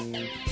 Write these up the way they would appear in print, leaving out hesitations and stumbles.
Thank you.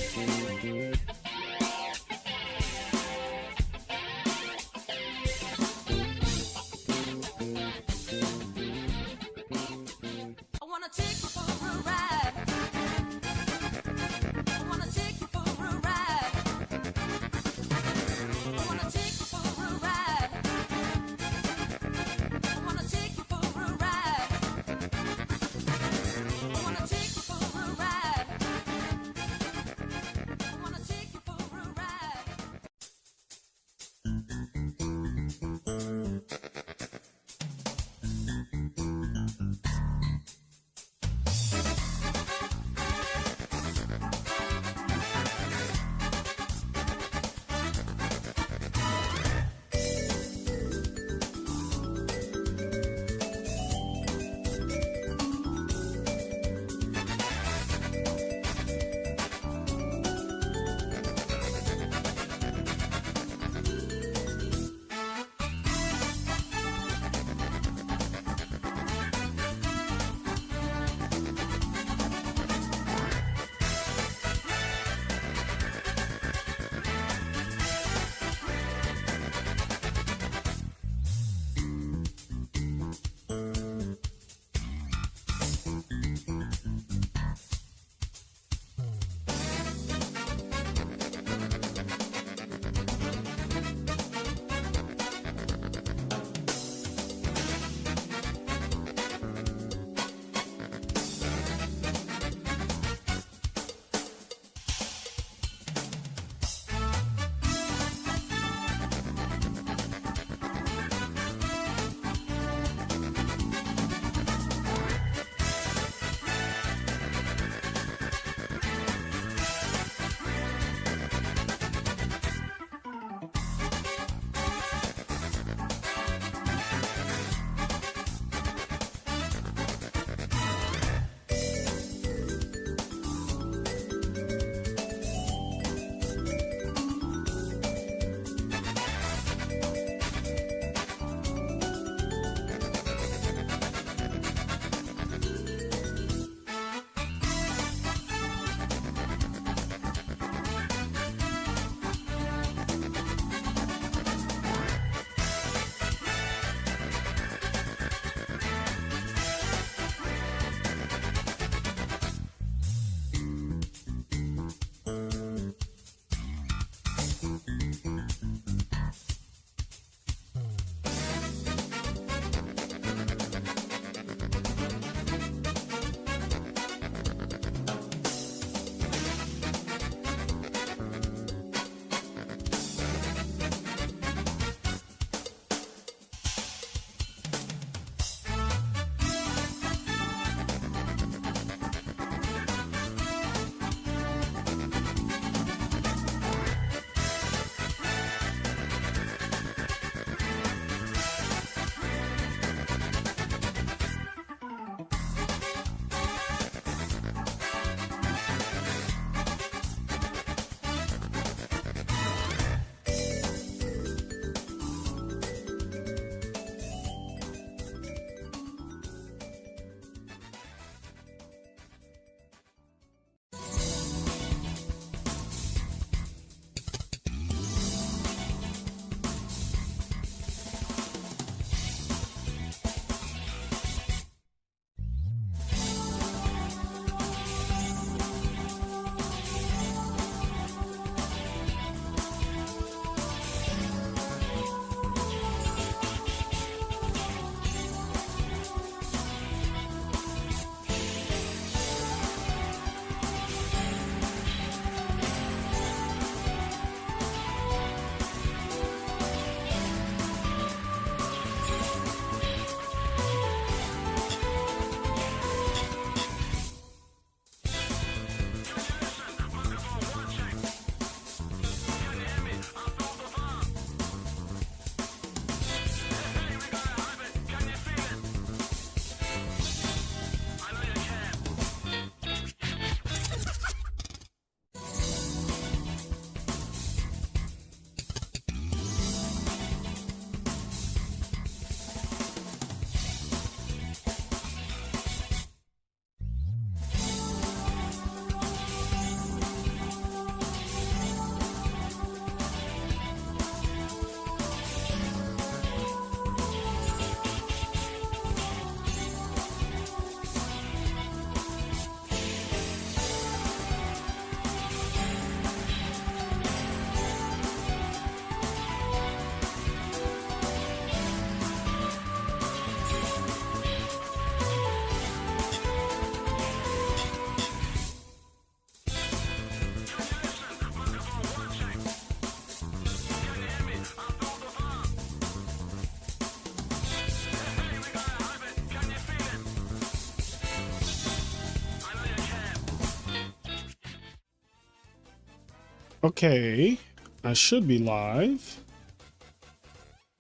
Okay, I should be live.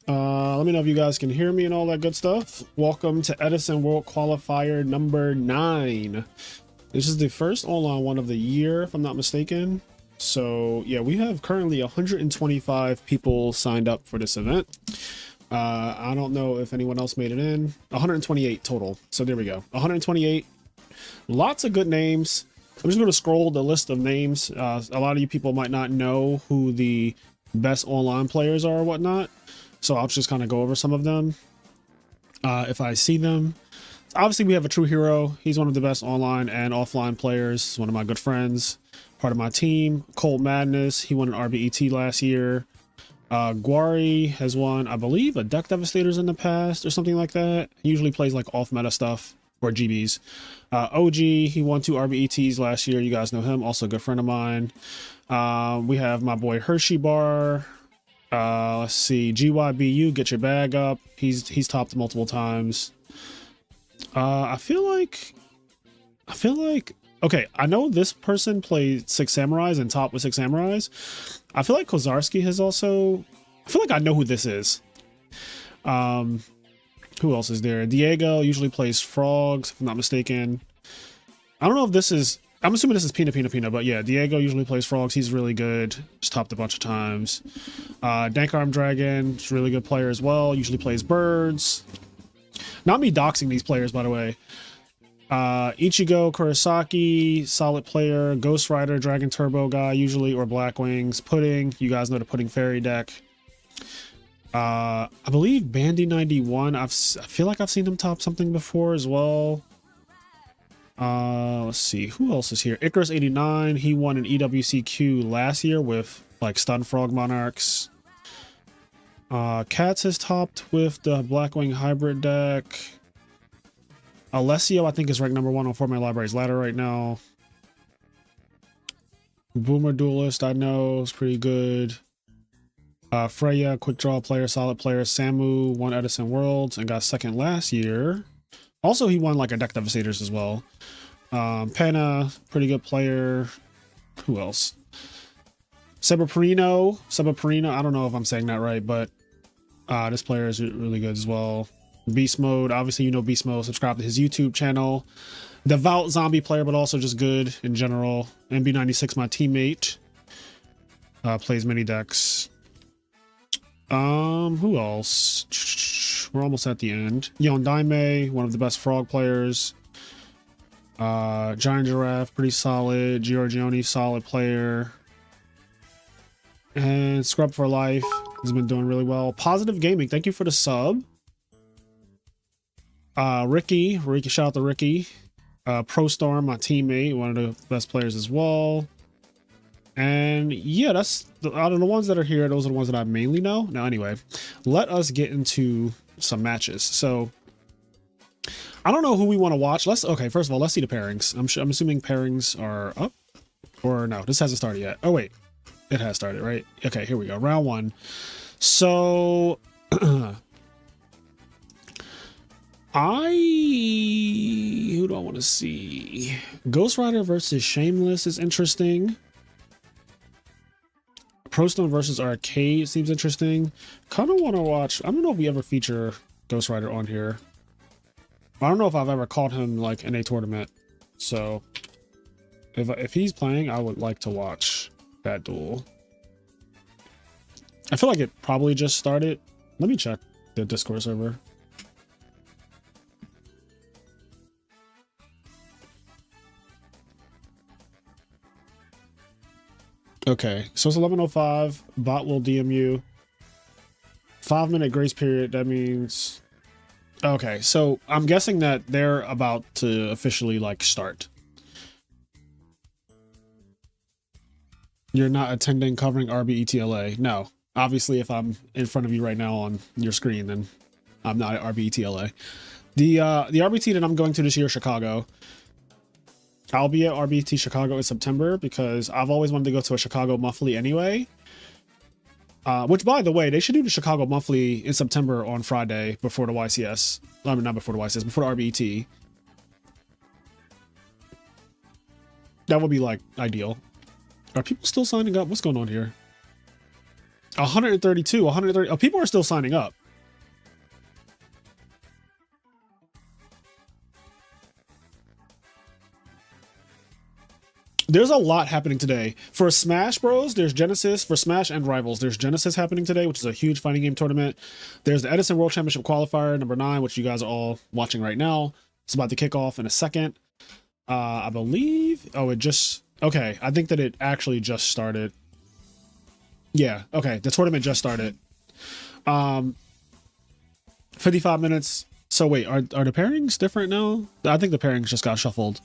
Let me know if you guys can hear me and all that good stuff. Welcome to Edison World Qualifier number 9. This is the first online one of the year, if I'm not mistaken. So yeah, we have currently 125 people signed up for this event. I don't know if anyone else made it in. 128 total. So there we go. 128. Lots of good names. I'm just going to scroll the list of names. A lot of you people might not know who the best online players are or whatnot. So I'll just kind of go over some of them if I see them. Obviously, we have a true hero. He's one of the best online and offline players. One of my good friends, part of my team. Cold Madness. He won an RBET last year. Guari has won, I believe, a Deck Devastators in the past or something like that. He usually plays like off-meta stuff. Or GBs. OG, he won 2 RBETs last year. You guys know him, also a good friend of mine. We have my boy Hershey Bar. Let's see, GYBU, get your bag up. He's topped multiple times. I feel like okay, I know this person played 6 Samurais and topped with 6 Samurais. I feel like Kozarski has also, I feel like I know who this is. Who else is there? Diego usually plays frogs, if I'm not mistaken. I don't know if this is, I'm assuming this is Pina, but yeah, Diego usually plays frogs. He's really good. Just topped a bunch of times. Dankarm Dragon, is a really good player as well. Usually plays birds. Not me doxing these players, by the way. Ichigo Kurosaki, solid player. Ghost Rider, Dragon Turbo guy, usually, or Black Wings. Pudding, you guys know the Pudding Fairy deck. I believe Bandy 91. I feel like I've seen him top something before as well. Let's see, who else is here? Icarus 89. He won an EWCQ last year with like Stun Frog Monarchs. Cats has topped with the Blackwing Hybrid deck. Alessio, I think, is ranked number 1 on Fortnite Library's ladder right now. Boomer Duelist, I know, is pretty good. Freya, quick draw player, solid player. Samu won Edison Worlds and got 2nd last year. Also, he won like a Deck Devastators as well. Penna, pretty good player. Who else? Sebaperino, I don't know if I'm saying that right, but this player is really good as well. Beast Mode, obviously you know Beast Mode. Subscribe to his YouTube channel. Devout zombie player, but also just good in general. MB96, my teammate. Plays many decks. Who else? We're almost at the end. Yon Daime, one of the best frog players. Giant Giraffe, pretty solid. Giorgione, solid player. And Scrub for Life has been doing really well. Positive Gaming, thank you for the sub. Ricky, shout out to Ricky. Pro Storm, my teammate, one of the best players as well. And yeah, that's out of the ones that are here, those are the ones that I mainly know. Now, anyway, let us get into some matches. So I don't know who we want to watch. Okay, first of all, let's see the pairings. I'm assuming pairings are up, or no, this hasn't started yet. Oh wait, it has started, right? Okay, here we go. Round 1. So who do I want to see? Ghost Rider versus Shameless is interesting. Prostone versus Arcade seems interesting. Kind of want to watch. I don't know if we ever feature Ghost Rider on here. I don't know if I've ever caught him like in a tournament. So if he's playing, I would like to watch that duel. I feel like it probably just started. Let me check the Discord server. Okay, so it's 11:05. Bot will DM you. 5-minute grace period. That means, okay, so I'm guessing that they're about to officially like start. You're not attending covering RBETLA. No, obviously, if I'm in front of you right now on your screen, then I'm not at RBETLA. The RBT that I'm going to this year is Chicago. I'll be at RBT Chicago in September because I've always wanted to go to a Chicago monthly anyway. Which, by the way, they should do the Chicago monthly in September on Friday before the YCS. I mean, not before the YCS, before the RBT. That would be like ideal. Are people still signing up? What's going on here? 132, 130. Oh, people are still signing up. There's a lot happening today. For Smash Bros, there's Genesis. For Smash and Rivals, there's Genesis happening today, which is a huge fighting game tournament. There's the Edison World Championship Qualifier, number 9, which you guys are all watching right now. It's about to kick off in a second. I believe... Oh, it just... Okay, I think that it actually just started. Yeah, okay, the tournament just started. 55 minutes. So wait, are the pairings different now? I think the pairings just got shuffled.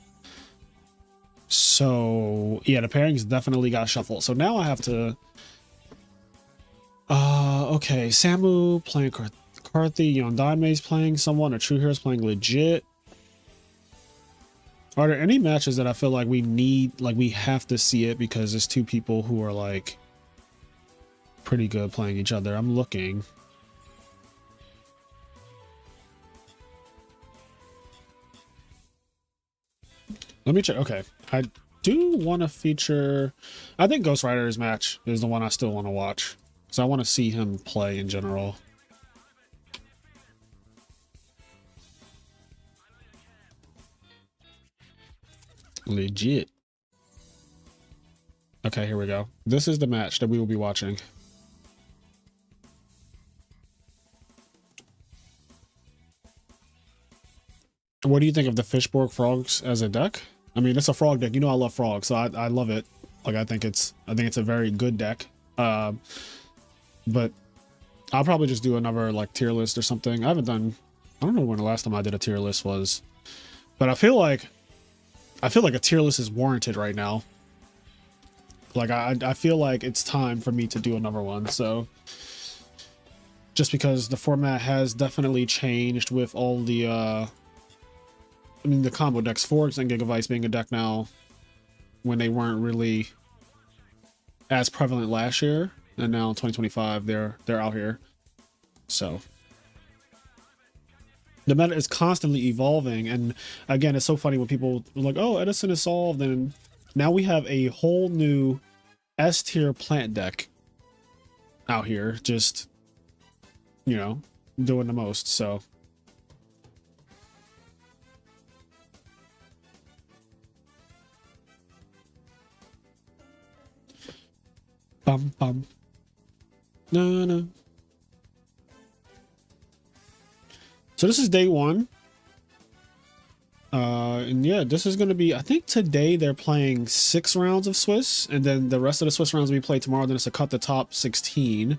So yeah, the pairings definitely got shuffled. So now I have to okay, Samu playing Karthi, Yondaime's playing someone, or True Hero's playing Legit. Are there any matches that I feel like we need, like we have to see it because there's two people who are like pretty good playing each other? I'm looking. Let me check. Okay, I do want to feature... I think Ghost Rider's match is the one I still want to watch, because I want to see him play in general. Legit. Okay, here we go. This is the match that we will be watching. What do you think of the Fishborg frogs as a deck? I mean, it's a frog deck. You know I love frogs, so I love it. Like I think it's a very good deck. But I'll probably just do another like tier list or something. I don't know when the last time I did a tier list was, but I feel like a tier list is warranted right now. Like I feel like it's time for me to do another one. So just because the format has definitely changed with all the I mean, the combo decks, Forks and Gigavice being a deck now when they weren't really as prevalent last year, and now in 2025 they're out here. So the meta is constantly evolving, and again, it's so funny when people are like, oh, Edison is solved, and now we have a whole new S tier plant deck out here, just, you know, doing the most. So bum bum. No. So this is day one. And yeah, this is going to be, I think today they're playing 6 rounds of Swiss, and then the rest of the Swiss rounds we play tomorrow, then it's to cut the top 16.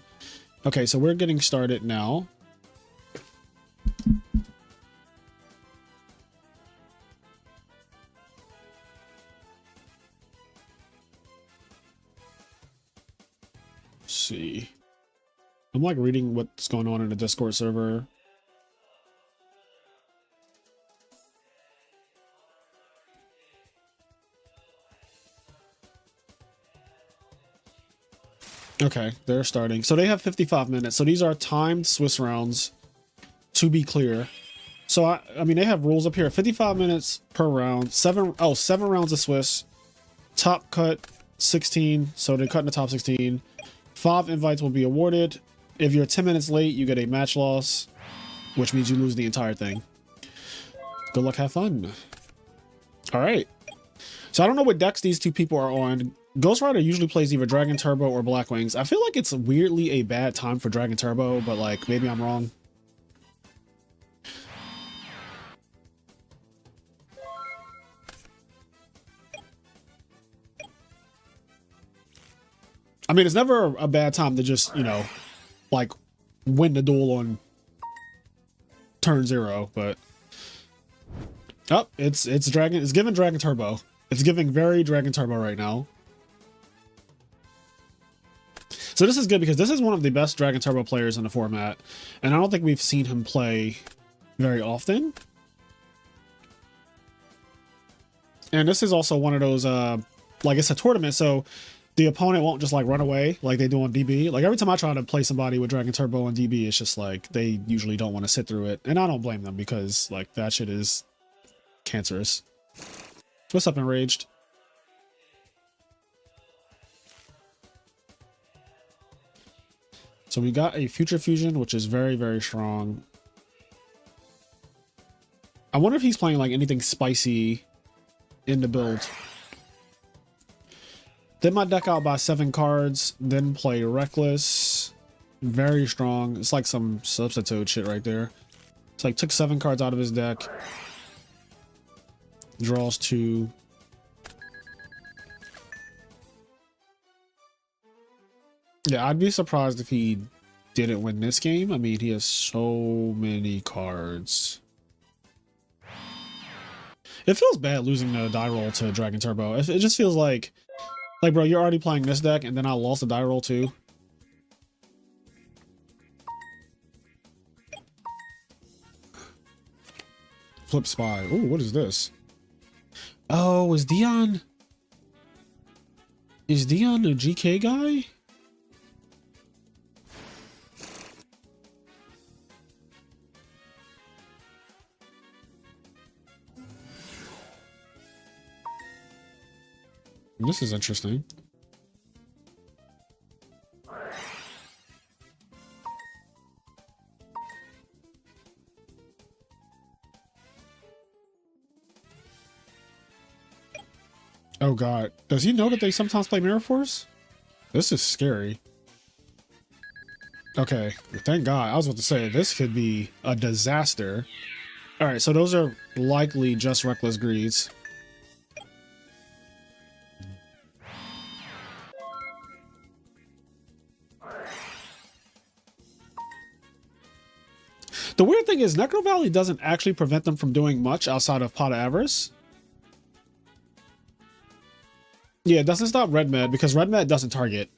Okay, so we're getting started now. Let's see. I'm like reading what's going on in the Discord server. Okay, they're starting. So they have 55 minutes. So these are timed Swiss rounds, to be clear. So I mean, they have rules up here. 55 minutes per round. 7 rounds of Swiss. Top cut 16. So they're cutting the top 16. 5 invites will be awarded. If you're 10 minutes late, you get a match loss, which means you lose the entire thing. Good luck, have fun. All right. So I don't know what decks these two people are on. Ghost Rider usually plays either Dragon Turbo or Black Wings. I feel like it's weirdly a bad time for Dragon Turbo, but like maybe I'm wrong. I mean, it's never a bad time to just, you know, like win the duel on turn 0, but oh, it's giving Dragon Turbo. It's giving very Dragon Turbo right now. So this is good because this is one of the best Dragon Turbo players in the format, and I don't think we've seen him play very often. And this is also one of those, like it's a tournament, so the opponent won't just like run away like they do on DB. Like every time I try to play somebody with Dragon Turbo on DB, it's just like they usually don't want to sit through it, and I don't blame them because like that shit is cancerous. What's up, Enraged? So we got a Future Fusion, which is very, very strong. I wonder if he's playing like anything spicy in the build. Then my deck out by 7 cards, then play Reckless. Very strong. It's like some substitute shit right there. It's like took 7 cards out of his deck. Draws 2. Yeah, I'd be surprised if he didn't win this game. I mean, he has so many cards. It feels bad losing the die roll to Dragon Turbo. It just feels like bro, you're already playing this deck and then I lost the die roll too. Flip Spy. Ooh, what is this? Oh, is Dion a GK guy? This is interesting. Oh god. Does he know that they sometimes play Mirror Force? This is scary. Okay, thank god. I was about to say, this could be a disaster. Alright, so those are likely just Reckless Greeds. The weird thing is, Necro Valley doesn't actually prevent them from doing much outside of Pot of Avarice. Yeah, it doesn't stop Red Med because Red Med doesn't target.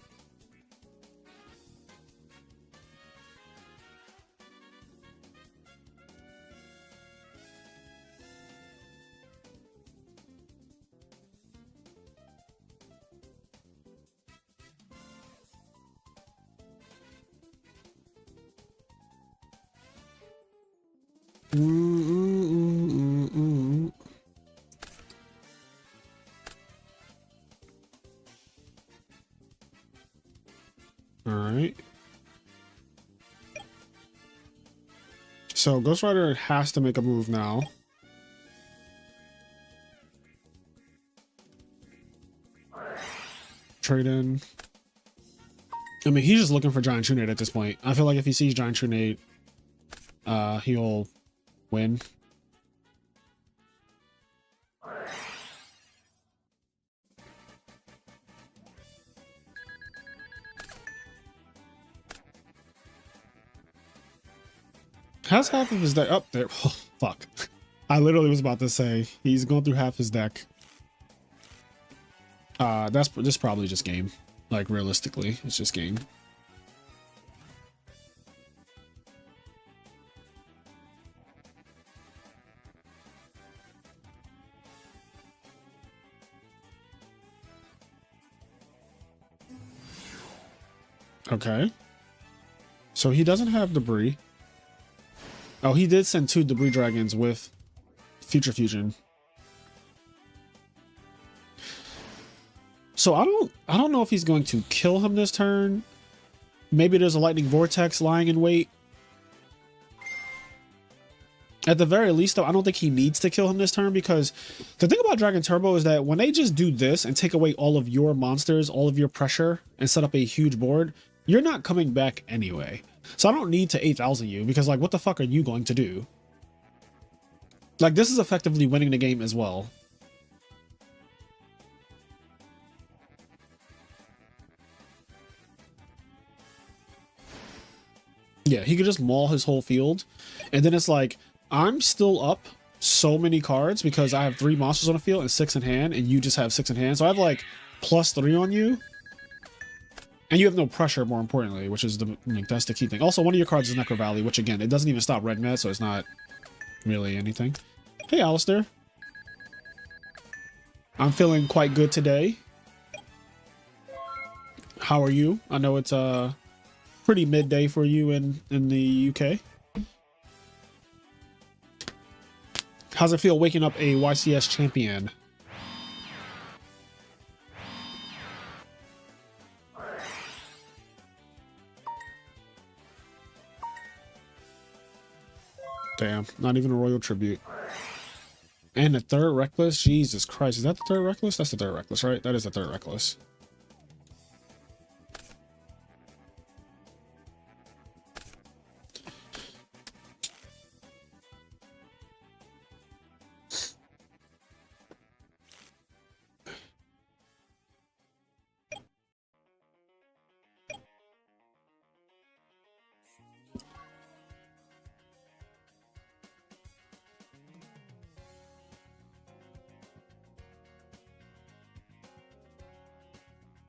Alright. So Ghost Rider has to make a move now. Trade in. I mean, he's just looking for Giant Trunade at this point. I feel like if he sees Giant Trunade, he'll win. Has half of his deck up there. Oh, fuck. I literally was about to say he's going through half his deck. This probably just game. Like realistically, it's just game. Okay. So he doesn't have Debris. Oh, he did send 2 Debris Dragons with Future Fusion. So I don't know if he's going to kill him this turn. Maybe there's a Lightning Vortex lying in wait. At the very least, though, I don't think he needs to kill him this turn because the thing about Dragon Turbo is that when they just do this and take away all of your monsters, all of your pressure, and set up a huge board, you're not coming back anyway. So I don't need to 8,000 you because, like, what the fuck are you going to do? Like, this is effectively winning the game as well. Yeah, he could just maul his whole field. And then it's like, I'm still up so many cards because I have 3 monsters on the field and 6 in hand, and you just have 6 in hand. So I have, like, +3 on you. And you have no pressure, more importantly, which is that's the key thing. Also, one of your cards is Necro Valley, which, again, it doesn't even stop Red Med, so it's not really anything. Hey, Alistair. I'm feeling quite good today. How are you? I know it's pretty midday for you in the UK. How's it feel waking up a YCS champion? Damn, not even a royal tribute. And the third reckless? Jesus Christ, is that the third reckless? That's the third reckless, right? That is the third reckless.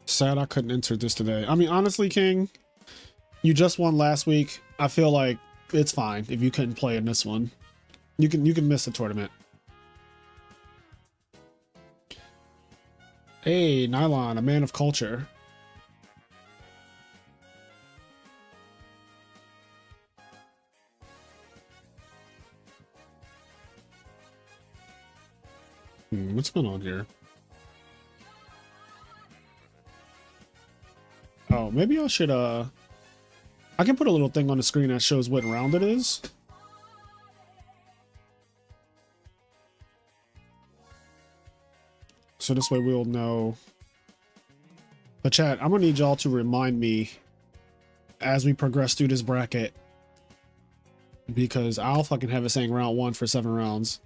Sad I couldn't enter this today. I mean, honestly, King, you just won last week. I feel like it's fine if you couldn't play in this one. You can miss the tournament. Hey, Nylon, a man of culture. What's going on here? Oh, maybe I should, I can put a little thing on the screen that shows what round it is. So this way we'll know. But chat, I'm gonna need y'all to remind me as we progress through this bracket, because I'll fucking have it saying round 1 for 7 rounds.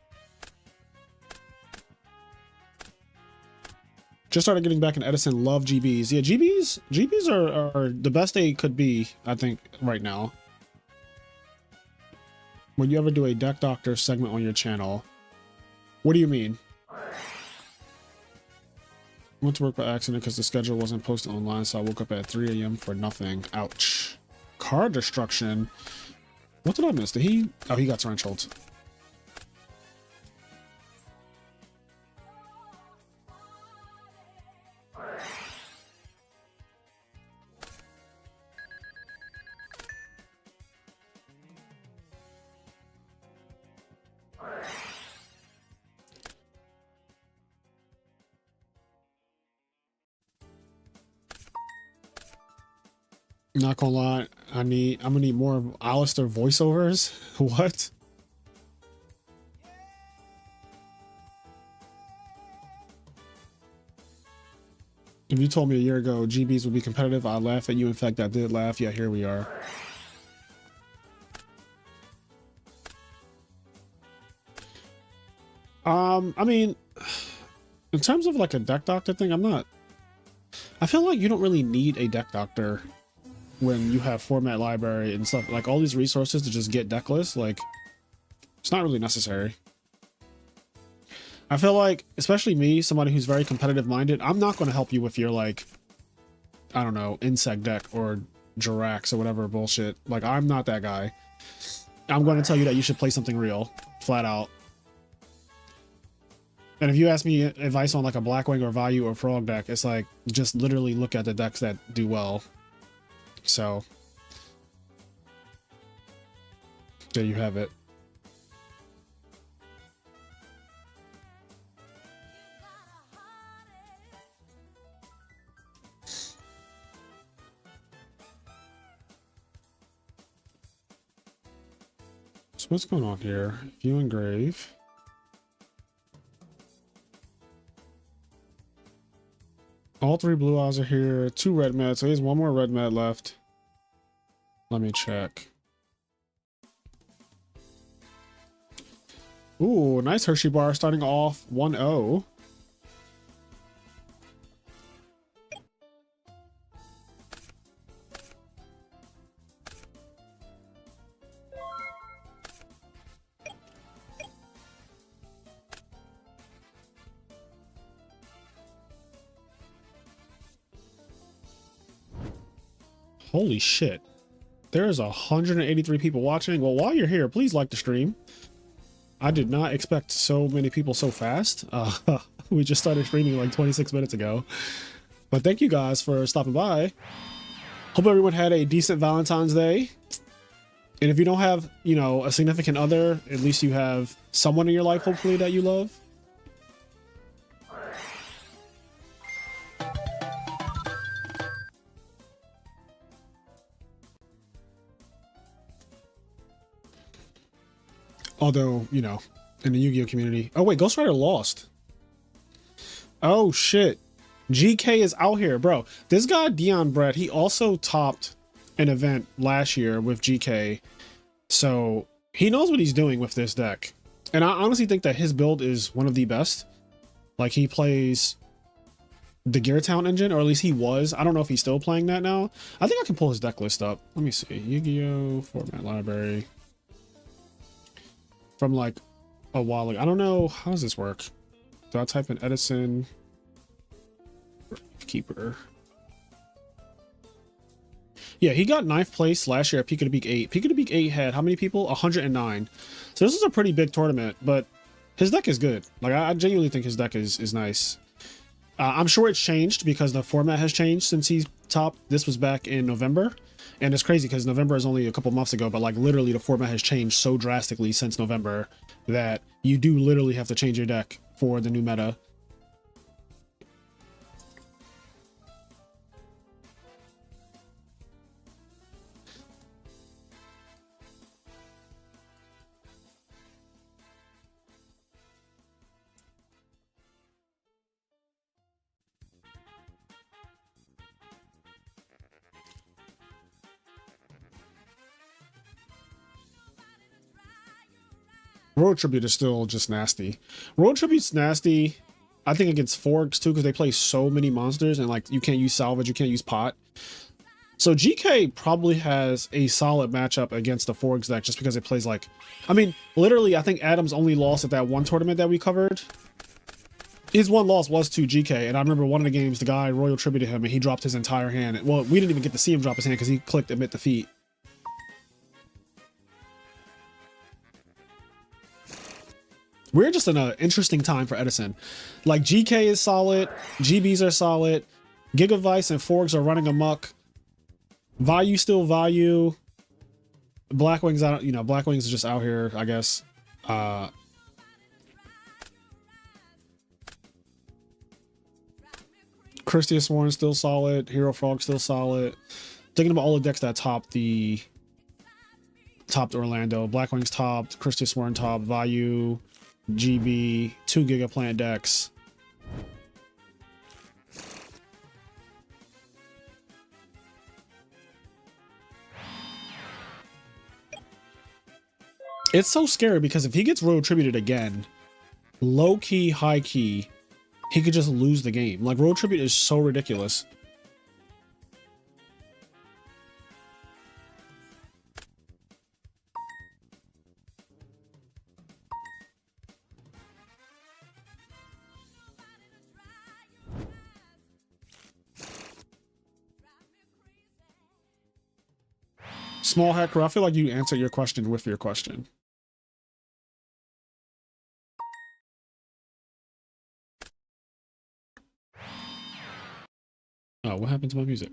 Just started getting back in Edison. Love GBs. Yeah, GBs are the best they could be, I think, right now. When you ever do a Deck Doctor segment on your channel, what do you mean? Went to work by accident because the schedule wasn't posted online, so I woke up at 3 a.m. for nothing. Ouch. Card destruction. What did I miss? Did he? Oh, he got torrentialed. Not gonna lie, I'm gonna need more of Alistair voiceovers. What? If you told me a year ago GBs would be competitive, I'd laugh at you. In fact, I did laugh. Yeah, here we are. I mean, in terms of like a deck doctor thing, I feel like you don't really need a deck doctor when you have format library and stuff, like all these resources to just get deck lists. Like, it's not really necessary. I feel like, especially me, somebody who's very competitive minded, I'm not going to help you with your, like, I don't know, insect deck or Jirax or whatever bullshit. Like, I'm not that guy. I'm going to tell you that you should play something real, flat out. And if you ask me advice on like a Blackwing or Value or Frog deck, it's like, just literally look at the decks that do well. So, there you have it. So what's going on here? View engrave. All 3 blue eyes are here. 2 red mats. So he has 1 more red mat left. Let me check. Ooh, nice Hershey bar starting off 1-0. Holy shit. There's 183 people watching. Well, while you're here, please like the stream. I did not expect so many people so fast. We just started streaming like 26 minutes ago. But thank you guys for stopping by. Hope everyone had a decent Valentine's Day. And if you don't have, you know, a significant other, at least you have someone in your life, hopefully, that you love. Although, you know, in the Yu-Gi-Oh community. Oh wait, Ghost Rider lost. Oh shit. GK is out here, bro. This guy, Dion Brett, he also topped an event last year with GK. So he knows what he's doing with this deck. And I honestly think that his build is one of the best. Like, he plays the Geartown engine, or at least he was. I don't know if he's still playing that now. I think I can pull his deck list up. Let me see. Yu-Gi-Oh! Format library. From like a while ago. I don't know. How does this work? Do I type in Edison? Keeper. Yeah, he got 9th place last year at Peak of the Peak 8. Peak of the Peak 8 had how many people? 109. So this is a pretty big tournament, but his deck is good. Like, I genuinely think his deck is nice. I'm sure it's changed because the format has changed since he's topped. This was back in November. And it's crazy because November is only a couple months ago, but like literally the format has changed so drastically since November that you do literally have to change your deck for the new meta. Road Tribute is still just nasty. Road Tribute's nasty, I think, against Forks too, because they play so many monsters and like you can't use salvage, you can't use pot. So GK probably has a solid matchup against the Forks deck just because it plays like, I mean, literally, I think Adam's only loss at that one tournament that we covered. His one loss was to GK, and I remember one of the games, the guy Royal Tributed him and he dropped his entire hand. Well, we didn't even get to see him drop his hand because he clicked admit defeat. We're just in an interesting time for Edison. Like, GK is solid, GBs are solid, Gigavice and Forks are running amok. Value still value. Blackwings, I don't, you know, Blackwings is just out here, I guess. Christius Warren still solid. Hero Frog still solid. Thinking about all the decks that topped Orlando. Blackwings topped, Christius Warren topped, Value, GB, 2 Gigaplant decks. It's so scary because if he gets Road Tributed again, low key, high key, he could just lose the game. Like, Road Tribute is so ridiculous. Small Hacker, I feel like you answered your question with your question. Oh, what happened to my music?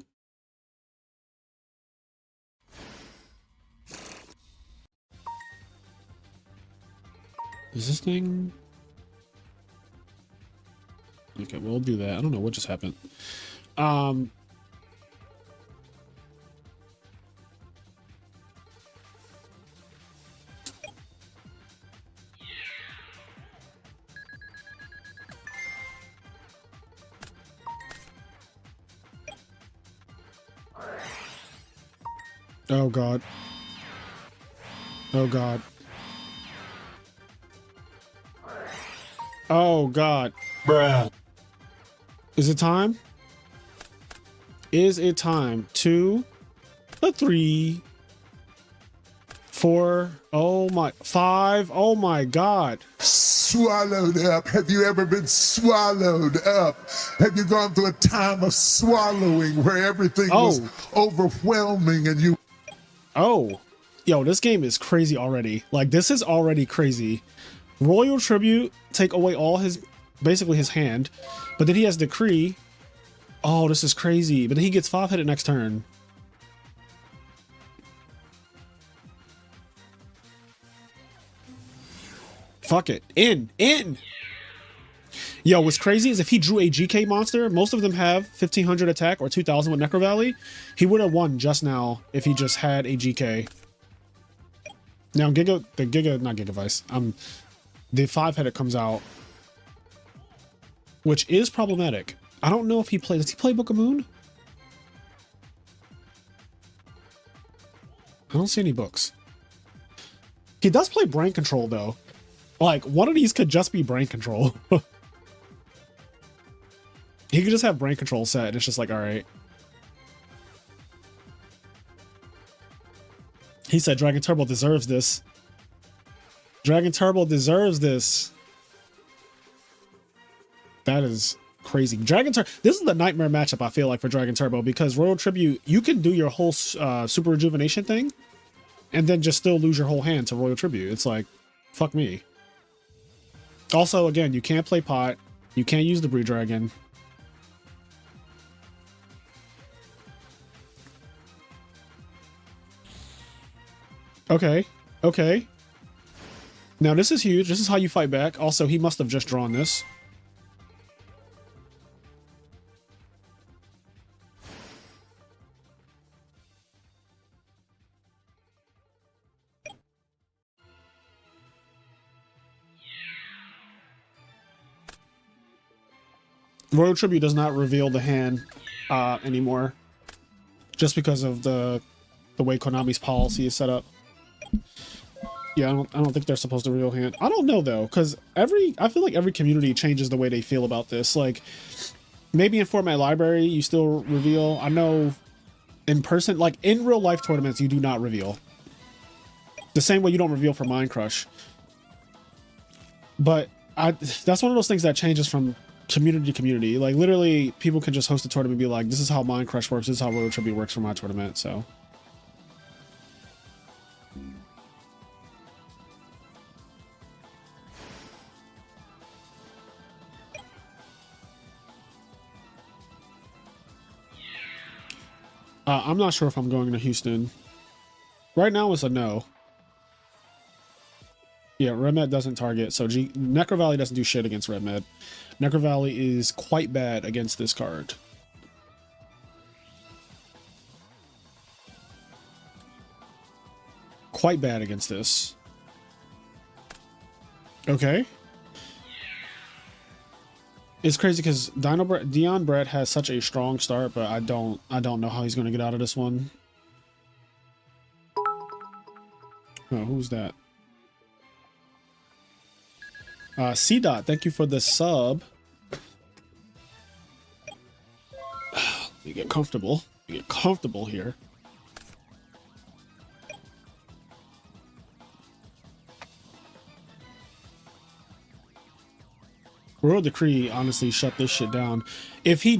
Is this thing? Okay, we'll do that. I don't know what just happened. Oh God. Oh God. Oh God. Bruh. Is it time? Is it time? 2, 3, 4, oh my, 5, oh my God. Swallowed up. Have you ever been swallowed up? Have you gone through a time of swallowing where everything was overwhelming and you... Oh, yo, this game is crazy already. Like, this is already crazy. Royal Tribute, take away all his, basically his hand, but then he has Decree. Oh, this is crazy. But then he gets 5-headed next turn. Fuck it. In. Yo, what's crazy is if he drew a GK monster, most of them have 1500 attack or 2000 with Necro Valley. He would have won just now if he just had a GK. Now not Gigavice. The 5-headed comes out, which is problematic. I don't know if does he play Book of Moon? I don't see any books. He does play Brain Control though. Like, one of these could just be Brain Control. He could just have Brain Control set and it's just like, all right. He said Dragon Turbo deserves this. Dragon Turbo deserves this. That is crazy. This is the nightmare matchup, I feel like, for Dragon Turbo, because Royal Tribute, you can do your whole Super Rejuvenation thing and then just still lose your whole hand to Royal Tribute. It's like, fuck me. Also, again, you can't play Pot. You can't use the Breed Dragon. Okay. Okay. Now, this is huge. This is how you fight back. Also, he must have just drawn this. Royal Tribute does not reveal the hand anymore, just because of the way Konami's policy is set up. Yeah, I don't think they're supposed to reveal hand. I don't know though, because I feel like every community changes the way they feel about this. Like, maybe in Format Library you still reveal. I know in person, like in real life tournaments, you do not reveal. The same way you don't reveal for Mind Crush. But that's one of those things that changes from community to community. Like, literally, people can just host a tournament and be like, this is how Mind Crush works, this is how Royal Tribute works for my tournament, so. I'm not sure if I'm going to Houston. Right now it's a no. Yeah, Red Med doesn't target, so Necro Valley doesn't do shit against Red Med. Necro Valley is quite bad against this card. Quite bad against this. Okay. It's crazy because Dion Brett has such a strong start, but I don't know how he's going to get out of this one. Oh, who's that? C-Dot, thank you for the sub. Let me get comfortable. Let me get comfortable here. Royal Decree honestly shut this shit down. If he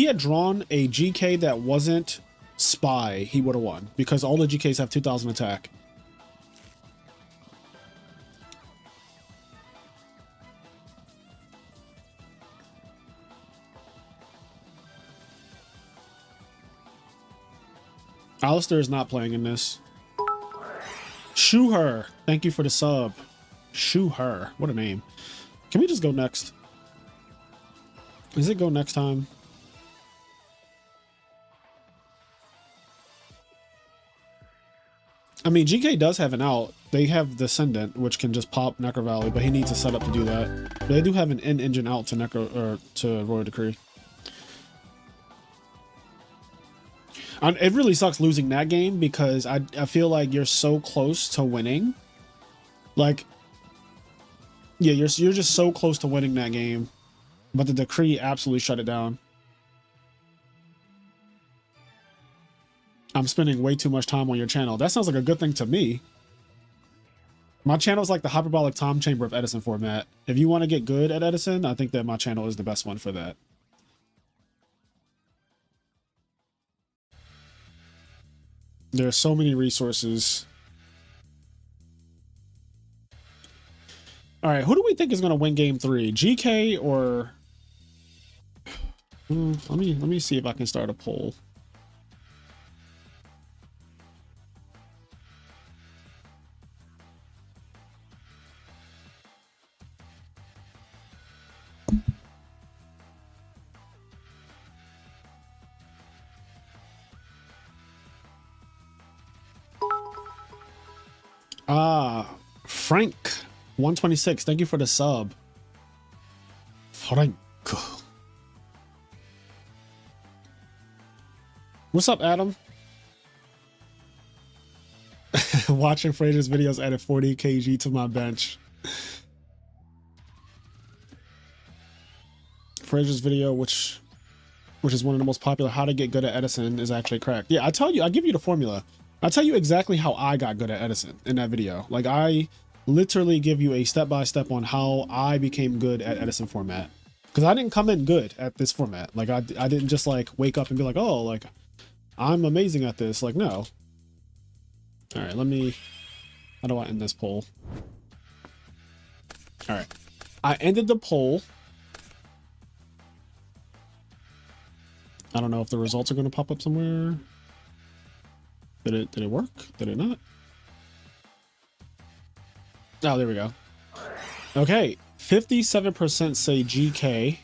had drawn a GK that wasn't Spy, he would have won, because all the GKs have 2000 attack. Alistair is not playing in this. Shoo her. Thank you for the sub. Shoo her. What a name. Can we just go next? Does it go next time? I mean, GK does have an out. They have Descendant, which can just pop Necro Valley, but he needs a setup to do that. But they do have an in-engine out to Royal Decree. It really sucks losing that game because I feel like you're so close to winning. Like, yeah, you're just so close to winning that game, but the Decree absolutely shut it down. I'm spending way too much time on your channel. That sounds like a good thing to me. My channel is like the hyperbolic time chamber of Edison format. If you want to get good at Edison, I think that my channel is the best one for that. There are so many resources. All right, who do we think is going to win game 3? GK or... let me see if I can start a poll. Frank 126. Thank you for the sub. Frank. What's up, Adam? Watching Fraser's videos added 40 kg to my bench. Fraser's video, which is one of the most popular, how to get good at Edison, is actually correct. Yeah, I tell you, I give you the formula. I tell you exactly how I got good at Edison in that video. Like, I literally give you a step-by-step on how I became good at Edison format. Because I didn't come in good at this format. Like, I didn't just like wake up and be like, oh, like, I'm amazing at this. Like, no. All right, let me, how do I end this poll? All right, I ended the poll. I don't know if the results are going to pop up somewhere. Did it work? Did it not? Oh, there we go. Okay, 57% say GK.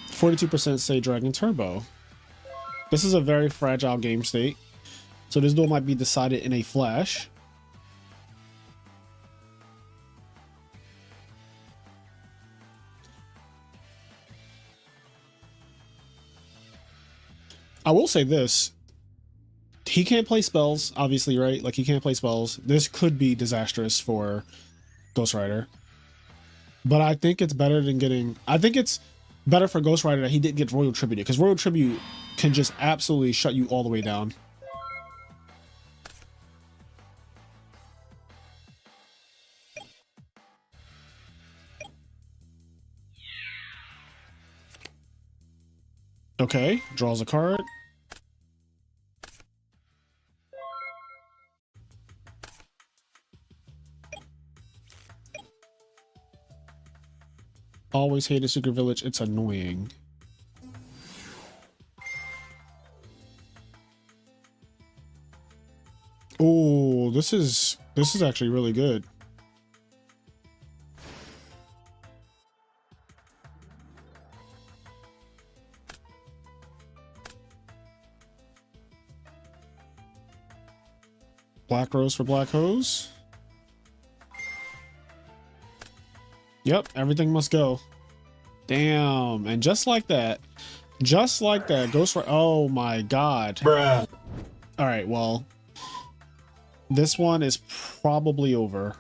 42% say Dragon Turbo. This is a very fragile game state, so this duel might be decided in a flash. I will say this. He can't play spells, obviously, right? Like, he can't play spells. This could be disastrous for Ghost Rider. But I think it's better than getting... I think it's better for Ghost Rider that he didn't get Royal Tribute, because Royal Tribute can just absolutely shut you all the way down. Okay, draws a card. Always hated Secret Village. It's annoying. Oh, this is actually really good. Black Rose for Black Hose. Yep, everything must go. Damn, and just like that, Ghost Rider. Oh my god. Bruh. All right, well, this one is probably over.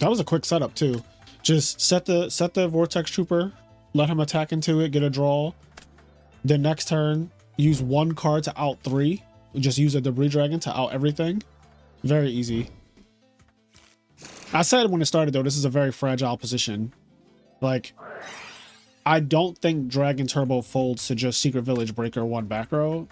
That was a quick setup too. Just set the Vortex Trooper, let him attack into it, get a draw. Then next turn, use one card to out 3. Just use a Debris Dragon to out everything. Very easy. I said when it started though, this is a very fragile position. Like, I don't think Dragon Turbo folds to just Secret Village Breaker 1 back row.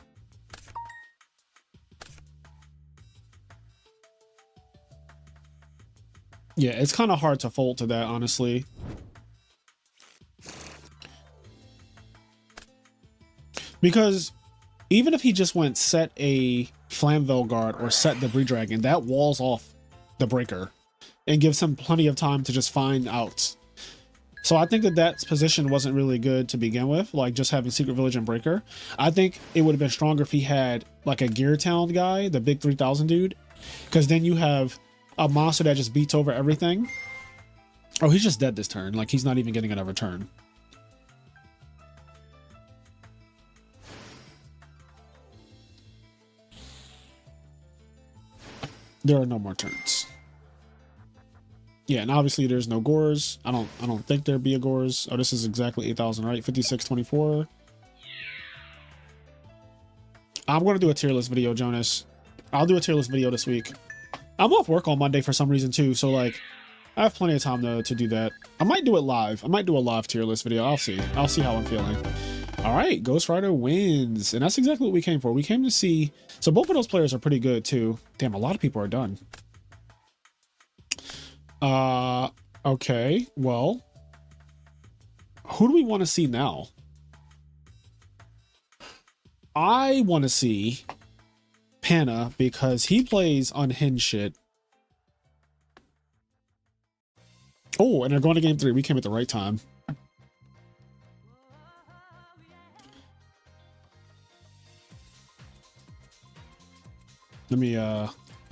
Yeah, it's kind of hard to fold to that, honestly. Because even if he just went set a Flamvell Guard or set Debris Dragon, that walls off the breaker and gives him plenty of time to just find outs. So I think that position wasn't really good to begin with, like just having Secret Village and Breaker. I think it would have been stronger if he had like a Gear Town guy, the big 3000 dude, because then you have a monster that just beats over everything. Oh, he's just dead this turn. Like, he's not even getting another turn. There are no more turns. Yeah, and obviously there's no Gores. I don't think there'd be a Gores. Oh, this is exactly 8,000, right? 5624. I'm gonna do a tier list video, Jonas. I'll do a tier list video this week. I'm off work on Monday for some reason too, so like I have plenty of time to do that. I might do it live. I might do a live tier list video. I'll see how I'm feeling. All right, Ghost Rider wins, and that's exactly what we came for. We came to see. So both of those players are pretty good too. Damn, a lot of people are done. Okay, well, who do we want to see now? I want to see Panna because he plays unhinged shit. Oh, and they're going to game 3. We came at the right time. Let me I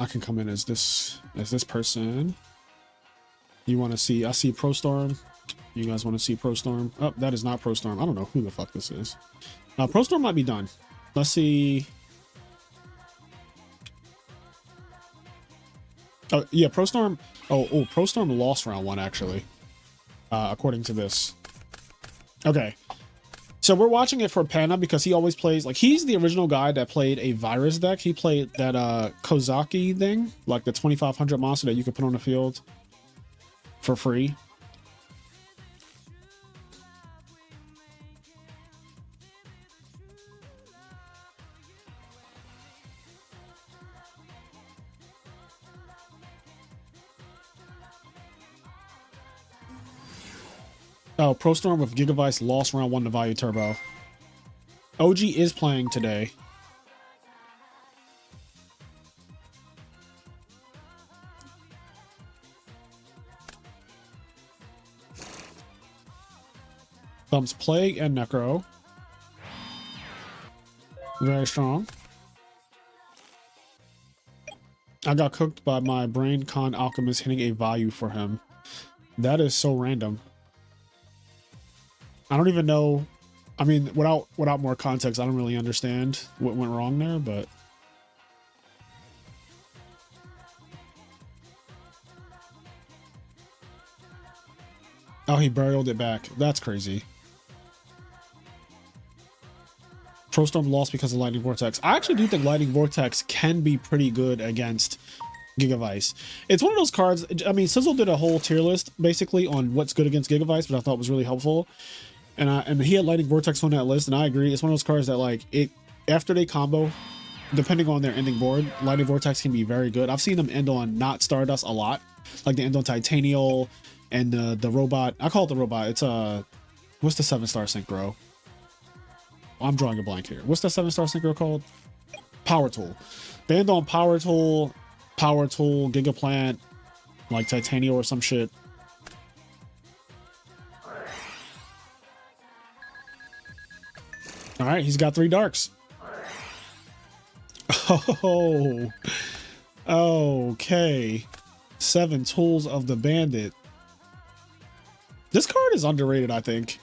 can come in as this person. You want to see? I see Pro Storm. You guys want to see Pro Storm? Oh, that is not Pro Storm. I don't know who the fuck this is. Pro Storm might be done. Let's see. Oh yeah, Pro Storm. Oh, Pro Storm lost round 1 actually, according to this. Okay, so we're watching it for Panna because he always plays, like, he's the original guy that played a virus deck. He played that Kozaki thing, like the 2500 monster that you could put on the field for free. Oh, Pro Storm with Gigavice lost round 1 to Value Turbo. OG is playing today. Thumps Plague and Necro. Very strong. I got cooked by my Brain Con Alchemist hitting a value for him. That is so random. I don't even know. I mean, without more context, I don't really understand what went wrong there, but oh, he buried it back. That's crazy. Pro Storm lost because of Lightning Vortex. I actually do think Lightning Vortex can be pretty good against Gigavice. It's one of those cards. I mean, Sizzle did a whole tier list basically on what's good against Gigavice, but I thought was really helpful. And he had Lightning Vortex on that list, and I agree. It's one of those cards that, like, it after they combo, depending on their ending board, Lightning Vortex can be very good. I've seen them end on not Stardust a lot, like they end on Titanial and the robot. I call it the robot. It's what's the 7-star synchro? I'm drawing a blank here. What's the 7-star synchro called? Power Tool. They end on Power Tool, Gigaplant, like Titanial or some shit. All right, he's got 3 darks. Oh, okay. 7 Tools of the Bandit. This card is underrated, I think.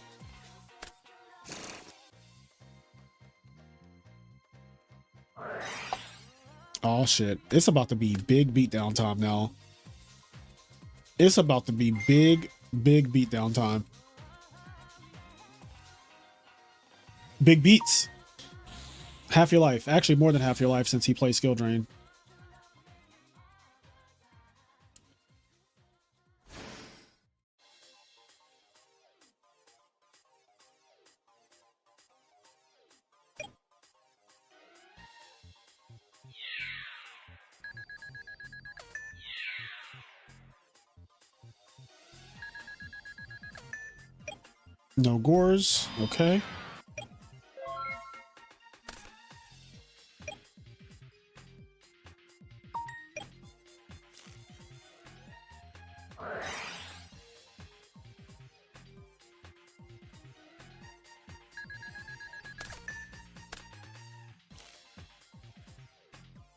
Oh shit, it's about to be big beatdown time now. It's about to be big beatdown time. Big beats. Half your life. Actually, more than half your life since he plays Skill Drain. No Gores. Okay.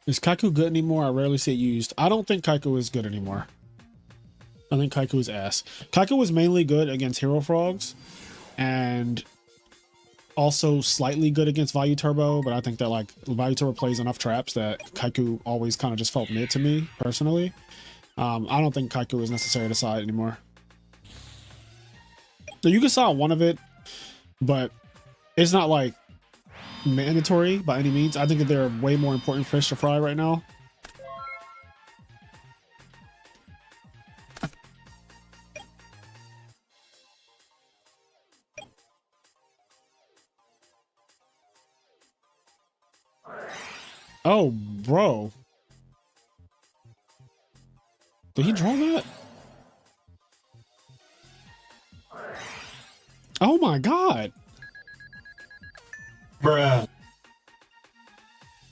Is Kaiku good anymore? I rarely see it used. I don't think Kaiku is good anymore. I think Kaiku is ass. Kaiku was mainly good against Hero Frogs and also slightly good against Value Turbo, but I think that, like, Value Turbo plays enough traps that Kaiku always kind of just felt mid to me personally. I don't think Kaiku is necessary to side anymore. So you can side one of it, but it's not like mandatory by any means. I think that there are way more important fish to fry right now. Oh, bro. Did he draw that? Oh my god. Bruh.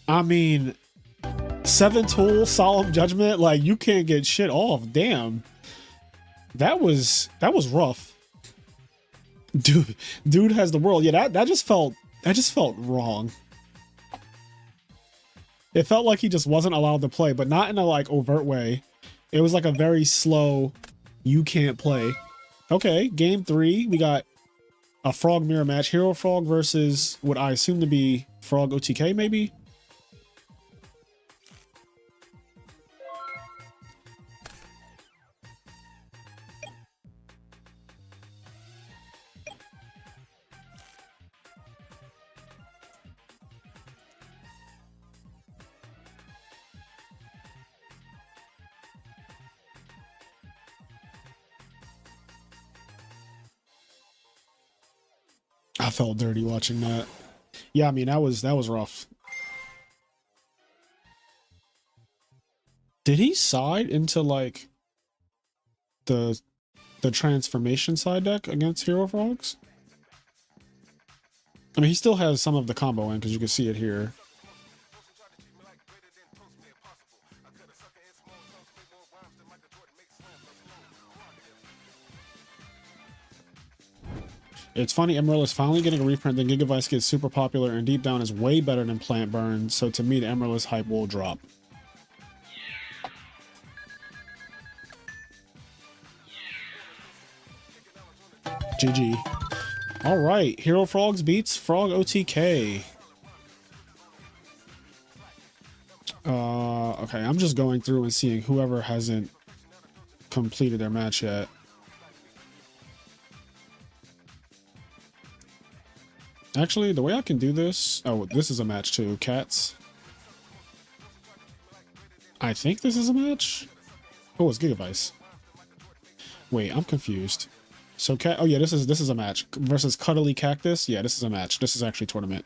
I mean, 7 Tool, Solemn Judgment, like, you can't get shit off. Damn. That was rough. Dude has the world. Yeah, that just felt wrong. It felt like he just wasn't allowed to play, but not in a like overt way. It was like a very slow, you can't play. Okay, game 3, we got a frog mirror match. Hero Frog versus what I assume to be Frog OTK, maybe? I felt dirty watching that. Yeah, I mean, that was rough. Did he side into like the transformation side deck against Hero Frogs? I mean, he still has some of the combo in because you can see it here. It's funny, Emerald is finally getting a reprint, then Gigavice gets super popular, and deep down is way better than Plant Burn, so to me, the Emerald hype will drop. GG. Alright, Hero Frogs beats Frog OTK. Okay, I'm just going through and seeing whoever hasn't completed their match yet. Actually, the way I can do this... Oh, this is a match too. Cats. I think this is a match? Oh, it's Gigavice. Wait, I'm confused. So, Cat... Oh, yeah, this is a match. Versus Cuddly Cactus? Yeah, this is a match. This is actually a tournament.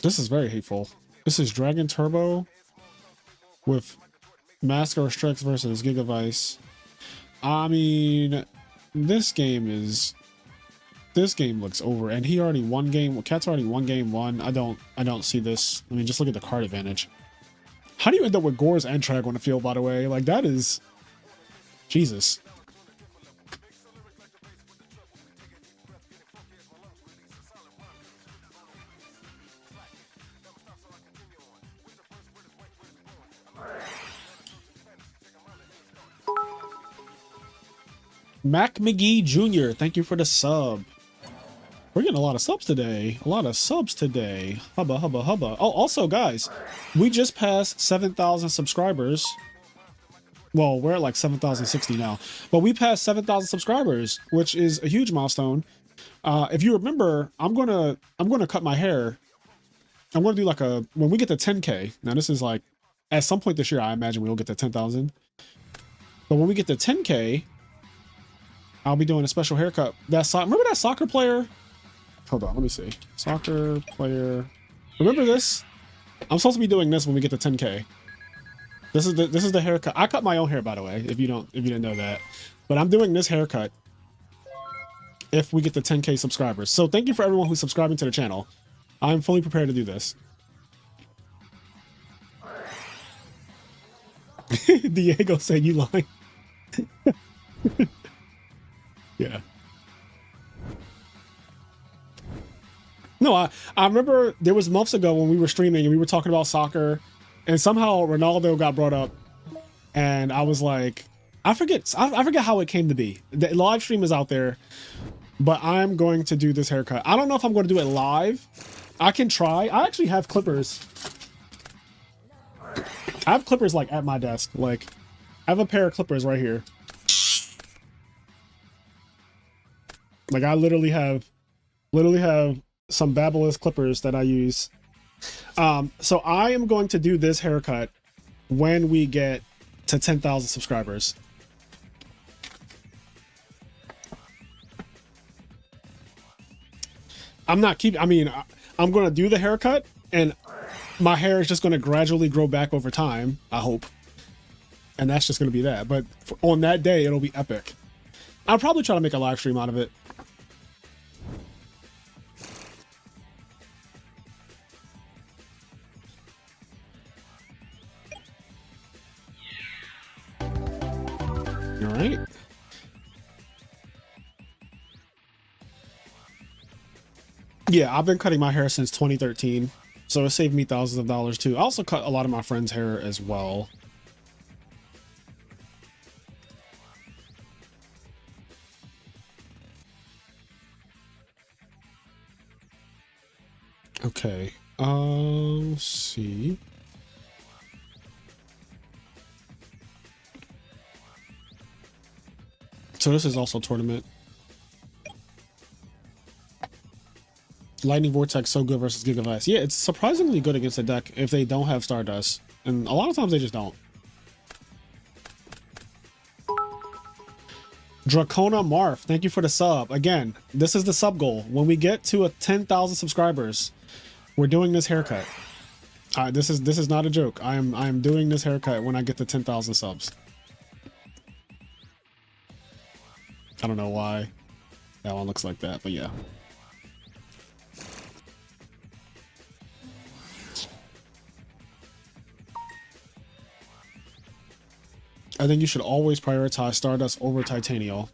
This is very hateful. This is Dragon Turbo with Mask or Strix versus Gigavice. I mean... This game looks over, and he already won game. Cat's already won game 1. I don't see this. I mean, just look at the card advantage. How do you end up with Gores and Trag on the field, by the way? Like, that is... Jesus. Mac McGee Jr., thank you for the sub. We're getting a lot of subs today. A lot of subs today. Hubba, hubba, hubba. Oh, also, guys, we just passed 7,000 subscribers. Well, we're at like 7,060 now. But we passed 7,000 subscribers, which is a huge milestone. If you remember, I'm gonna cut my hair. I'm gonna do like a... When we get to 10K, now this is like... At some point this year, I imagine we'll get to 10,000. But when we get to 10K... I'll be doing a special haircut. Remember that soccer player? Hold on, let me see. Soccer player. Remember this? I'm supposed to be doing this when we get to 10K. This is the haircut. I cut my own hair, by the way, if you didn't know that. But I'm doing this haircut if we get to 10K subscribers. So thank you for everyone who's subscribing to the channel. I'm fully prepared to do this. Diego said you lying. Yeah. No, I remember there was months ago when we were streaming and we were talking about soccer, and somehow Ronaldo got brought up, and I was like, I forget how it came to be. The live stream is out there, but I'm going to do this haircut. I don't know if I'm going to do it live. I can try. I actually have clippers. I have clippers like at my desk. Like, I have a pair of clippers right here. Like, I literally have some Babyliss clippers that I use. So I am going to do this haircut when we get to 10,000 subscribers. I'm not keeping... I mean, I'm going to do the haircut, and my hair is just going to gradually grow back over time, I hope. And that's just going to be that. But on that day, it'll be epic. I'll probably try to make a live stream out of it. All right. Yeah, I've been cutting my hair since 2013, so it saved me thousands of dollars too. I also cut a lot of my friends' hair as well. Okay, let's see. So this is also tournament. Lightning Vortex so good versus Gigavice. Yeah, it's surprisingly good against a deck if they don't have Stardust. And a lot of times they just don't. Dracona Marth, thank you for the sub. Again, this is the sub goal. When we get to a 10,000 subscribers, we're doing this haircut. This is not a joke. I am doing this haircut when I get to 10,000 subs. I don't know why that one looks like that, but yeah. I think you should always prioritize Stardust over Titanial.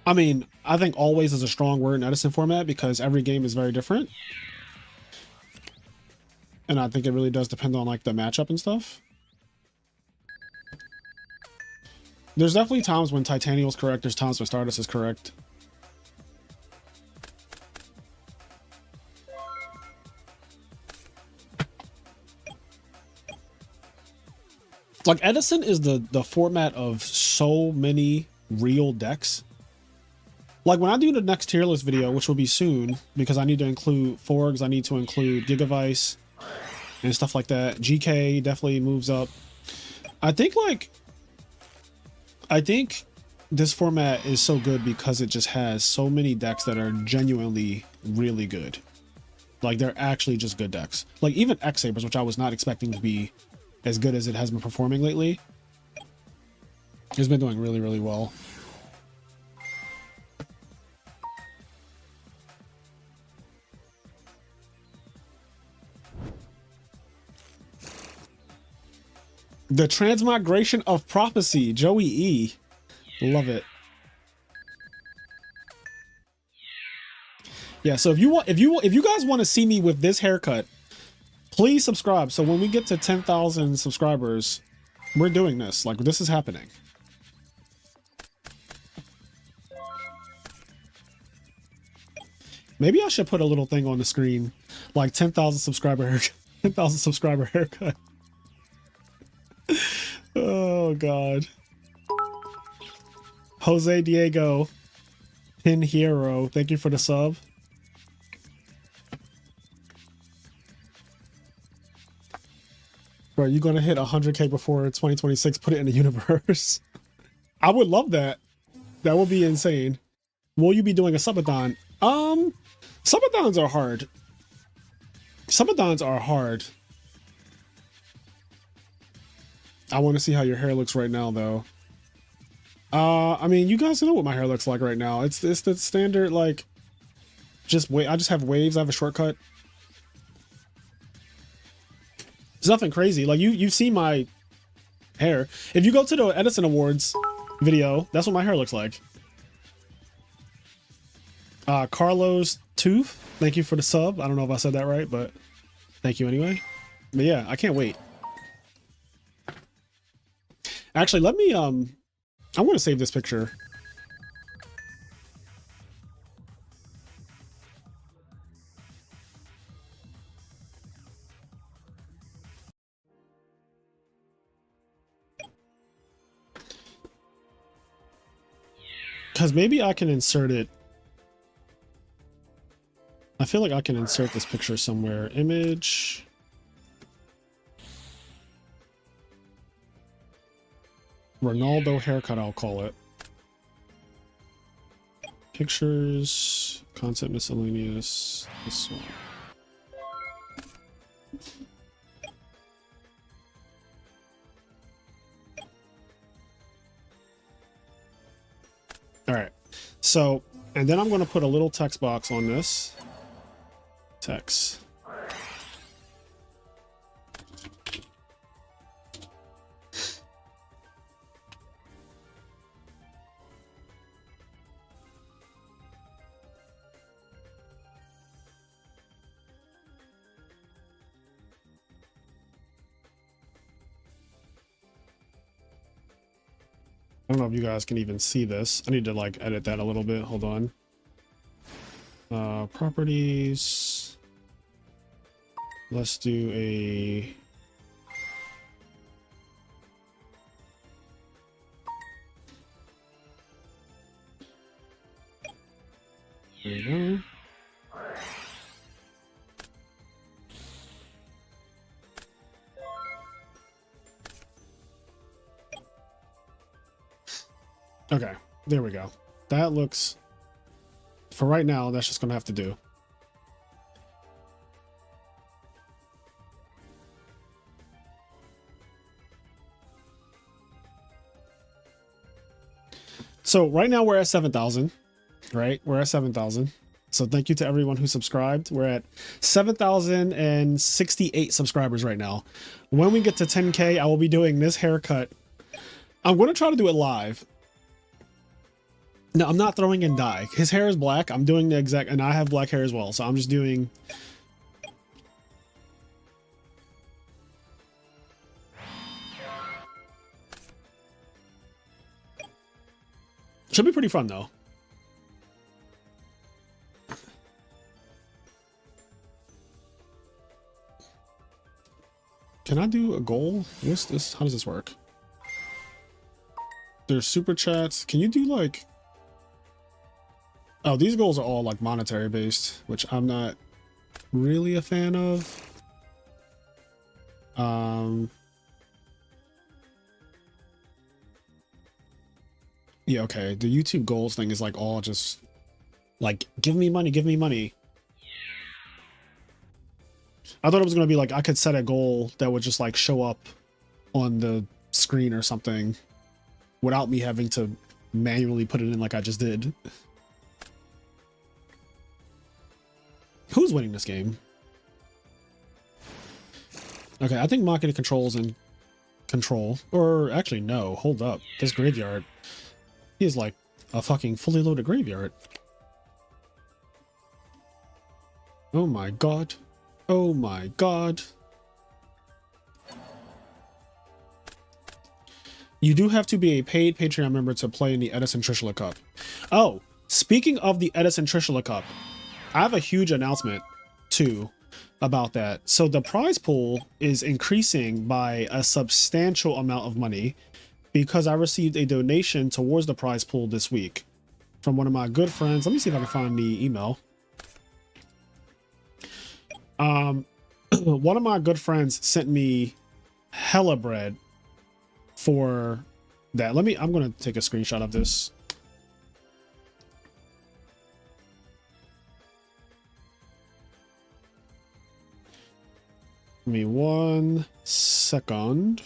I mean, I think always is a strong word in Edison format because every game is very different. And I think it really does depend on like the matchup and stuff. There's definitely times when Titanial's correct, there's times when Stardust is correct. Like Edison is the format of so many real decks. Like when I do the next tier list video, which will be soon, because I need to include Forgs, I need to include Gigavice and stuff like that. GK definitely moves up. I think this format is so good because it just has so many decks that are genuinely really good. Like they're actually just good decks. Like even X-Sabers, which I was not expecting to be as good as it has been performing lately, has been doing really, really well. The Transmigration of Prophecy, Joey E. Love it. Yeah, so if you guys want to see me with this haircut, please subscribe. So when we get to 10,000 subscribers, we're doing this. Like this is happening. Maybe I should put a little thing on the screen, like 10,000 subscriber haircut. 10,000 subscriber haircut. Oh God. Jose Diego Pin Hero, thank you for the sub. Bro, you gonna hit 100K before 2026? Put it in the universe. I would love that. That would be insane. Will you be doing a subathon? Subathons are hard. Subathons are hard. I want to see how your hair looks right now, though. I mean, you guys know what my hair looks like right now. It's the standard, like, just wait. I just have waves. I have a shortcut. It's nothing crazy. Like you've seen my hair. If you go to the Edison Awards video, that's what my hair looks like. Carlos Tooth, thank you for the sub. I don't know if I said that right, but thank you anyway. But yeah, I can't wait. Actually, let me I want to save this picture. Because maybe I can insert it. I feel like I can insert this picture somewhere. Image. Ronaldo haircut, I'll call it. Pictures, concept miscellaneous, this one. All right, so, and then I'm going to put a little text box on this. Text. I don't know if you guys can even see this. I need to like edit that a little bit. Hold on. Properties. Let's do a... There you go. Okay, there we go. That looks, for right now, that's just gonna have to do. So right now we're at 7,000, right? We're at 7,000. So thank you to everyone who subscribed. We're at 7,068 subscribers right now. When we get to 10K, I will be doing this haircut. I'm going to try to do it live. No, I'm not throwing in dye. His hair is black. I'm doing the exact, and I have black hair as well. So I'm just doing. Should be pretty fun though. Can I do a goal? What's this? How does this work? There's super chats. Can you do like... Oh, these goals are all like monetary based, which I'm not really a fan of. Yeah, okay. The YouTube goals thing is like all just like, give me money, give me money. I thought it was going to be like, I could set a goal that would just like show up on the screen or something without me having to manually put it in like I just did. Who's winning this game? Okay, I think Machina controls in control. Or actually, no. Hold up. This graveyard is like a fucking fully loaded graveyard. Oh my god. Oh my god. You do have to be a paid Patreon member to play in the Edison Trishula Cup. Oh, speaking of the Edison Trishula Cup, I have a huge announcement too about that. So the prize pool is increasing by a substantial amount of money because I received a donation towards the prize pool this week from one of my good friends. Let me see if I can find the email. One of my good friends sent me hella bread for that. I'm going to take a screenshot of this. Give me 1 second.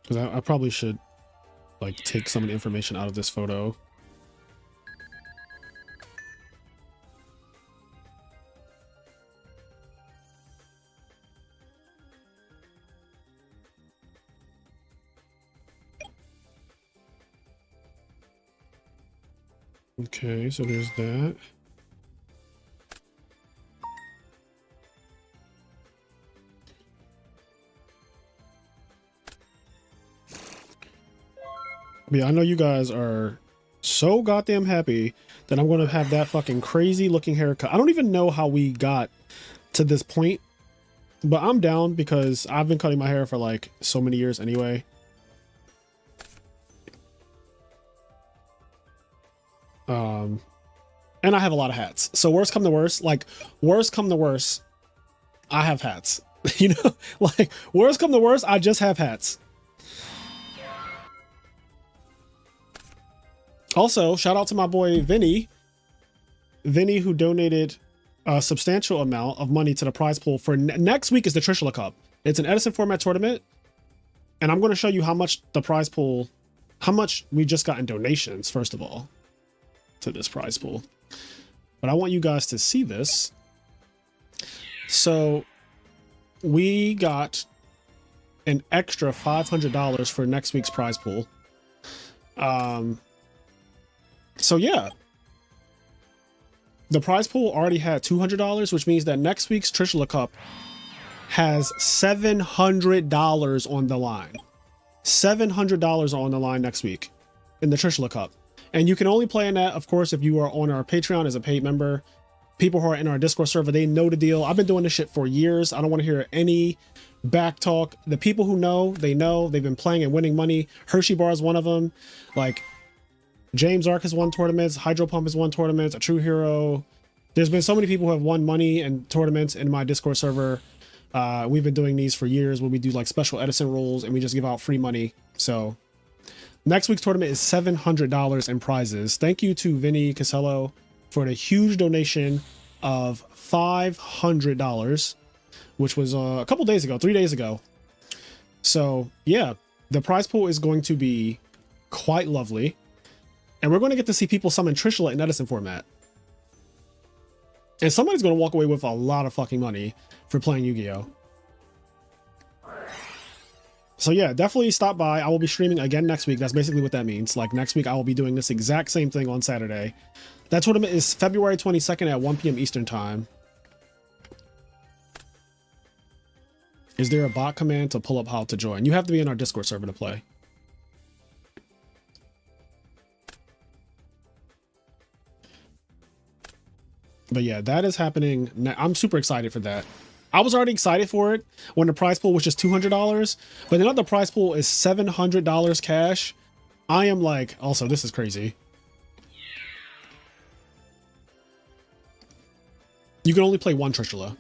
Because I probably should like take some of the information out of this photo. Okay, so there's that. Yeah, I know you guys are so goddamn happy that I'm going to have that fucking crazy looking haircut. I don't even know how we got to this point, but I'm down because I've been cutting my hair for like so many years anyway. And I have a lot of hats. So worst come to worst, I have hats. You know, like worst come to worst, I just have hats. Also, shout out to my boy Vinny, who donated a substantial amount of money to the prize pool for next week is the Trishula Cup. It's an Edison format tournament, and I'm going to show you how much the prize pool, how much we just got in donations, first of all, to this prize pool. But I want you guys to see this. So we got an extra $500 for next week's prize pool. So yeah, the prize pool already had $200, which means that next week's Trishula Cup has $700 on the line. $700 on the line next week in the Trishula Cup. And you can only play in that, of course, if you are on our Patreon as a paid member. People who are in our Discord server, they know the deal. I've been doing this shit for years. I don't want to hear any back talk. The people who know, they know. They've been playing and winning money. Hershey Bar is one of them. Like, James Ark has won tournaments. Hydro Pump has won tournaments. A True Hero. There's been so many people who have won money and tournaments in my Discord server. We've been doing these for years where we do like special Edison rules and we just give out free money. So next week's tournament is $700 in prizes. Thank you to Vinny Casello for the huge donation of $500, which was a couple days ago, 3 days ago. So yeah, the prize pool is going to be quite lovely. And we're going to get to see people summon Trishula in Edison format. And somebody's going to walk away with a lot of fucking money for playing Yu-Gi-Oh! So yeah, definitely stop by. I will be streaming again next week. That's basically what that means. Like next week, I will be doing this exact same thing on Saturday. That tournament is February 22nd at 1 p.m. Eastern time. Is there a bot command to pull up how to join? You have to be in our Discord server to play. But yeah, that is happening. I'm super excited for that. I was already excited for it when the prize pool was just $200, but now the prize pool is $700 cash. I am like, also, this is crazy. You can only play one Trishula.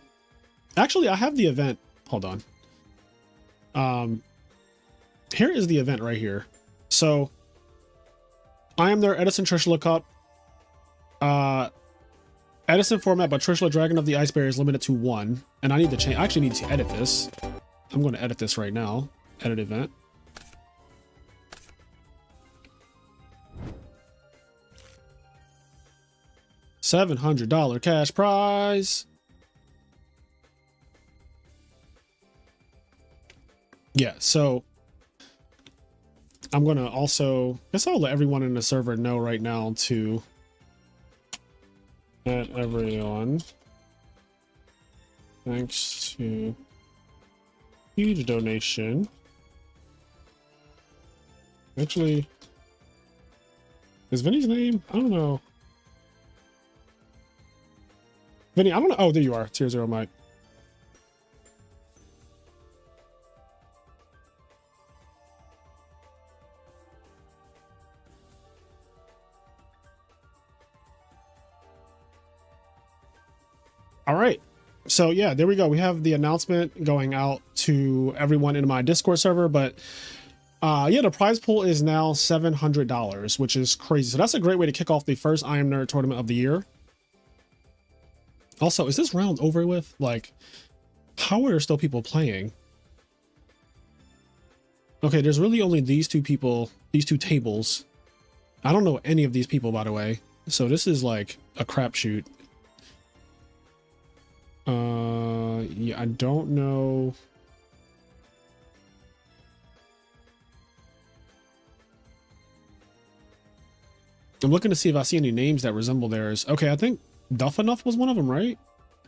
Actually, I have the event. Hold on. Here is the event right here. So I am their Edison Trishula Cup. Edison format, but Trishula Dragon of the Ice Barrier is limited to 1. And I need to change. I actually need to edit this. I'm going to edit this right now. Edit event. $700 cash prize. Yeah, so I'm going to also, I guess I'll let everyone in the server know right now to everyone, thanks to huge donation. Actually, is Vinny's name? I don't know. Vinny, I don't know. Oh, there you are. Tier 0 Mike. All right. So yeah, there we go. We have the announcement going out to everyone in my Discord server, but yeah, the prize pool is now $700, which is crazy. So that's a great way to kick off the first I Am Nerd tournament of the year. Also, is this round over with? Like, how are there still people playing? Okay, there's really only these two people, these two tables. I don't know any of these people, by the way. So this is like a crapshoot. Yeah, I don't know. I'm looking to see if I see any names that resemble theirs. Okay, I think Duff Enough was one of them, right?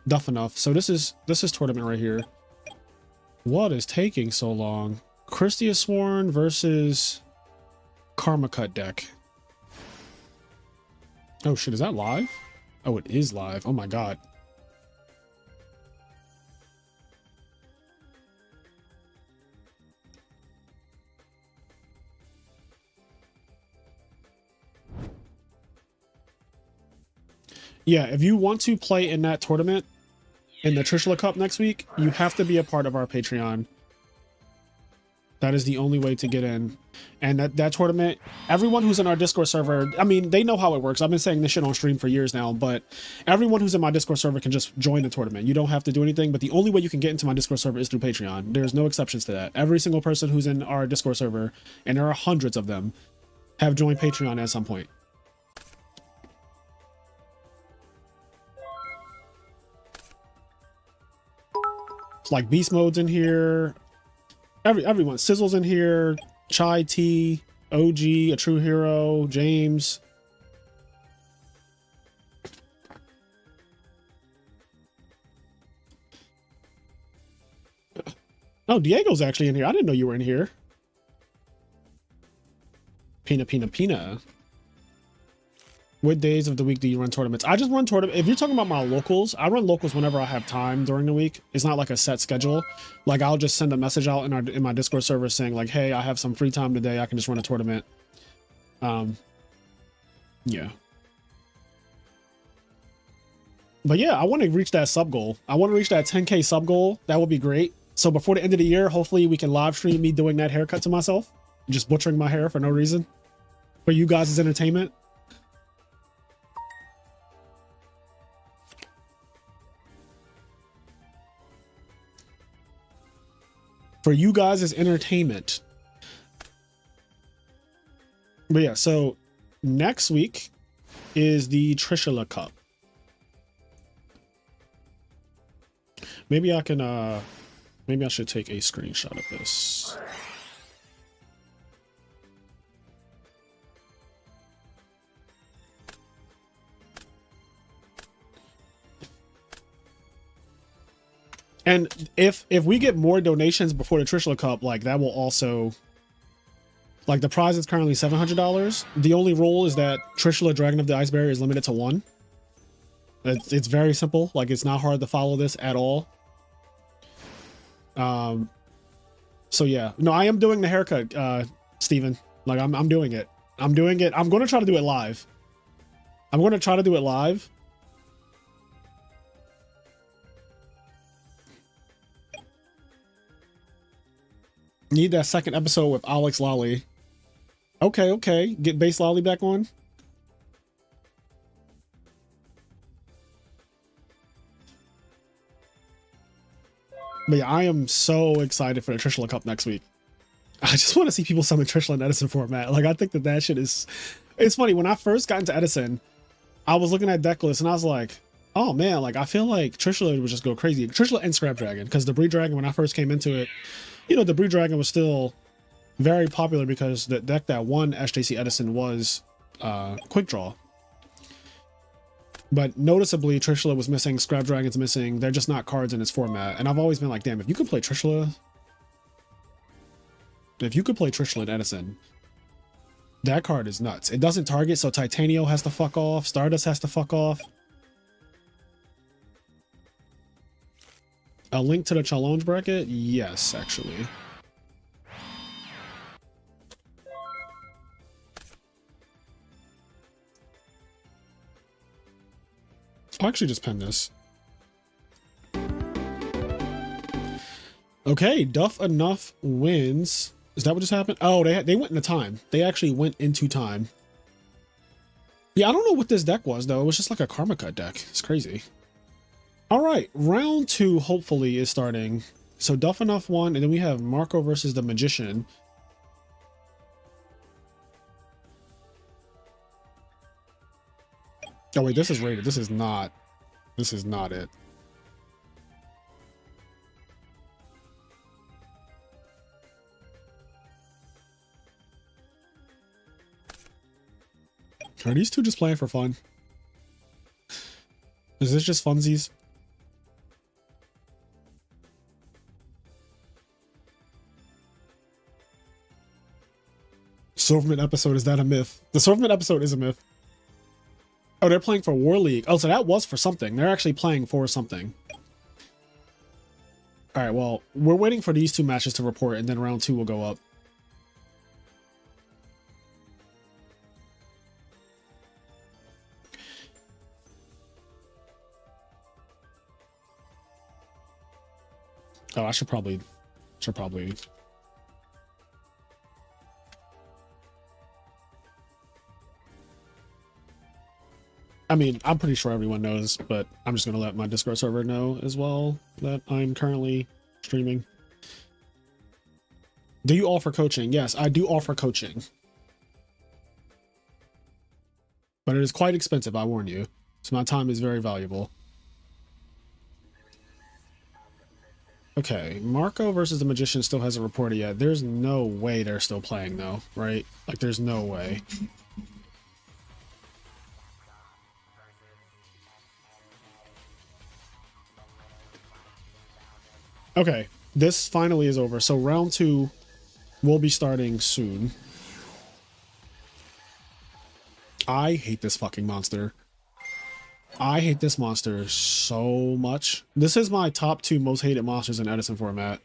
Duff Enough. So this is tournament right here. What is taking so long? Christia Sworn versus Karma Cut deck. Oh shit, is that live? Oh, it is live. Oh my god. Yeah, if you want to play in that tournament, in the Trishula Cup next week, you have to be a part of our Patreon. That is the only way to get in. And that tournament, everyone who's in our Discord server, I mean, they know how it works. I've been saying this shit on stream for years now, but everyone who's in my Discord server can just join the tournament. You don't have to do anything, but the only way you can get into my Discord server is through Patreon. There's no exceptions to that. Every single person who's in our Discord server, and there are hundreds of them, have joined Patreon at some point. Like Beast Mode's in here. Everyone. Sizzle's in here. Chai T, OG, A True Hero, James. Oh, Diego's actually in here. I didn't know you were in here. Pina. What days of the week do you run tournaments? I just run tournaments. If you're talking about my locals, I run locals whenever I have time during the week. It's not like a set schedule. Like I'll just send a message out in my Discord server saying like, hey, I have some free time today. I can just run a tournament. Yeah. But yeah, I want to reach that sub goal. I want to reach that 10K sub goal. That would be great. So before the end of the year, hopefully we can live stream me doing that haircut to myself. Just butchering my hair for no reason. For you guys' entertainment. For you guys' entertainment. But yeah, so next week is the Trishula Cup. Maybe I can maybe I should take a screenshot of this. And if we get more donations before the Trishula Cup, like that will also, like the prize is currently $700. The only rule is that Trishula Dragon of the Ice Barrier is limited to 1. It's very simple. Like it's not hard to follow this at all. So yeah, no, I am doing the haircut, Steven. Like I'm doing it. I'm doing it. I'm going to try to do it live. I'm going to try to do it live. Need that second episode with Alex Lolly. Okay. Get Base Lolly back on. But yeah, I am so excited for the Trishula Cup next week. I just want to see people summon Trishula in Edison format. Like, I think that shit is... It's funny, when I first got into Edison, I was looking at deck lists and I was like, oh man, like, I feel like Trishula would just go crazy. Trishula and Scrap Dragon, because the Breed Dragon, when I first came into it, you know, the Breed Dragon was still very popular because the deck that won SJC Edison was Quick Draw. But noticeably, Trishula was missing, Scrap Dragon's missing. They're just not cards in its format. And I've always been like, damn, if you could play Trishula... If you could play Trishula in Edison, that card is nuts. It doesn't target, so Titanio has to fuck off. Stardust has to fuck off. A link to the challenge bracket? Yes, actually. I'll actually just pen this. Okay, Duff Enough wins. Is that what just happened? Oh, they went into time. They actually went into time. Yeah, I don't know what this deck was, though. It was just like a Karma Cut deck. It's crazy. All right, round 2 hopefully is starting. So Duff Enough won, and then we have Marco versus the Magician. Oh wait, this is rated. This is not it. Are these two just playing for fun? Is this just funsies? Silverman episode, is that a myth? The Silverman episode is a myth. Oh, they're playing for War League. Oh, so that was for something. They're actually playing for something. All right, well, we're waiting for these two matches to report, and then round 2 will go up. Oh, I should probably. I mean, I'm pretty sure everyone knows, but I'm just going to let my Discord server know as well that I'm currently streaming. Do you offer coaching? Yes, I do offer coaching. But it is quite expensive, I warn you. So my time is very valuable. Okay, Marco versus the Magician still hasn't reported yet. There's no way they're still playing, though, right? Like, there's no way. Okay, this finally is over. So round 2 will be starting soon. I hate this fucking monster. I hate this monster so much. This is my top 2 most hated monsters in Edison format.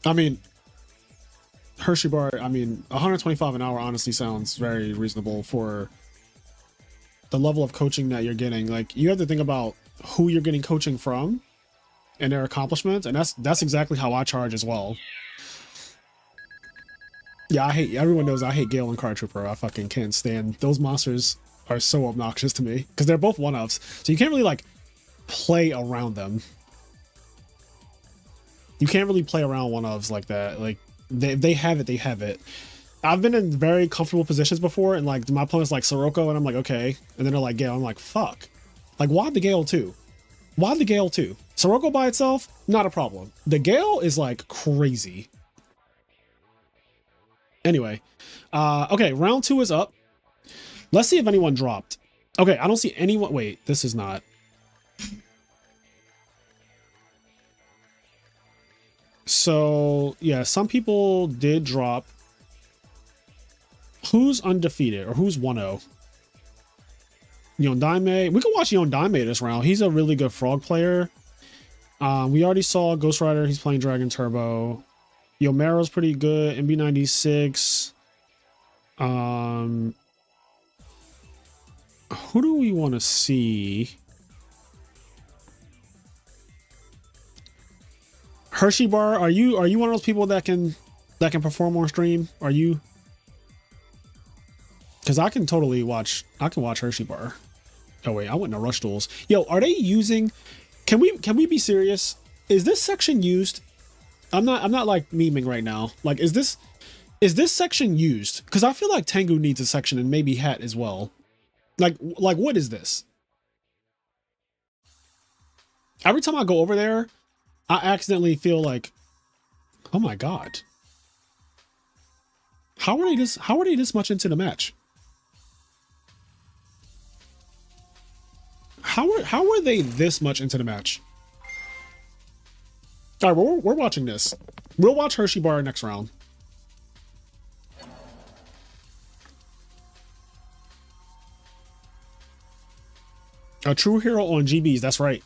I mean, Hershey bar, I mean, 125 an hour honestly sounds very reasonable for the level of coaching that you're getting. Like, you have to think about who you're getting coaching from and their accomplishments, and that's exactly how I charge as well. Yeah, everyone knows I hate Gale and Card Trooper. I fucking can't stand those monsters. Are so obnoxious to me because they're both one-offs, so you can't really like play around them. You can't really play around one-offs like that. Like, they have it, they have it. I've been in very comfortable positions before, and like my opponent's like Sirocco, and I'm like, okay, and then they're like Gale. I'm like, fuck. Like, why'd the Gale too? Why'd the Gale too? Sirocco by itself, not a problem. The Gale is like crazy. Anyway, okay, round 2 is up. Let's see if anyone dropped. Okay, I don't see anyone. Wait, this is not. So yeah, some people did drop. Who's undefeated or who's 1-0? Yondaime. We can watch Yondaime this round. He's a really good frog player. We already saw Ghost Rider. He's playing Dragon Turbo. Yomero's pretty good. MB96. Who do we want to see? Hershey Bar, are you one of those people that can perform on stream? Are you? Because I can totally watch. I can watch Hershey Bar. Oh wait, I went into Rush Duels. Yo, are they using? Can we be serious? Is this section used? I'm not like memeing right now. Like, is this section used? Because I feel like Tengu needs a section and maybe Hat as well. Like what is this? Every time I go over there, I accidentally feel like, oh my god, how are they this much into the match? How are they this much into the match? All right, we're watching this. We'll watch Hershey Bar next round. A true hero on GBs. That's right.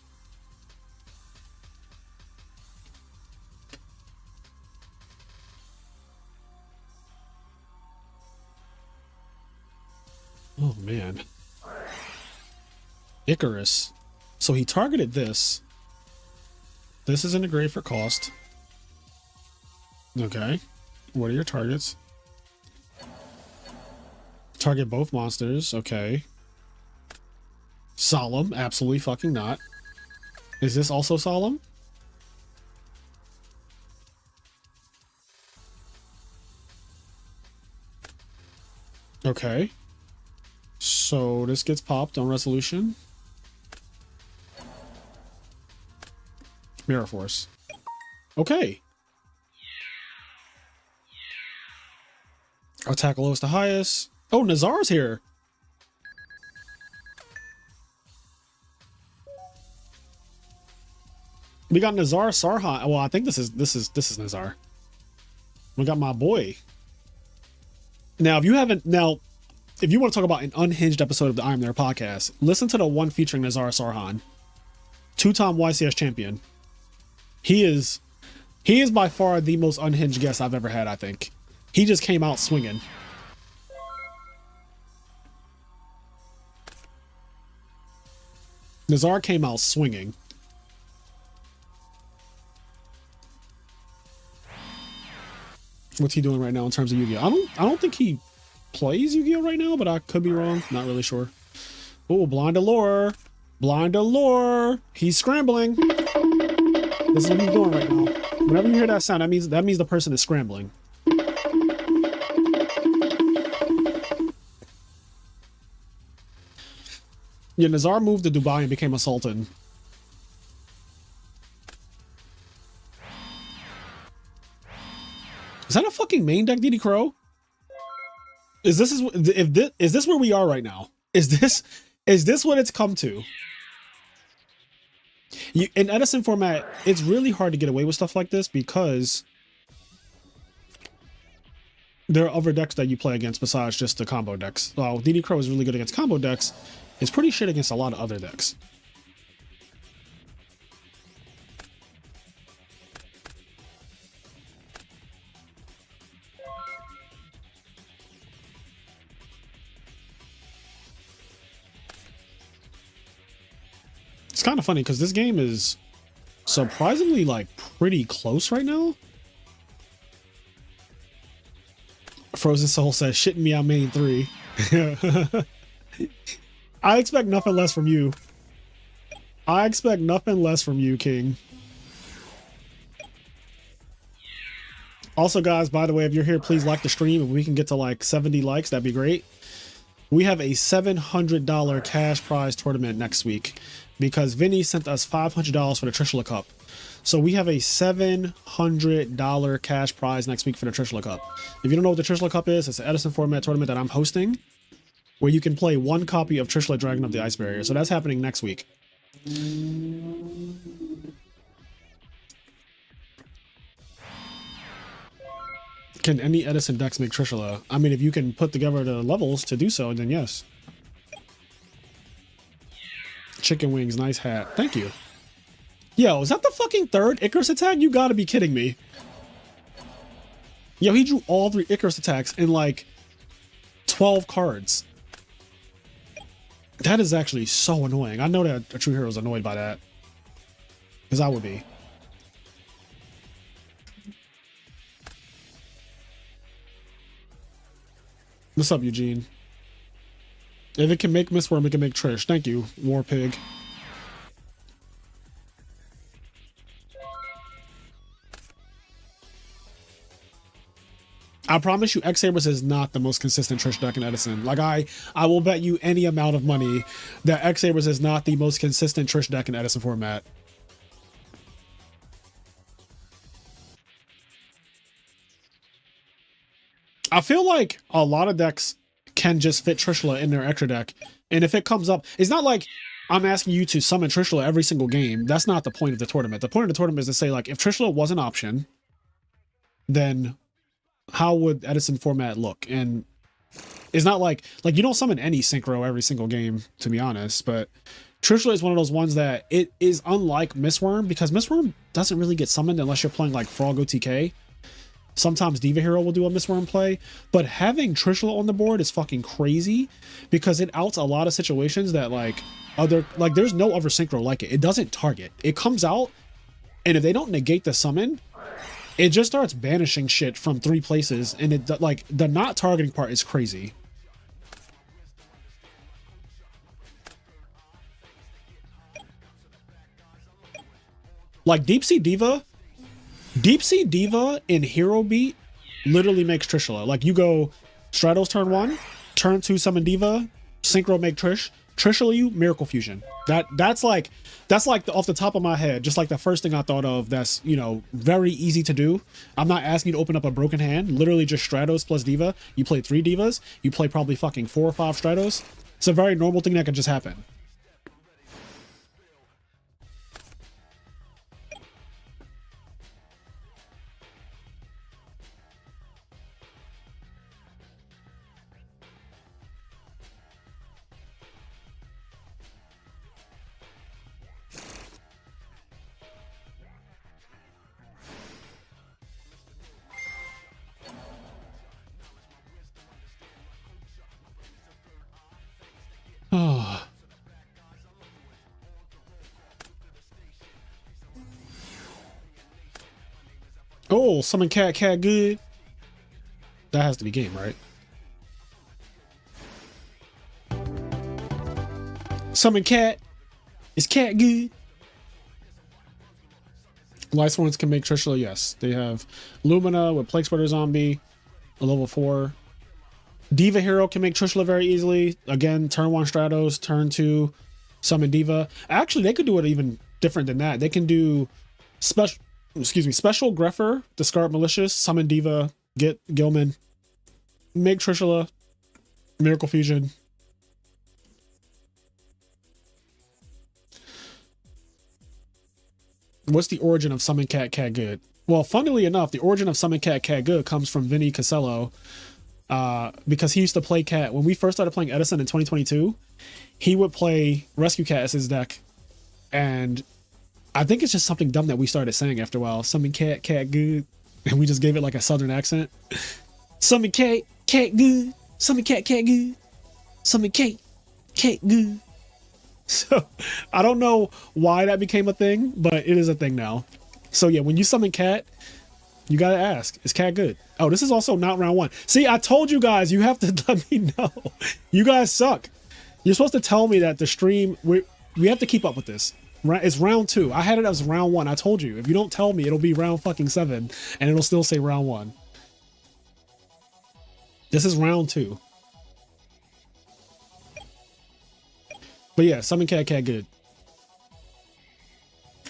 Oh man. Icarus. So he targeted this. This isn't a great for cost. Okay. What are your targets? Target both monsters. Okay. Solemn. Absolutely fucking not. Is this also solemn? Okay. So this gets popped on resolution. Mirror Force. Okay. Attack lowest to highest. Oh, Nazar's here. We got Nazar Sarhan. Well, I think this is Nazar. We got my boy. Now, if you want to talk about an unhinged episode of the I'm There podcast, listen to the one featuring Nazar Sarhan, 2-time YCS champion. He is by far the most unhinged guest I've ever had, I think. He just came out swinging. Nazar came out swinging. What's he doing right now in terms of Yu-Gi-Oh? I don't think he plays Yu-Gi-Oh right now, but I could be wrong. Not really sure. Oh, Blind Allure. Blind Allure. He's scrambling. This is what he's doing right now. Whenever you hear that sound, that means the person is scrambling. Yeah, Nazar moved to Dubai and became a sultan. Is that a fucking main deck DD Crow? Is this where we are right now? Is this what it's come to? In Edison format, it's really hard to get away with stuff like this because there are other decks that you play against besides just the combo decks. Well, DD Crow is really good against combo decks. It's pretty shit against a lot of other decks. It's kind of funny because this game is surprisingly like pretty close right now. Frozen Soul says, shitting me on main 3. I expect nothing less from you. I expect nothing less from you, King. Also, guys, by the way, if you're here, please like the stream. If we can get to like 70 likes, that'd be great. We have a $700 cash prize tournament next week because Vinny sent us $500 for the Trishula Cup. So we have a $700 cash prize next week for the Trishula Cup. If you don't know what the Trishula Cup is, it's an Edison format tournament that I'm hosting where you can play one copy of Trishula Dragon of the Ice Barrier. So that's happening next week. Can any Edison decks make Trishula? I mean, if you can put together the levels to do so, then yes. Chicken wings, nice hat. Thank you. Yo, is that the fucking third Icarus attack? You gotta be kidding me. Yo, he drew all 3 Icarus attacks in like 12 cards. That is actually so annoying. I know that a true hero is annoyed by that. Because I would be. What's up, Eugene? If it can make Mistworm, it can make Trish. Thank you, War Pig. I promise you, X-Sabers is not the most consistent Trish deck in Edison. Like, I will bet you any amount of money that X-Sabers is not the most consistent Trish deck in Edison format. I feel like a lot of decks can just fit Trishula in their extra deck. And if it comes up, it's not like I'm asking you to summon Trishula every single game. That's not the point of the tournament. The point of the tournament is to say, like, if Trishula was an option, then how would Edison format look? And it's not like you don't summon any synchro every single game, to be honest, but Trishula is one of those ones that it is unlike Mistworm because Mistworm doesn't really get summoned unless you're playing like Frog OTK. Sometimes Diva Hero will do a Mistworm play, but having Trishula on the board is fucking crazy because it outs a lot of situations that there's no other synchro like it. It doesn't target. It comes out, and if they don't negate the summon, it just starts banishing shit from 3 places, and it like the not targeting part is crazy. Like Deep Sea Diva in Hero Beat literally makes Trishula. Like you go Stratos turn 1, turn 2 summon Diva, synchro make Trish, Trishula you, Miracle Fusion. That's like off the top of my head, just like the first thing I thought of that's, you know, very easy to do. I'm not asking you to open up a broken hand, literally just Stratos plus Diva. You play 3 Divas, you play probably fucking 4 or 5 Stratos. It's a very normal thing that can just happen. Oh, summon cat good. That has to be game, right? Summon cat. Is cat good? Light Swords can make Trishula, yes. They have Lumina with Plague Spreader Zombie, a level 4. Diva Hero can make Trishula very easily. Again, turn 1 Stratos, turn 2 summon Diva. Actually, they could do it even different than that. They can do excuse me, Special Greffer, Discard Malicious, Summon Diva, Get Gilman, Meg Trishula, Miracle Fusion. What's the origin of Summon Cat Cat Good? Well, funnily enough, the origin of Summon Cat Cat Good comes from Vinny Casello, because he used to play Cat. When we first started playing Edison in 2022, he would play Rescue Cat as his deck. And I think it's just something dumb that we started saying after a while. Summon Cat Cat Good. And we just gave it like a southern accent. Summon Cat Cat Good. Summon Cat Cat Good. Summon Cat Cat Good. So I don't know why that became a thing, but it is a thing now. So yeah, when you summon Cat, you gotta ask, is Cat good? Oh, this is also not round one. See, I told you guys, you have to let me know. You guys suck. You're supposed to tell me that the stream, we have to keep up with this. It's round two. I had it as round one. I told you, if you don't tell me, it'll be round fucking 7 and it'll still say round 1. This is round 2. But yeah, Summon Cat Cat Good.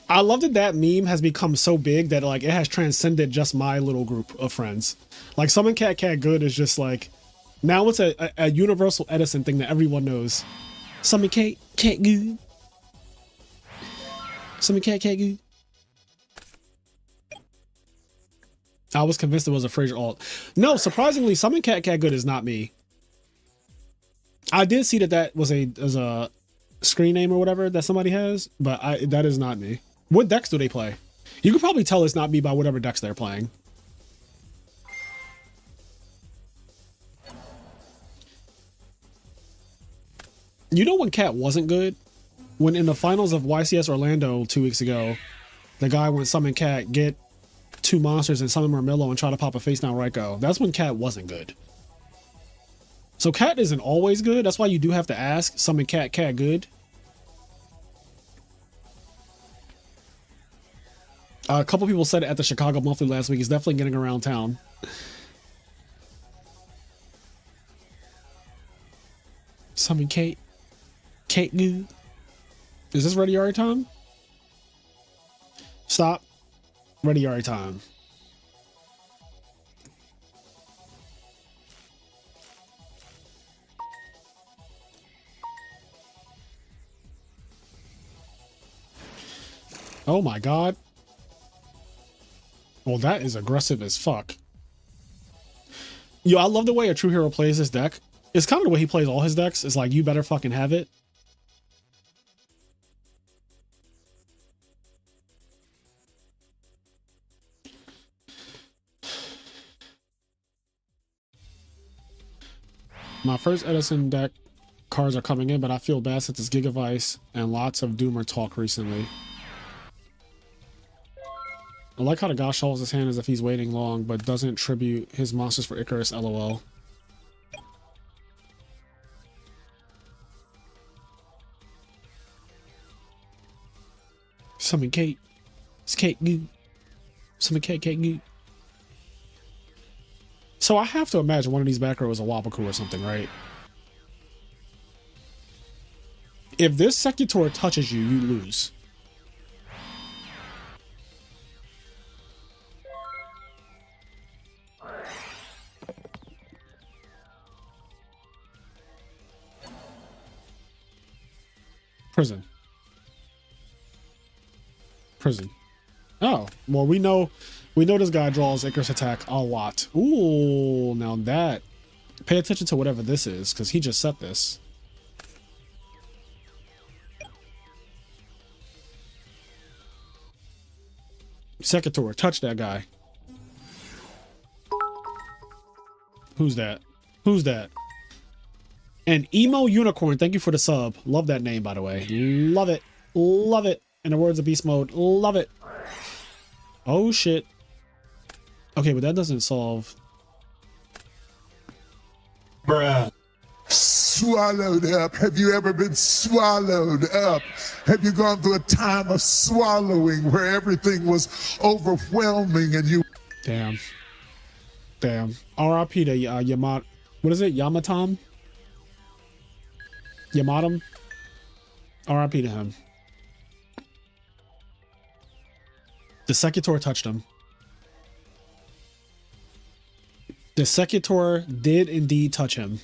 I love that that meme has become so big that like it has transcended just my little group of friends. Like Summon Cat Cat Good is just like, now it's a universal Edison thing that everyone knows. Summon Cat Cat Good. Summon Cat Cat Good. I was convinced it was a Fraser alt. No, surprisingly, Summon Cat Cat Good is not me. I did see that that was a screen name or whatever that somebody has, but that is not me. What decks do they play? You could probably tell it's not me by whatever decks they're playing. You know when Cat wasn't good? When in the finals of YCS Orlando 2 weeks ago, the guy went Summon Cat, get 2 monsters and summon Marmillo and try to pop a face down Raikou. That's when Cat wasn't good. So Cat isn't always good. That's why you do have to ask, Summon Cat Cat good? A couple people said it at the Chicago Monthly last week. It's definitely getting around town. Summon Kate. Kate good. Is this Ready Yari time? Stop. Ready Yari time. Oh my god. Well, that is aggressive as fuck. Yo, I love the way a true hero plays this deck. It's kind of the way he plays all his decks. It's like, you better fucking have it. My first Edison deck cards are coming in, but I feel bad since it's Gigavice and lots of Doomer talk recently. I like how the guy shovels his hand as if he's waiting long, but doesn't tribute his monsters for Icarus, lol. Summon Kate. It's Kate Goo. Summon Kate Goo. So I have to imagine one of these back row is a Wabaku or something, right? If this Secutor touches you, you lose. Prison. Oh, well, we know this guy draws Icarus attack a lot. Ooh, now that. Pay attention to whatever this is, because he just set this. Secutor, touch that guy. Who's that? Who's that? And Emo Unicorn, thank you for the sub. Love that name, by the way. Love it. Love it. In the words of Beast Mode, love it. Oh, shit. Okay, but that doesn't solve. Bruh. Swallowed up. Have you ever been swallowed up? Have you gone through a time of swallowing where everything was overwhelming and you... Damn. Damn. RIP to Yamat. What is it? Yamatam? Yamatam? RIP to him. The Secutor touched him. The Secutor did indeed touch him.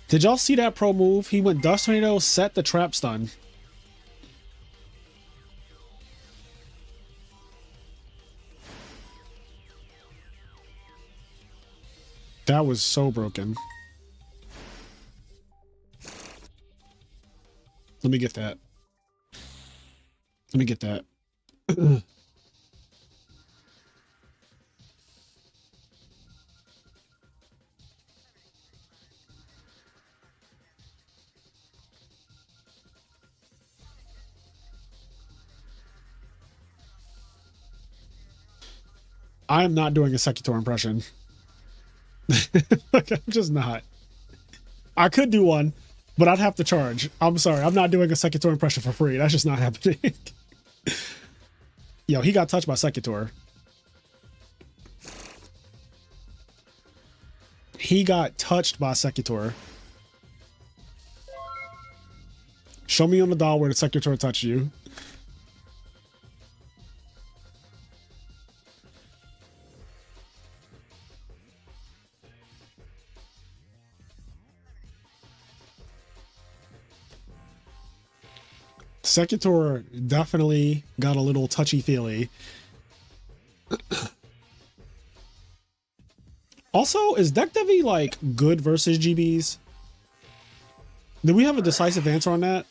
Did y'all see that pro move? He went Dust Tornado, set the trap stun. That was so broken. Let me get that. Let me get that. I am not doing a Secutor impression. Like, I'm just not. I could do one, but I'd have to charge. I'm sorry. I'm not doing a Secutor impression for free. That's just not happening. Yo, he got touched by Secutor. He got touched by Secutor. Show me on the doll where the Secutor touched you. Secutor definitely got a little touchy-feely. Also, is Deck Devi like good versus GBs? Do we have a decisive answer on that?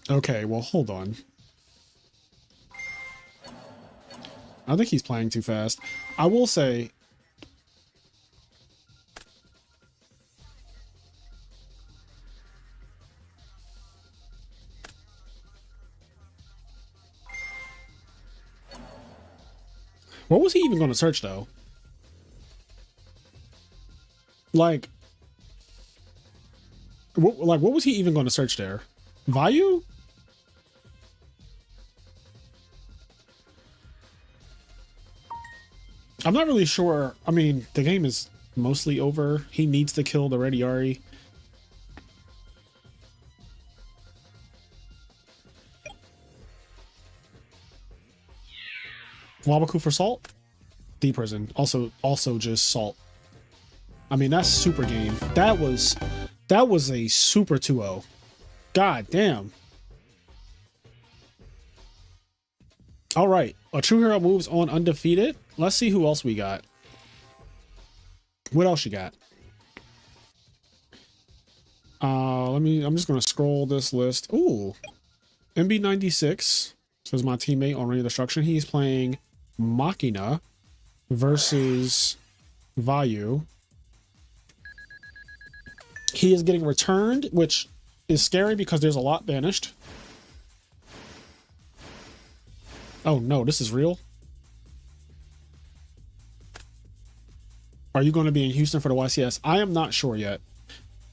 Okay, well, hold on. I think he's playing too fast. I will say... What was he even going to search, though? Like what was he even going to search there? Vayu? I'm not really sure. I mean, the game is mostly over. He needs to kill the Rediari. Wabaku for salt? Deep prison. Also just salt. I mean, that's super game. That was a super 2-0. God damn. All right. A true hero moves on undefeated. Let's see who else we got. What else you got? I'm just gonna scroll this list. Ooh. MB96 says my teammate on Ring of Destruction. He's playing Machina versus Vayu. He is getting returned, which is scary because there's a lot banished. Oh no, this is real. Are you going to be in Houston for the YCS? I am not sure yet.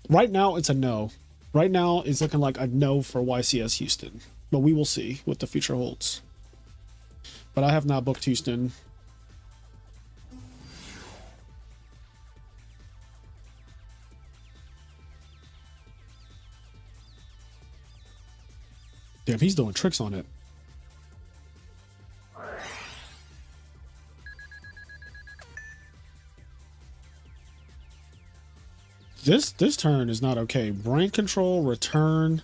Right now, it's a no. Right now, it's looking like a no for YCS Houston. But we will see what the future holds. But I have not booked Houston. Damn, he's doing tricks on it. This turn is not okay. Brain control, return.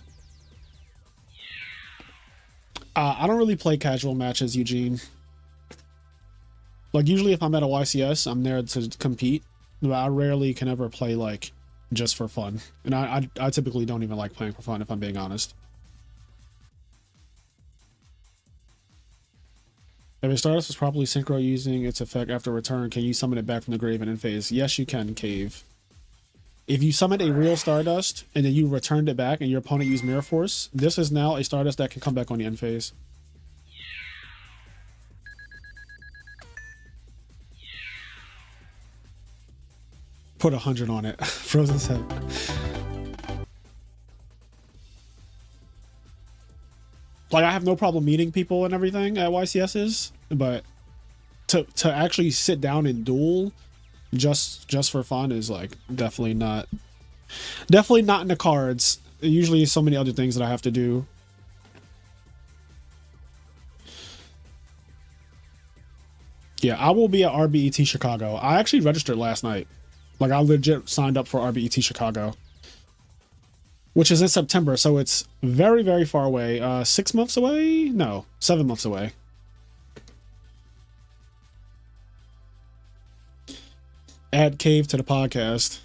I don't really play casual matches, Eugene. Like, usually if I'm at a YCS, I'm there to compete. But I rarely can ever play, like, just for fun. And I typically don't even like playing for fun, if I'm being honest. If a Stardust was properly synchro using its effect after return, can you summon it back from the grave and end phase? Yes, you can, Cave. If you summon a real Stardust and then you returned it back and your opponent used Mirror Force, this is now a Stardust that can come back on the end phase. Put 100 on it. Frozen set. Like, I have no problem meeting people and everything at YCS's, but to actually sit down and duel just for fun is like definitely not in the cards. Usually so many other things that I have to do. Yeah, I will be at RBET Chicago. I actually registered last night. Like, I legit signed up for RBET Chicago, which is in September. So it's very, very far away. 6 months away? No, 7 months away. Add Cave to the podcast.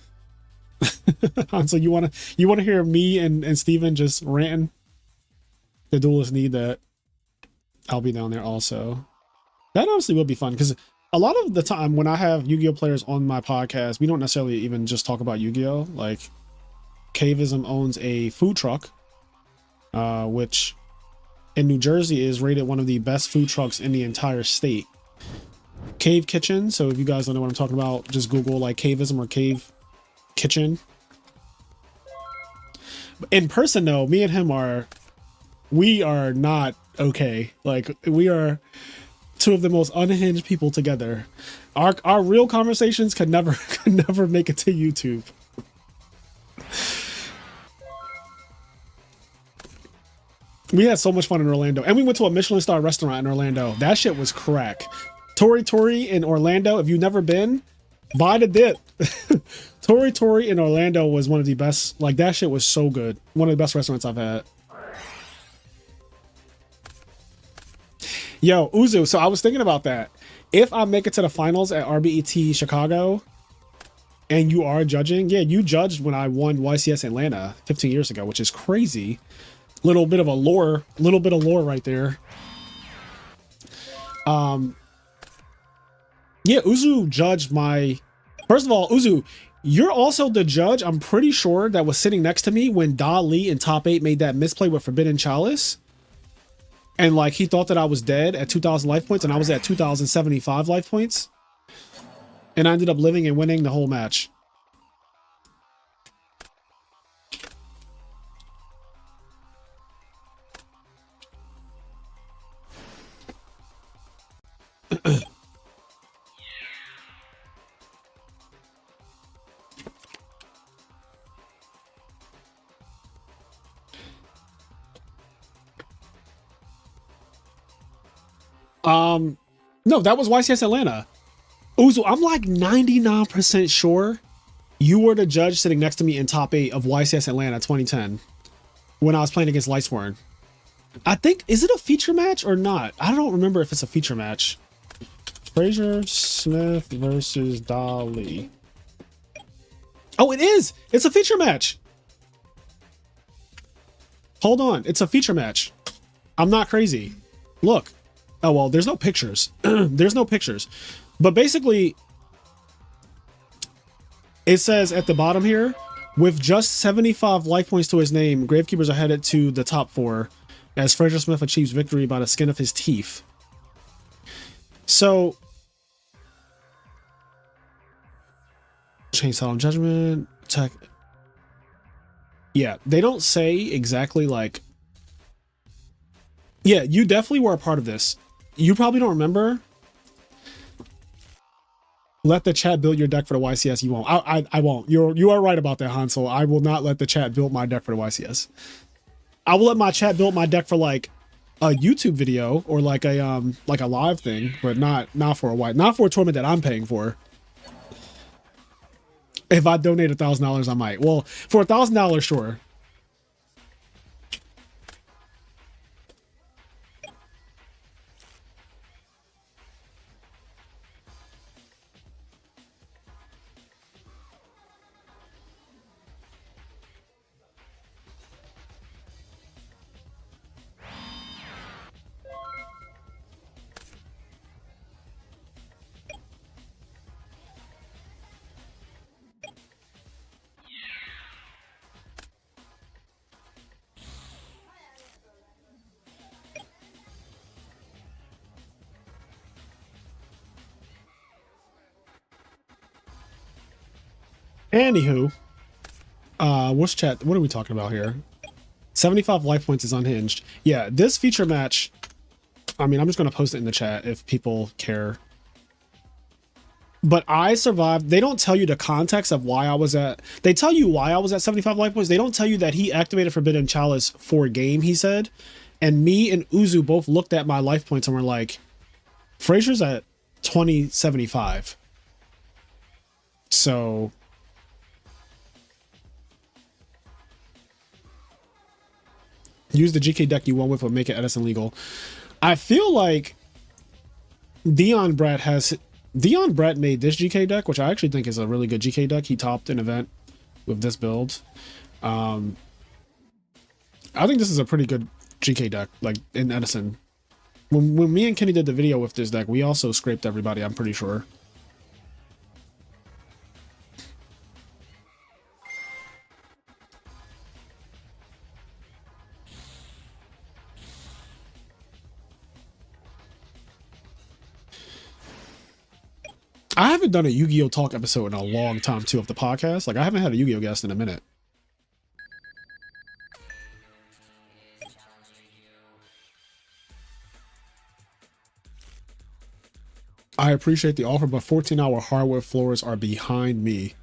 So you want to hear me and Steven just ranting? The duelists need that. I'll be down there also. That honestly will be fun, because a lot of the time when I have Yu-Gi-Oh players on my podcast, we don't necessarily even just talk about Yu-Gi-Oh. Like, Caveism owns a food truck, which in New Jersey is rated one of the best food trucks in the entire state. Cave Kitchen. So if you guys don't know what I'm talking about, just Google like Caveism or Cave Kitchen. In person though, me and him we are not okay. Like, we are two of the most unhinged people together. Our real conversations could never make it to YouTube. We had so much fun in Orlando, and we went to a Michelin star restaurant in Orlando. That shit was crack. Tori in Orlando. If you've never been, buy the dip. Tori in Orlando was one of the best. Like, that shit was so good. One of the best restaurants I've had. Yo, Uzu, so I was thinking about that. If I make it to the finals at RBET Chicago and you are judging, yeah, you judged when I won YCS Atlanta 15 years ago, which is crazy. Little bit of lore right there. Yeah, Uzu judged my... First of all, Uzu, you're also the judge, I'm pretty sure, that was sitting next to me when Da Li in top 8 made that misplay with Forbidden Chalice. And like, he thought that I was dead at 2,000 life points, and I was at 2,075 life points. And I ended up living and winning the whole match. No, that was YCS Atlanta. Uzu, I'm like 99% sure you were the judge sitting next to me in top 8 of YCS Atlanta 2010 when I was playing against Lightsworn. I think, is it a feature match or not? I don't remember if it's a feature match. Fraser Smith versus Dali. Oh, it is. It's a feature match. Hold on. It's a feature match. I'm not crazy. Look. Oh, well, there's no pictures. There's no pictures. But basically, it says at the bottom here, with just 75 life points to his name, Gravekeepers are headed to the top 4 as Fraser Smith achieves victory by the skin of his teeth. So, Chainsaw on Judgment, Tech. Yeah, they don't say exactly like... Yeah, you definitely were a part of this. You probably don't remember. Let the chat build your deck for the YCS. You won't. I won't. You are right about that, Hansel. I will not let the chat build my deck for the YCS. I will let my chat build my deck for like a YouTube video or like a live thing, but not for a tournament that I'm paying for. If I donate $1,000, I might. Well, for $1,000, sure. Anywho, what's chat? What are we talking about here? 75 life points is unhinged. Yeah, this feature match, I mean, I'm just going to post it in the chat if people care. But I survived. They don't tell you the context of why I was at... They tell you why I was at 75 life points. They don't tell you that he activated Forbidden Chalice for game, he said. And me and Uzu both looked at my life points and were like, Fraser's at 2075. So use the GK deck you won with, but make it Edison legal. I feel like Dion Brett made this GK deck, which I actually think is a really good GK deck. He topped an event with this build. I think this is a pretty good GK deck, like in Edison. When me and Kenny did the video with this deck, we also scraped everybody, I'm pretty sure. I haven't done a Yu-Gi-Oh talk episode in a long time too of the podcast. Like I haven't had a Yu-Gi-Oh guest in a minute. I appreciate the offer, but 14-hour hardwood floors are behind me.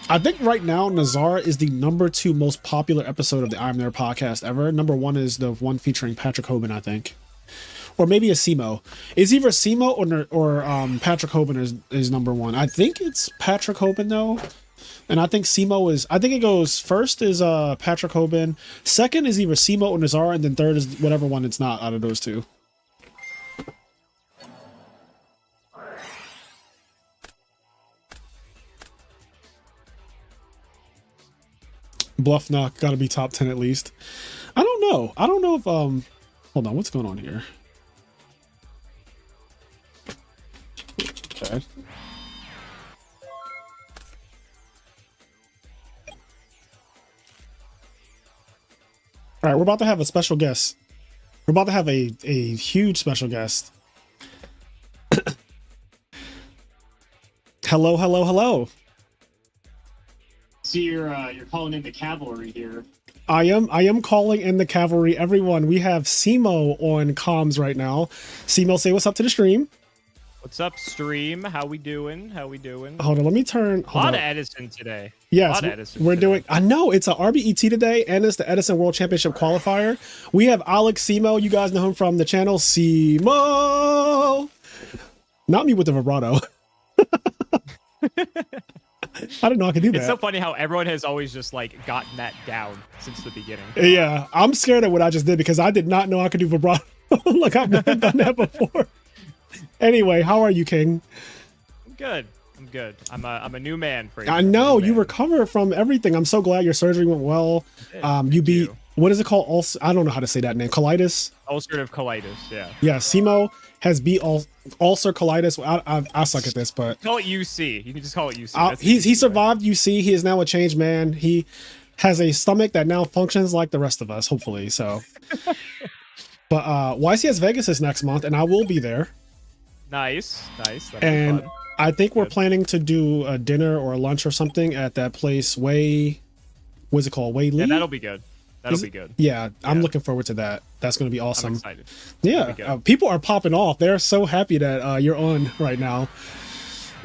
I think right now Nazar is the #2 most popular episode of the I'm There podcast ever. #1 is the one featuring Patrick Hoban, I think. Or maybe a Simo. It's either Simo or Patrick Hoban is #1. I think it's Patrick Hoban though. And I think Simo is, I think it goes first is Patrick Hoban, second is either Simo or Nazar, and then third is whatever one it's not out of those two. Bluff knock, gotta be top 10 at least. I don't know. I don't know if hold on, what's going on here? Okay. All right, we're about to have a special guest. We're about to have a huge special guest. Hello, hello, hello. So you're calling in the cavalry here. I am calling in the cavalry. Everyone, we have Simo on comms right now. Simo, say what's up to the stream. What's up, stream? How we doing? How we doing? Hold on, let me turn. A lot of Edison today. Yes, we're doing. I know it's a RBET today, and it's the Edison World Championship qualifier. We have Alex Simo. You guys know him from the channel Simo. Not me with the vibrato. I didn't know I could do that. It's so funny how everyone has always just like gotten that down since the beginning. Yeah, I'm scared of what I just did because I did not know I could do vibrato. Like I've never done that before. Anyway, how are you, King? I'm good. I'm good. I'm a new man for you. I know you recovered from everything. I'm so glad your surgery went well. You beat what is it called? I don't know how to say that name. Colitis. Ulcerative colitis. Yeah. Yeah. Simo has beat ulcer colitis. I suck at this, but call it UC. You can just call it UC. He survived UC. He is now a changed man. He has a stomach that now functions like the rest of us. Hopefully, so. But YCS Vegas is next month, and I will be there. Nice. And I think we're planning to do a dinner or a lunch or something at that place. What's it called? Wei Li? Yeah, that'll be good. That'll be good. Yeah, I'm looking forward to that. That's going to be awesome. I'm excited. Yeah, people are popping off. They're so happy that you're on right now.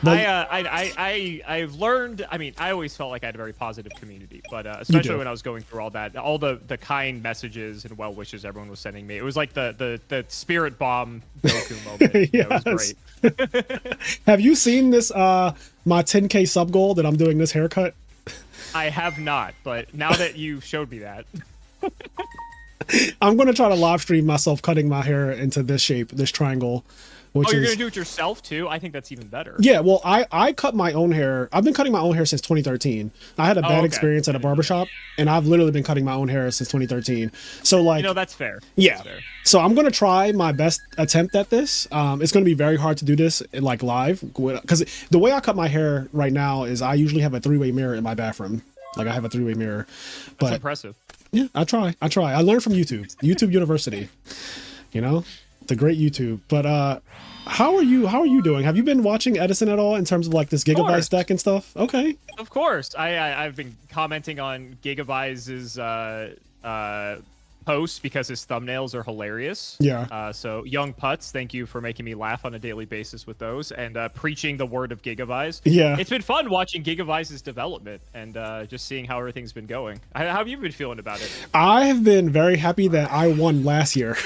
But I've learned. I mean, I always felt like I had a very positive community, but especially when I was going through all that, all the kind messages and well wishes everyone was sending me. It was like the spirit bomb Goku moment. Yes. It was great. Have you seen this? My 10K sub goal that I'm doing this haircut. I have not, but now that you showed me that, I'm gonna try to live stream myself cutting my hair into this shape, this triangle. Which you're gonna do it yourself too? I think that's even better. Yeah, well, I cut my own hair. I've been cutting my own hair since 2013. I had a bad experience at a barbershop, and I've literally been cutting my own hair since 2013. So like, that's fair. Yeah. That's fair. So I'm gonna try my best attempt at this. It's gonna be very hard to do this like live because the way I cut my hair right now is I usually have a 3-way mirror in my bathroom. Like I have a 3-way mirror. But that's impressive. Yeah, I try. I learned from YouTube University. You know, the great YouTube. But how are you doing? Have you been watching Edison at all in terms of like this Gigabyte deck and stuff? Okay. Of course. I've been commenting on Gigabyte's posts because his thumbnails are hilarious. Yeah. So Young Putz, thank you for making me laugh on a daily basis with those and preaching the word of Gigabyte. Yeah. It's been fun watching Gigabyte's development and just seeing how everything's been going. How have you been feeling about it? I have been very happy that I won last year.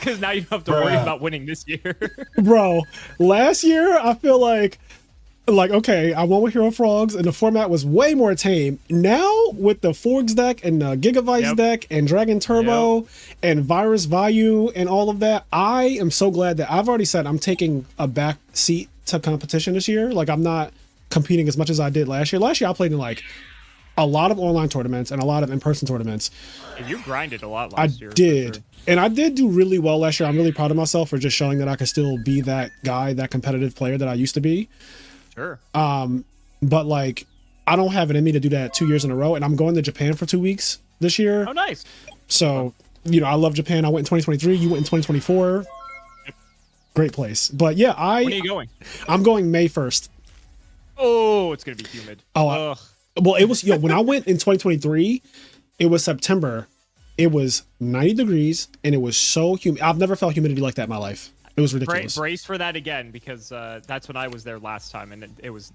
because now you don't have to worry about winning this year. Bro, last year I feel like okay, I won with Hero Frogs and the format was way more tame. Now with the Forgs deck and the Gigavice deck and Dragon Turbo and Virus Vayu and all of that, I am so glad that I've already said I'm taking a back seat to competition this year. Like, I'm not competing as much as I did last year. Last year I played in like a lot of online tournaments and a lot of in-person tournaments. And you grinded a lot last year. I did. Sure. And I did do really well last year. I'm really proud of myself for just showing that I could still be that guy, that competitive player that I used to be. Sure. But like, I don't have it in me to do that 2 years in a row, and I'm going to Japan for 2 weeks this year. Oh, nice. So, you know, I love Japan. I went in 2023. You went in 2024. Yep. Great place. But yeah, when are you going? I'm going May 1st. Oh, it's gonna be humid. Oh, well, it was when I went in 2023. It was September. It was 90 degrees, and it was so humid. I've never felt humidity like that in my life. It was ridiculous. Brace for that again, because that's when I was there last time, and it was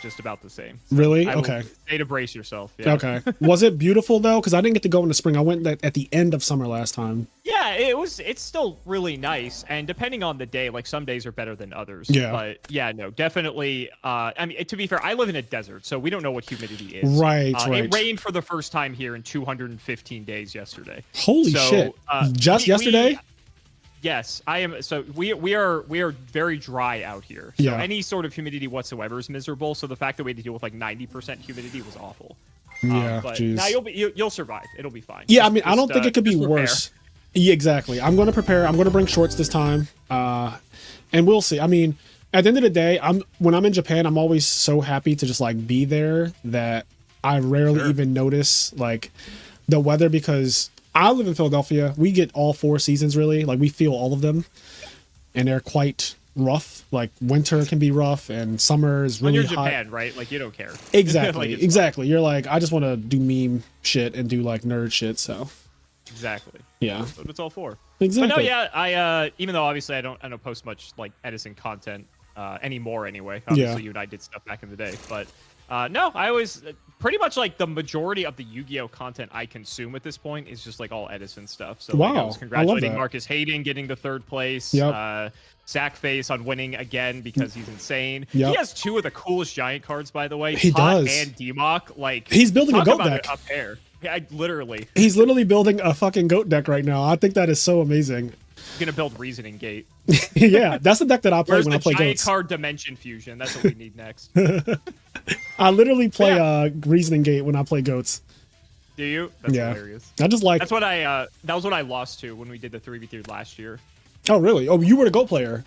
just about the same. So really? Okay. Stay to brace yourself. Yeah. Okay. Was it beautiful though? Because I didn't get to go in the spring. I went at the end of summer last time. Yeah, it's still really nice, and depending on the day, like some days are better than others. Yeah. But yeah, no, definitely. I mean, to be fair, I live in a desert, so we don't know what humidity is. Right. Right. It rained for the first time here in 215 days yesterday. Holy shit! Just yesterday. Yes, I am. So we are very dry out here. So any sort of humidity whatsoever is miserable. So the fact that we had to deal with like 90% humidity was awful. Yeah, but geez. now you'll survive. It'll be fine. Yeah, I mean, I don't think it could be worse. Yeah, exactly. I'm going to prepare. I'm going to bring shorts this time, and we'll see. I mean, at the end of the day, when I'm in Japan, I'm always so happy to just like be there that I rarely even notice like the weather, because I live in Philadelphia. We get all 4 seasons really. Like, we feel all of them, and they're quite rough. Like, winter can be rough, and summer is really hot. When you're Japan, right? Like, you don't care. Exactly. Like, exactly. You're like, I just want to do meme shit and do like nerd shit. So. Exactly. Yeah. That's what it's all for. Exactly. But no, yeah. I even though obviously I don't post much like Edison content anymore. Anyway, obviously you and I did stuff back in the day, but. No, I always pretty much like the majority of the Yu-Gi-Oh content I consume at this point is just like all Edison stuff. So like, I was congratulating Marcus Hayden getting the 3rd place. Yep. Sackface on winning again because he's insane. Yep. He has 2 of the coolest giant cards, by the way. He Pot does. and Demok. Like, he's building a goat deck. A pair. Yeah, literally. He's literally building a fucking goat deck right now. I think that is so amazing. He's gonna build Reasoning Gate. Yeah, that's the deck that I play when I play giant goats. Card Dimension Fusion. That's what we need next. I literally play Reasoning Gate when I play goats. Do you? That's hilarious. I just like. That's what I. That was what I lost to when we did the 3v3 last year. Oh really? Oh, you were the goat player.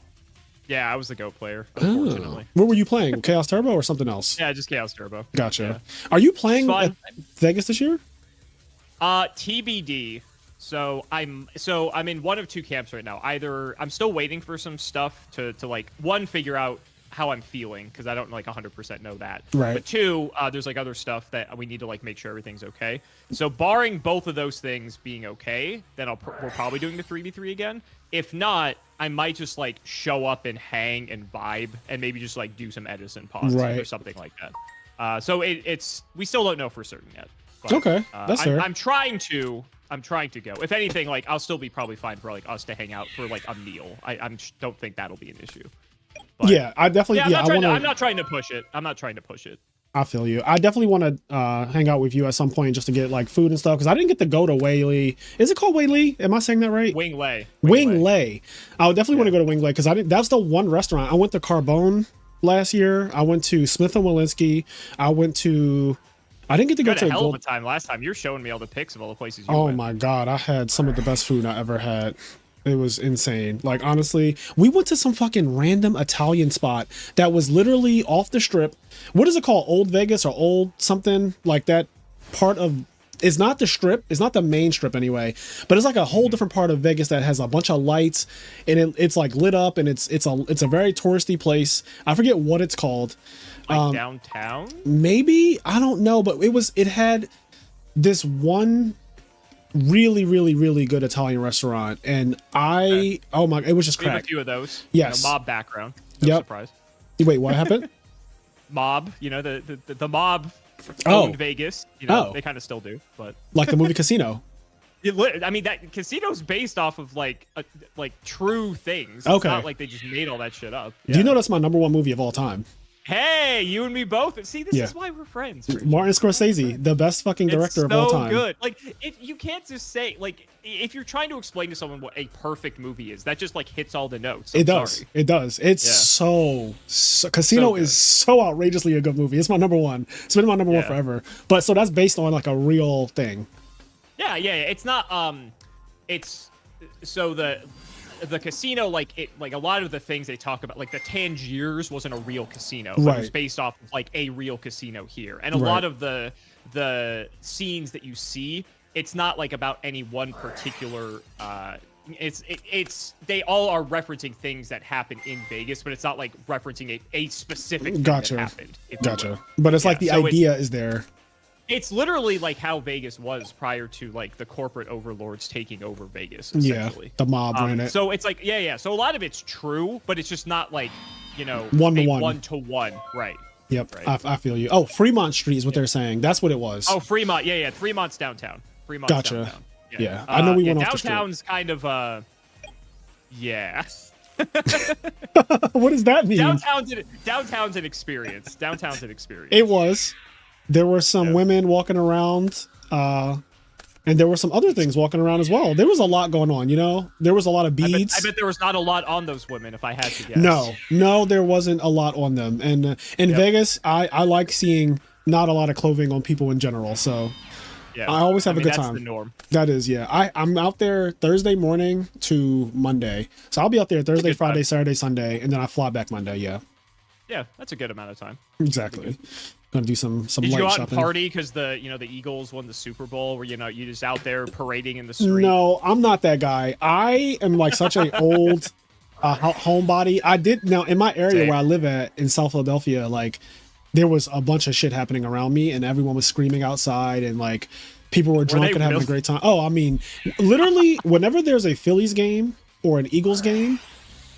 Yeah, I was the GOAT player, unfortunately. What were you playing? Chaos Turbo or something else? Yeah, just Chaos Turbo. Gotcha. Yeah. Are you playing at Vegas this year? TBD. So I'm in one of 2 camps right now. Either I'm still waiting for some stuff to like, 1, figure out how I'm feeling, because I don't like 100% know that. Right. But 2, there's like other stuff that we need to like make sure everything's okay. So barring both of those things being okay, then we're probably doing the 3v3 again. If not, I might just like show up and hang and vibe and maybe just like do some Edison pods or something like that. So we still don't know for certain yet. But, okay, that's fair. I'm trying to go. If anything, like I'll still be probably fine for like us to hang out for like a meal. I don't think that'll be an issue. But, yeah, I definitely. Yeah, I'm not trying to push it. I feel you. I definitely want to hang out with you at some point just to get like food and stuff, because I didn't get to go to Whaley. Is it called Whaley? Am I saying that right? Wing Lei. I would definitely want to go to Wing Lei, because that's the one restaurant. I went to Carbone last year. I went to Smith and Walensky. I didn't get to go to a hell of a time last time. You're showing me all the pics of all the places you went. Oh my god, I had some of the best food I ever had. It was insane. Like, honestly, we went to some fucking random Italian spot that was literally off the strip. What is it called? Old Vegas or old something like that part of... It's not the strip. It's not the main strip anyway. But it's like a whole different part of Vegas that has a bunch of lights, and it's like lit up, and it's a very touristy place. I forget what it's called. Like downtown? Maybe? I don't know. But it had this one really, really, really good Italian restaurant, and oh my, it was just we have crack. a few of those. Yes. Mob background. No surprise. Wait, what happened? Mob, the mob owned Vegas. They kind of still do, but like the movie Casino. I mean, that casino's based off of like true things. It's Okay. not like they just made all that shit up. Do you know that's my #1 movie of all time? Hey, you and me both. See, this is why we're friends. Richard. Martin Scorsese, the best fucking director of all time. So good. Like, if you can't just say, like, if you're trying to explain to someone what a perfect movie is, that just like hits all the notes. It does. It does. It's so Casino is so outrageously a good movie. It's my #1. It's been my #1 forever. But so that's based on like a real thing. Yeah. It's not. It's so the casino, like a lot of the things they talk about, like the Tangiers wasn't a real casino, but it was based off of like a real casino here, and a lot of the scenes that you see, it's not like about any one particular. It's they all are referencing things that happen in Vegas, but it's not like referencing a specific thing that happened. Gotcha. But it's like the idea is there. It's literally like how Vegas was prior to like the corporate overlords taking over Vegas. Essentially. Yeah, the mob ran it. So it's like, So a lot of it's true, but it's just not like, one-to-one. Right. Yep, right. I feel you. Oh, Fremont Street is what they're saying. That's what it was. Oh, Fremont. Yeah. Fremont's downtown. Gotcha. Downtown. Yeah. I know we went off the street. Downtown's kind of, What does that mean? Downtown's an experience. It was. There were some women walking around, and there were some other things walking around as well. There was a lot going on, There was a lot of beads. I bet there was not a lot on those women, if I had to guess. No, there wasn't a lot on them. And in Vegas, I like seeing not a lot of clothing on people in general. So I always have a good time. That's the norm. That is, I'm out there Thursday morning to Monday. So I'll be out there Thursday, Friday, Saturday, Sunday, and then I fly back Monday. Yeah. Yeah, that's a good amount of time. Exactly. Gonna do some Did you go out shopping. and party because the Eagles won the Super Bowl? Where you just out there parading in the street? No, I'm not that guy. I am like such an old homebody. I did now in my area where I live at in South Philadelphia. Like there was a bunch of shit happening around me, and everyone was screaming outside, and like people were drunk and having a great time. Oh, I mean, literally, whenever there's a Phillies game or an Eagles game,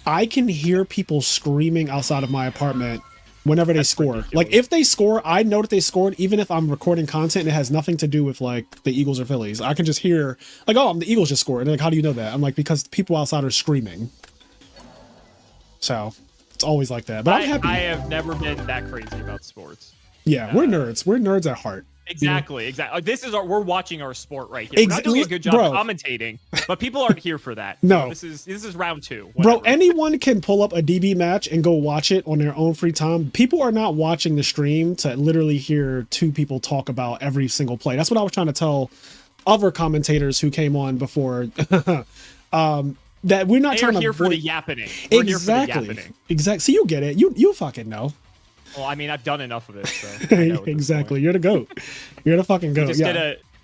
I can hear people screaming outside of my apartment. Whenever they score, like if they score, I know that they scored, even if I'm recording content and it has nothing to do with like the Eagles or Phillies. I can just hear like, oh, the Eagles just scored. And like, how do you know that? I'm like, because people outside are screaming. So it's always like that. But I'm happy. I have never been that crazy about sports. Yeah, we're nerds. We're nerds at heart. Exactly. This is we're watching our sport right here. We're not doing a good job commentating, but people aren't here for that. No, this is round 2. Whatever. Bro, anyone can pull up a DB match and go watch it on their own free time. People are not watching the stream to literally hear two people talk about every single play. That's what I was trying to tell other commentators who came on before. That we're not trying to here for the yappening. Exactly. So you get it. You fucking know. Well, I mean, I've done enough of it. So exactly. You're the GOAT. You're the fucking GOAT.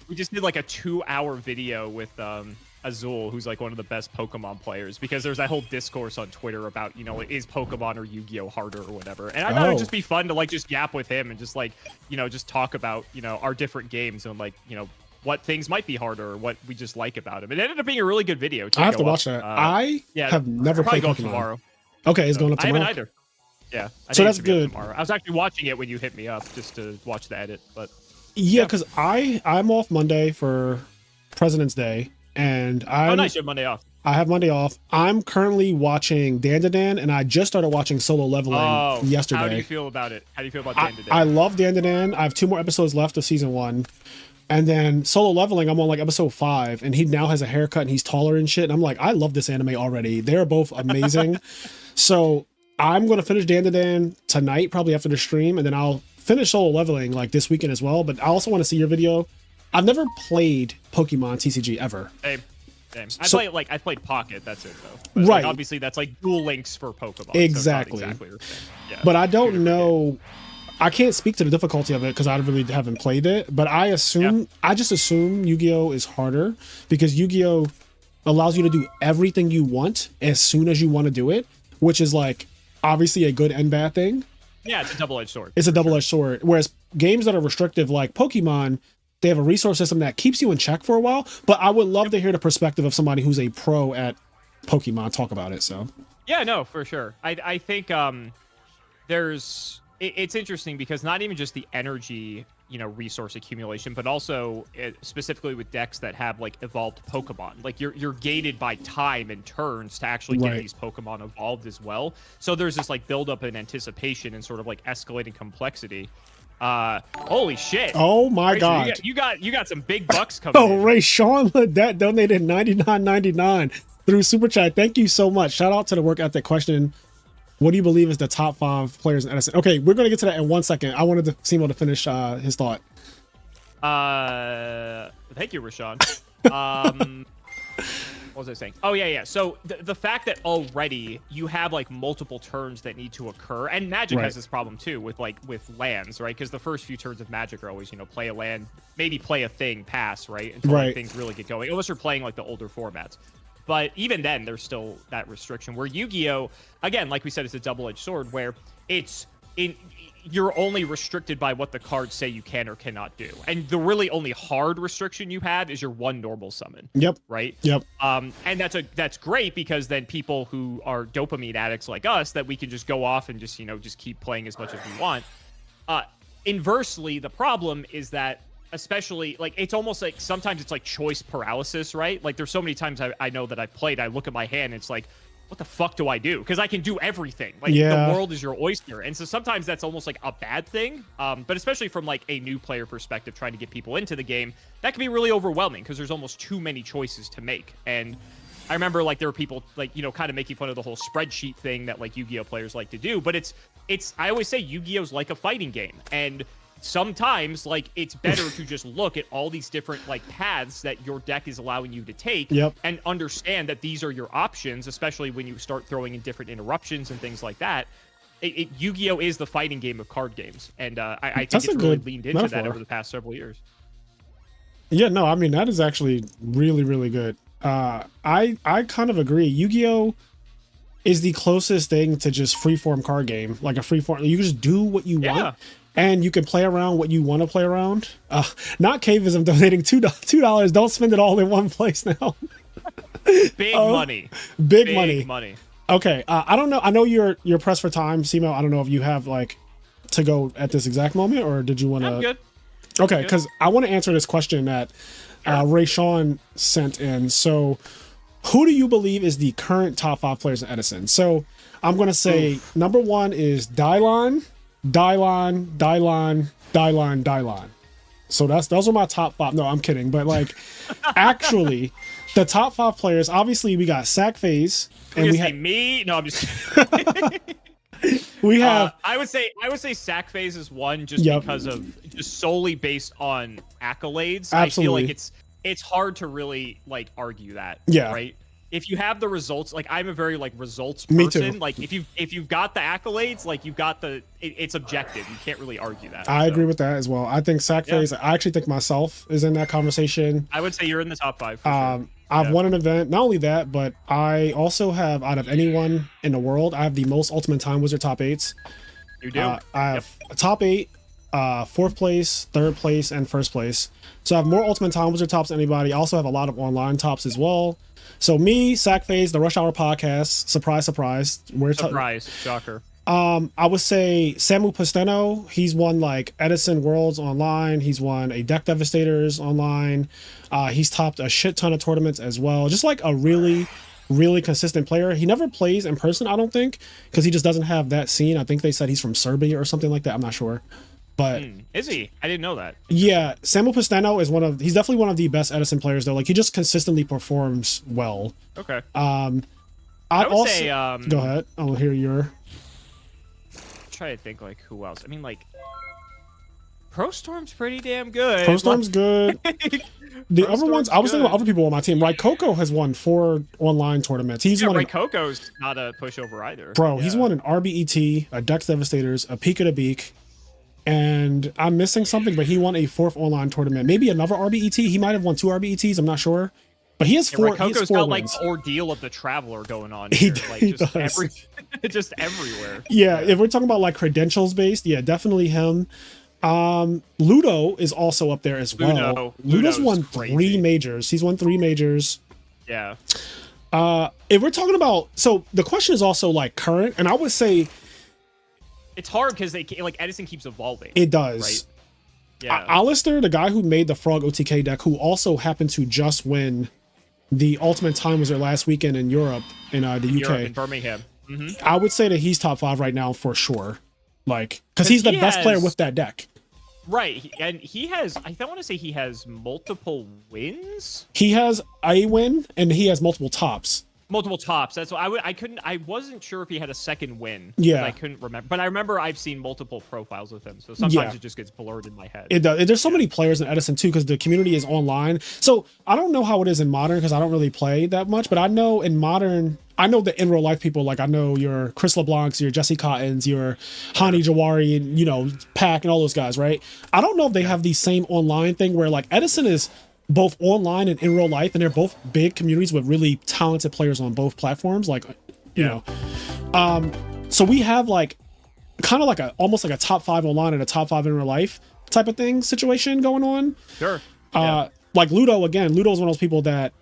We just did like a 2-hour video with Azul, who's like one of the best Pokemon players, because there's that whole discourse on Twitter about, is Pokemon or Yu-Gi-Oh harder or whatever. And I thought it'd just be fun to like just yap with him and just like, just talk about, our different games and like, what things might be harder or what we just like about him. It ended up being a really good video. I have to watch that. I have never played Pokemon. Tomorrow. Okay, it's going up tomorrow. I haven't either. Yeah. So that's good. I was actually watching it when you hit me up just to watch the edit, but yeah, because I'm off Monday for President's Day, and oh nice, you have Monday off. I have Monday off. I'm currently watching Dan to Dan, and I just started watching Solo Leveling yesterday. How do you feel about it? How do you feel about Dan to Dan? I love Dan to Dan. I have 2 more episodes left of season 1. And then Solo Leveling, I'm on like episode 5, and he now has a haircut and he's taller and shit. And I'm like, I love this anime already. They're both amazing. So I'm going to finish Dan to Dan tonight, probably after the stream, and then I'll finish Solo Leveling like this weekend as well. But I also want to see your video. I've never played Pokemon TCG ever. Same. I played Pocket. That's it though. But right. Like, obviously, that's like dual links for Pokemon. Exactly. So exactly the same. Yeah. But I don't know. I can't speak to the difficulty of it because I really haven't played it. But I just assume Yu-Gi-Oh is harder because Yu-Gi-Oh allows you to do everything you want as soon as you want to do it, which is like obviously a good and bad thing. Yeah, it's a double-edged sword. It's a double-edged sword. Whereas games that are restrictive like Pokemon, they have a resource system that keeps you in check for a while. But I would love to hear the perspective of somebody who's a pro at Pokemon talk about it. So yeah, no, for sure. I think it's interesting because not even just the energy resource accumulation, but also specifically with decks that have like evolved Pokemon. Like you're gated by time and turns to actually get these Pokemon evolved as well. So there's this like build up in anticipation and sort of like escalating complexity. Holy shit! Oh my Rachel, god! You got some big bucks coming. Oh, in. Ray Sean that donated $99.99 through Super Chat. Thank you so much. Shout out to the work ethic question. What do you believe is the top 5 players in Edison? Okay, we're gonna get to that in 1 second. I wanted Simo to finish his thought. Thank you, Rashawn. What was I saying? Oh yeah. So the fact that already you have like multiple turns that need to occur, and Magic has this problem too with lands, right? Because the first few turns of Magic are always play a land, maybe play a thing, pass, right? Until like, things really get going. Unless you're playing like the older formats. But even then, there's still that restriction. Where Yu-Gi-Oh, again, like we said, it's a double-edged sword where you're only restricted by what the cards say you can or cannot do. And the really only hard restriction you have is your 1 normal summon. Yep. Right? Yep. And that's great because then people who are dopamine addicts like us, that we can just go off and just keep playing as much as we want. Inversely, the problem is that especially like it's almost like sometimes it's like choice paralysis, right? Like there's so many times I know that I've played, I look at my hand and it's like, what the fuck do I do? Because I can do everything. Like the world is your oyster. And so sometimes that's almost like a bad thing. But especially from like a new player perspective, trying to get people into the game, that can be really overwhelming because there's almost too many choices to make. And I remember like there were people like, kind of making fun of the whole spreadsheet thing that like Yu-Gi-Oh players like to do. But it's I always say Yu-Gi-Oh's like a fighting game. And sometimes like it's better to just look at all these different like paths that your deck is allowing you to take and understand that these are your options, especially when you start throwing in different interruptions and things like that. Yu-Gi-Oh is the fighting game of card games, and I think it's really leaned into that over the past several years. Yeah, no, I mean that is actually really, really good. I kind of agree. Yu-Gi-Oh is the closest thing to just freeform card game, like a freeform. You can just do what you want. And you can play around what you want to play around. Not Cavism donating $2. Don't spend it all in one place now. Big money. Big money. Okay. I don't know. I know you're pressed for time, Simo. I don't know if you have like to go at this exact moment, or did you want to? I'm good. Okay, because I want to answer this question that Ray Sean sent in. So, who do you believe is the current top 5 players in Edison? So, I'm going to say number 1 is Dylon. So those are my top 5. No, I'm kidding. But like, actually, the top 5 players. Obviously, we got Sack Phase, and we have me. No, I'm just. We have. I would say Sack Phase is one just because of just solely based on accolades. Absolutely. I feel like it's hard to really like argue that. Right. If you have the results, like I'm a very like results person. Me too. Like if you've got the accolades, like you've got it's objective. You can't really argue that. I agree with that as well. I think Sack Phase. I actually think myself is in that conversation. I would say you're in the top 5. For sure. I've won an event. Not only that, but I also have, out of anyone in the world, I have the most Ultimate Time Wizard top 8s. You do. I have a top 8, 4th place, 3rd place, and 1st place. So I have more Ultimate Time Wizard tops than anybody. I also have a lot of online tops as well. So me, Sack Phase, the Rush Hour podcast, surprise, surprise, shocker. I would say Samu Pasteno. He's won like Edison Worlds online. He's won a Deck Devastators online. He's topped a shit ton of tournaments as well. Just like a really, really consistent player. He never plays in person, I don't think, because he just doesn't have that scene. I think they said he's from Serbia or something like that. I'm not sure. But is he? I didn't know that. Yeah, Samuel Pasteno is he's definitely one of the best Edison players though. Like he just consistently performs well. Okay. I would also say, go ahead. I'll hear your. Try to think like who else. I mean, like Pro Storm's pretty damn good. Pro Storm's good. The other ones, I was thinking about other people on my team. Right, Coco has won 4 online tournaments. He's won. Right, Coco's not a pushover either. Bro, he's won an RBET, a Dex Devastators, a Peak of the Beak, and I'm missing something. But he won a 4th online tournament. Maybe another RBET. He might have won 2 RBETs. I'm not sure. But he has 4. Right, Coco's got wins. Like the ordeal of the Traveler going on. He does. Just everywhere. Yeah, if we're talking about like credentials based, definitely him. Ludo is also up there as well. Ludo's won 3 majors. He's won 3 majors. Yeah. If we're talking about, so the question is also like current, and I would say it's hard because Edison keeps evolving. It does. Yeah. Alistair, the guy who made the Frog OTK deck, who also happened to just win the Ultimate Time Wizard last weekend in Europe, in the UK. Europe, in Birmingham. I would say that he's top 5 right now for sure. Like, because he's the best player with that deck. Right, and he has, I don't want to say he has multiple wins. He has a win, and he has multiple tops. Multiple tops. That's why I wasn't sure if he had a second win. Yeah. I couldn't remember. But I remember I've seen multiple profiles with him. So sometimes it just gets blurred in my head. It does. There's so many players in Edison too, because the community is online. So I don't know how it is in Modern, because I don't really play that much. But I know in Modern, I know the in real life people, like I know your Chris LeBlancs, your Jesse Cottons, your Hani Jawari, and, you know, Pack and all those guys, right? I don't know if they have the same online thing where like Edison is both online and in real life, and they're both big communities with really talented players on both platforms, like, you know. So we have like kind of like almost like a top 5 online and a top 5 in real life type of thing situation going on. Sure. Like Ludo, again, Ludo is one of those people that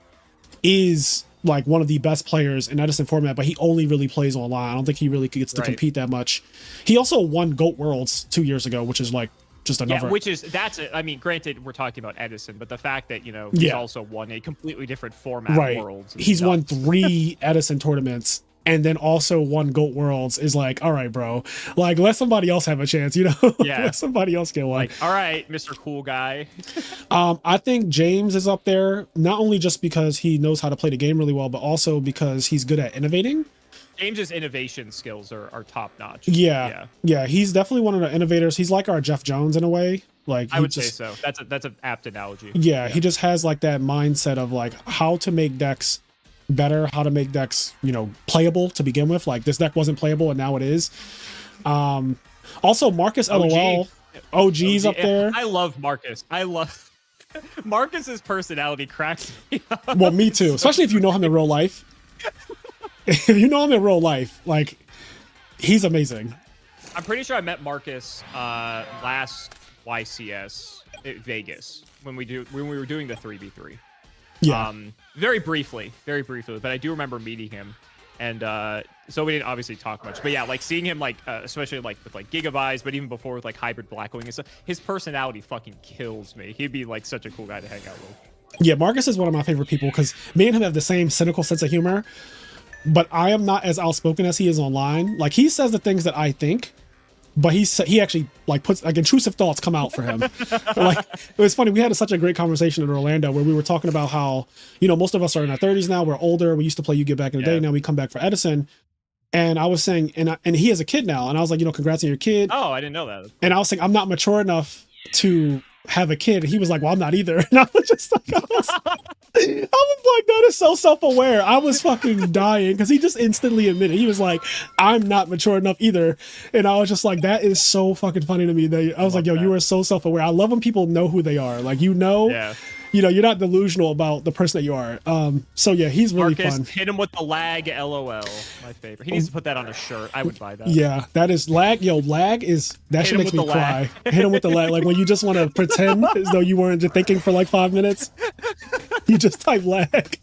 is like one of the best players in Edison format, but he only really plays online. I don't think he really gets to compete that much. He also won GOAT Worlds 2 years ago, which is like just another. Yeah, I mean, granted, we're talking about Edison, but the fact that, you know, he's also won a completely different format Worlds. He's won 3 Edison tournaments and then also won GOAT Worlds is like, all right, bro, like let somebody else have a chance, you know? Yeah. Let somebody else get one. Like, all right, Mr. Cool Guy. I think James is up there, not only just because he knows how to play the game really well, but also because he's good at innovating. James's innovation skills are top notch. Yeah, he's definitely one of the innovators. He's like our Jeff Jones in a way. Like I would say so. That's an apt analogy. Yeah, he just has like that mindset of like how to make decks better, how to make decks, you know, playable to begin with. Like this deck wasn't playable and now it is. Also Marcus LOL, OG's up there. I love Marcus. I love Marcus's personality cracks me up. Well, me too, especially if you know him in real life. If you know him in real life, like he's amazing. I'm pretty sure I met Marcus last YCS at Vegas when we were doing the 3v3. Yeah. Very briefly, but I do remember meeting him, and so we didn't obviously talk much. But yeah, like seeing him, like especially like with like Gigabytes, but even before with like Hybrid Blackwing and stuff, his personality fucking kills me. He'd be like such a cool guy to hang out with. Yeah, Marcus is one of my favorite people because me and him have the same cynical sense of humor, but I am not as outspoken as he is online. Like he says the things that I think, but he actually like puts like intrusive thoughts come out for him. Like it was funny. We had such a great conversation in Orlando where we were talking about how, you know, most of us are in our 30s now. We're older. We used to play Yu-Gi-Oh back in the day. Now we come back for Edison. And I was saying, and he has a kid now. And I was like, you know, congrats on your kid. Oh, I didn't know that. And I was saying, I'm not mature enough to have a kid. And he was like, well, I'm not either. And I was just like, I was like, that is so self-aware. I was fucking dying because he just instantly admitted. He was like, I'm not mature enough either. And I was just like, that is so fucking funny to me. I was like, yo, you are so self-aware. I love when people know who they are. Like, you know, you know, you're not delusional about the person that you are. So yeah, he's really Marcus, fun. Hit him with the lag, LOL. My favorite. He needs to put that on a shirt. I would buy that. Yeah, that is lag. Yo, lag is that shit makes me cry. Hit him with the lag. Like when you just want to pretend as though you weren't just thinking for like 5 minutes. You just type lag.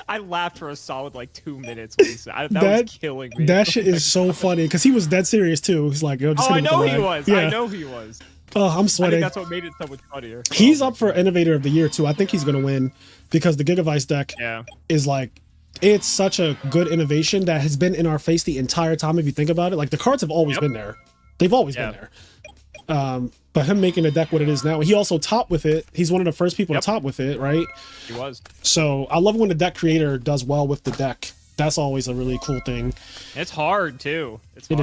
I laughed for a solid like 2 minutes when he said that was killing me. That shit is so funny because he was dead serious too. He's like, yo, just hit him with the lag. He was. Yeah. I know he was. Oh, I'm sweating. I think that's what made it so much funnier. He's up for Innovator of the Year too. I think he's gonna win because the Gigavice deck is like, it's such a good innovation that has been in our face the entire time. If you think about it, like the cards have always been there. They've always been there. But him making the deck what it is now, he also topped with it. He's one of the first people to top with it, right? He was. So I love when the deck creator does well with the deck. That's always a really cool thing. It's hard too. It's hard.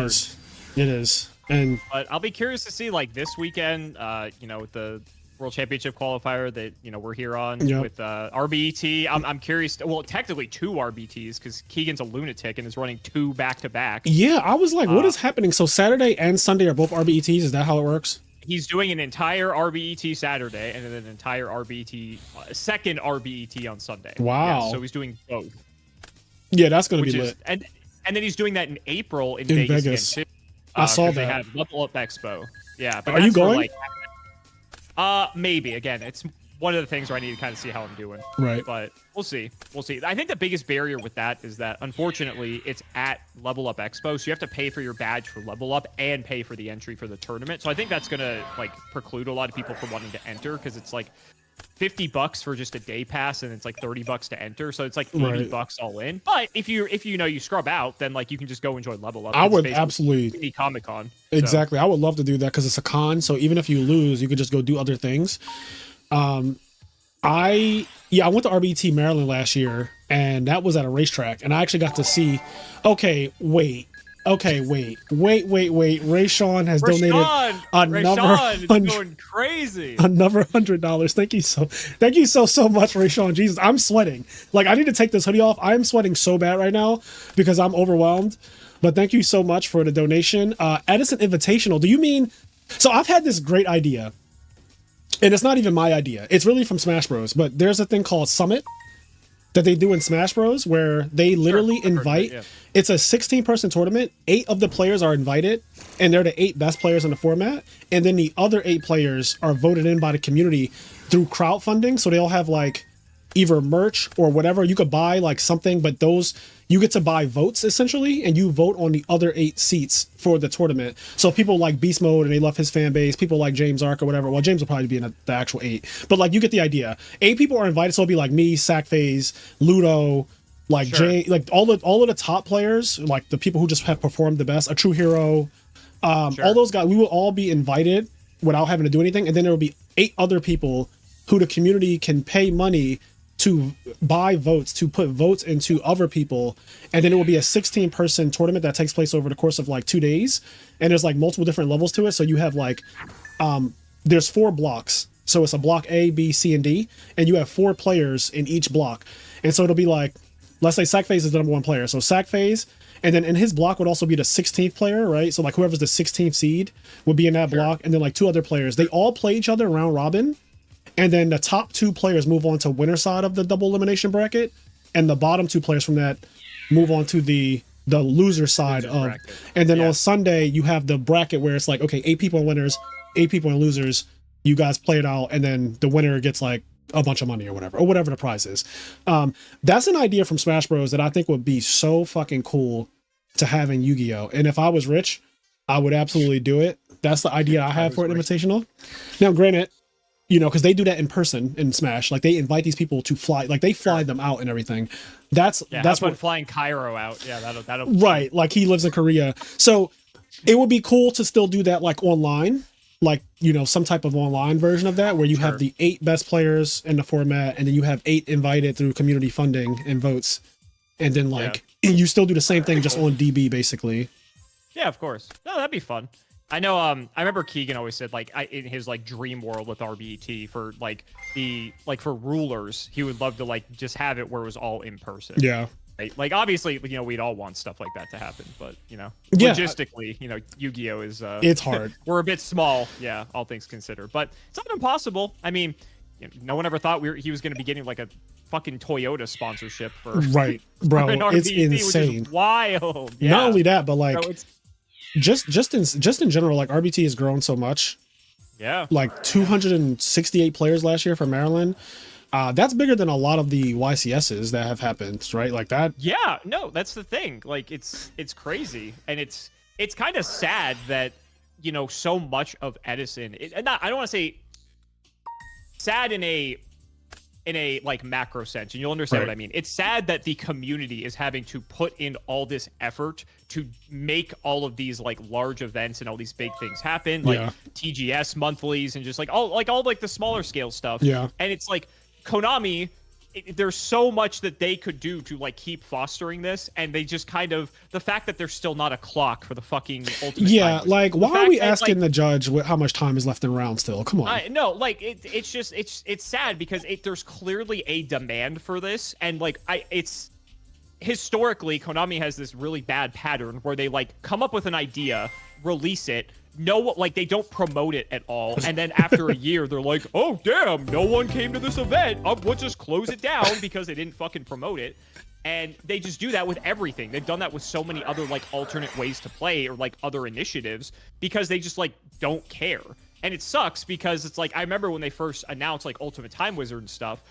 It is. But I'll be curious to see like this weekend, you know, with the World Championship qualifier that, you know, we're here on with RBET. I'm curious. Well, technically 2 RBTs because Keegan's a lunatic and is running 2 back-to-back. Yeah, I was like, what is happening? So Saturday and Sunday are both RBETs. Is that how it works? He's doing an entire RBET Saturday and then an entire RBET, second RBET on Sunday. Wow. Yeah, so he's doing both. Yeah, that's going to be lit. And then he's doing that in April in Vegas again, too. I saw that. They have Level Up Expo. Yeah. But are you going? Maybe. Again, it's one of the things where I need to kind of see how I'm doing. Right. But we'll see. We'll see. I think the biggest barrier with that is that, unfortunately, it's at Level Up Expo, so you have to pay for your badge for Level Up and pay for the entry for the tournament. So I think that's gonna like preclude a lot of people from wanting to enter, because it's like $50 for just a day pass, and it's like $30 to enter, so it's like $80 all in. But if you you scrub out, then like you can just go enjoy Level Up. I would absolutely Comic-Con. Exactly. I would love to do that because it's a con. So even if you lose, you could just go do other things. I went to RBT Maryland last year, and that was at a racetrack, and I actually got to see. Rayshawn has donated going crazy. Another $100. Thank you so much, Rayshawn. Jesus, I'm sweating. Like, I need to take this hoodie off. I'm sweating so bad right now because I'm overwhelmed. But thank you so much for the donation. Edison Invitational. Do you mean? So I've had this great idea, and it's not even my idea. It's really from Smash Bros. But there's a thing called Summit that they do in Smash Bros. Where they literally invite. It's a 16-person tournament. 8 of the players are invited, and they're the 8 best players in the format. And then the other 8 players are voted in by the community through crowdfunding. So they all have like either merch or whatever. You could buy like something, but those you get to buy votes essentially, and you vote on the other 8 seats for the tournament. So people like Beast Mode and they love his fan base, people like James Ark or whatever. Well, James will probably be in the actual 8, but like you get the idea. 8 people are invited, so it'll be like me, Sackphase, Ludo, like Jay, like all of the top players, like the people who just have performed the best, a true hero, all those guys. We will all be invited without having to do anything, and then there will be 8 other people who the community can pay money to buy votes, to put votes into other people, and then it will be a 16-person tournament that takes place over the course of like 2 days, and there's like multiple different levels to it. So you have like there's 4 blocks, so it's a block A, B, C, and D, and you have 4 players in each block. And so it'll be like, let's say Sackphase is the number 1 player, so Sackphase, and then in his block would also be the 16th player, right? So like whoever's the 16th seed would be in that block, and then like 2 other players. They all play each other round robin. And then the top 2 players move on to winner side of the double elimination bracket, and the bottom 2 players from that move on to the loser side of bracket. And then on Sunday you have the bracket where it's like, okay, 8 people are winners, 8 people are losers, you guys play it out, and then the winner gets like a bunch of money or whatever the prize is. That's an idea from Smash Bros that I think would be so fucking cool to have in Yu-Gi-Oh! And if I was rich, I would absolutely do it. That's the idea I have for an invitational. Now granted, you know, because they do that in person in Smash. Like, they invite these people to fly, like, they fly them out and everything. That's what flying Cairo out. Yeah, that'll right. Like, he lives in Korea, so it would be cool to still do that, like, online, like, you know, some type of online version of that, where you have the 8 best players in the format, and then you have 8 invited through community funding and votes, and then like you still do the same thing just on DB basically. Yeah, of course. No, that'd be fun. I know. I remember Keegan always said, like, in his like dream world with RBT for like for rulers, he would love to like just have it where it was all in person. Yeah. Right? Like, obviously, you know, we'd all want stuff like that to happen, but you know, logistically, you know, Yu-Gi-Oh is it's hard. We're a bit small, yeah, all things considered, but it's not impossible. I mean, you know, no one ever thought he was going to be getting like a fucking Toyota sponsorship for right, bro. It's insane, which is wild. Yeah. Not only that, but like. So just in general, like, RBT has grown so much. Yeah, like 268 players last year for Maryland. That's bigger than a lot of the YCSs that have happened, right? Like that. Yeah, no, that's the thing. Like, it's crazy, and it's kind of sad that, you know, so much of Edison. I don't want to say sad in a like macro sense, and you'll understand what I mean. It's sad that the community is having to put in all this effort to make all of these like large events and all these big things happen, like TGS monthlies and just like all the smaller scale stuff. Yeah, and it's like Konami. There's so much that they could do to like keep fostering this, and they just kind of, the fact that there's still not a clock for the fucking ultimate timers. Like, why are we asking the judge how much time is left in round still? Come on. No, like it's sad because there's clearly a demand for this, and like it's historically Konami has this really bad pattern where they like come up with an idea, release it, like they don't promote it at all, and then after a year they're like, oh damn, no one came to this event, we'll just close it down because they didn't fucking promote it. And they just do that with everything. They've done that with so many other like alternate ways to play or like other initiatives because they just like don't care. And it sucks because it's like, I remember when they first announced like Ultimate Time Wizard and stuff,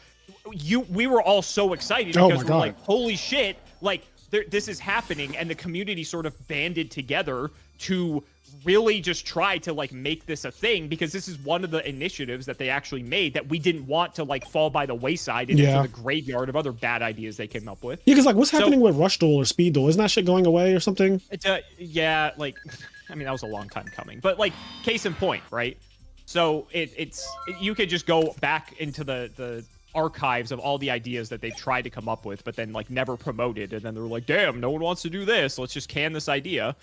we were all so excited because we're like, holy shit, like this is happening. And the community sort of banded together to really just try to like make this a thing, because this is one of the initiatives that they actually made that we didn't want to like fall by the wayside and into the graveyard of other bad ideas they came up with. Yeah, because like what's happening with Rush Duel or Speed Duel? Isn't that shit going away or something? It's yeah, like I mean that was a long time coming, but like case in point, right? So it's you could just go back into the archives of all the ideas that they tried to come up with, but then like never promoted, and then they were like, damn, no one wants to do this, let's just can this idea.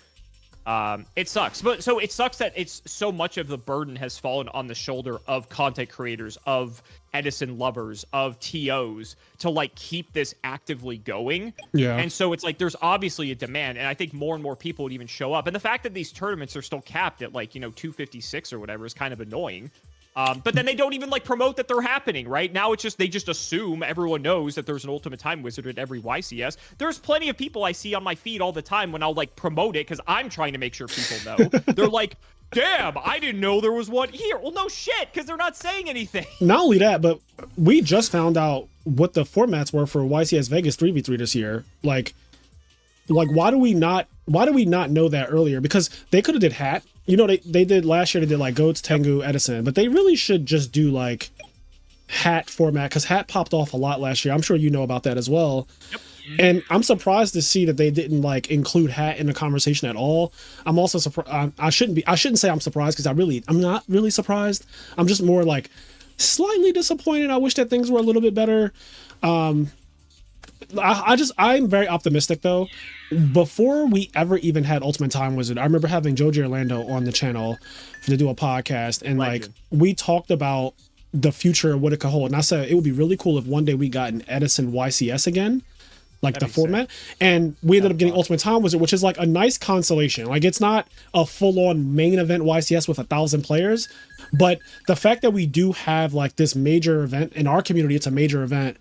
It sucks, but so it sucks that it's so much of the burden has fallen on the shoulder of content creators, of Edison lovers, of TOs to like keep this actively going. Yeah. And so it's like there's obviously a demand, and I think more and more people would even show up. And the fact that these tournaments are still capped at like, 256 or whatever is kind of annoying. But then they don't even like promote that they're happening, right? Now it's just, they just assume everyone knows that there's an Ultimate Time Wizard at every YCS. There's plenty of people I see on my feed all the time when I'll like promote it because I'm trying to make sure people know. They're like, damn, I didn't know there was one here. Well, no shit, because they're not saying anything. Not only that, but we just found out what the formats were for YCS Vegas 3v3 this year. Like why do we not know that earlier? Because they could have did hat. They did last year, they did like Goats, Tengu, Edison, but they really should just do like hat format, because hat popped off a lot last year. I'm sure you know about that as well. Yep. And I'm surprised to see that they didn't like include hat in the conversation at all. I'm also surprised. I shouldn't say I'm surprised, because I'm not really surprised. I'm just more like slightly disappointed. I wish that things were a little bit better. I'm very optimistic though. Before we ever even had Ultimate Time Wizard, I remember having Joji Orlando on the channel to do a podcast, and like we talked about the future of what it could hold. And I said it would be really cool if one day we got an Edison YCS again, like the format. And we ended up getting Ultimate Time Wizard, which is like a nice consolation. Like it's not a full-on main event YCS with 1,000 players, but the fact that we do have like this major event in our community, it's a major event.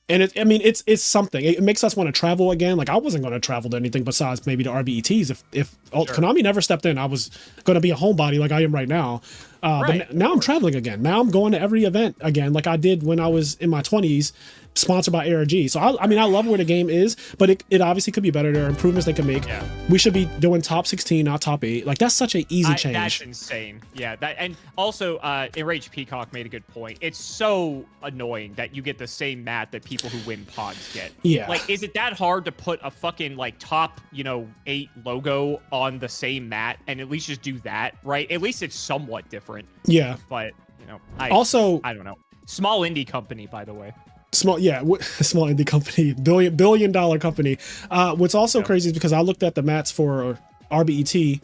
And it's something. It makes us want to travel again. Like I wasn't going to travel to anything besides maybe the RBETs. If Konami never stepped in, I was going to be a homebody like I am right now. But now I'm traveling again. Now I'm going to every event again, like I did when I was in my 20s, sponsored by ARG. So I love where the game is, but it obviously could be better. There are improvements they can make. Yeah. We should be doing top 16, not top 8. Like that's such an easy change. That's insane. Yeah. And also Enraged Peacock made a good point. It's so annoying that you get the same mat that people who win pods get. Yeah. Like, is it that hard to put a fucking like top 8 logo on the same mat and at least just do that, right? At least it's somewhat different. Yeah. But I don't know. Small indie company, by the way. Small indie company, billion dollar company. What's also crazy is because I looked at the mats for RBET,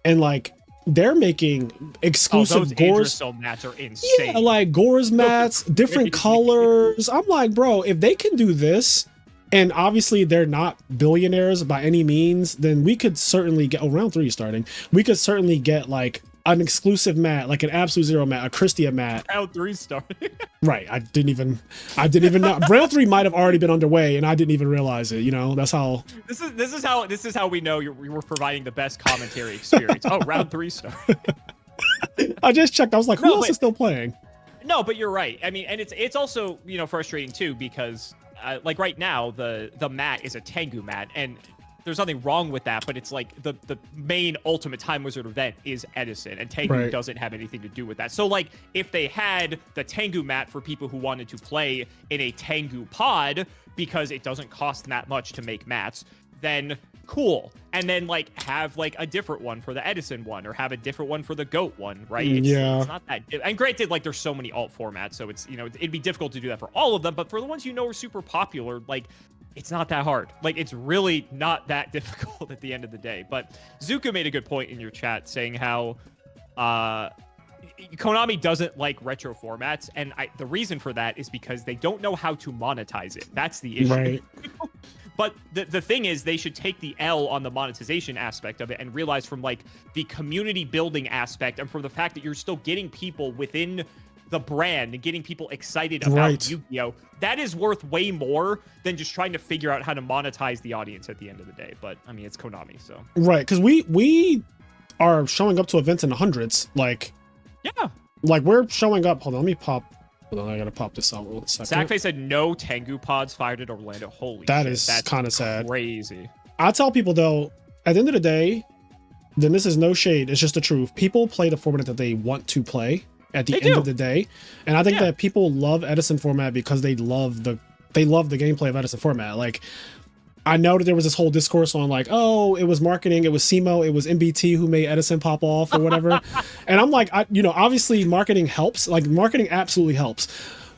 and like they're making exclusive Gores mats are insane. Yeah, like Gores mats, different colors. I'm like, bro, if they can do this, and obviously they're not billionaires by any means, then we could certainly get round 3 starting. We could certainly get like an exclusive mat, like an Absolute Zero mat, a Christia mat. Round 3 starting. Right. I didn't even know. Round 3 might have already been underway, and I didn't even realize it. That's how. This is how we know we were providing the best commentary experience. Oh, round 3 started. I just checked. I was like, who else is still playing? No, but you're right. I mean, and it's also frustrating too, because like right now the mat is a Tengu mat, and there's nothing wrong with that, but it's like the main Ultimate Time Wizard event is Edison, and Tengu doesn't have anything to do with that. So like if they had the Tengu mat for people who wanted to play in a Tengu pod, because it doesn't cost that much to make mats, then cool. And then like have like a different one for the Edison one, or have a different one for the Goat one, right? It's not that. And granted, like there's so many alt formats, so it's it'd be difficult to do that for all of them, but for the ones are super popular, like it's not that hard. Like, it's really not that difficult at the end of the day. But Zuka made a good point in your chat saying how Konami doesn't like retro formats. And the reason for that is because they don't know how to monetize it. That's the issue. Right. But the thing is, they should take the L on the monetization aspect of it and realize from like the community building aspect, and from the fact that you're still getting people within the brand and getting people excited about Yu-Gi-Oh, that is worth way more than just trying to figure out how to monetize the audience at the end of the day. But I mean, it's Konami, so right, because we are showing up to events in the hundreds, like Yeah. Like we're showing up. Hold on, let me pop. Hold on, I gotta pop this out real second. Sackface said no Tengu pods fired at Orlando. Holy shit. That's kind of sad. Crazy. I tell people though, at the end of the day, then this is no shade. It's just the truth. People play the format that they want to play at the end of the day, and I think that people love Edison format because they love the gameplay of Edison format. Like, I know that there was this whole discourse on like, oh, it was marketing, it was SEMO, it was MBT who made Edison pop off or whatever. And I'm like, obviously marketing helps. Like, marketing absolutely helps.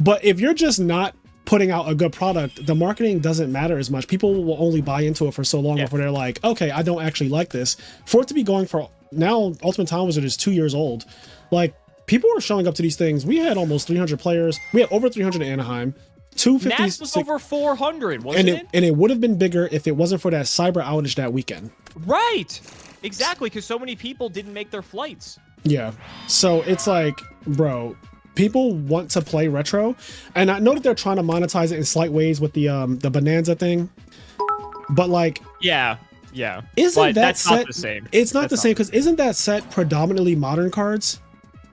But if you're just not putting out a good product, the marketing doesn't matter as much. People will only buy into it for so long before they're like, okay, I don't actually like this. For it to be going for now, Ultimate Time Wizard is 2 years old. Like, people were showing up to these things. We had almost 300 players. We had over 300 in Anaheim. 250 Nats was over 400, wasn't it? And it would have been bigger if it wasn't for that cyber outage that weekend. Right. Exactly, because so many people didn't make their flights. Yeah. So it's like, bro, people want to play retro, and I know that they're trying to monetize it in slight ways with the Bonanza thing, but like, isn't that's not the same? It's not the same, because isn't that set predominantly modern cards?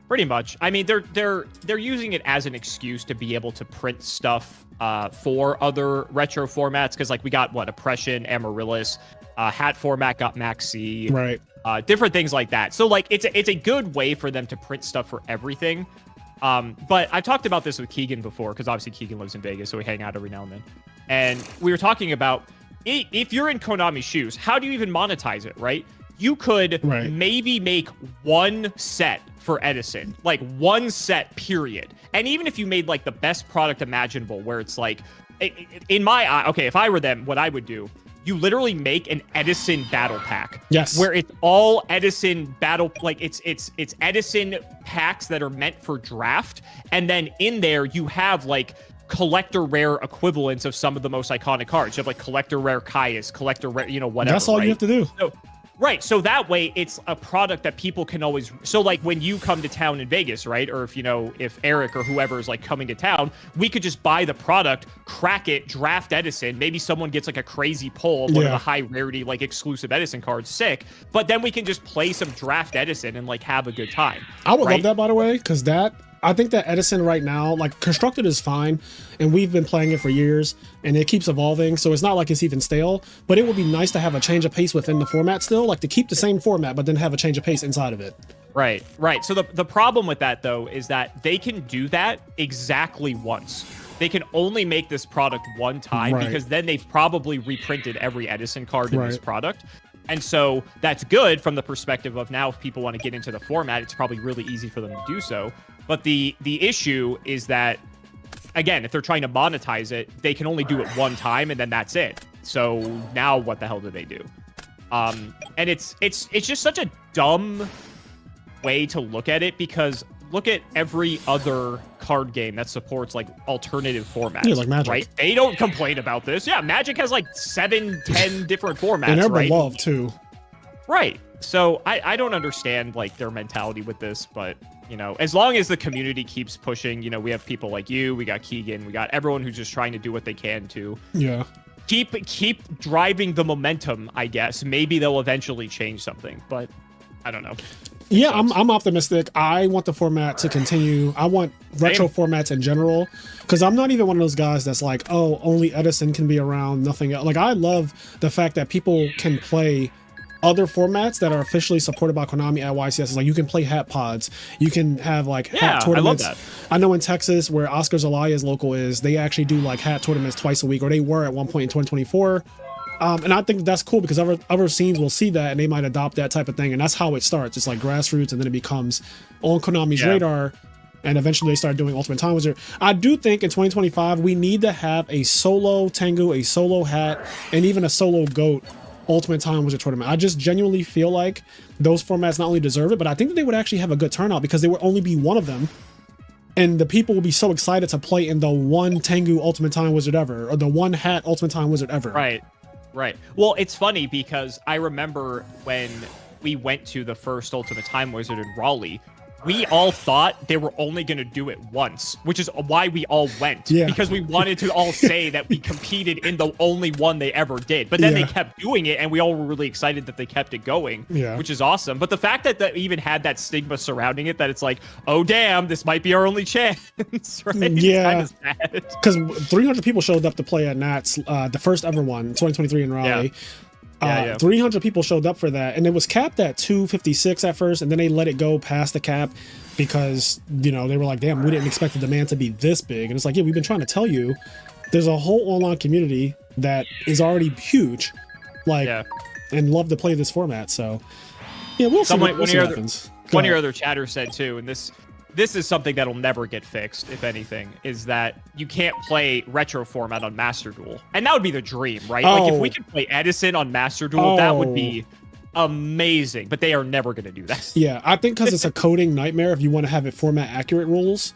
Pretty much. I mean, they're using it as an excuse to be able to print stuff for other retro formats, because like we got Oppression, Amaryllis, hat format got Maxi, right? Different things like that. So like it's a good way for them to print stuff for everything. But I talked about this with Keegan before, because obviously Keegan lives in Vegas, so we hang out every now and then. And we were talking about, if you're in Konami's shoes, how do you even monetize it, right? You could maybe make one set for Edison, like one set, period. And even if you made like the best product imaginable, where it's like, in my eye, okay, if I were them, what I would do, you literally make an Edison battle pack. Yes. Where it's all Edison battle, like it's Edison packs that are meant for draft. And then in there you have like collector rare equivalents of some of the most iconic cards. You have like collector rare Caius, collector rare, whatever. That's all you have to do. So that way it's a product that people can always, so like when you come to town in Vegas, right? Or if Eric or whoever is like coming to town, we could just buy the product, crack it, draft Edison. Maybe someone gets like a crazy pull of one of the high rarity, like exclusive Edison cards, sick. But then we can just play some draft Edison and like have a good time. I would love that, by the way, because I think that Edison right now, like constructed is fine, and we've been playing it for years, and it keeps evolving, so it's not like it's even stale, but it would be nice to have a change of pace within the format still, like to keep the same format, but then have a change of pace inside of it. Right. So the problem with that, though, is that they can do that exactly once. They can only make this product one time, because then they've probably reprinted every Edison card in this product. And so that's good from the perspective of now if people want to get into the format, it's probably really easy for them to do so. But the issue is that, again, if they're trying to monetize it, they can only do it one time and then that's it. So now what the hell do they do? And it's just such a dumb way to look at it, because look at every other card game that supports like alternative formats. Yeah, like Magic. Right? They don't complain about this. Yeah, Magic has like 7-10 different formats. And everybody loved too. Right. So I don't understand like their mentality with this, but as long as the community keeps pushing, we have people like you, we got Keegan, we got everyone who's just trying to do what they can to keep driving the momentum, I guess. Maybe they'll eventually change something, but I don't know. Yeah, I'm optimistic. I want the format to continue. I want retro formats in general, because I'm not even one of those guys that's like, oh, only Edison can be around, nothing else. Like, I love the fact that people can play other formats that are officially supported by Konami at YCS. Like, you can play hat pods, you can have like hat tournaments. I love that. I know in Texas, where Oscar Zelaya's local is, they actually do like hat tournaments twice a week, or they were at one point in 2024. And I think that's cool, because other scenes will see that and they might adopt that type of thing. And that's how it starts. It's like grassroots, and then it becomes on Konami's radar. And eventually they start doing Ultimate Time Wizard. I do think in 2025, we need to have a solo Tengu, a solo hat, and even a solo GOAT Ultimate Time Wizard tournament. I just genuinely feel like those formats not only deserve it, but I think that they would actually have a good turnout, because there would only be one of them. And the people will be so excited to play in the one Tengu Ultimate Time Wizard ever, or the one hat Ultimate Time Wizard ever. Right. Well, it's funny, because I remember when we went to the first Ultimate Time Wizard in Raleigh, we all thought they were only going to do it once, which is why we all went. Yeah. Because we wanted to all say that we competed in the only one they ever did. But then they kept doing it, and we all were really excited that they kept it going, which is awesome. But the fact that they even had that stigma surrounding it, that it's like, oh, damn, this might be our only chance, right? Yeah. Because 300 people showed up to play at Nats, the first ever one, 2023 in Raleigh. 300 people showed up for that, and it was capped at 256 at first, and then they let it go past the cap because, you know, they were like, damn, we didn't expect the demand to be this big. And it's like, yeah, we've been trying to tell you there's a whole online community that is already huge, like, and love to play this format. So yeah, we'll see what happens. One of your other chatters said too, and this is something that'll never get fixed, if anything, is that you can't play retro format on Master Duel. And that would be the dream, right? Like, if we could play Edison on Master Duel, that would be amazing. But they are never going to do that. Yeah, I think because it's a coding nightmare if you want to have it format accurate rules.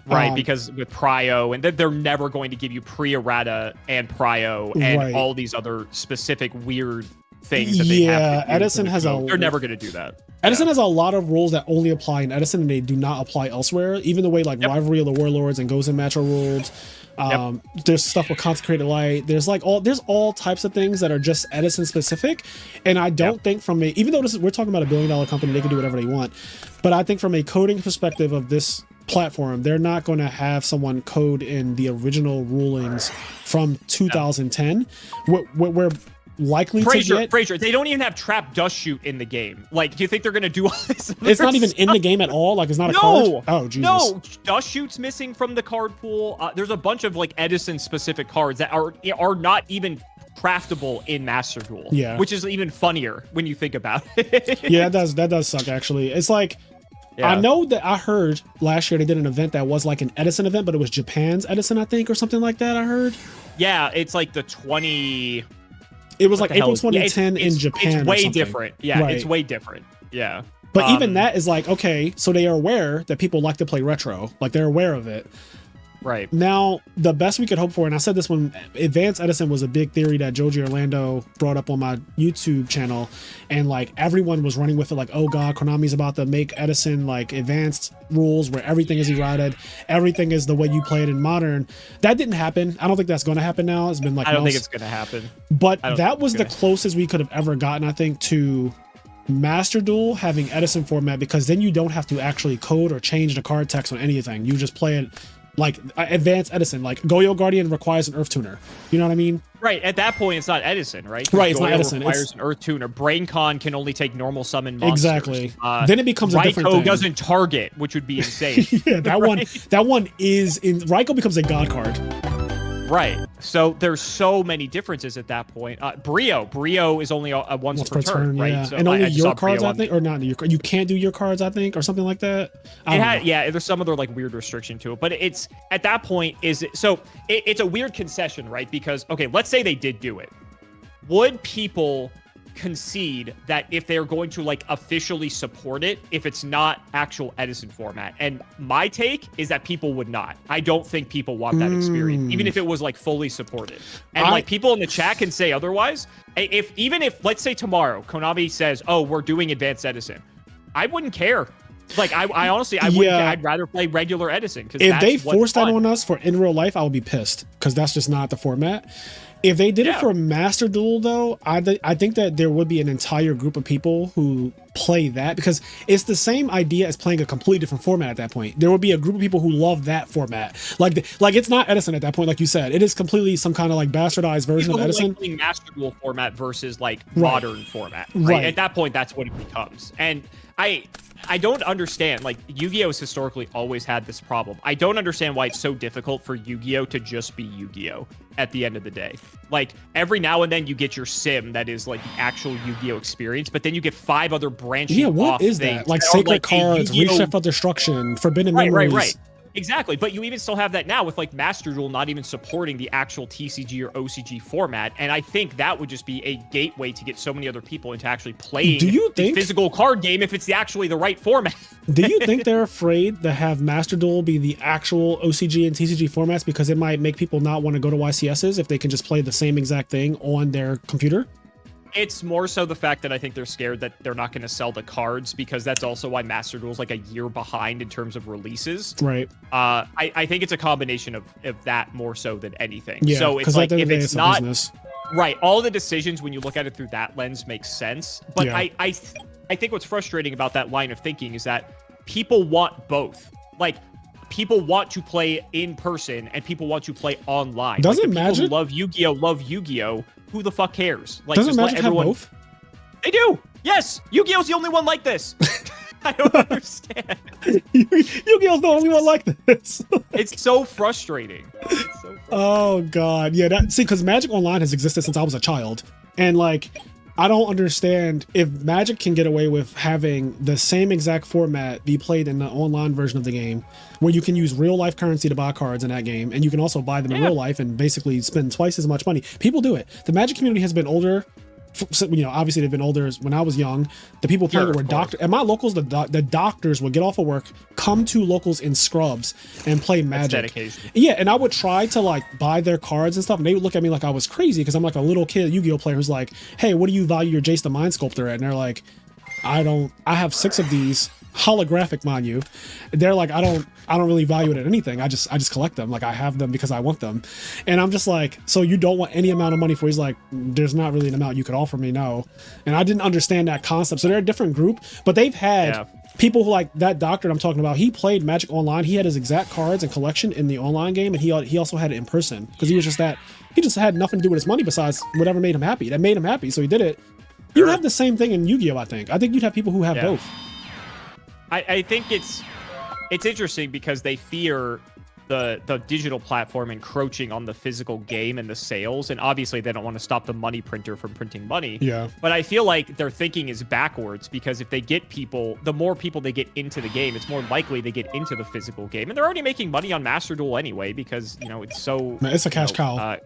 Right, because with Prio, and they're never going to give you pre-errata and Prio and all these other specific weird things that they have to do. Edison has they're never going to do that. Edison has a lot of rules that only apply in Edison and they do not apply elsewhere. Even the way like Rivalry of the Warlords and Goes in Match are ruled. There's stuff with Consecrated Light. There's all types of things that are just Edison specific. And I don't think even though we're talking about $1 billion company, they can do whatever they want. But I think from a coding perspective of this platform, they're not going to have someone code in the original rulings from 2010. We're likely to get Frazier, they don't even have trap dust shoot in the game. Like, do you think they're gonna do all this? It's not even in the game at all. Like, it's not a card. Oh, Jesus. No, dust shoot's missing from the card pool. There's a bunch of like Edison specific cards that are not even craftable in Master Duel. Yeah, which is even funnier when you think about it. Yeah, that does suck actually. It's like, I know that I heard last year they did an event that was like an Edison event, but it was Japan's Edison, I think, or something like that. I heard. Yeah, it's like the 20. It was like April 2010 in Japan. It's way different. Yeah, it's way different. Yeah. But even that is like, okay, so they are aware that people like to play retro. Like, they're aware of it. Right. Now, the best we could hope for, and I said this when Advanced Edison was a big theory that Joji Orlando brought up on my YouTube channel, and like everyone was running with it like, oh god, Konami's about to make Edison like advanced rules where everything is errated, everything is the way you play it in modern. That didn't happen. I don't think that's going to happen now. It's been like, I don't think it's going to happen. But that was the closest we could have ever gotten, I think, to Master Duel having Edison format, because then you don't have to actually code or change the card text on anything. You just play it like Advanced Edison. Like Goyo Guardian requires an Earth Tuner. You know what I mean? Right. At that point, it's not Edison, right? Right. It's not Edison. It requires an Earth Tuner. BrainCon can only take normal summon monsters. Exactly. Then it becomes a different thing. Raiko doesn't target, which would be insane. Yeah, that one is in. Raiko becomes a god card. Right. So there's so many differences at that point. Brio is only a once per turn, right? Yeah. So and only your cards, I think, or not your. You can't do your cards, I think, or something like that. There's some other like weird restriction to it, but it's at that point it's a weird concession, right? Because okay, let's say they did do it. Would people concede that if they're going to like officially support it, if it's not actual Edison format? And my take is that people would not. I don't think people want that experience, even if it was like fully supported. And like people in the chat can say otherwise. Even if let's say tomorrow Konami says, oh, we're doing Advanced Edison, I wouldn't care. Like I honestly, I wouldn't. I'd rather play regular Edison, because if they force that on us for in real life, I would be pissed, because that's just not the format. If they did it for Master Duel, though, I think that there would be an entire group of people who play that, because it's the same idea as playing a completely different format at that point. There would be a group of people who love that format. Like it's not Edison at that point, like you said. It is completely some kind of like bastardized version of Edison. Like playing Master Duel format versus like modern format. Right? At that point, that's what it becomes. And I don't understand, like, Yu-Gi-Oh! Has historically always had this problem. I don't understand why it's so difficult for Yu-Gi-Oh! To just be Yu-Gi-Oh! At the end of the day. Like, every now and then you get your sim that is, like, the actual Yu-Gi-Oh! Experience, but then you get 5 other branching off things. Yeah, what is that? Like, Sacred Cards, Reshift of Destruction, Forbidden Memories. Right. Exactly, but you even still have that now with like Master Duel not even supporting the actual TCG or OCG format, and I think that would just be a gateway to get so many other people into actually playing the physical card game if it's actually the right format. Do you think they're afraid to have Master Duel be the actual OCG and TCG formats because it might make people not want to go to YCSs if they can just play the same exact thing on their computer? It's more so the fact that I think they're scared that they're not going to sell the cards, because that's also why Master Duel's like a year behind in terms of releases. Right. I think it's a combination of that more so than anything. Yeah, so it's like if it's not business. right, all the decisions when you look at it through that lens make sense. But Yeah. I think what's frustrating about that line of thinking is that people want both. Like, people want to play in person and people want to play online. Doesn't like, the Magic people who love Yu-Gi-Oh. Who the fuck cares? Like, doesn't just let Magic everyone... have both? They do. Yes, Yu-Gi-Oh's the only one like this. I don't understand. Yu-Gi-Oh's the only one like this. It's so frustrating. It's so frustrating. Oh god, yeah. Because Magic Online has existed since I was a child, and like, I don't understand if Magic can get away with having the same exact format be played in the online version of the game, where you can use real life currency to buy cards in that game, and you can also buy them in real life and basically spend twice as much money. People do it. The Magic community has been older. You know, obviously they've been older when I was young. The people playing it were doctors. At my locals, the doctors would get off of work, come to locals in scrubs, and play Magic. That's dedication. Yeah, and I would try to like buy their cards and stuff, and they would look at me like I was crazy because I'm like a little kid Yu-Gi-Oh player who's like, "Hey, what do you value your Jace the Mind Sculptor at?" And they're like, I have 6 of these, holographic, mind you. They're like, I don't really value it at anything. I just collect them. Like, I have them because I want them. And I'm just like, so you don't want any amount of money for? He's like, there's not really an amount you could offer me, no. And I didn't understand that concept. So they're a different group, but they've had people who, like that doctor I'm talking about, he played Magic Online. He had his exact cards and collection in the online game, and he also had it in person because he just had nothing to do with his money besides whatever made him happy. That made him happy, so he did it. You have the same thing in Yu-Gi-Oh, I think. I think you'd have people who have both. I think it's interesting because they fear the digital platform encroaching on the physical game and the sales, and obviously they don't want to stop the money printer from printing money. Yeah. But I feel like their thinking is backwards, because if they get people, the more people they get into the game, it's more likely they get into the physical game. And they're already making money on Master Duel anyway, because, you know, it's so... Man, it's a cash cow.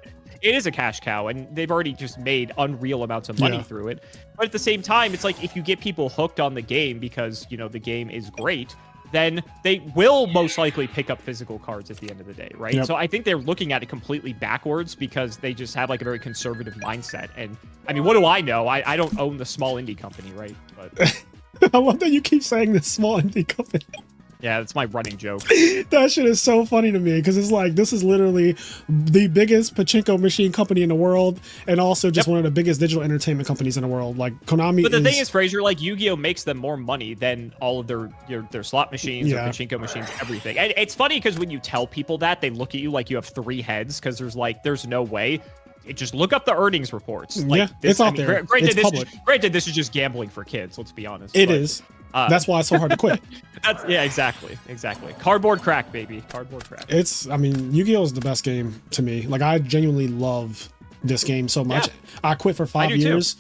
It is a cash cow, and they've already just made unreal amounts of money through it. But at the same time, it's like, if you get people hooked on the game because, you know, the game is great, then they will most likely pick up physical cards at the end of the day, right? Yep. So I think they're looking at it completely backwards because they just have like a very conservative mindset. And I mean, what do I know? I don't own the small indie company, right? But I love that you keep saying this small indie company. yeah, that's my running joke. That shit is so funny to me because it's like, this is literally the biggest pachinko machine company in the world, and also just one of the biggest digital entertainment companies in the world. Like, Konami. But the thing is, Fraser, like, Yu-Gi-Oh makes them more money than all of their slot machines, their pachinko machines, everything. And it's funny because when you tell people that, they look at you like you have 3 heads, because there's no way. Just look up the earnings reports. Like, it's out there. Granted, this is just gambling for kids. Let's be honest. It is. That's why it's so hard to quit. Exactly. Cardboard crack, baby. Cardboard crack. I mean, Yu-Gi-Oh is the best game to me. Like, I genuinely love this game so much. I quit for 5 years.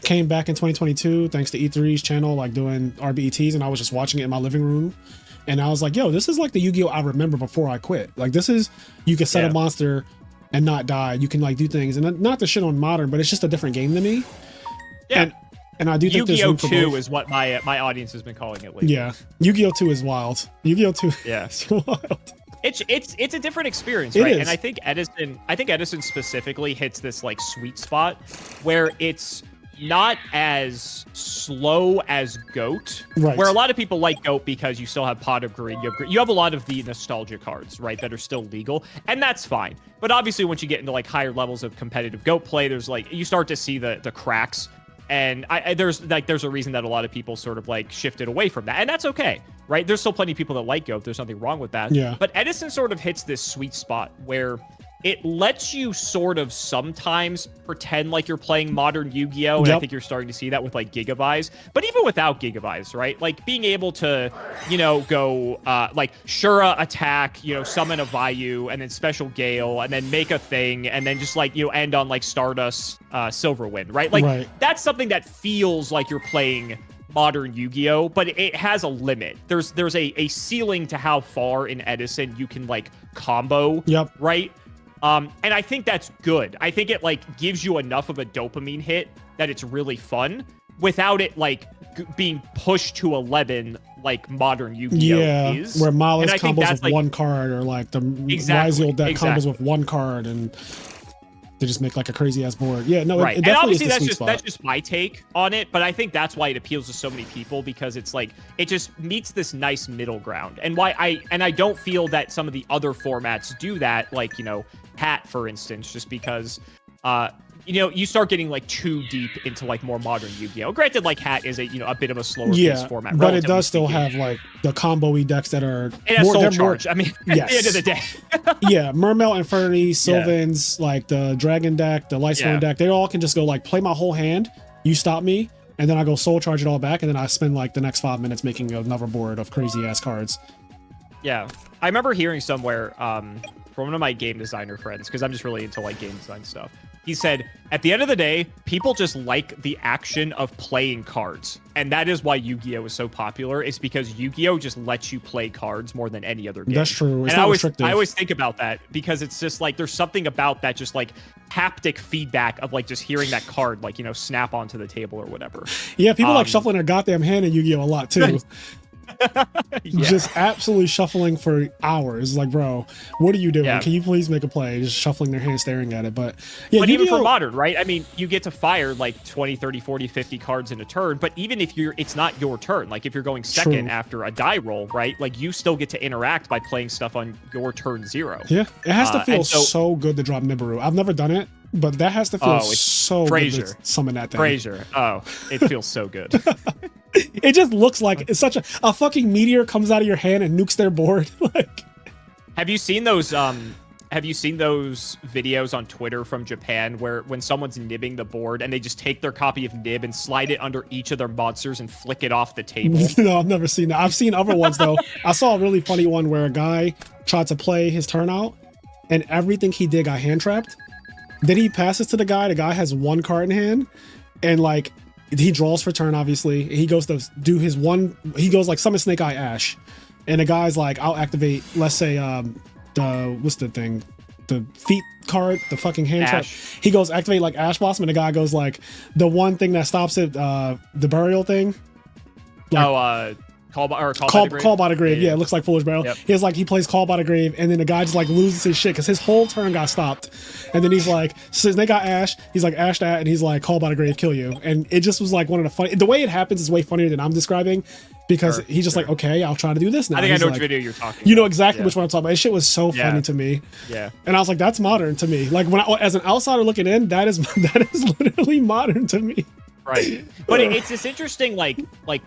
Came back in 2022 thanks to E3's channel, like doing RBETs, and I was just watching it in my living room. And I was like, yo, this is like the Yu-Gi-Oh I remember before I quit. Like, this is, you can set a monster and not die. You can like do things, and not to shit on modern, but it's just a different game to me. Yeah. And I do think Yu-Gi-Oh 2 is what my audience has been calling it lately. Yeah, Yu-Gi-Oh 2 is wild. Yu-Gi-Oh 2 is wild. It's a different experience, right? And I think Edison specifically hits this like sweet spot where it's not as slow as GOAT, where a lot of people like GOAT because you still have Pot of Greed, you have a lot of the nostalgia cards, right, that are still legal, and that's fine. But obviously, once you get into like higher levels of competitive GOAT play, there's like, you start to see the cracks. And there's a reason that a lot of people sort of like shifted away from that, and that's okay, right? There's still plenty of people that like GOAT. There's nothing wrong with that. Yeah. But Edison sort of hits this sweet spot where it lets you sort of sometimes pretend like you're playing modern Yu-Gi-Oh! And I think you're starting to see that with like Gigabytes. But even without Gigabytes, right? Like being able to, you know, go like Shura attack, you know, summon a Vayu, and then special Gale, and then make a thing, and then just like, you know, end on like Stardust Silverwind, right? Like that's something that feels like you're playing modern Yu-Gi-Oh, but it has a limit. There's a ceiling to how far in Edison you can like combo, right? And I think that's good. I think it like gives you enough of a dopamine hit that it's really fun without it like being pushed to 11 like modern Yu-Gi-Oh is. Where Malice combos with like, one card, or like the Ryziel deck combos with one card, and They just make like a crazy ass board. Yeah, no, right. it And definitely obviously is the that's sweet just spot. that's just my take on it, but I think that's why it appeals to so many people, because it's like it just meets this nice middle ground. And I don't feel that some of the other formats do that, like, you know, Hat, for instance, just because you know, you start getting like too deep into like more modern Yu-Gi-Oh. Granted, like Hat is a, you know, a bit of a slower paced format, but it does still speaking. have like the combo-y decks that are It has more, soul they're more- charge. I mean, at the end of the day. yeah, Mermail, Inferni, Sylvans, like the Dragon deck, the Lightsworn deck, they all can just go like play my whole hand, you stop me, and then I go soul charge it all back, and then I spend like the next 5 minutes making another board of crazy ass cards. Yeah, I remember hearing somewhere from one of my game designer friends, because I'm just really into like game design stuff. He said, at the end of the day, people just like the action of playing cards. And that is why Yu-Gi-Oh is so popular. It's because Yu-Gi-Oh just lets you play cards more than any other game. That's true. It's and not restrictive. I always think about that, because it's just like, there's something about that just like haptic feedback of like just hearing that card, like, you know, snap onto the table or whatever. Yeah, people like shuffling their goddamn hand in Yu-Gi-Oh a lot too. Just absolutely shuffling for hours. Like, bro, what are you doing? Can you please make a play? Just shuffling their hand, staring at it. But yeah, but even for modern, right? I mean, you get to fire like 20, 30, 40, 50 cards in a turn, but even if it's not your turn, like if you're going second after a die roll, right? Like you still get to interact by playing stuff on your turn 0. Yeah, it has to feel so good to drop Nibiru. I've never done it, but that has to feel so good to summon that thing. Frazier. Oh, it feels so good. It just looks like it's such a fucking meteor comes out of your hand and nukes their board. Like, have you seen those videos on Twitter from Japan where when someone's nibbing the board and they just take their copy of Nib and slide it under each of their monsters and flick it off the table? No, I've never seen that. I've seen other ones though. I saw a really funny one where a guy tried to play his turn out and everything he did got hand trapped. Then he passes to the guy. The guy has one card in hand, and like he draws for turn. Obviously, he goes to do his one. He goes like summon Snake Eye Ash, and the guy's like, "I'll activate." Let's say the what's the thing, the feet card, the fucking hand trap. He goes activate like Ash Blossom, and the guy goes like the one thing that stops it, the burial thing. Like, Call by the Grave. Yeah, it looks like Foolish Barrel. He plays Call by the Grave, and then the guy just like loses his shit because his whole turn got stopped. And then he's like, since they got Ash, he's like, Ash that, and he's like, Call by the Grave, kill you. And it just was like one of the funny. The way it happens is way funnier than I'm describing, because he's just like, okay, I'll try to do this now. I think I know like, which video you're talking about. You know exactly which one I'm talking about. This shit was so funny to me. Yeah. And I was like, that's modern to me. Like when as an outsider looking in, that is literally modern to me. Right. But it's this interesting like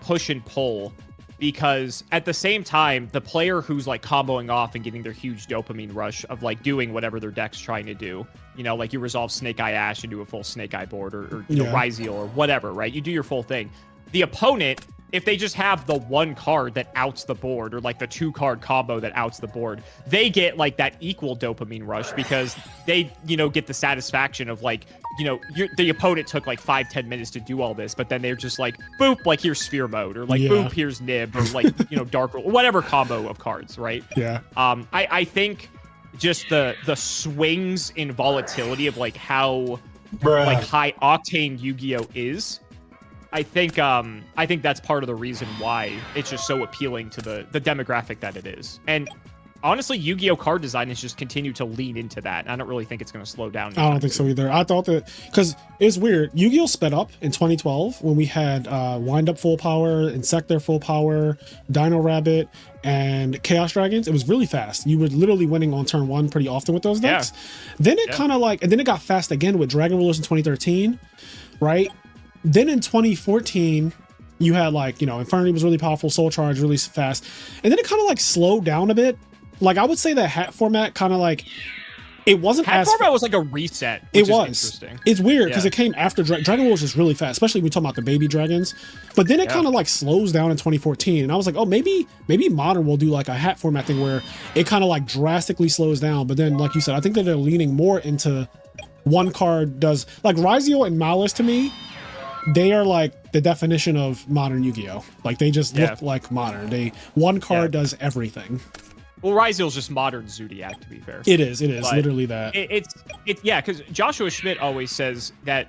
push and pull. Because at the same time, the player who's like comboing off and getting their huge dopamine rush of like doing whatever their deck's trying to do, you know, like you resolve Snake Eye Ash and do a full Snake Eye board or you know, Ryzeal or whatever, right? You do your full thing. The opponent, if they just have the one card that outs the board or like the 2-card combo that outs the board, they get like that equal dopamine rush because they, you know, get the satisfaction of like, you know, the opponent took like 5-10 minutes to do all this, but then they're just like, boop, like here's Sphere Mode, or like, boop, here's Nib, or like, you know, Dark Roll, whatever combo of cards, right? Yeah. I think just the swings in volatility of like how like high octane Yu-Gi-Oh is, I think that's part of the reason why it's just so appealing to the demographic that it is. And honestly, Yu-Gi-Oh card design has just continued to lean into that. I don't really think it's going to slow down. I don't think so either. I thought that, because it's weird. Yu-Gi-Oh sped up in 2012 when we had Wind Up Full Power, Insector Full Power, Dino Rabbit, and Chaos Dragons. It was really fast. You were literally winning on turn 1 pretty often with those decks. Then it kind of like, and then it got fast again with Dragon Rulers in 2013, right? Then in 2014, you had like, you know, Inferni was really powerful, Soul Charge really fast. And then it kind of like slowed down a bit. Like I would say that Hat format kind of like, it wasn't Hat as format was like a reset. Which it was interesting. It's weird because it came after Dragon Wars is really fast, especially when we talk about the baby dragons. But then it kind of like slows down in 2014, and I was like, oh, maybe modern will do like a Hat format thing where it kind of like drastically slows down. But then, like you said, I think that they're leaning more into one card does, like Ryzeal and Malice to me. They are like the definition of modern Yu-Gi-Oh. Like they just look like modern. One card does everything. Well, Ryzeal's just modern Zodiac, to be fair. It is but literally that. Yeah, because Joshua Schmidt always says that,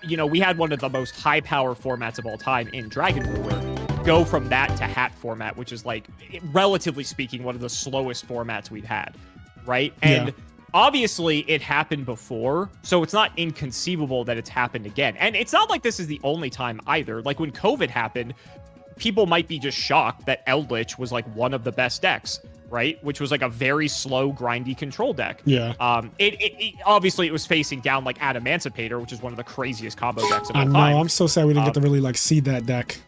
you know, we had one of the most high power formats of all time in Dragon Ruler. Go from that to Hat format, which is like, relatively speaking, one of the slowest formats we've had, right? And obviously it happened before, so it's not inconceivable that it's happened again. And it's not like this is the only time either. Like when COVID happened, people might be just shocked that Eldritch was like one of the best decks, right? Which was like a very slow, grindy control deck. Yeah. It obviously it was facing down like Emancipator, which is one of the craziest combo decks of all I know. time. I'm so sad we didn't get to really like see that deck.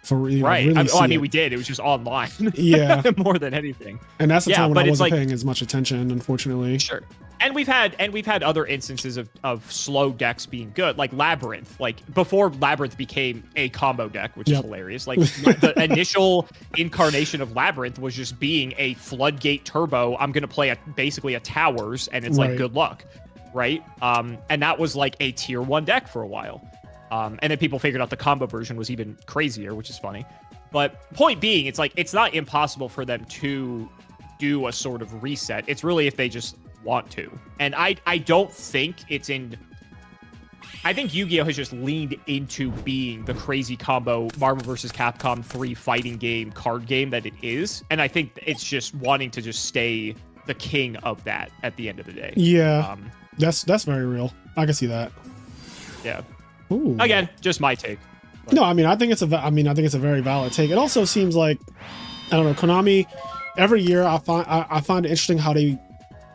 For right. Really I mean, we did. It was just online. Yeah. More than anything. And that's the time when I wasn't like, paying as much attention, unfortunately. Sure. And we've had other instances of slow decks being good, like Labyrinth. Like before Labyrinth became a combo deck, which is hilarious. Like the initial incarnation of Labyrinth was just being a floodgate turbo. I'm gonna play basically a towers, and it's like good luck, right? And that was like a tier 1 deck for a while. And then people figured out the combo version was even crazier, which is funny. But point being, it's like it's not impossible for them to do a sort of reset. It's really if they just want to. And I don't think it's in... I think Yu-Gi-Oh! Has just leaned into being the crazy combo Marvel vs. Capcom 3 fighting game card game that it is. And I think it's just wanting to just stay the king of that at the end of the day. Yeah, that's very real. I can see that. Yeah. Ooh. Again, just my take. But. No, I mean I think it's a very valid take. It also seems like, I don't know, Konami every year I find it interesting how they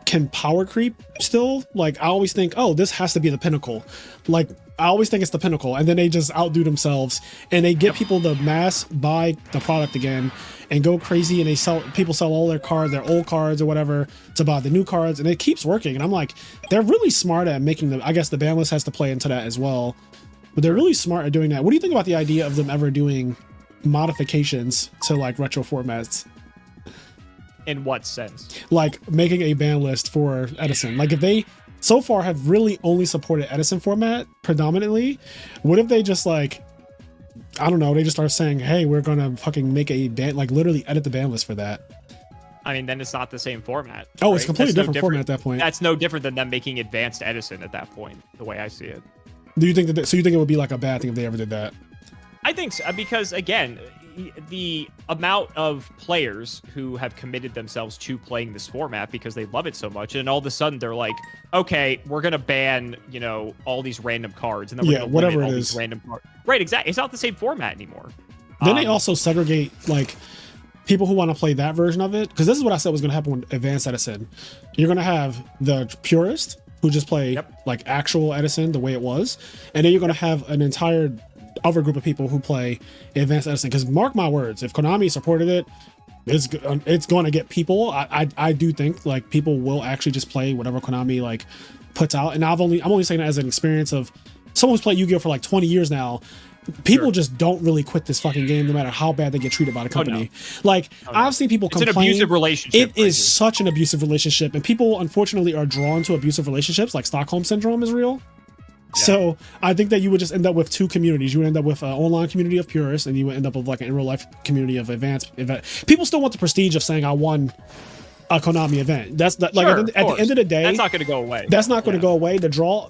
can power creep still. Like I always think, oh, this has to be the pinnacle. Like I always think it's the pinnacle, and then they just outdo themselves and they get people to mass buy the product again and go crazy, and people sell all their cards, their old cards or whatever, to buy the new cards, and it keeps working. And I'm like, they're really smart at making them. I guess the ban list has to play into that as well. But they're really smart at doing that. What do you think about the idea of them ever doing modifications to like retro formats? In what sense? Like making a ban list for Edison. Like if they so far have really only supported Edison format predominantly, what if they just like, I don't know, they just start saying, hey, we're gonna fucking make a ban, like literally edit the ban list for that. I mean, then it's not the same format. Oh, right? It's completely different format at that point. That's no different than them making advanced Edison at that point, the way I see it. Do you think that? So you think it would be like a bad thing if they ever did that? I think so, because again, the amount of players who have committed themselves to playing this format because they love it so much, and all of a sudden they're like, okay, we're gonna ban, you know, all these random cards, and then we're gonna whatever limit it all is. these random cards. Right, exactly. It's not the same format anymore. Then they also segregate like people who want to play that version of it, because this is what I said was going to happen with Advanced Edison. You're going to have the purist who just play like actual Edison the way it was, and then you're going to have an entire other group of people who play Advanced Edison. Because mark my words, if Konami supported it, it's going to get people. I do think like people will actually just play whatever Konami like puts out. And I'm only saying that as an experience of someone who's played Yu-Gi-Oh for like 20 years now. People just don't really quit this fucking game no matter how bad they get treated by the company. Like I've seen people complain. It's an abusive relationship. It is such an abusive relationship, and people unfortunately are drawn to abusive relationships. Like Stockholm syndrome is real. Yeah. So I think that you would just end up with two communities. You would end up with an online community of purists, and you would end up with like an in real life community of advanced. People still want the prestige of saying I won a Konami event. That's like at the end of the day, that's not going to go away. That's not going to go away. The draw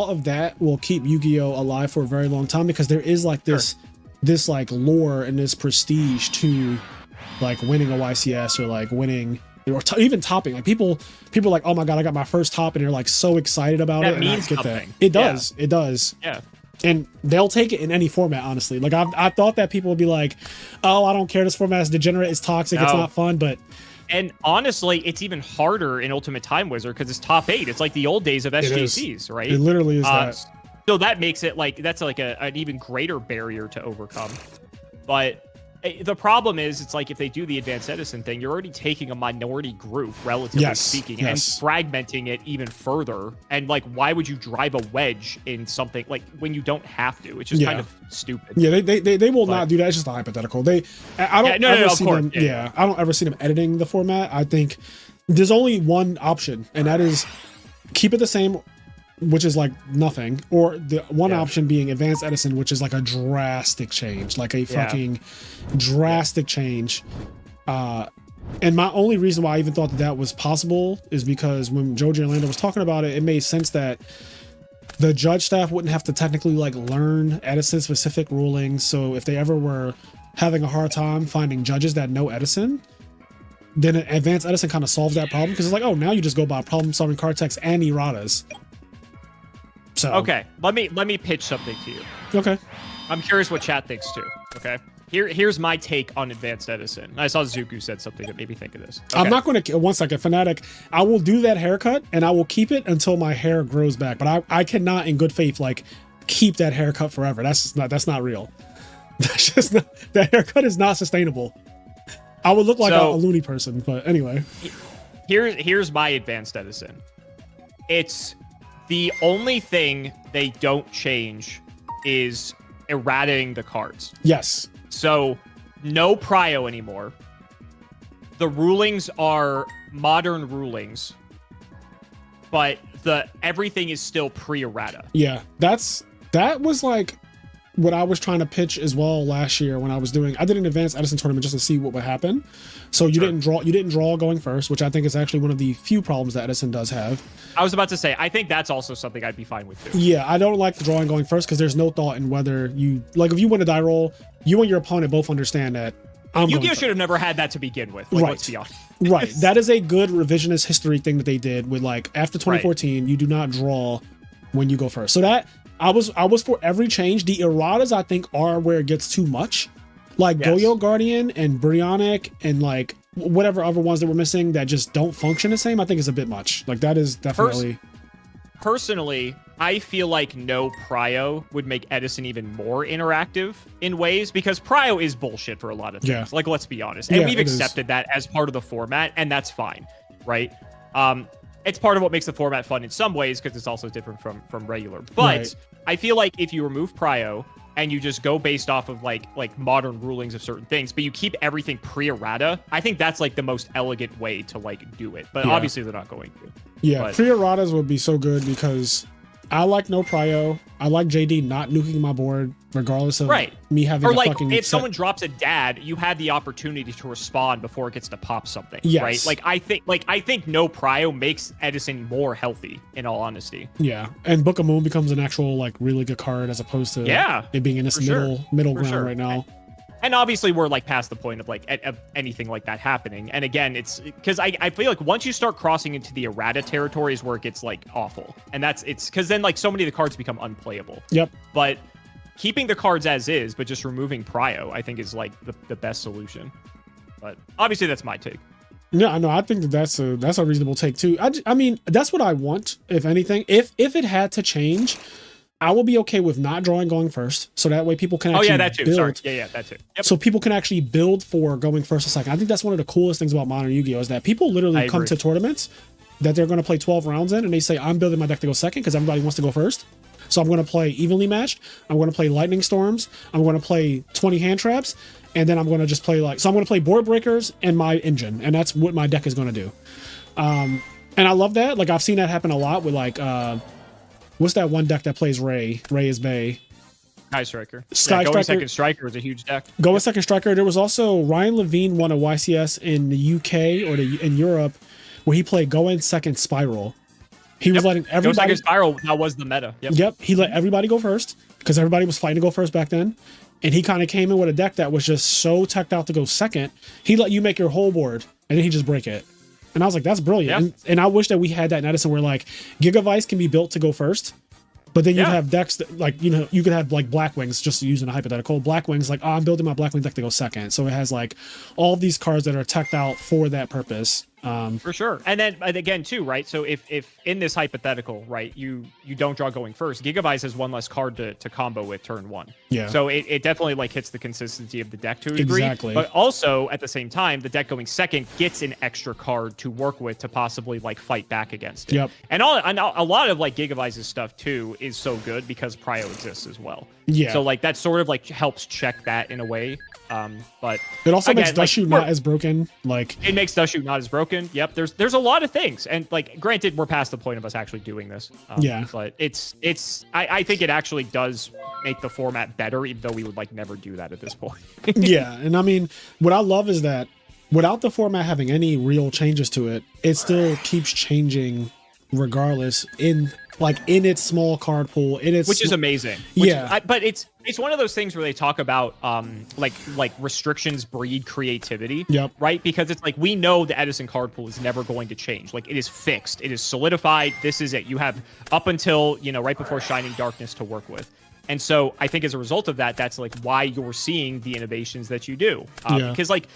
of that will keep Yu-Gi-Oh alive for a very long time, because there is like this like lore and this prestige to like winning a YCS or like winning or even topping. Like people are like, oh my god, I got my first top, and they're like so excited about it. That means something. It does. It does. Yeah. And they'll take it in any format, honestly. Like I thought that people would be like, oh, I don't care, this format is degenerate, it's toxic, it's not fun, but. And honestly, it's even harder in Ultimate Time Wizard because it's top 8. It's like the old days of SJCs, right? It literally is that. So that makes it like that's like an even greater barrier to overcome. But the problem is, it's like if they do the Advanced Edison thing, you're already taking a minority group, relatively speaking, and fragmenting it even further. And like, why would you drive a wedge in something like when you don't have to? It's just kind of stupid. Yeah, they will not do that. It's just a hypothetical. I don't ever see them. Yeah, I don't ever see them editing the format. I think there's only one option, and that is keep it the same, which is like nothing, or the one option being Advanced Edison, which is like a drastic change, like a fucking drastic change. And my only reason why I even thought that was possible is because when Joji Orlando was talking about it, it made sense that the judge staff wouldn't have to technically like learn Edison specific rulings. So if they ever were having a hard time finding judges that know Edison, then Advanced Edison kind of solves that problem because it's like, oh, now you just go by problem solving card text and erratas. So Okay, let me pitch something to you. okay. I'm curious what chat thinks too. Okay, here's my take on Advanced Edison. I saw Zuku said something that made me think of this. Okay. I'm not going to, one second, Fanatic, I will do that haircut and I will keep it until my hair grows back. But I cannot in good faith, like, keep that haircut forever. That's not real. That's just not, that haircut is not sustainable. I would look like a loony person, but anyway. Here's my Advanced Edison. It's the only thing they don't change is errating the cards. Yes. So no prio anymore. The rulings are modern rulings, but everything is still pre-errata. Yeah, that was like what I was trying to pitch as well last year when I did an Advanced Edison tournament just to see what would happen. So you didn't draw going first, which I think is actually one of the few problems that Edison does have. I was about to say, I think that's also something I'd be fine with too. Yeah, I don't like the drawing going first because there's no thought in whether you, like, if you win a die roll, you and your opponent both understand that Yugioh should have never had that to begin with. Like, right. Let's be honest. Right. That is a good revisionist history thing that they did with, like, after 2014, you do not draw when you go first. So that I was for every change. The erratas, I think, are where it gets too much. Like Goyo Guardian and Brionic and like whatever other ones that were missing that just don't function the same, I think is a bit much. Like that is definitely... Personally, I feel like no prio would make Edison even more interactive in ways because prio is bullshit for a lot of things. Yeah. Like, let's be honest. And we've accepted that as part of the format, and that's fine, right? It's part of what makes the format fun in some ways because it's also different from regular. But I feel like if you remove prio and you just go based off of like modern rulings of certain things, but you keep everything pre-errata, I think that's like the most elegant way to like do it. But obviously they're not going to. Yeah, pre-erratas would be so good because I like no prio. I like JD not nuking my board regardless of me having or a like fucking if someone drops a dad, you had the opportunity to respond before it gets to pop something. Yes. Right? Like I think no prio makes Edison more healthy, in all honesty. Yeah. And Book of Moon becomes an actual like really good card as opposed to it being in this middle ground right now. And obviously we're like past the point of like anything like that happening. And again, it's because I feel like once you start crossing into the errata territory is where it gets like awful. And it's because then like so many of the cards become unplayable. Yep. But keeping the cards as is, but just removing prio, I think is like the best solution. But obviously that's my take. Yeah, no, I think that's a reasonable take too. I mean, that's what I want, if anything. If it had to change, I will be okay with not drawing going first, so that way people can actually that too. build. Sorry. Yeah, that too. Yep. So people can actually build for going first or second. I think that's one of the coolest things about modern Yu-Gi-Oh! Is that people literally come to tournaments that they're going to play 12 rounds in, and they say, I'm building my deck to go second because everybody wants to go first. So I'm going to play evenly matched. I'm going to play lightning storms. I'm going to play 20 hand traps, and then I'm going to just play so I'm going to play board breakers and my engine, and that's what my deck is going to do. And I love that. Like I've seen that happen a lot with like what's that one deck that plays Ray? Ray is Bay. Sky Striker. Going second striker was a huge deck. Going second striker. There was also Ryan Levine won a YCS in the UK or in Europe where he played going second spiral. He was letting everybody... Go second spiral, that was the meta. Yep. He let everybody go first because everybody was fighting to go first back then. And he kind of came in with a deck that was just so teched out to go second. He let you make your whole board and then he just break it. And I was like, that's brilliant. Yep. And I wish that we had that in Edison where like Gigavice can be built to go first. But then you'd have decks that, like, you know, you could have like Blackwings, just using a hypothetical. Blackwings, like, oh, I'm building my Blackwing deck to go second. So it has like all of these cards that are teched out for that purpose. For sure. And then again too, right? So if in this hypothetical, right, you don't draw going first, Gigavice has one less card to combo with turn one. Yeah. So it definitely like hits the consistency of the deck to a degree. Exactly. But also at the same time, the deck going second gets an extra card to work with to possibly like fight back against it. Yep. And a lot of like Gigavice's stuff too is so good because prio exists as well. Yeah. So like that sort of like helps check that in a way. But it also again, makes Dushu not as broken. Like it makes Dushu not as broken. Yep. There's a lot of things, and like granted, we're past the point of us actually doing this. But I think it actually does make the format better, even though we would like never do that at this point. Yeah, and I mean, what I love is that without the format having any real changes to it, it still keeps changing regardless in like in its small card pool, in its which is amazing. But it's one of those things where they talk about like restrictions breed creativity. Yep. Right? Because it's like we know the Edison card pool is never going to change. Like it is fixed. It is solidified. This is it. You have up until, right before Shining Darkness to work with. And so I think as a result of that, that's like why you're seeing the innovations that you do. Because like,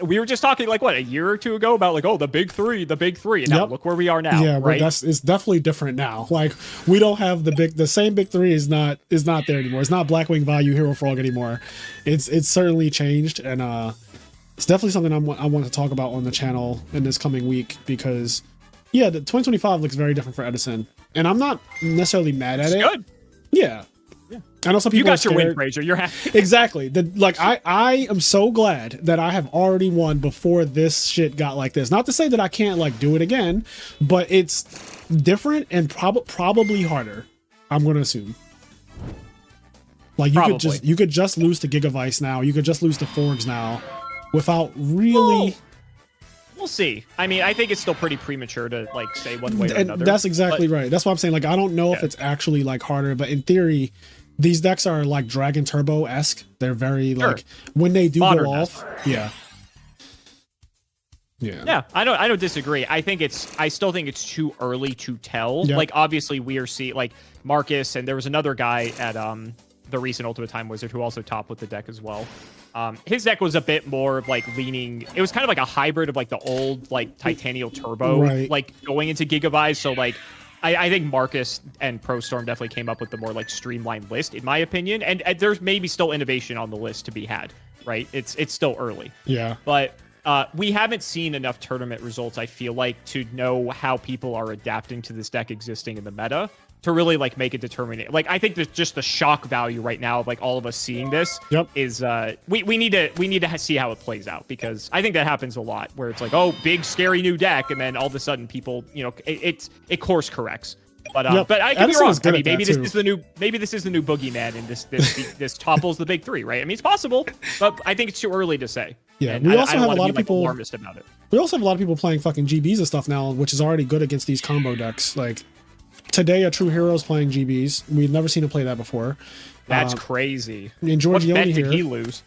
we were just talking like what, a year or two ago about like, oh, the big three. And now look where we are now. Yeah, right? It's definitely different now. Like we don't have the same big three is not there anymore. It's not Blackwing Value Hero Frog anymore. It's certainly changed. And it's definitely something I want to talk about on the channel in this coming week, because the 2025 looks very different for Edison. And I'm not necessarily mad at it. Good. Yeah. I know some people you got are your win, scared. Fraser. You're happy. Exactly. I am so glad that I have already won before this shit got like this. Not to say that I can't like do it again, but it's different and probably harder. I'm going to assume. Like you could just lose to Gigavice now. You could just lose to Forgs now without really. We'll see. I mean, I think it's still pretty premature to like say one way or another. That's exactly right. That's why I'm saying like I don't know if it's actually like harder, but in theory, these decks are like Dragon Turbo-esque. They're very like when they do Modern go off. Yeah. I don't disagree. I still think it's too early to tell. Yep. Like obviously we are seeing like Marcus, and there was another guy at the recent Ultimate Time Wizard who also topped with the deck as well. His deck was a bit more like leaning. It was kind of like a hybrid of like the old like Titanial Turbo, like going into Gigavice. So like, I think Marcus and Pro Storm definitely came up with the more like streamlined list, in my opinion. And there's maybe still innovation on the list to be had, right? It's still early. Yeah. But we haven't seen enough tournament results, I feel like, to know how people are adapting to this deck existing in the meta to really like make a determination. Like I think there's just the shock value right now of like all of us seeing this is we need to see how it plays out, because I think that happens a lot where it's like, oh, big scary new deck, and then all of a sudden people, it course corrects. But I could be wrong. I mean, maybe this is the new boogeyman, and this topples the big three, right? I mean, it's possible, but I think it's too early to say. Yeah, and we also have a lot of like, people alarmist about it. We also have a lot of people playing fucking GBs and stuff now, which is already good against these combo decks. Like today, a True Hero's playing GBs. We've never seen him play that before. That's crazy. And Giorgione what bet here. did he lose?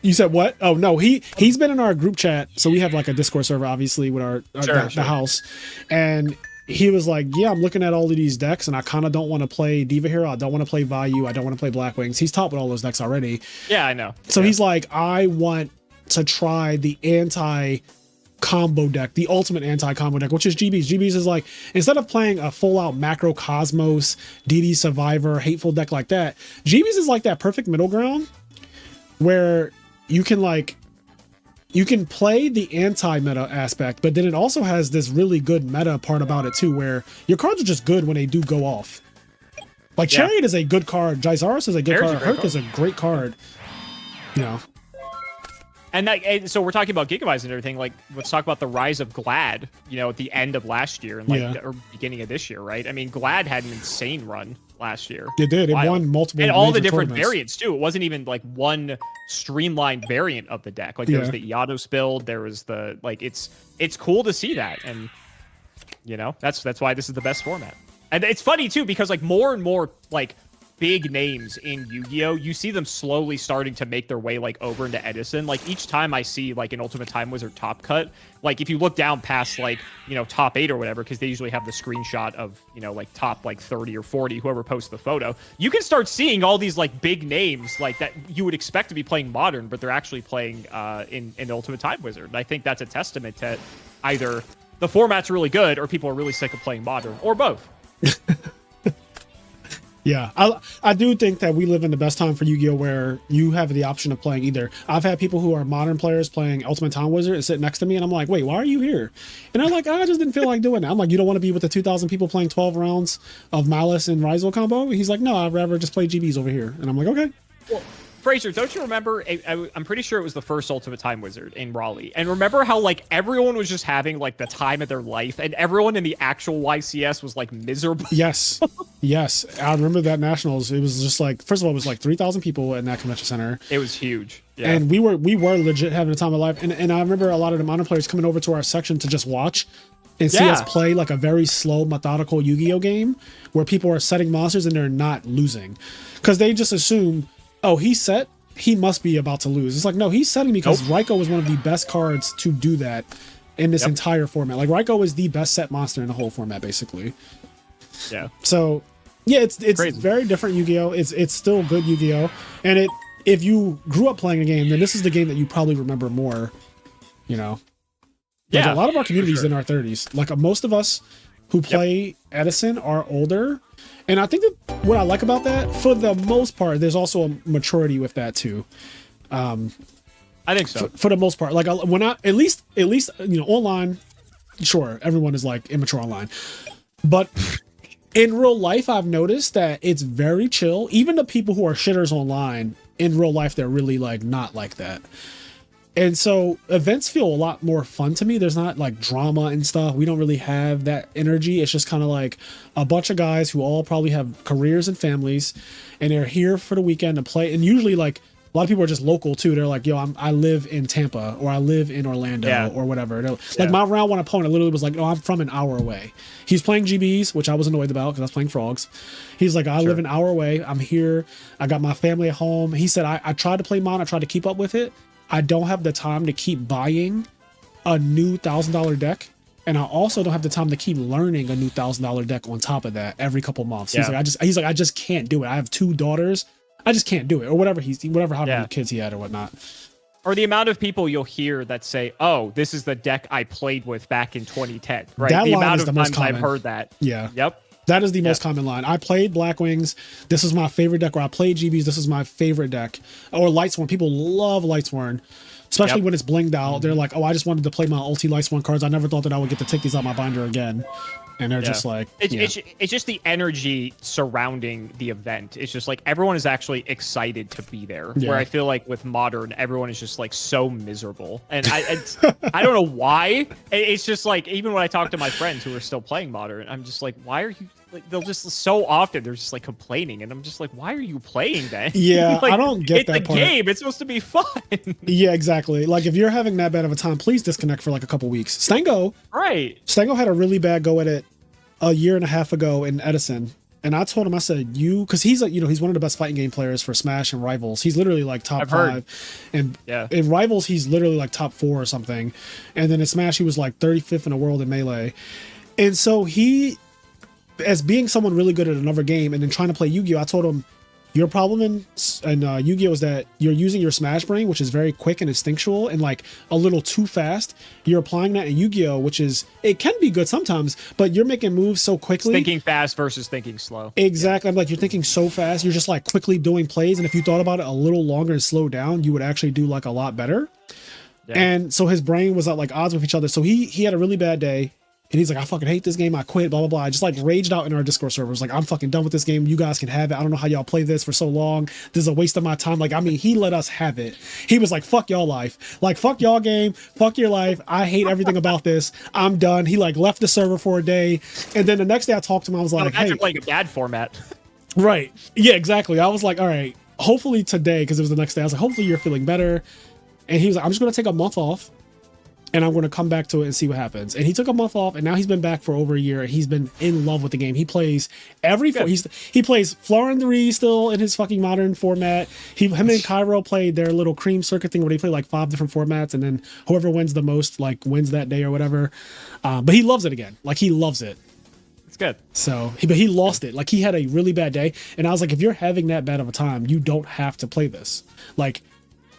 You said what? Oh no, he's been in our group chat. So we have like a Discord server, obviously, with the house, and he was like, yeah, I'm looking at all of these decks, and I kind of don't want to play Diva Hero. I don't want to play Value. I don't want to play Blackwings. He's top with all those decks already. Yeah, I know. So he's like, I want to try the anti-combo deck, the ultimate anti-combo deck, which is GBs. GBs is like, instead of playing a full-out Macro Cosmos, DD Survivor, Hateful deck like that, GBs is like that perfect middle ground where you can play the anti-meta aspect, but then it also has this really good meta part about it too, where your cards are just good when they do go off. Like Chariot is a good card, Gyzaros is a good card, Herc is a great card. And so we're talking about Gigabytes and everything. Like, let's talk about the rise of Glad. At the end of last year and or beginning of this year, right? I mean, Glad had an insane run last year. It did. It won multiple and all the different tournaments. variants too. It wasn't even like one streamlined variant of the deck. Like there was the Iados build. There was the It's cool to see that, and that's why this is the best format. And it's funny too, because like more and more like big names in Yu-Gi-Oh, you see them slowly starting to make their way like over into Edison. Like each time I see like an Ultimate Time Wizard top cut, like if you look down past like top 8 or whatever, because they usually have the screenshot of like top like 30 or 40, whoever posts the photo, you can start seeing all these like big names like that you would expect to be playing Modern, but they're actually playing in Ultimate Time Wizard. And I think that's a testament to either the format's really good or people are really sick of playing Modern, or both. Yeah, I do think that we live in the best time for Yu-Gi-Oh, where you have the option of playing either. I've had people who are Modern players playing Ultimate Time Wizard and sit next to me, and I'm like, wait, why are you here? And they're like, I just didn't feel like doing that. I'm like, you don't want to be with the 2,000 people playing 12 rounds of Malice and Rizal combo? He's like, no, I'd rather just play GBs over here. And I'm like, okay. Well, Fraser, don't you remember? I'm pretty sure it was the first Ultimate Time Wizard in Raleigh. And remember how like everyone was just having like the time of their life, and everyone in the actual YCS was like miserable. Yes, yes, I remember that Nationals. It was just like, first of all, it was like 3,000 people in that convention center. It was huge. Yeah. And we were legit having a time of life. And I remember a lot of the Modern players coming over to our section to just watch. and see us play like a very slow, methodical Yu-Gi-Oh game where people are setting monsters and they're not losing. Because they just assume, oh, he's set, he must be about to lose. It's like, no, he's setting because Raiko was one of the best cards to do that in this entire format. Like, Raiko is the best set monster in the whole format, basically. Yeah. So, yeah, it's very different Yu-Gi-Oh! It's still good Yu-Gi-Oh! And if you grew up playing a game, then this is the game that you probably remember more, you know? Like, a lot of our community's in our 30s. Like, most of us who play Edison are older. And I think that what I like about that, for the most part, there's also a maturity with that too. I think so. For the most part, like when I, at least, you know, online, sure, everyone is like immature online, but in real life, I've noticed that it's very chill. Even the people who are shitters online, in real life, they're really like not like that. And so events feel a lot more fun to me. There's not like drama and stuff. We don't really have that energy. It's just kind of like a bunch of guys who all probably have careers and families, and they're here for the weekend to play. And usually like a lot of people are just local too. They're like, yo, I live in Tampa, or I live in Orlando, or whatever. Like my round one opponent literally was like, no, I'm from an hour away. He's playing GBs, which I was annoyed about because I was playing frogs. He's like, I live an hour away. I'm here. I got my family at home. He said, I tried to play Mon. I tried to keep up with it. I don't have the time to keep buying a new $1,000 deck, and I also don't have the time to keep learning a new $1,000 deck on top of that every couple months. He's like, I just can't do it. I have 2 daughters. I just can't do it, or whatever how many kids he had or whatnot. Or the amount of people you'll hear that say, "Oh, this is the deck I played with back in 2010." Right? That the line amount is of the most times common. I've heard that. Yeah. Yep. That is the most common line. I played Black Wings. This is my favorite deck. Or I played GBs. This is my favorite deck. Or Lightsworn. People love Lightsworn. Especially when it's blinged out. They're like, oh, I just wanted to play my ulti Lightsworn cards. I never thought that I would get to take these out my binder again. And they're just like, it's just the energy surrounding the event. It's just like everyone is actually excited to be there. Where I feel like with Modern, everyone is just like so miserable, and I don't know why. It's just like, even when I talk to my friends who are still playing Modern, I'm just like, why are you? Like, they'll just so often they're just like complaining, and I'm just like, why are you playing then? Yeah, like, I don't get that part. It's a game. It's supposed to be fun. Yeah, exactly. Like if you're having that bad of a time, please disconnect for like a couple weeks. Stango had a really bad go at it a year and a half ago in Edison, and I told him, I said, because he's like, you know, he's one of the best fighting game players for Smash and Rivals. He's literally like top 5, and in Rivals he's literally like top 4 or something, and then in Smash he was like 35th in the world in Melee. And so he, as being someone really good at another game and then trying to play Yu-Gi-Oh, I told him, your problem in Yu-Gi-Oh is that you're using your Smash brain, which is very quick and instinctual and like a little too fast. You're applying that in Yu-Gi-Oh, which is, it can be good sometimes, but you're making moves so quickly. Thinking fast versus thinking slow. Exactly. I'm like, you're thinking so fast. You're just like quickly doing plays. And if you thought about it a little longer and slow down, you would actually do like a lot better. And so his brain was at like odds with each other. So he had a really bad day. And he's like, I fucking hate this game. I quit, blah, blah, blah. I just like raged out in our Discord servers. Like, I'm fucking done with this game. You guys can have it. I don't know how y'all play this for so long. This is a waste of my time. Like, I mean, he let us have it. He was like, fuck y'all life. Like, fuck y'all game. Fuck your life. I hate everything about this. I'm done. He like left the server for a day. And then the next day I talked to him. I was like, hey. Like a bad format. Right. Yeah, exactly. I was like, all right, hopefully today, because it was the next day, I was like, hopefully you're feeling better. And he was like, I'm just going to take a month off, and I'm going to come back to it and see what happens. And he took a month off, and now he's been back for over a year, and he's been in love with the game. He plays he plays Florin 3 still in his fucking Modern format. Him and Cairo played their little cream circuit thing where they play like 5 different formats, and then whoever wins the most like wins that day or whatever. But he loves it again. Like, he loves it. It's good. So he lost it. Like, he had a really bad day, and I was like, if you're having that bad of a time, you don't have to play this. Like,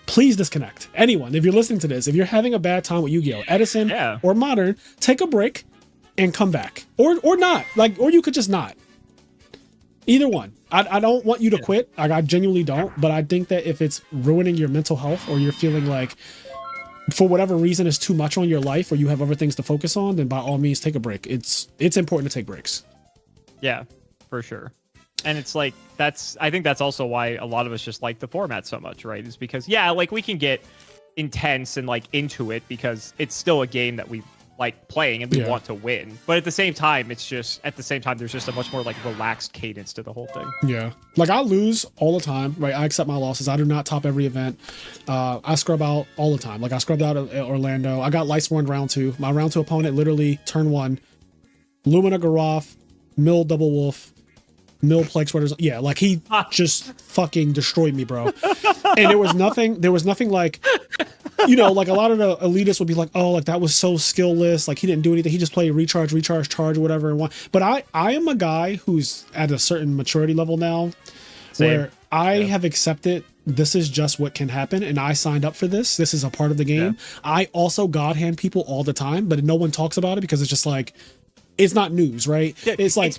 please disconnect. Anyone, if you're listening to this, if you're having a bad time with Yu-Gi-Oh, Edison or Modern, take a break and come back, or not. Like, or you could just not. Either one. I don't want you to quit. Like, I genuinely don't. But I think that if it's ruining your mental health, or you're feeling like, for whatever reason, it's too much on your life, or you have other things to focus on, then by all means, take a break. It's important to take breaks. Yeah, for sure. And it's like, I think that's also why a lot of us just like the format so much, right? Is because, like, we can get intense and like into it because it's still a game that we like playing and we Yeah. want to win. But at the same time, there's just a much more like relaxed cadence to the whole thing. Yeah. Like I lose all the time, right? I accept my losses. I do not top every event. I scrub out all the time. Like I scrubbed out at Orlando. I got Lightsworn round 2. My round 2 opponent literally turn 1, Lumina Garoth, Mill Double Wolf, Mill Plague Sweaters. Yeah, like he just fucking destroyed me, bro. And there was nothing like, you know, like a lot of the elitists would be like, oh, like that was so skillless. Like he didn't do anything. He just played recharge, charge, whatever. But I am a guy who's at a certain maturity level now where I have accepted this is just what can happen. And I signed up for this. This is a part of the game. Yeah. I also God hand people all the time, but no one talks about it because it's just like, it's not news, right? It's like it's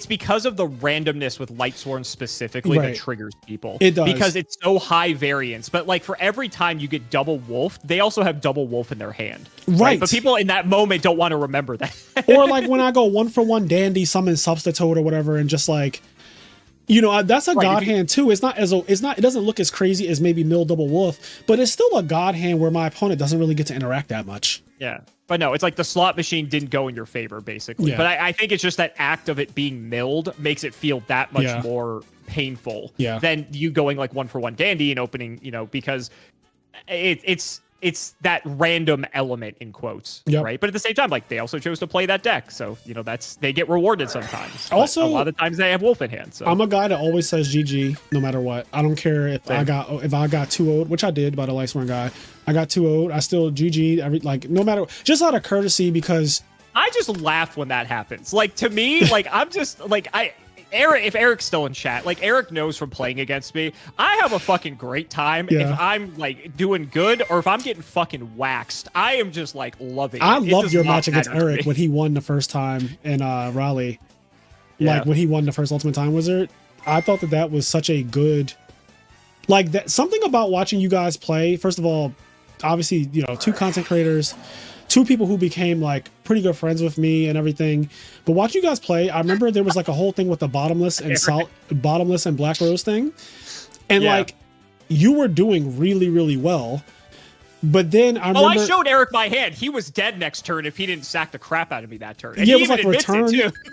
because of the randomness with Lightsworn specifically that triggers people. It does because it's so high variance. But like for every time you get double wolf, they also have double wolf in their hand, right? But people in that moment don't want to remember that. Or like when I go 1-for-1 dandy summon Substitute or whatever, and just like, you know, that's a god hand too. It doesn't look as crazy as maybe Mill Double Wolf, but it's still a god hand where my opponent doesn't really get to interact that much. Yeah. But no, it's like the slot machine didn't go in your favor, basically. Yeah. But I think it's just that act of it being milled makes it feel that much more painful than you going like 1-for-1 dandy and opening, you know, because it's that random element in quotes, right? But at the same time, like they also chose to play that deck, so you know they get rewarded sometimes. Also, a lot of times they have wolf in hand. So I'm a guy that always says GG no matter what. I don't care if I got 2-0'd, which I did by the Lightsworn guy. I got 2-0'd. I still GG like no matter, just out of courtesy, because I just laugh when that happens. Like to me, like I'm just like Eric, if Eric's still in chat, like Eric knows from playing against me, I have a fucking great time if I'm like doing good or if I'm getting fucking waxed. I am just like loving it. I loved your match against Eric when he won the first time in Raleigh. Like when he won the first Ultimate Time Wizard. I thought that was such a good, like that, something about watching you guys play. First of all, obviously, you know, 2 content creators, 2 people who became like pretty good friends with me and everything. But watching you guys play, I remember there was like a whole thing with the bottomless and Black Rose thing. And like you were doing really, really well. But then I remember, I showed Eric my hand. He was dead next turn if he didn't sack the crap out of me that turn. And it was like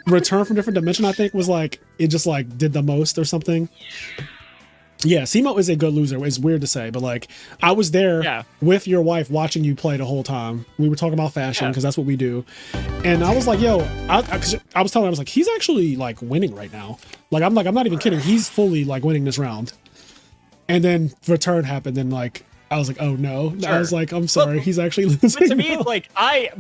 return from different dimension, I think was like, it just like did the most or something. Yeah, Simo is a good loser. It's weird to say, but like I was there with your wife watching you play the whole time. We were talking about fashion because that's what we do. And I was like, yo, I was telling him, I was like, he's actually like winning right now. Like I'm not even kidding. He's fully like winning this round. And then return happened and like I was like, oh no. I was like, I'm sorry, he's actually losing. But to me, like I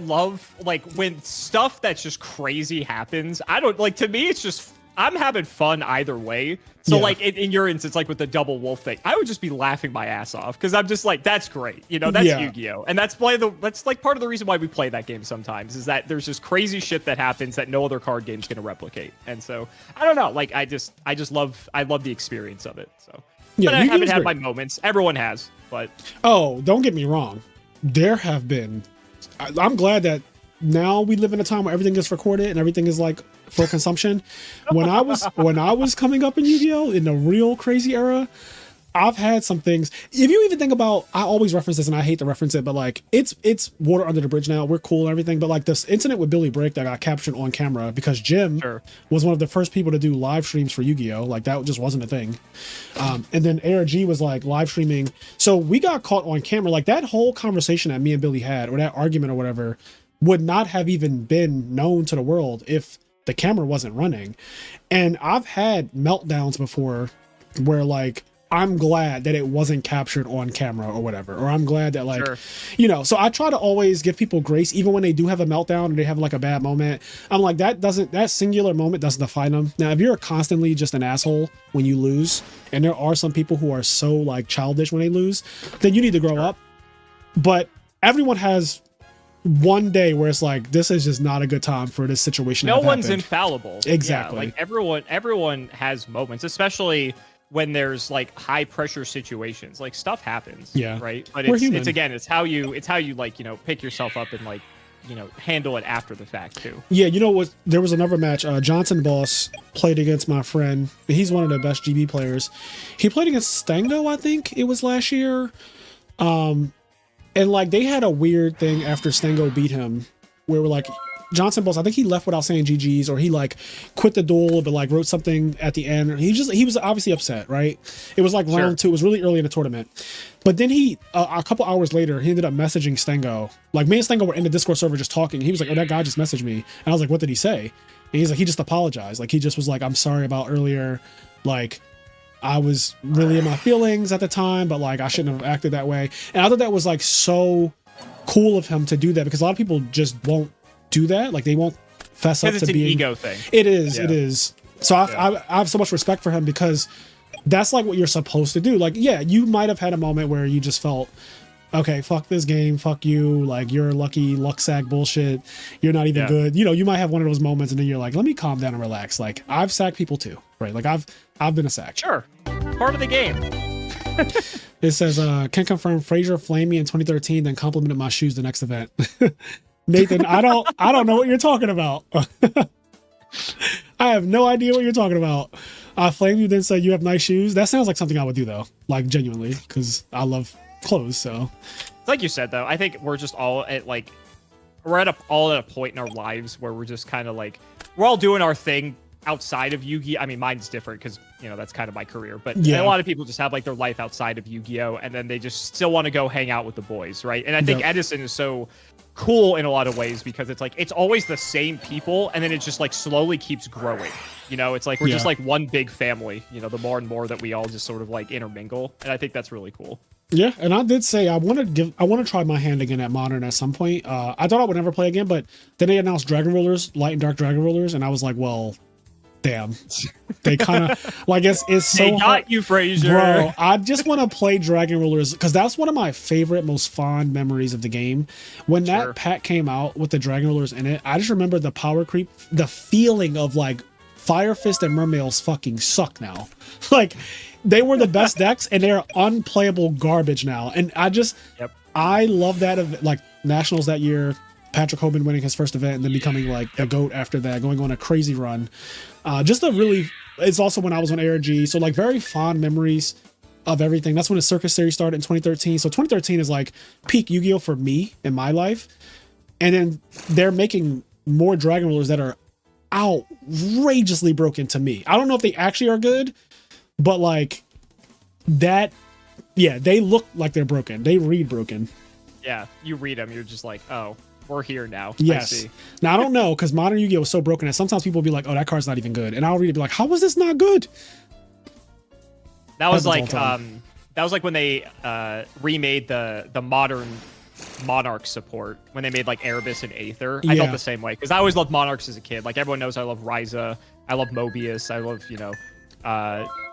love like when stuff that's just crazy happens. I don't like, to me it's just I'm having fun either way. So like in your instance, like with the double wolf thing, I would just be laughing my ass off because I'm just like, that's great, you know, that's Yu-Gi-Oh, and that's like part of the reason why we play that game sometimes is that there's just crazy shit that happens that no other card game's gonna replicate. And so I don't know, like I love the experience of it. So but I haven't had my moments. Everyone has, but don't get me wrong, there have been. I'm glad that now we live in a time where everything gets recorded and everything is like for consumption. When I was coming up in Yu-Gi-Oh in the real crazy era, I've had some things. If you even think about, I always reference this and I hate to reference it, but like it's water under the bridge now. We're cool and everything. But like this incident with Billy Brick that got captured on camera because Jim was one of the first people to do live streams for Yu-Gi-Oh. Like that just wasn't a thing. And then ARG was like live streaming. So we got caught on camera. Like that whole conversation that me and Billy had, or that argument or whatever, would not have even been known to the world if the camera wasn't running. And I've had meltdowns before where like I'm glad that it wasn't captured on camera or whatever, or I'm glad that like you know, so I try to always give people grace even when they do have a meltdown or they have like a bad moment. I'm like, that singular moment doesn't define them. Now if you're constantly just an asshole when you lose, and there are some people who are so like childish when they lose, then you need to grow up. But everyone has one day where it's like, this is just not a good time for this situation. No one's infallible. Exactly. Like everyone has moments, especially when there's like high pressure situations. Like stuff happens. Yeah. Right. But it's how you like, you know, pick yourself up and like, you know, handle it after the fact too. Yeah. You know what? There was another match. Johnson Boss played against my friend. He's one of the best GB players. He played against Stango, I think it was last year. And like they had a weird thing after Stengo beat him, where we're like Johnson Boss, I think he left without saying GG's, or he like quit the duel but like wrote something at the end. He was obviously upset, right? It was like round two. It was really early in the tournament. But then he a couple hours later, he ended up messaging Stengo. Like me and Stengo were in the Discord server just talking. He was like, "Oh, that guy just messaged me." And I was like, "What did he say?" And he's like, "He just apologized. Like he just was like, I'm sorry about earlier. Like I was really in my feelings at the time, but like I shouldn't have acted that way." And I thought that was like so cool of him to do that, because a lot of people just won't do that. Like they won't fess up to being an ego thing. It is. So I have so much respect for him, because that's like what you're supposed to do. Like, yeah, you might have had a moment where you just felt, okay, fuck this game, fuck you, like you're lucky, luck sack bullshit, you're not even good. You know, you might have one of those moments and then you're like, let me calm down and relax. Like I've sacked people too, right? Like I've been a sack. Sure. Part of the game. It says, can confirm Frazier flamed me in 2013, then complimented my shoes the next event. Nathan, I don't know what you're talking about. I have no idea what you're talking about. I flamed you, then said you have nice shoes. That sounds like something I would do though, like genuinely, because I love clothes. So, like you said though, I think we're just all at like all at a point in our lives where we're just kind of like we're all doing our thing outside of Yu-Gi-Oh. I mean, mine's different because you know that's kind of my career, but a lot of people just have like their life outside of Yu-Gi-Oh, and then they just still want to go hang out with the boys, right? And I think Edison is so cool in a lot of ways, because it's like it's always the same people, and then it just like slowly keeps growing. You know, it's like we're just like one big family, you know, the more and more that we all just sort of like intermingle, and I think that's really cool. Yeah, and I did say I want to try my hand again at Modern at some point. I thought I would never play again, but then they announced Dragon Rulers, Light and Dark Dragon Rulers, and I was like, well, damn, they kind of like it's so. They got you, Frazier. Bro, I just want to play Dragon Rulers because that's one of my favorite, most fond memories of the game. When that pack came out with the Dragon Rulers in it, I just remember the power creep, the feeling of like Fire Fist and Mermails fucking suck now. Like they were the best decks and they're unplayable garbage now. And I just, I love that like Nationals that year. Patrick Hoban winning his first event and then becoming like a GOAT after that, going on a crazy run. Just a really, it's also when I was on ARG. So like very fond memories of everything. That's when the Circus Series started in 2013. So 2013 is like peak Yu-Gi-Oh for me in my life. And then they're making more Dragon Rulers that are outrageously broken to me. I don't know if they actually are good, but like that, yeah, they look like they're broken. They read broken. Yeah, you read them, you're just like, oh, we're here now. Yes. I see. Now I don't know, because Modern Yu-Gi-Oh is so broken that sometimes people will be like, "Oh, that card's not even good," and I'll read it and be like, "How was this not good?" That was like when they remade the Modern Monarch support, when they made like Erebus and Aether. I felt the same way, because I always loved Monarchs as a kid. Like everyone knows I love Ryza, I love Mobius, I love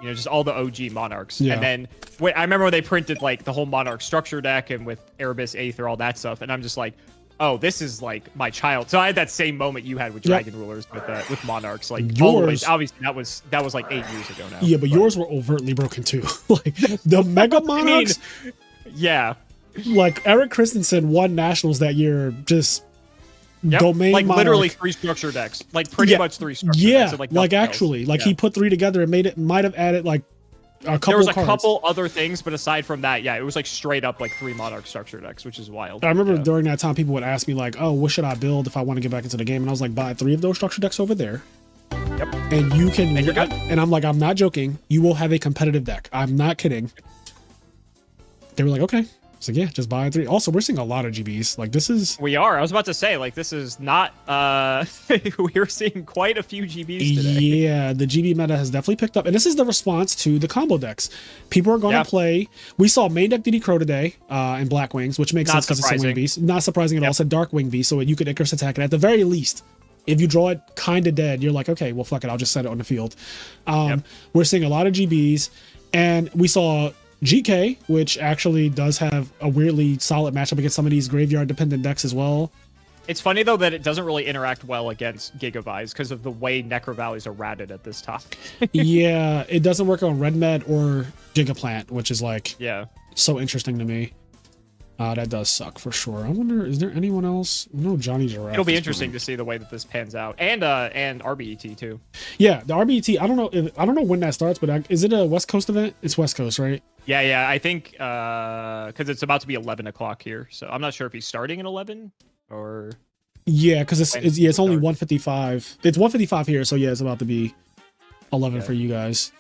just all the OG Monarchs. And then I remember when they printed like the whole Monarch structure deck and with Erebus, Aether, all that stuff, and I'm just like, oh, this is like my child. So I had that same moment you had with Dragon Rulers with Monarchs. Like yours, obviously that was like 8 years ago now. Yeah, but yours were overtly broken too. Like the Mega Monarchs. I mean, like Eric Christensen won Nationals that year. Just domain like Monarch. Literally 3 structure decks, like pretty much 3 structure decks. So like actually, like he put 3 together and might have added like a couple. There was a cards. couple other things, but aside from that, it was like straight up like 3 Monarch structure decks, which is wild. I remember during that time, people would ask me like, "Oh, what should I build if I want to get back into the game?" And I was like, "Buy 3 of those structure decks over there." Yep. And you can. And you're good. And I'm like, I'm not joking. You will have a competitive deck. I'm not kidding. They were like, "Okay." So yeah, just buy 3. Also, we're seeing a lot of GBs. Like this is. We are. I was about to say, like, this is not. We're seeing quite a few GBs today. Yeah, the GB meta has definitely picked up, and this is the response to the combo decks. People are going to play. We saw main deck DD Crow today in Black Wings, which makes sense because it's a Wing Beast. Not surprising at all. It's a Dark Wing Beast, so you could Icarus attack it. At the very least, if you draw it kind of dead, you're like, okay, well, fuck it. I'll just set it on the field. We're seeing a lot of GBs, and we saw GK, which actually does have a weirdly solid matchup against some of these graveyard-dependent decks as well. It's funny, though, that it doesn't really interact well against Gigavies because of the way Necro Valleys are ratted at this time. Yeah, it doesn't work on Red Med or Gigaplant, which is like so interesting to me. That does suck for sure. I wonder, is there anyone else? No, Johnny Giraffe. It'll be interesting to see the way that this pans out, and RBET too. Yeah, the RBET. I don't know when that starts, but is it a West Coast event? It's West Coast, right? Yeah. I think because it's about to be 11 o'clock here, so I'm not sure if he's starting at 11 or. Yeah, because it's only start. 1:55. It's 1:55 here, so yeah, it's about to be 11 for you guys.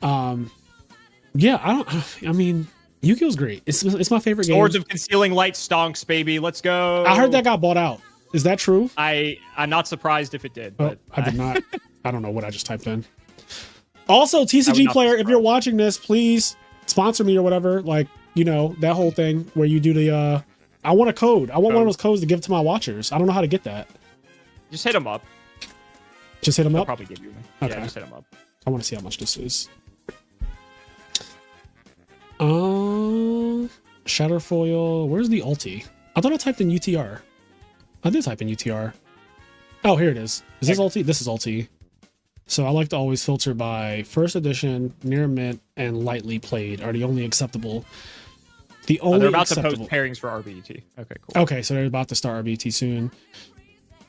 Yeah, I mean, Yu-Gi-Oh's great. It's my favorite Swords game. of Concealing Light stonks, baby. Let's go. I heard that got bought out. Is that true? I'm not surprised if it did. Oh, But I did not. I don't know what I just typed in. Also, I would TCG not be player, if you're surprised. watching this, please sponsor me or whatever. Like, you know, that whole thing where you do the I want a code. I want one of those codes to give to my watchers. I don't know how to get that. Just hit him up. Just hit them They'll up. probably give you one. Okay. Yeah, just hit him up. I want to see how much this is. Shatterfoil. Where's the ulti? I thought I typed in UTR. I did type in UTR. Oh, here it is. Is this ulti? This is ulti. So I like to always filter by first edition, near mint, and lightly played are the only acceptable. The only They're about acceptable. to post pairings for RBT. Okay, cool. Okay, so they're about to start RBT soon.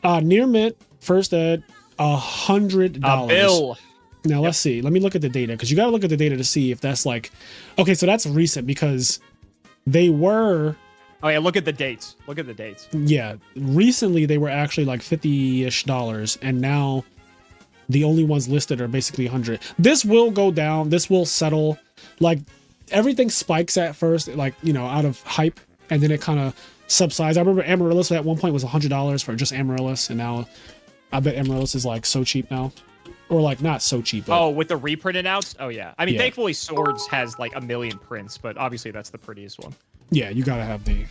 Near mint, first ed, $100. Bill. Now let's see. Let me look at the data because you got to look at the data to see if that's like, okay, so that's recent because they were, Oh yeah, look at the dates. Look at the dates. yeah, recently they were actually like $50-ish, and now the only ones listed are basically 100. This will go down. This will settle. Like everything spikes at first, like, you know, out of hype, and then it kind of subsides. I remember Amaryllis at one point was $100 for just Amaryllis, and now I bet Amaryllis is like so cheap now. Or like not so cheap. But Oh, with the reprint announced? Oh yeah. I mean, Yeah. thankfully Swords has like a million prints, but obviously that's the prettiest one. yeah, you gotta have the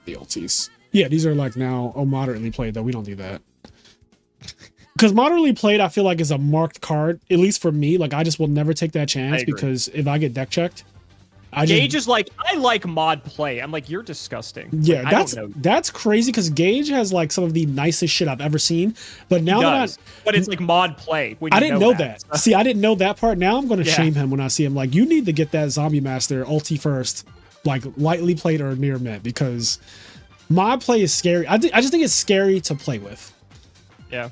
ultis. Yeah, these are like now moderately played though. We don't do that. Because moderately played, I feel like is a marked card, at least for me. Like I just will never take that chance agree. because if I get deck checked, I Gage just is like, I like mod play. I'm like, you're disgusting. yeah, Like, that's I don't know. that's crazy because Gage has like some of the nicest shit I've ever seen. But now He that does, but it's like mod play. When I you didn't know that. So- See, I didn't know that part. Now I'm going to Yeah. shame him when I see him. Like, you need to get that Zombie Master ulti first, like lightly played or near mint, because mod play is scary. I just think it's scary to play with. Yeah.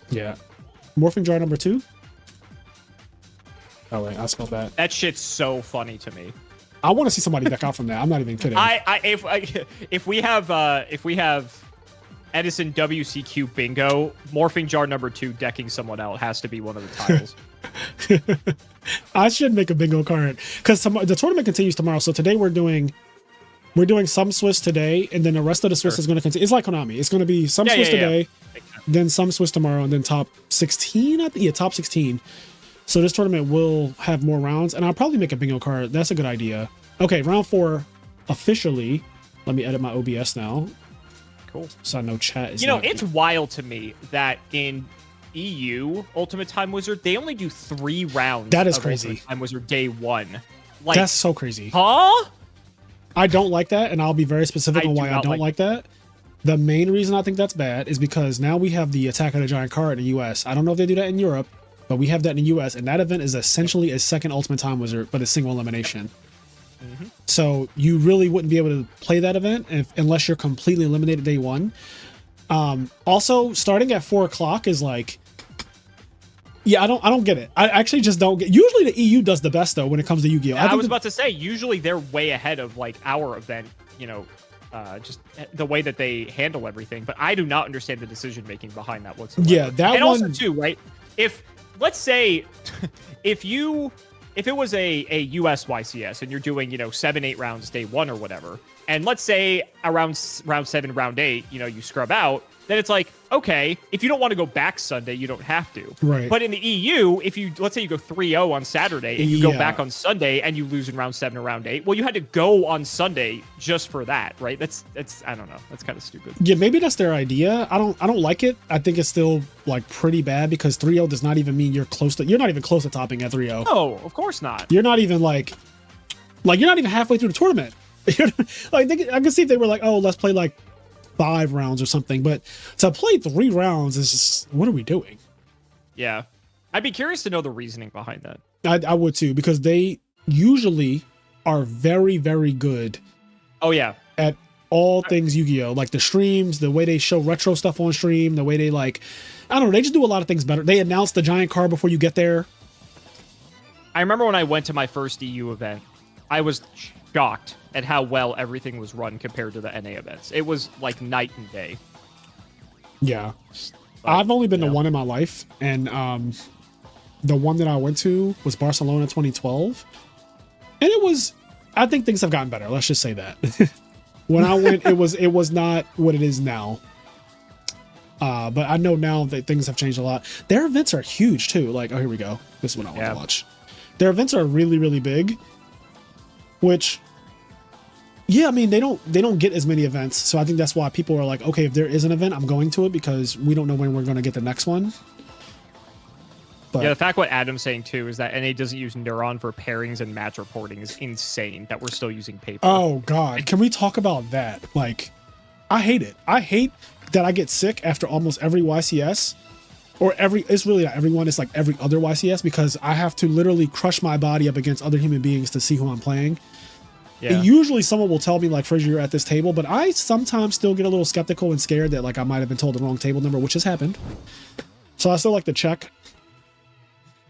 Yeah. Morphing jar number 2. Oh wait, I spelled that. That shit's so funny to me. I want to see somebody deck out from that. I'm not even kidding. If we have Edison WCQ bingo, morphing jar number 2 decking someone out has to be one of the tiles. I should make a bingo card because the tournament continues tomorrow. So today we're doing some Swiss today, and then the rest of the Swiss is going to continue. It's like Konami. It's going to be some Swiss today, then some Swiss tomorrow, and then top 16. Top 16. So this tournament will have more rounds, and I'll probably make a bingo card. That's a good idea. Okay, round 4 officially. Let me edit my OBS now. Cool. So I know chat is. You know, not- it's wild to me that in EU Ultimate Time Wizard, they only do 3 rounds. That is of crazy. Ultimate Time Wizard day 1. Like, that's so crazy. huh? I don't like that, and I'll be very specific I on do why I not don't like that. The main reason I think that's bad is because now we have the Attack of the Giant card in the US. I don't know if they do that in Europe, but we have that in the US, and that event is essentially a second Ultimate Time Wizard, but a single elimination. So you really wouldn't be able to play that event unless you're completely eliminated day 1. Also, starting at 4 o'clock is like, yeah, I don't get it. I actually just don't get. Usually the EU does the best though when it comes to Yu-Gi-Oh. I was about to say, usually they're way ahead of like our event, you know, just the way that they handle everything. But I do not understand the decision making behind that whatsoever. Yeah, that and one also too, right? If let's say if it was a US YCS and you're doing, you know, 7-8 rounds day 1 or whatever, and let's say around round 7, round 8, you know, you scrub out, then it's like, okay, if you don't want to go back Sunday, you don't have to. Right. But in the EU, if you, let's say you go 3-0 on Saturday and you go Yeah. back on Sunday and you lose in round 7 or round 8, well, you had to go on Sunday just for that, right? That's I don't know. That's kind of stupid. Yeah, maybe that's their idea. I don't like it. I think it's still like pretty bad because 3-0 does not even mean you're not even close to topping at 3-0. No, of course not. You're not even like you're not even halfway through the tournament. Like I can see if they were like, oh, let's play like 5 rounds or something, but to play 3 rounds is just, what are we doing? Yeah. I'd be curious to know the reasoning behind that. I would too, because they usually are very, very good Oh, yeah. at all things Yu-Gi-Oh! Like the streams, the way they show retro stuff on stream, the way they like, I don't know, they just do a lot of things better. They announce the giant card before you get there. I remember when I went to my first EU event, I was shocked at how well everything was run compared to the NA events. It was like night and day. Yeah. But, I've only been to one in my life, and the one that I went to was Barcelona 2012. And it was, I think things have gotten better. Let's just say that. When I went, it was not what it is now. But I know now that things have changed a lot. Their events are huge too. Like, oh, here we go. This is what I want to watch. Their events are really, really big. Which, yeah, I mean, they don't get as many events. So I think that's why people are like, okay, if there is an event, I'm going to it, because we don't know when we're going to get the next one. But, yeah, the fact what Adam's saying too is that NA doesn't use Neuron for pairings and match reporting is insane. That we're still using paper. Oh God, can we talk about that? Like, I hate it. I hate that I get sick after almost every YCS, or it's really not everyone. It's like every other YCS, because I have to literally crush my body up against other human beings to see who I'm playing. Yeah. And usually someone will tell me like, Fraser, you're at this table, but I sometimes still get a little skeptical and scared that like I might have been told the wrong table number, which has happened. So I still like to check.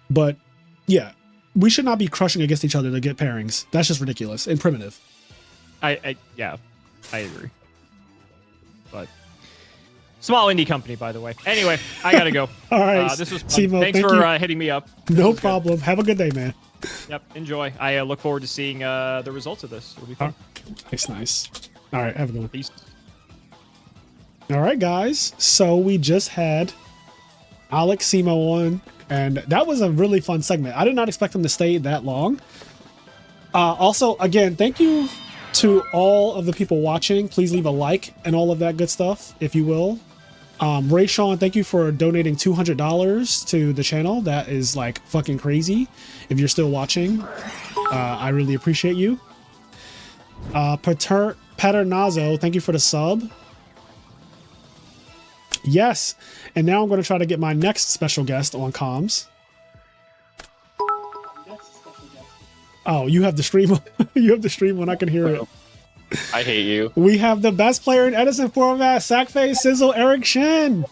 But yeah, we should not be crushing against each other to get pairings. That's just ridiculous and primitive. Yeah, I agree. But small indie company, by the way. Anyway, I gotta go. All right, this was fun. Simo, Thanks for hitting me up. No problem. Have a good day, man. Yep, enjoy. I look forward to seeing the results of this. It'll be fun. Nice. All right, have a good one. Peace. All right, guys. So we just had Alex Simo on, and that was a really fun segment. I did not expect him to stay that long. Also, again, thank you to all of the people watching. Please leave a like and all of that good stuff, if you will. Ray Sean, thank you for donating $200 to the channel. That is like fucking crazy. If you're still watching, I really appreciate you. Paternazzo, thank you for the sub. Yes, and now I'm going to try to get my next special guest on comms. Oh, you have the stream. You have the stream when I can hear it. I hate you. We have the best player in Edison format, Sackface Sizzle, Eric Shen.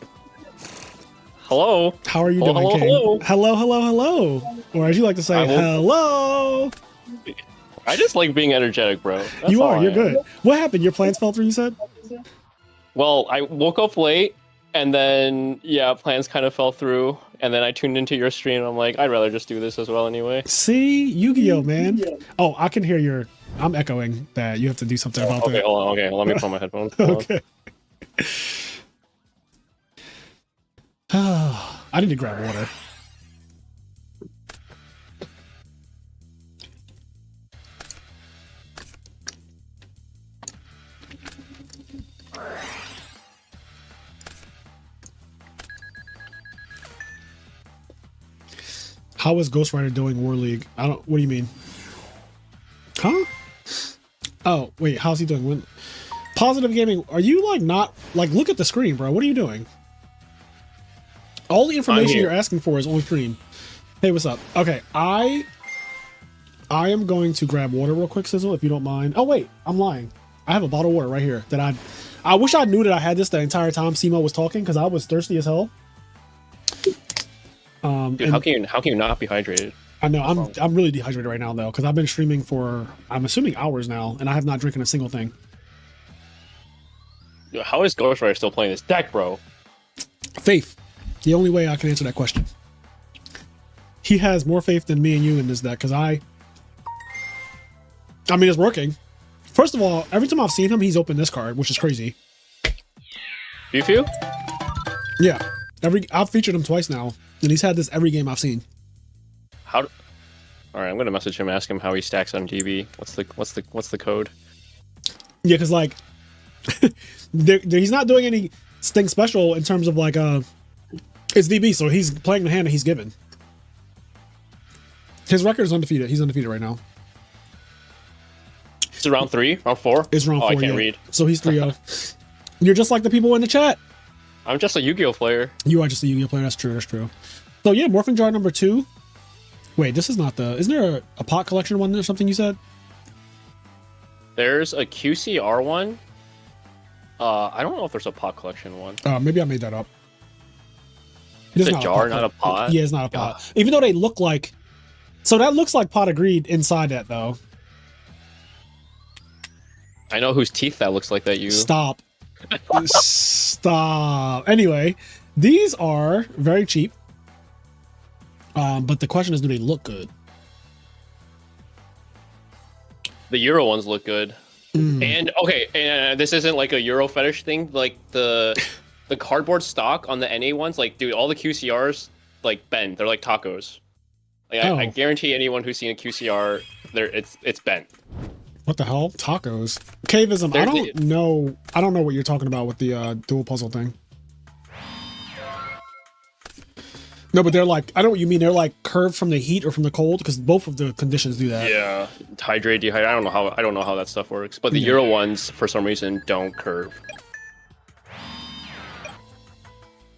Hello. How are you doing, King? Hello. Or as you like to say, hello. I just like being energetic, bro. That's you are. You're am. good. What happened? Your plans fell through, you said? Well, I woke up late, and then, yeah, plans kind of fell through. And then I tuned into your stream, and I'm like, I'd rather just do this as well anyway. See? Yu-Gi-Oh, man. Oh, I can hear your... I'm echoing that. You have to do something about that. Hold on. Okay, let me put my headphones. Okay. I need to grab water. How is Ghost Rider doing War League? What do you mean? Huh? Oh, wait, how's he doing? Positive Gaming, are you like not, like, look at the screen, bro. What are you doing? All the information you're asking for is on screen. Hey, what's up? Okay, I am going to grab water real quick, Sizzle, if you don't mind. Oh, wait, I'm lying. I have a bottle of water right here that I wish I knew that I had this the entire time Simo was talking, because I was thirsty as hell. Dude, how can you not be hydrated? I know I'm really dehydrated right now though, because I've been streaming for I'm assuming hours now, and I have not drinking a single thing. Dude, how is Ghost Rider still playing this deck, bro? Faith. The only way I can answer that question. He has more faith than me and you in this deck, because I mean, it's working. First of all, every time I've seen him, he's opened this card, which is crazy. Do you feel? Yeah. I've featured him twice now, and he's had this every game I've seen. All right, I'm gonna message him, ask him how he stacks on GB. What's the code? Yeah, because like, he's not doing anything special in terms of like it's DB, so he's playing the hand that he's given. His record is undefeated. He's undefeated right now. Is it round 3? Round 4? It's round 4. I can't read. So he's 3-0. You're just like the people in the chat. I'm just a Yugioh player. You are just a Yu-Gi-Oh player. That's true. So yeah, Morphing Jar number 2. Wait, this is not isn't there a pot collection one or something you said? There's a QCR one. I don't know if there's a pot collection one. Maybe I made that up. It's a jar, not a pot? Yeah, it's not a pot. Even though they look like So that looks like pot of greed inside that though. I know whose teeth that looks like that you. Stop. Stop. Anyway, these are very cheap. But the question is, do they look good? The Euro ones look good. And okay, and this isn't like a Euro fetish thing. Like the cardboard stock on the NA ones, like dude, all the QCRs like bend. They're like tacos. Like I guarantee anyone who's seen a QCR, it's bent. What the hell? Tacos. Caveism. I don't know. I don't know what you're talking about with the dual puzzle thing. No, but they're like, I know what you mean. They're like curved from the heat or from the cold, because both of the conditions do that. Yeah, hydrate, dehydrate. I don't know how that stuff works. But the Euro ones, for some reason, don't curve.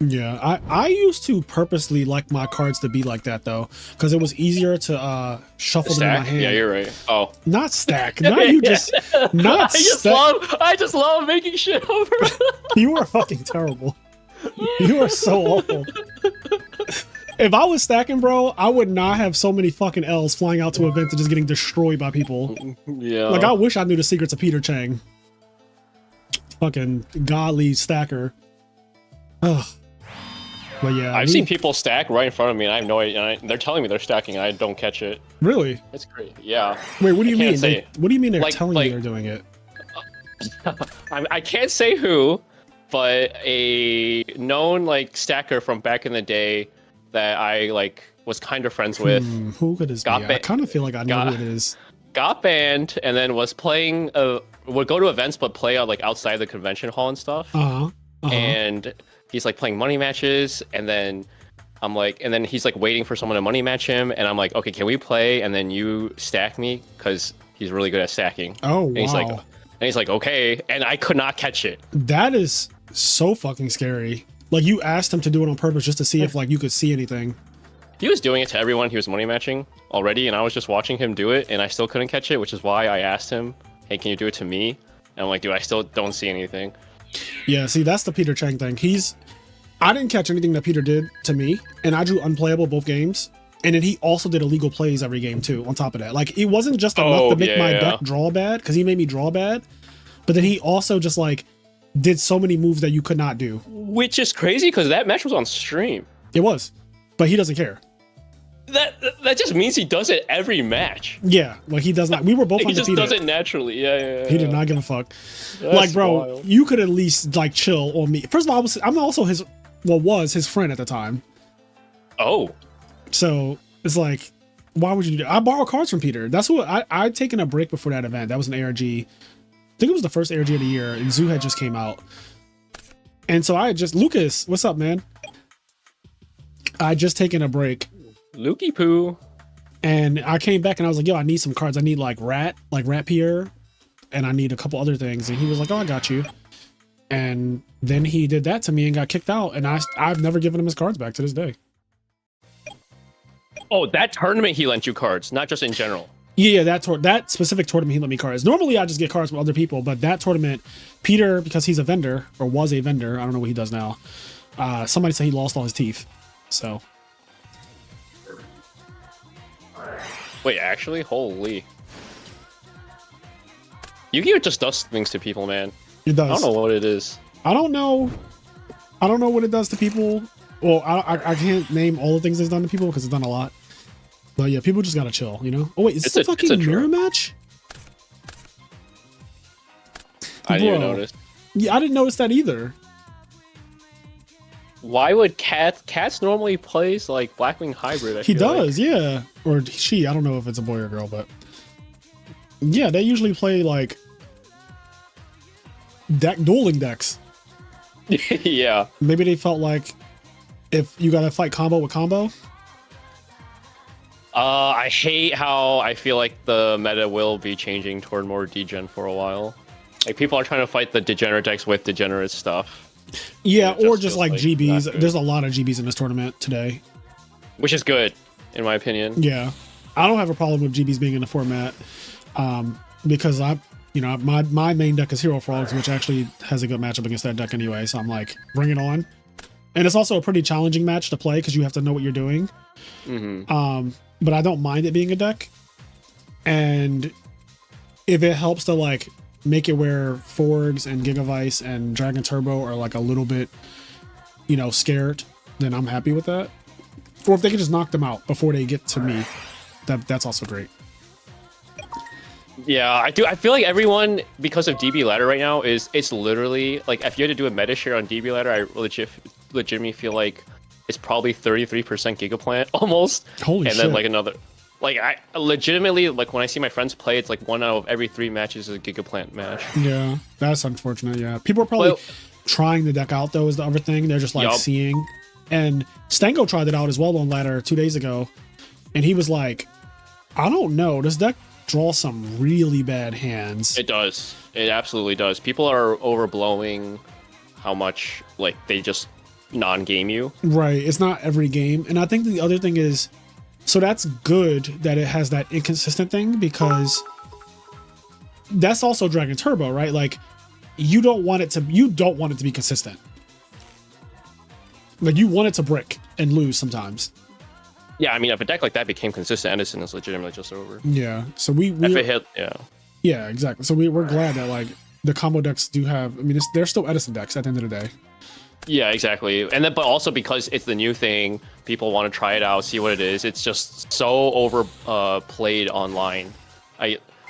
Yeah, I used to purposely like my cards to be like that though, because it was easier to shuffle them in my hand. Yeah, you're right. Oh, not stack. Not you just. Not I just love making shit over. You are fucking terrible. You are so awful. If I was stacking, bro, I would not have so many fucking L's flying out to events and just getting destroyed by people. Yeah. Like, I wish I knew the secrets of Peter Chang. Fucking godly stacker. Ugh. But yeah. I've seen people stack right in front of me, and I have no idea. They're telling me they're stacking, and I don't catch it. Really? It's great. Yeah. Wait, what do you mean? What do you mean they're like, telling you they're doing it? I can't say who, but a known like stacker from back in the day that I like was kind of friends with. Who could this be? I kind of feel like I know who it is. Got banned and then was playing. Would go to events but play out like outside the convention hall and stuff. And he's like playing money matches, and then I'm like, and then he's like waiting for someone to money match him, and I'm like, okay, can we play? And then you stack me, because he's really good at stacking. Oh, and he's like, okay, and I could not catch it. That is so fucking scary. Like, you asked him to do it on purpose just to see if like you could see anything. He was doing it to everyone he was money matching already, and I was just watching him do it, and I still couldn't catch it, which is why I asked him, hey, can you do it to me? And I'm like, dude, I still don't see anything. Yeah, see, that's the Peter Chang thing. I didn't catch anything that Peter did to me, and I drew unplayable both games. And then he also did illegal plays every game too, on top of that. Like, it wasn't just enough to make my deck draw bad, because he made me draw bad, but then he also just like did so many moves that you could not do. Which is crazy, because that match was on stream. It was, but he doesn't care. That just means he does it every match. Yeah, like he does not. We were both undefeated. He just does it naturally. Yeah. He did not give a fuck. That's like, bro, wild. You could at least like chill on me. First of all, I'm also was his friend at the time. Oh. So it's like, why would you do that? I borrowed cards from Peter. That's what I'd taken a break before that event. That was an ARG. I think it was the first ARG of the year, and Zoo had just came out. And so I had just, Lucas, what's up, man? I just taken a break. Lukey poo. And I came back and I was like, yo, I need some cards. I need like Rat Pierre, and I need a couple other things. And he was like, oh, I got you. And then he did that to me and got kicked out. And I've never given him his cards back to this day. Oh, that tournament he lent you cards, not just in general. Yeah, that specific tournament he lent me cards. Normally I just get cards from other people, but that tournament, Peter, because he's a vendor, or was a vendor, I don't know what he does now. Somebody said he lost all his teeth. So. Wait, actually? Holy. Yu-Gi-Oh! Just does things to people, man. It does. I don't know what it is. I don't know what it does to people. Well, I can't name all the things it's done to people because it's done a lot. But yeah, people just gotta chill, you know? Oh wait, is this a fucking mirror match? I didn't even notice. Yeah, I didn't notice that either. Why would Cats normally plays like Blackwing Hybrid? He does, yeah. Or she, I don't know if it's a boy or girl, but yeah, they usually play like dueling decks. Yeah. Maybe they felt like if you gotta fight combo with combo. I hate how I feel like the meta will be changing toward more degen for a while. Like, people are trying to fight the degenerate decks with degenerate stuff. Yeah, or just like GBs. There's a lot of GBs in this tournament today. Which is good, in my opinion. Yeah. I don't have a problem with GBs being in the format. Because my main deck is Hero Frogs, which actually has a good matchup against that deck anyway. So I'm like, bring it on. And it's also a pretty challenging match to play because you have to know what you're doing. But I don't mind it being a deck. And if it helps to like make it where Forgs and Gigavice and Dragon Turbo are like a little bit, you know, scared, then I'm happy with that. Or if they can just knock them out before they get to me, that's also great. Yeah, I do. I feel like everyone, because of DB ladder right now, it's literally like if you had to do a meta share on DB ladder, I legitimately feel like it's probably 33% Gigaplant almost. Holy and shit. then like another, like I legitimately like when I see my friends play, it's like 1 out of every 3 matches is a Gigaplant match. Yeah, that's unfortunate. Yeah, people are probably trying the deck out though. Is the other thing they're just like seeing. And Stango tried it out as well on ladder 2 days ago, and he was like, I don't know, this deck draws some really bad hands. It does. It absolutely does. People are overblowing how much like they just non-game you. Right. It's not every game. And I think the other thing is, so that's good that it has that inconsistent thing, because that's also Dragon Turbo, right? Like you don't want it to be consistent. Like you want it to brick and lose sometimes. Yeah, I mean, if a deck like that became consistent, Edison is legitimately just over. Yeah. So we if it hit, yeah, exactly. So we're glad that like the combo decks do have. I mean, they're still Edison decks at the end of the day. Yeah, exactly. And then, but also because it's the new thing, people want to try it out, see what it is. It's just so played online.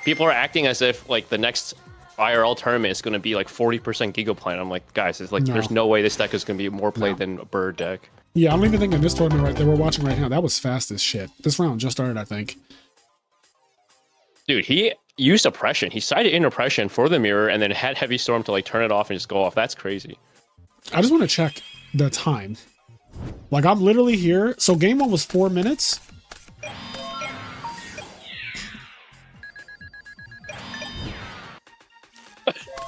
People are acting as if like the next IRL tournament is going to be like 40% Gigaplant. I'm like, guys, it's like there's no way this deck is going to be more played than a bird deck. Yeah, I don't even think in this tournament right that we're watching right now, that was fast as shit. This round just started, I think. Dude, he used oppression. He sided in oppression for the mirror and then had heavy storm to like turn it off and just go off. That's crazy. I just want to check the time. Like I'm literally here. So game 1 was 4 minutes.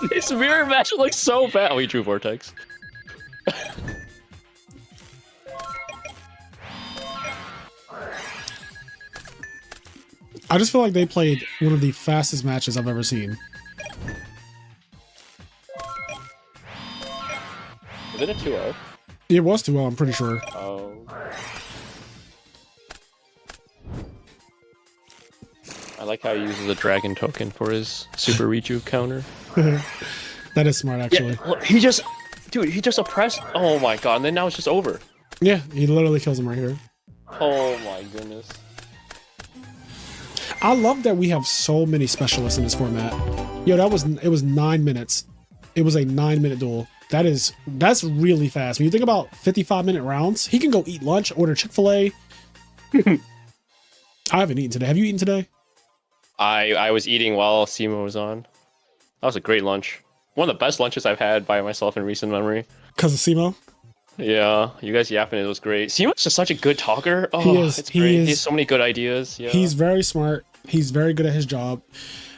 This mirror match looks so bad. Oh, he drew Vortex. I just feel like they played one of the fastest matches I've ever seen. Was it a 2-0? It was 2-0, I'm pretty sure. Oh. I like how he uses the dragon token for his super rejuve counter. That is smart, actually. Yeah, look, he just oppressed. Oh my god, and then now it's just over. Yeah, he literally kills him right here. Oh my goodness. I love that we have so many specialists in this format. Yo, it was 9 minutes. It was a 9-minute duel. That's really fast. When you think about 55-minute rounds, he can go eat lunch, order Chick-fil-A. I haven't eaten today. Have you eaten today? I was eating while Simo was on. That was a great lunch. One of the best lunches I've had by myself in recent memory. Because of Simo? Yeah, you guys yapping, it was great. Simo's just such a good talker. Oh, he is. It's great. He has so many good ideas. Yeah. He's very smart. He's very good at his job.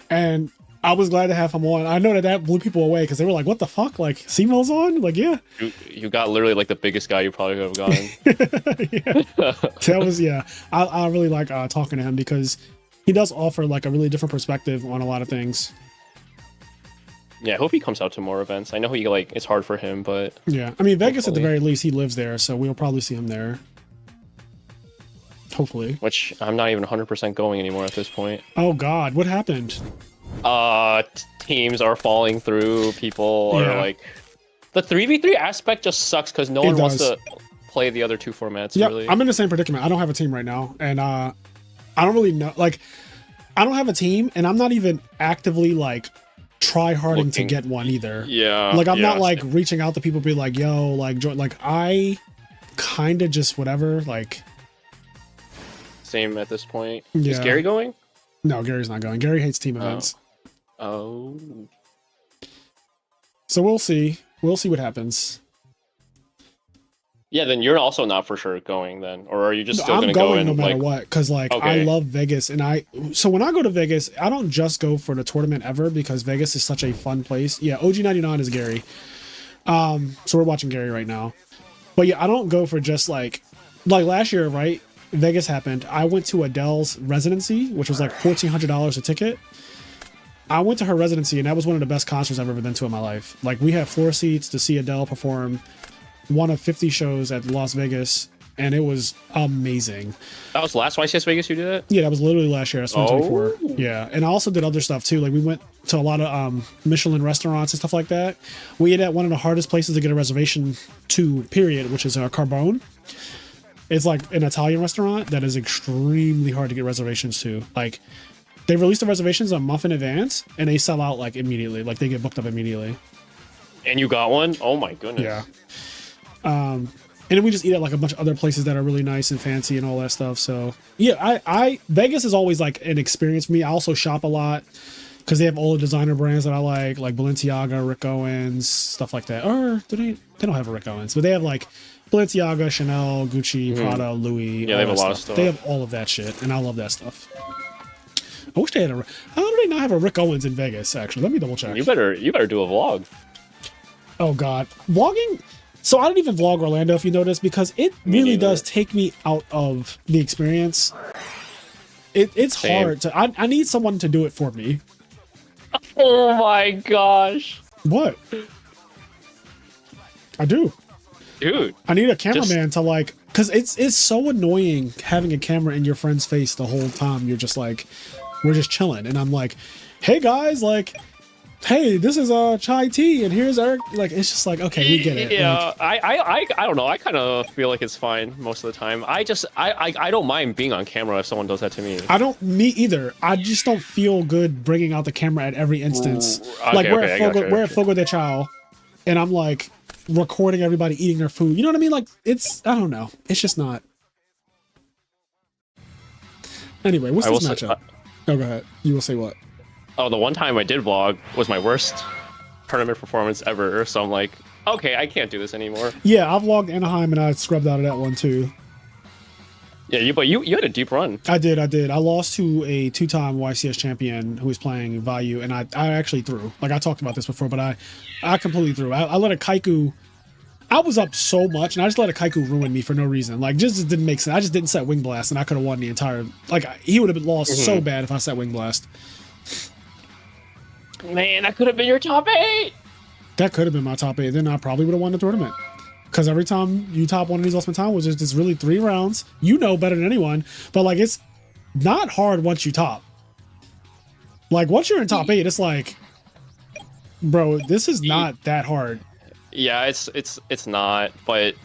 And I was glad to have him on. I know that blew people away because they were like, what the fuck? Like, Simo's on? Like, yeah. You got literally like the biggest guy you probably could have gotten. Yeah. That was, yeah. I really like talking to him because he does offer like a really different perspective on a lot of things. Yeah, I hope he comes out to more events. I know he like it's hard for him, but yeah, I mean Vegas hopefully. At the very least he lives there, so we'll probably see him there. Hopefully. Which I'm not even 100% going anymore at this point. Oh God, what happened? Teams are falling through. People are like the 3v3 aspect just sucks because no one wants to play the other two formats. Yeah, really. I'm in the same predicament. I don't have a team right now, and I don't really know. Like, I don't have a team, and I'm not even actively like try harding to get one either. Yeah. Like I'm not like reaching out to people, be like, yo, like join. Like I kind of just whatever. Like same at this point. Yeah. Is Gary going? No, Gary's not going. Gary hates team events. Oh. So we'll see. We'll see what happens. Yeah, then you're also not for sure going then, or are you just still I'm going to go in no matter like, what? Because like I love Vegas, and so when I go to Vegas, I don't just go for the tournament ever because Vegas is such a fun place. Yeah, OG99 is Gary. So we're watching Gary right now, but yeah, I don't go for just like last year, right? Vegas happened. I went to Adele's residency, which was like $1,400 a ticket. I went to her residency, and that was one of the best concerts I've ever been to in my life. Like we had 4 seats to see Adele perform. one of 50 shows at Las Vegas, and it was amazing. That was last YCS Vegas you did it? Yeah, that was literally last year. That's 2024. Oh. Yeah, and I also did other stuff too. Like we went to a lot of Michelin restaurants and stuff like that. We ate at one of the hardest places to get a reservation to, period, which is Carbone. It's like an Italian restaurant that is extremely hard to get reservations to. Like they release the reservations a month in advance, and they sell out like immediately. Like they get booked up immediately. And you got one? Oh my goodness. Yeah. And then we just eat at like a bunch of other places that are really nice and fancy and all that stuff. So yeah, I Vegas is always like an experience for me. I also shop a lot because they have all the designer brands that I like Balenciaga, Rick Owens, stuff like that. Or do they don't have a Rick Owens, but they have like Balenciaga, Chanel, Gucci, Prada, Louis. Yeah, they have a lot of stuff. They have all of that shit, and I love that stuff. I wish they had a. How do they not have a Rick Owens in Vegas? Actually, let me double check. You better do a vlog. Oh God, vlogging. So I don't even vlog Orlando, if you notice, because it really does take me out of the experience. It's Same. hard to. I need someone to do it for me. Oh my gosh. What? I do. Dude. I need a cameraman to like, because it's so annoying having a camera in your friend's face the whole time. You're just like, we're just chilling, and I'm like, hey guys, like. Hey, this is chai tea, and here's Eric. Like, it's just like, okay, we get it. Yeah, like, I don't know. I kind of feel like it's fine most of the time. I don't mind being on camera if someone does that to me. Me either. I just don't feel good bringing out the camera at every instance. Okay, like we're okay, at Fogo de Chao, and I'm like recording everybody eating their food. You know what I mean? Like I don't know. It's just not. Anyway, what's this matchup? Oh, go ahead. You will say what? Oh, the one time I did vlog was my worst tournament performance ever. So I'm like, okay, I can't do this anymore. Yeah, I vlogged Anaheim and I scrubbed out of that one too. Yeah, but you had a deep run. I did. I lost to a 2-time YCS champion who was playing Vayu, and I actually threw. Like I talked about this before, but I completely threw. I let a Kaiku. I was up so much, and I just let a Kaiku ruin me for no reason. Like, just didn't make sense. I just didn't set Wing Blast, and I could have won the entire. Like, he would have been lost so bad if I set Wing Blast. Man, that could have been your top 8. That could have been my top 8. Then I probably would have won the tournament. Because every time you top one of these Ultimate Time was just really 3 rounds. You know better than anyone. But, like, it's not hard once you top. Like, once you're in top 8, it's like, bro, this is not that hard. Yeah, it's not, but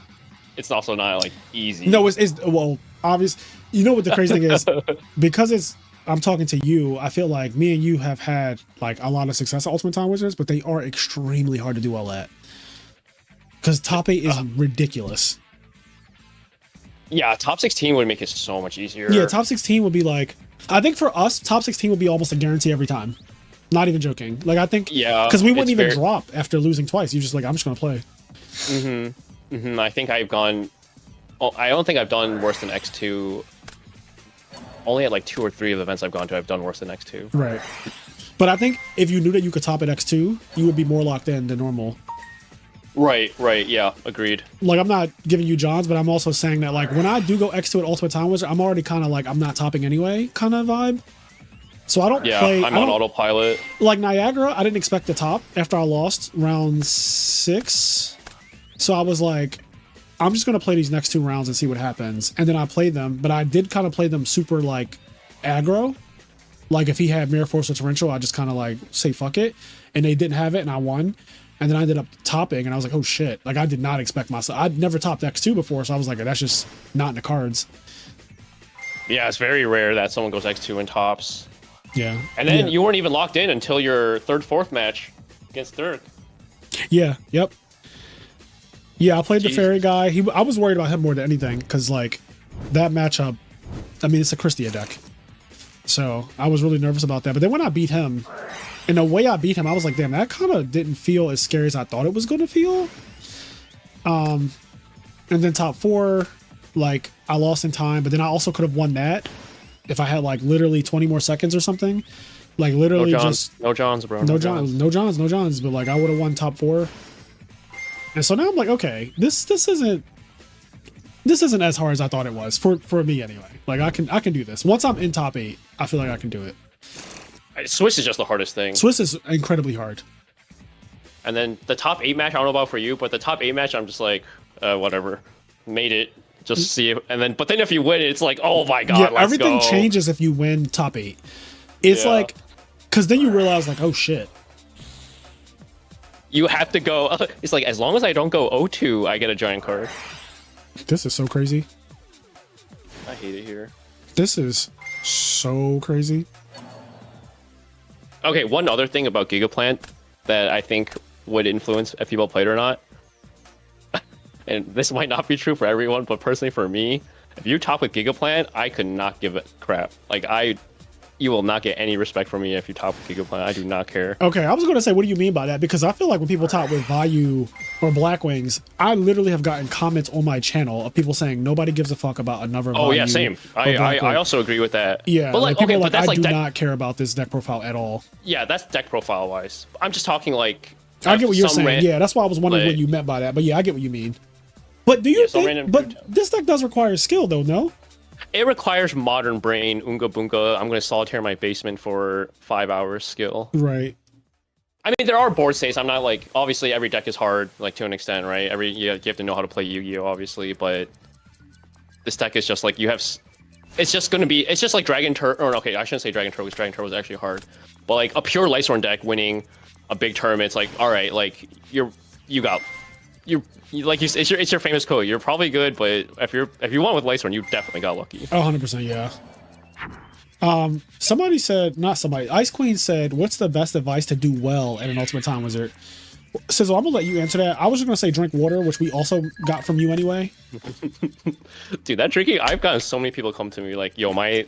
it's also not, like, easy. No, it's well, obvious. You know what the crazy thing is? Because I'm talking to you, I feel like me and you have had like a lot of success at Ultimate Time Wizards, but they are extremely hard to do well at. Because top 8 is ridiculous. Yeah, top 16 would make it so much easier. Yeah, top 16 would be like, I think for us, top 16 would be almost a guarantee every time. Not even joking. Like I think, because we wouldn't even drop after losing twice. You're just like, I'm just gonna play. I think I've gone. I don't think I've done worse than X2. Only at like 2 or 3 of the events I've gone to, I've done worse than X2. Right. But I think if you knew that you could top at X2, you would be more locked in than normal. Right, yeah, agreed. Like, I'm not giving you Johns, but I'm also saying that, like, when I do go X2 at Ultimate Time Wizard, I'm already kind of like, I'm not topping anyway kind of vibe. So I don't play... I'm on autopilot. Like, Niagara, I didn't expect to top after I lost round 6. So I was like... I'm just going to play these next 2 rounds and see what happens. And then I played them, but I did kind of play them super, like, aggro. Like, if he had Mirror Force or Torrential, I just kind of, like, say fuck it. And they didn't have it, and I won. And then I ended up topping, and I was like, oh, shit. Like, I did not expect myself. I'd never topped X2 before, so I was like, that's just not in the cards. Yeah, it's very rare that someone goes X2 and tops. Yeah. And then you weren't even locked in until your 3rd, 4th match against Dirk. Yeah, yep. Yeah, I played the Fairy guy. I was worried about him more than anything because, like, that matchup, I mean, it's a Christia deck. So I was really nervous about that. But then when I beat him, and the way I beat him, I was like, damn, that kind of didn't feel as scary as I thought it was going to feel. And then top 4, like, I lost in time, but then I also could have won that if I had, like, literally 20 more seconds or something. Like, literally No Johns, bro. No Johns, but, like, I would have won top 4. And so now I'm like, okay, this isn't as hard as I thought it was for me anyway. Like I can do this. Once I'm in top 8, I feel like I can do it. Swiss is just the hardest thing. Swiss is incredibly hard. And then the top 8 match, I don't know about for you, but the top 8 match, I'm just like, whatever, made it. Just see it, and then but then if you win, it's like, oh my god, Yeah, let's everything go. changes if you win top 8. It's like, because then you realize like, oh shit. You have to go. It's like, as long as I don't go 0-2, I get a giant card. This is so crazy. I hate it here. This is so crazy. Okay, one other thing about Gigaplant that I think would influence if people played or not, and this might not be true for everyone, but personally for me, if you top with Gigaplant, I could not give a crap. Like, you will not get any respect from me if you top with Gigaplant. I do not care. Okay, I was going to say, what do you mean by that? Because I feel like when people top with Vayu or Blackwings, I literally have gotten comments on my channel of people saying nobody gives a fuck about another Vayu. Oh yeah, same. I also agree with that. Yeah, but like, people okay, are like, but that's I do deck, not care about this deck profile at all. Yeah, that's deck profile wise. I'm just talking like. I get what you're saying. Yeah, that's why I was wondering what you meant by that. But yeah, I get what you mean. But do you think? But this deck does require skill, though, no? It requires modern brain, Unga Bunga. I'm going to solitaire my basement for 5 hours skill. Right. I mean, there are board states. I'm not like, obviously every deck is hard, like to an extent, right? You have to know how to play Yu-Gi-Oh, obviously, but this deck is just like, it's just like Dragon Turbo, or okay, I shouldn't say Dragon Turbo, because Dragon Turbo is actually hard. But like a pure Lightsworn deck winning a big tournament, it's like, all right, like it's your famous quote. You're probably good, but if you won with Lightsworn, you definitely got lucky. 100%, yeah. Somebody said, not somebody, Ice Queen said, what's the best advice to do well at an Ultimate Time Wizard? Sizzle, I'm gonna let you answer that. I was just gonna say drink water, which we also got from you anyway. Dude, that drinking, I've gotten so many people come to me like, yo, my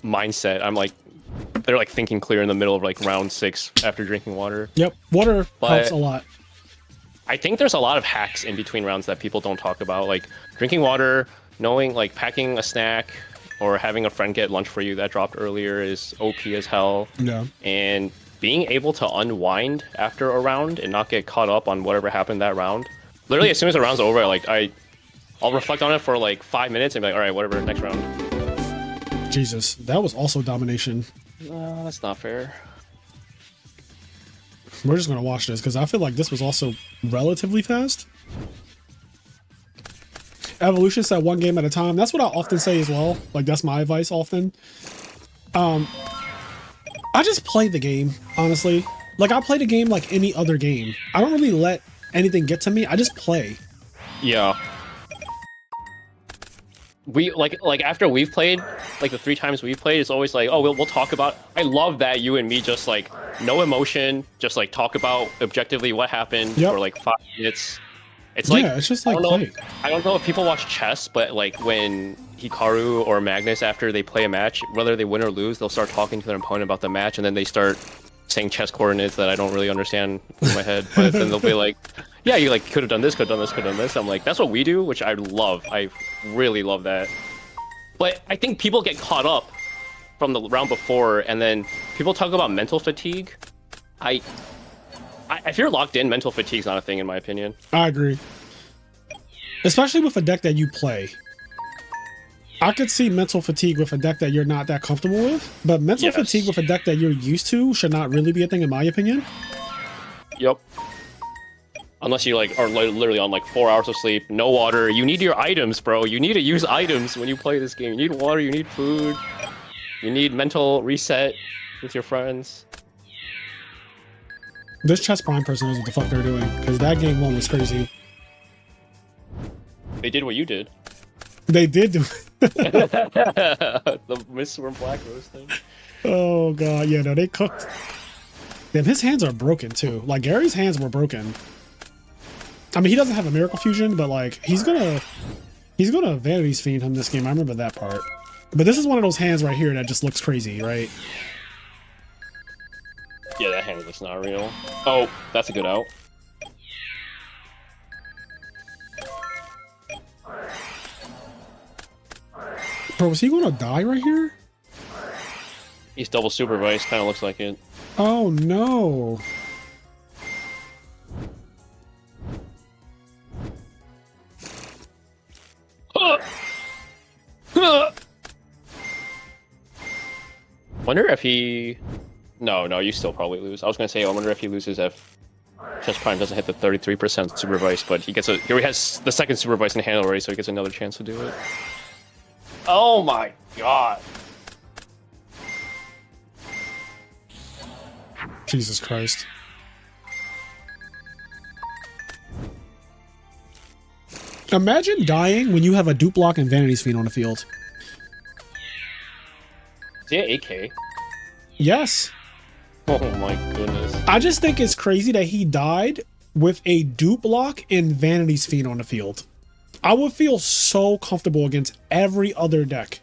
mindset, I'm like, they're like thinking clear in the middle of like round 6 after drinking water. Yep, water helps a lot. I think there's a lot of hacks in between rounds that people don't talk about, like drinking water, knowing, like packing a snack, or having a friend get lunch for you that dropped earlier is OP as hell. Yeah. And being able to unwind after a round and not get caught up on whatever happened that round. Literally, as soon as the round's over, like I'll reflect on it for like 5 minutes and be like, all right, whatever, next round. Jesus, that was also domination. That's not fair. We're just gonna watch this because I feel like this was also relatively fast. Evolution said 1 game at a time. That's what I often say as well. Like, that's my advice often. I just play the game, honestly. Like, I play the game like any other game. I don't really let anything get to me. I just play. Yeah. We like after we've played, like the 3 times we've played, it's always like, oh, we'll talk about. I love that you and me just like no emotion, just like talk about objectively what happened for like 5 minutes. It's like, yeah, it's just like I don't know if people watch chess, but like when Hikaru or Magnus, after they play a match, whether they win or lose, they'll start talking to their opponent about the match, and then they start saying chess coordinates that I don't really understand in my head. But then they'll be like, yeah, you like could have done this, could have done this, could have done this. I'm like, that's what we do, which I love. I really love that. But I think people get caught up from the round before, and then people talk about mental fatigue. If you're locked in, mental fatigue's not a thing in my opinion. I agree. Especially with a deck that you play. I could see mental fatigue with a deck that you're not that comfortable with, but mental fatigue with a deck that you're used to should not really be a thing in my opinion. Yep. Unless you like are literally on like 4 hours of sleep, no water. You need your items, bro. You need to use items when you play this game. You need water, you need food. You need mental reset with your friends. This Chess Prime person knows what the fuck they're doing, because that game 1 was crazy. They did what you did. They did do The Mistworm Black Rose thing. Oh god, yeah, no, they cooked. Damn, his hands are broken too. Like, Gary's hands were broken. I mean, he doesn't have a Miracle Fusion, but like, he's gonna Vanity's Fiend him this game. I remember that part. But this is one of those hands right here that just looks crazy, right? Yeah, that hand looks not real. Oh, that's a good out. Bro, was he gonna die right here? He's double supervised, kind of looks like it. Oh no. Wonder if he... No, you still probably lose. I was gonna say, I wonder if he loses Chess Prime doesn't hit the 33% supervised, but he has the second supervised in hand already, so he gets another chance to do it. Oh my god. Jesus Christ. Imagine dying when you have a dupe block and Vanity's Fiend on the field. Is he at 8K? Yes. Oh my goodness. I just think it's crazy that he died with a dupe block and Vanity's Fiend on the field. I would feel so comfortable against every other deck.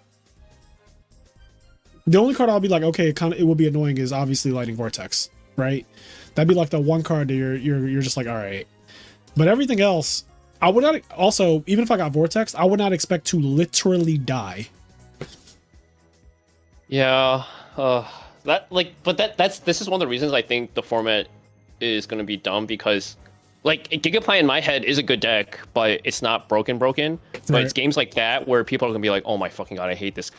The only card I'll be like, okay, it will be annoying is obviously Lightning Vortex, right? That'd be like the one card that you're just like, all right. But everything else, I would not also, even if I got Vortex, I would not expect to literally die. Yeah, this is one of the reasons I think the format is going to be dumb, because like Gigaplant in my head is a good deck, but it's not broken. But right. It's games like that where people are going to be like, oh my fucking god, I hate this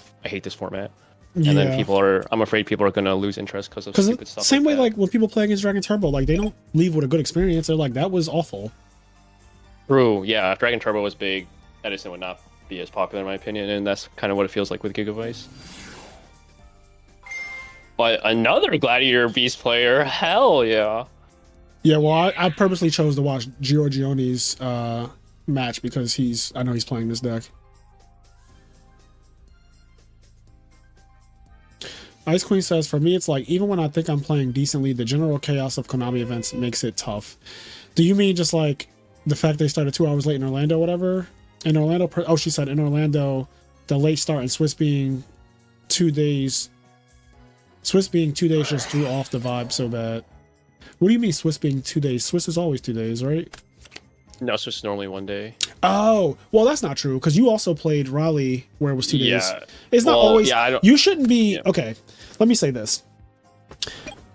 format. Yeah. And then I'm afraid people are going to lose interest because of stupid stuff. Same way, that. like when people play against Dragon Turbo, like they don't leave with a good experience. They're like, that was awful. True, yeah. If Dragon Turbo was big, Edison would not be as popular in my opinion, and that's kind of what it feels like with Gigavice. But another Gladiator Beast player, hell yeah. Yeah, well, I purposely chose to watch Giorgione's match because I know he's playing this deck. Ice Queen says, for me, it's like, even when I think I'm playing decently, the general chaos of Konami events makes it tough. Do you mean just like the fact they started 2 hours late in Orlando, whatever? In Orlando, she said in Orlando, the late start and Swiss being 2 days. Swiss being 2 days just threw off the vibe so bad. What do you mean Swiss being 2 days? Swiss is always 2 days, right? No, it's just normally 1 day. Oh, well, that's not true, because you also played Raleigh where it was 2 days. Yeah. It's not always. Yeah, you shouldn't be. Yeah. Okay, let me say this.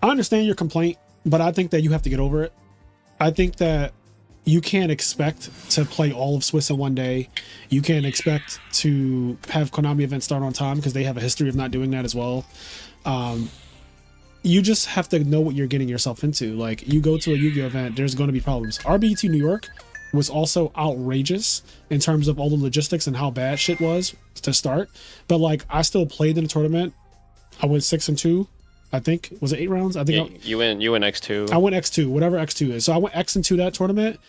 I understand your complaint, but I think that you have to get over it. I think that you can't expect to play all of Swiss in 1 day. You can't expect to have Konami events start on time because they have a history of not doing that as well. You just have to know what you're getting yourself into. Like, you go to a Yu-Gi-Oh event, there's going to be problems. RBET New York was also outrageous in terms of all the logistics and how bad shit was to start. But like, I still played in the tournament. I went 6-2. I think, was it 8 rounds? I think you went X2. I went X2, whatever X2 is. So I went X into that tournament,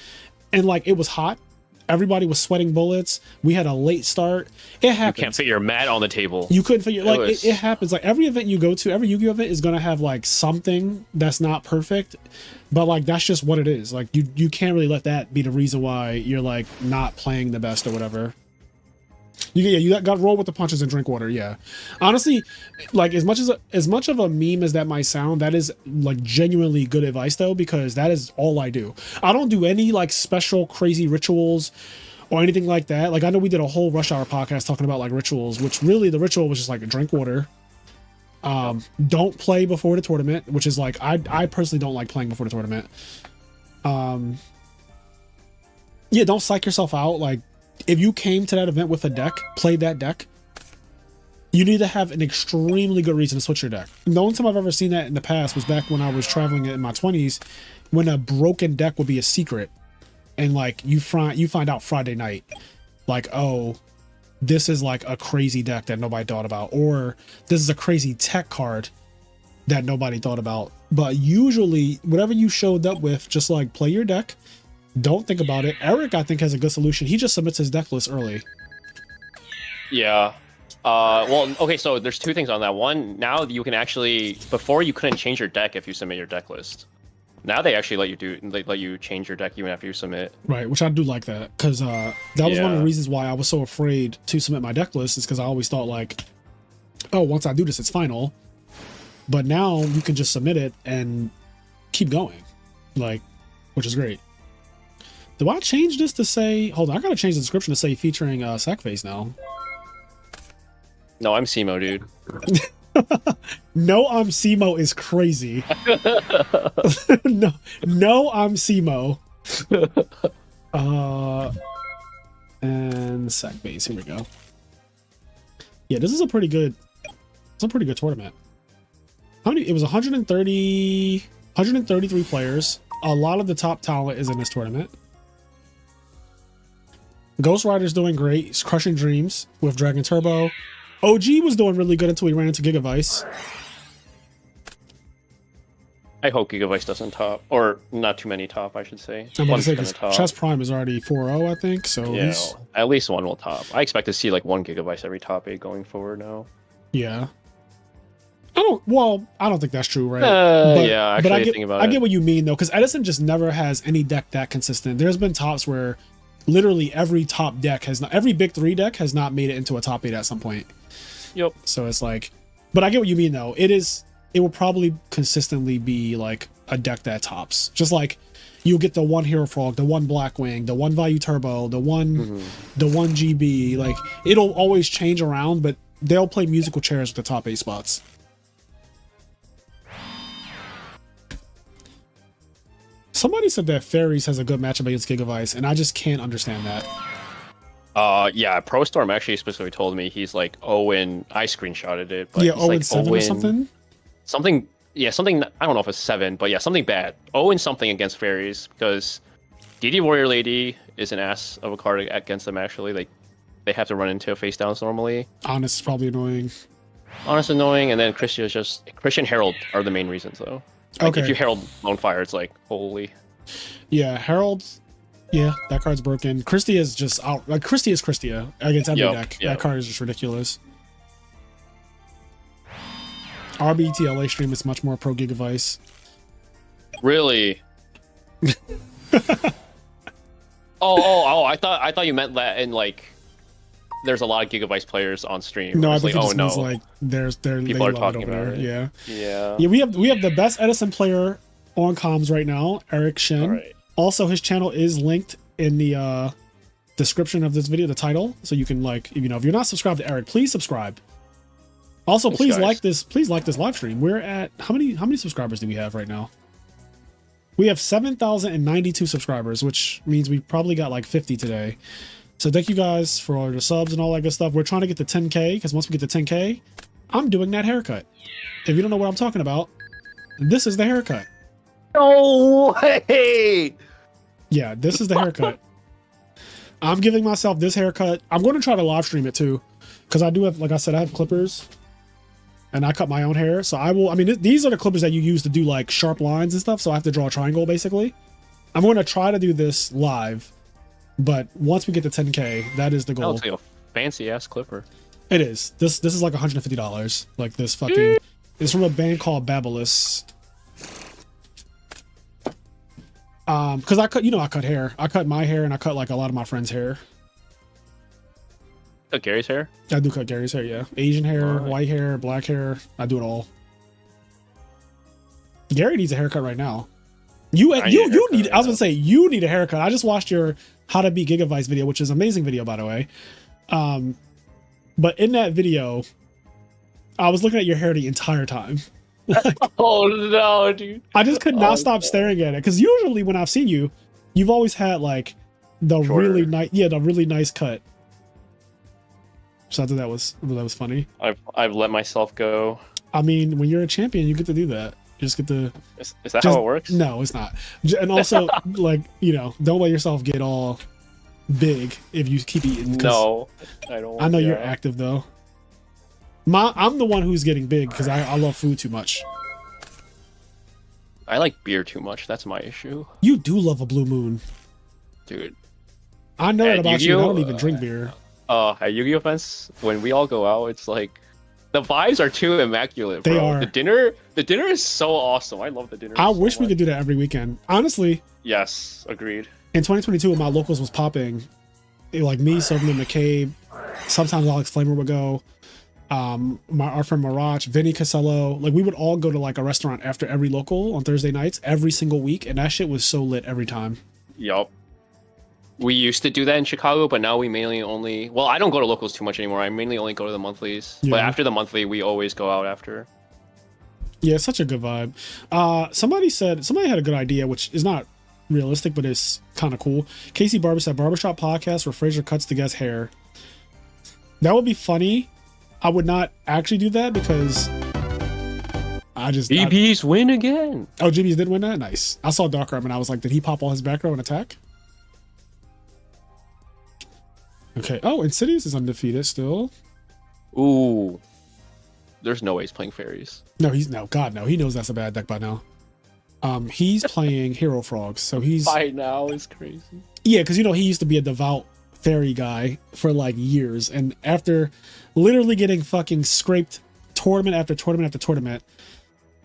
and like, it was hot. Everybody was sweating bullets. We had a late start. It happens. You can't fit your mat on the table. You couldn't fit your, like, it happens. Like, every event you go to, every Yu-Gi-Oh event is going to have like something that's not perfect, but like, that's just what it is. Like, you can't really let that be the reason why you're like not playing the best or whatever. You got to roll with the punches and drink water. Yeah, honestly, like, as much of a meme as that might sound, that is like genuinely good advice though, because that is all I do. I don't do any like special crazy rituals or anything like that. Like, I know we did a whole Rush Hour podcast talking about like rituals, which really the ritual was just like drink water. Don't play before the tournament, which is like, I personally don't like playing before the tournament. Yeah, don't psych yourself out. Like, if you came to that event with a deck, played that deck, you need to have an extremely good reason to switch your deck. The only time I've ever seen that in the past was back when I was traveling in my 20s, when a broken deck would be a secret, and like you find out Friday night, like, oh, this is like a crazy deck that nobody thought about, or this is a crazy tech card that nobody thought about. But usually, whatever you showed up with, just like play your deck. Don't think about it. Eric, I think, has a good solution. He just submits his deck list early. Yeah. Well, okay, so there's 2 things on that. One, now you can actually, before you couldn't change your deck if you submit your deck list. Now they actually let you change your deck even after you submit. Right, which I do like that, because that was one of the reasons why I was so afraid to submit my deck list, is because I always thought like, oh, once I do this, it's final. But now you can just submit it and keep going, like, which is great. Do I change this to say... Hold on, I gotta change the description to say featuring Sackface now. No, I'm Simo, dude. No, I'm Simo is crazy. no, I'm Simo. And Sackface, here we go. Yeah, this is a pretty good... It's a pretty good tournament. How many... It was 133 players. a lot of the top talent is in this tournament. Ghost Rider's doing great. He's crushing dreams with Dragon Turbo. OG was doing really good until he ran into Gigavice. I hope Gigavice doesn't top, or not too many top, I should say. I'm about to say, One's gonna top. Chess Prime is already 4-0, I think. So Yeah, he's, at least one will top. I expect to see like one Gigavice every top 8 going forward now. yeah. I don't think that's true, right? Yeah, actually, think about it. I get what you mean though, because Edison just never has any deck that consistent. There's been tops where literally every top deck has not, every big 3 deck has not made it into a top 8 at some point. Yep. So it's like, but I get what you mean though. It will probably consistently be like a deck that tops. Just like you'll get the one Hero Frog, the one Blackwing, the one Value Turbo, the one GB. Like it'll always change around, but they'll play musical chairs with the top 8 spots. Somebody said that Fairies has a good matchup against Gigavice, and I just can't understand that. Yeah, ProStorm actually specifically told me he's like Owen. I screenshotted it. But Yeah, he's like 0-7 or something. Something. Yeah, something. I don't know if it's 7, but yeah, something bad. Owen something against Fairies because DD Warrior Lady is an ass of a card against them. Actually, like they have to run into face downs normally. Honest is probably annoying. Honest annoying, and then Christian Herald are the main reasons though. Like, Okay. if you Herald Lonefire, it's like holy. Yeah, Herald. Yeah, that card's broken. Christie is just out. Like Christie is Christia against every deck. Yep. That card is just ridiculous. RBTLA stream is much more pro Gigavice. Really? oh! I thought you meant that in like. There's a lot of Gigavice players on stream. No, I It's think like, it just means like they're People they are love talking it over about there. it. Yeah. Yeah. We have the best Edison player on comms right now, Eric Shen. All right. Also, his channel is linked in the description of this video, the title, so you can like, if you're not subscribed to Eric, please subscribe. Also, Thanks, please guys. like this live stream. We're at how many subscribers do we have right now? We have 7,092 subscribers, which means we probably got like 50 today. So thank you guys for all the subs and all that good stuff. We're trying to get to 10K because once we get to 10K, I'm doing that haircut. If you don't know what I'm talking about, this is the haircut. No way! Yeah, this is the haircut. I'm giving myself this haircut. I'm going to try to live stream it too, because I do have, like I said, I have clippers, and I cut my own hair. So I will. I mean, these are the clippers that you use to do like sharp lines and stuff. So I have to draw a triangle basically. I'm going to try to do this live, but once we get to 10K, that is the That goal. looks like a fancy ass clipper. It is. This is like $150. Like this fucking. It's from a band called Babylus. Because I cut hair. I cut my hair and I cut like a lot of my friends' hair. Gary's hair? I do cut Gary's hair, yeah. Asian hair, Alright. white hair, black hair. I do it all. Gary needs a haircut right now. You need. I was gonna say you need a haircut. I just watched your How to Beat Gigavice video, which is an amazing video, by the way. But in that video, I was looking at your hair the entire time. Oh no, dude! I just could not stop staring at it because usually when I've seen you, you've always had like the Shorter. really nice, the really nice cut. So I thought that was funny. I've let myself go. I mean, when you're a champion, you get to do that. You just get to. Is that how it works? No, it's not. And also, like don't let yourself get all big if you keep eating. No, I don't. I know you're yeah. active though. I'm the one who's getting big because I love food too much. I like beer too much. That's my issue, You do love a blue moon. dude. I know that At about you. I Yugioh, don't even drink beer. At Yu-Gi-Oh events, when we all go out, it's like the vibes are too immaculate, bro. They are. The dinner is so awesome. I love the dinner. I so wish we much. could do that every weekend. Honestly, Yes, agreed. in 2022, when my locals was popping, like me, Sylvan McCabe, sometimes Alex Flamer would go. Our friend Marach, Vinny Casello, like we would all go to like a restaurant after every local on Thursday nights every single week, and that shit was so lit every time. Yup. We used to do that in Chicago, but now we mainly only. Well, I don't go to locals too much anymore. I mainly only go to the monthlies. But Yeah. after the monthly, we always go out after. Yeah, it's such a good vibe. Somebody had a good idea, which is not realistic, but it's kind of cool. Casey Barber said barbershop podcast where Fraser cuts the guest's hair. That would be funny. I would not actually do that because GBs win again. Oh, GBs did win that? Nice. I saw Dark Arm and I was like, did he pop all his back row and attack? Okay. Oh, Insidious is undefeated still. Ooh. There's no way he's playing fairies. No, God, no. He knows that's a bad deck by now. He's playing Hero Frogs, so he's... By now is crazy. Yeah, because, he used to be a devout fairy guy for, like, years. And after literally getting fucking scraped tournament after tournament after tournament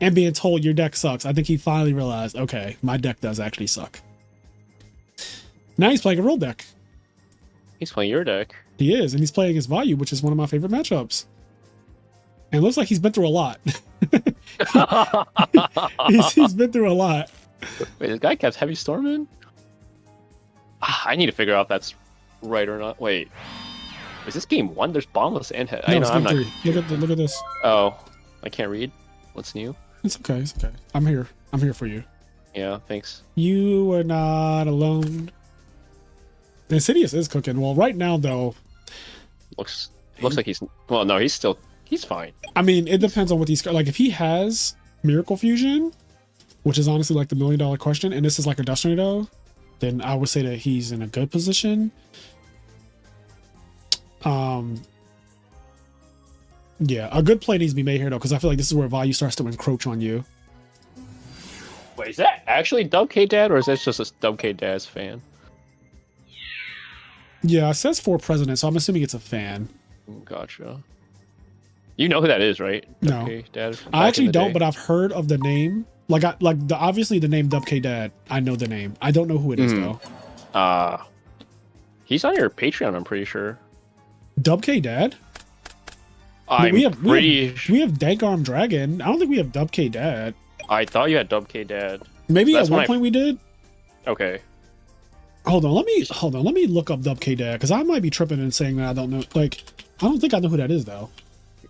and being told your deck sucks, I think he finally realized, okay, my deck does actually suck. Now he's playing a real deck. He's playing your deck. He is, and he's playing his Value, which is one of my favorite matchups. And it looks like he's been through a lot. he's been through a lot. Wait, this guy kept Heavy Storming? I need to figure out if that's right or not. Wait. Is this game 1? There's Bombless and Head. No, it's game 3. Look at this. Oh. I can't read. What's new? It's okay. I'm here for you. Yeah, thanks. You are not alone. Insidious is cooking. Well, right now, though... Looks like he's... Well, no, he's fine. I mean, it depends on what these... Like, if he has Miracle Fusion, which is honestly like the $1 million question, and this is like a Dust Tornado, then I would say that he's in a good position. Yeah, a good play needs to be made here, though, because I feel like this is where Value starts to encroach on you. Wait, is that actually Dub K Dad, or is that just a Dub K Dad's fan? Yeah, it says for president, so I'm assuming it's a fan. Gotcha. You know who that is, right? No, K Dad, I actually don't, but I've heard of the name. Obviously the name Dub K Dad. I know the name. I don't know who it is though. He's on your Patreon, I'm pretty sure. Dub K Dad. We have Dank Arm Dragon. I don't think we have Dub K Dad. I thought you had Dub K Dad. Maybe at one point we did. Okay. Hold on. Let me look up Dub K Dad because I might be tripping and saying that I don't know. Like, I don't think I know who that is though.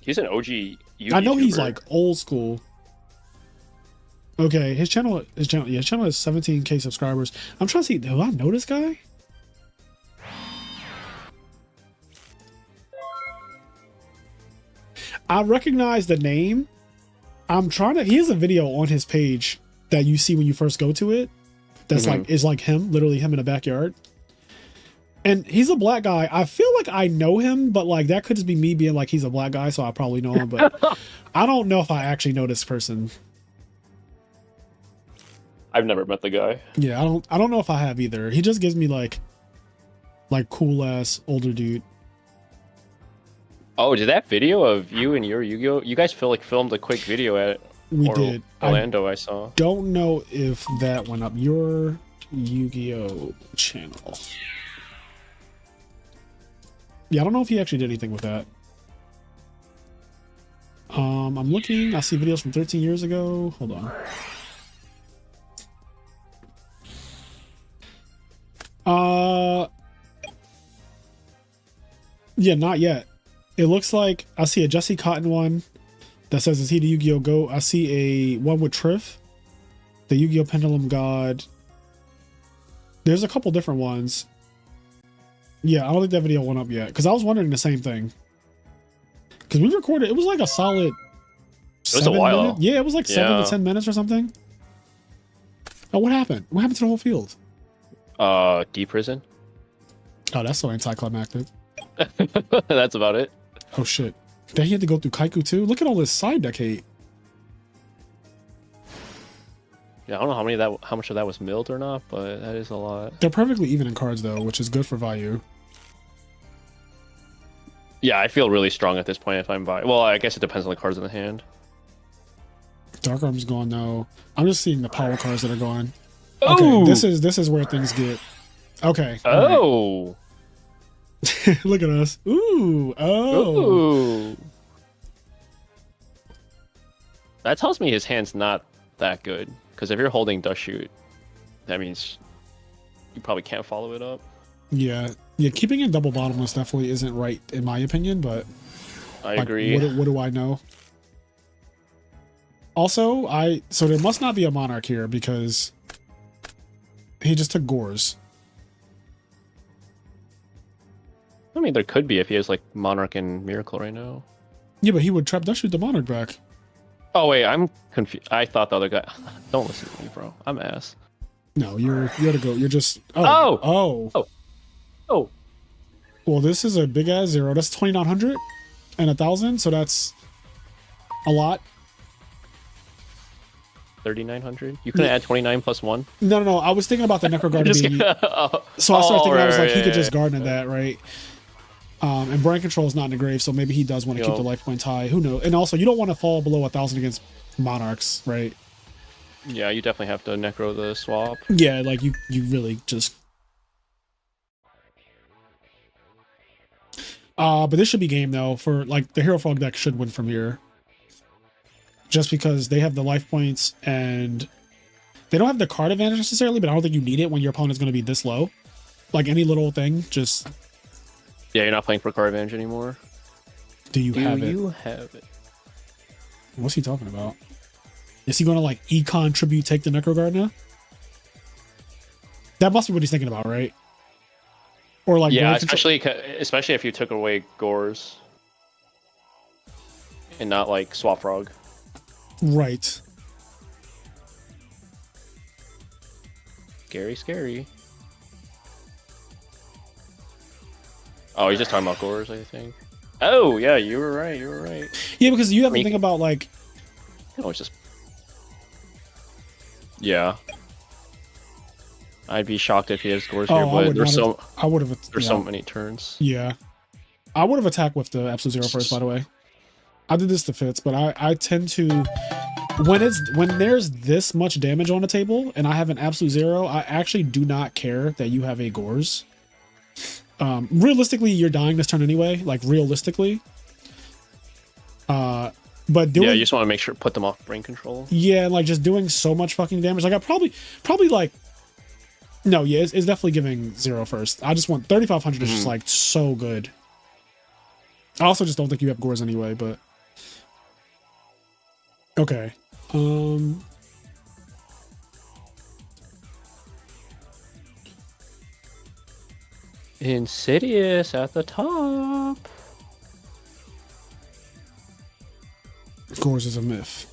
He's an OG YouTuber. I know he's like old school. Okay, his channel has 17K subscribers. I'm trying to see. Do I know this guy? I recognize the name. He has a video on his page that you see when you first go to it. That's like him, literally him in the backyard. And he's a black guy. I feel like I know him, but like that could just be me being like he's a black guy, so I probably know him. But I don't know if I actually know this person. I've never met the guy. Yeah, I don't know if I have either. He just gives me like cool ass older dude. Oh, did that video of you and your Yu-Gi-Oh? You guys filmed a quick video at Orlando, I saw. Don't know if that went up your Yu-Gi-Oh channel. Yeah, I don't know if he actually did anything with that. I'm looking. I see videos from 13 years ago. Hold on. Yeah, not yet. It looks like I see a Jesse Cotton one that says, is he the Yu-Gi-Oh GOAT? I see a one with Triff, the Yu-Gi-Oh Pendulum God. There's a couple different ones. Yeah, I don't think that video went up yet because I was wondering the same thing. Because we recorded, it was like a solid. It was a while. Minutes. Yeah, it was like 7 to 10 minutes or something. Oh, what happened? What happened to the whole field? Deep prison. Oh, that's so anticlimactic. That's about it. Oh shit! Then he had to go through Kaiku too. Look at all this side deck hate. Yeah, I don't know how much of that was milled or not, but that is a lot. They're perfectly even in cards though, which is good for value. Yeah, I feel really strong at this point if I'm buying. Well, I guess it depends on the cards in the hand. Dark Arm's gone though. I'm just seeing the power cards that are gone. Oh! Okay, this is where things get. Okay. Oh. Right. Look at us. Ooh. Oh. Ooh. That tells me his hand's not that good. Because if you're holding Dust Shoot, that means you probably can't follow it up. Yeah. Yeah, keeping it double bottomless definitely isn't right in my opinion, but I agree. What do I know? Also, so there must not be a Monarch here because he just took Gores. I mean, there could be if he has like Monarch and Miracle right now. Yeah, but he would trap Dust Shoot the Monarch back. Oh wait, I'm confused. I thought the other guy. Don't listen to me, bro. I'm ass. No, you gotta go. You're just. Oh. Well, this is a big ass 0. That's 2,900 and 1,000. So that's a lot. 3,900. You couldn't add 29 plus 1. No. I was thinking about the Necro Garden being. So I started thinking, I was like, he could just garden at that, right? And brain control is not in the grave, so maybe he does want to keep the life points high. Who knows? And also, you don't want to fall below 1,000 against monarchs, right? Yeah, you definitely have to necro the swap. Yeah, like you really just. But this should be game though. For like the Hero Frog deck should win from here. Just because they have the life points and they don't have the card advantage necessarily, but I don't think you need it when your opponent's going to be this low. Like any little thing, just. Yeah, you're not playing for card advantage anymore. Do you have it? Do you have it? What's he talking about? Is he going to like econ tribute take the Necro Guard now? That must be what he's thinking about, right? Or like yeah, especially if you took away Gores and not like Swap Frog. Right. Scary. Oh, he's just talking about Gores, I think. Oh, yeah, you were right. Yeah, because you have to think about like. Oh, it's just. Yeah. I'd be shocked if he has Gores here, but there's so many turns. Yeah. I would have attacked with the Absolute Zero first, by the way. I did this to Fitz, but I tend to when there's this much damage on the table and I have an Absolute Zero, I actually do not care that you have a Gores. Realistically, you're dying this turn anyway, like realistically. But doing, yeah, you just want to make sure put them off brain control. Yeah, like just doing so much fucking damage. Like I probably like no, yeah, it's definitely giving 0 first. I just want 3,500 is just like so good. I also just don't think you have Gores anyway, but okay. Insidious at the top. Gores is a myth.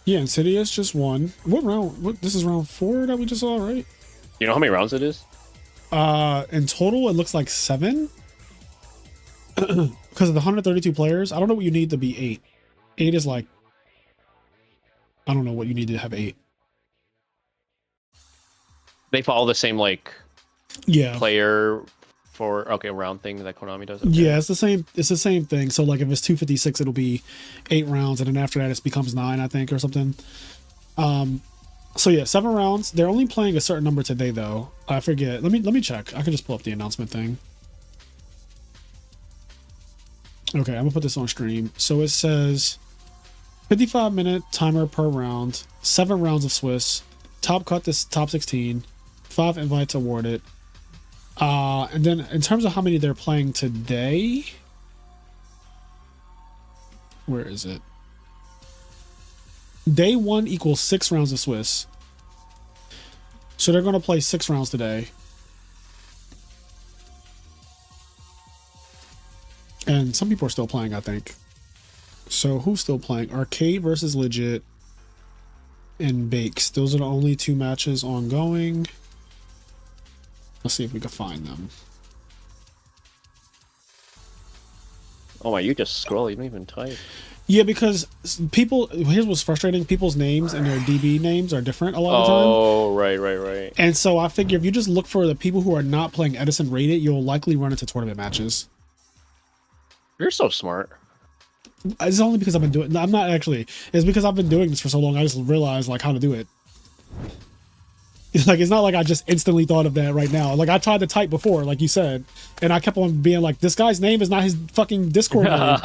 Yeah, Insidious just won. What round? This is round 4 that we just saw, right? You know how many rounds it is? In total, it looks like 7. Because of the 132 players, I don't know what you need to be 8. 8 is like, I don't know what you need to have 8. They follow the same like player for round thing that Konami does. Okay. Yeah, it's the same. It's the same thing. So like if it's 256, it'll be 8 rounds, and then after that it becomes 9, I think, or something. So yeah, 7 rounds. They're only playing a certain number today, though. I forget. Let me check. I can just pull up the announcement thing. Okay, I'm gonna put this on stream. So it says 55-minute timer per round, 7 rounds of Swiss, top cut this top 16, 5 invites awarded. And then in terms of how many they're playing today, where is it? Day 1 equals 6 rounds of Swiss. So they're going to play 6 rounds today. And some people are still playing, I think. So who's still playing? Arcade versus Legit and Bakes. Those are the only 2 matches ongoing. Let's see if we can find them. Oh my, you just scroll, you don't even type. Yeah, because people, here's what's frustrating, people's names and their DB names are different a lot of the time. Oh, right. And so I figure if you just look for the people who are not playing Edison rated, you'll likely run into tournament matches. You're so smart. It's only because I've been doing, I'm not actually, it's because I've been doing this for so long, I just realized like how to do it. It's like, it's not like I just instantly thought of that right now. Like I tried to type before, like you said, and I kept on being like, this guy's name is not his fucking Discord name.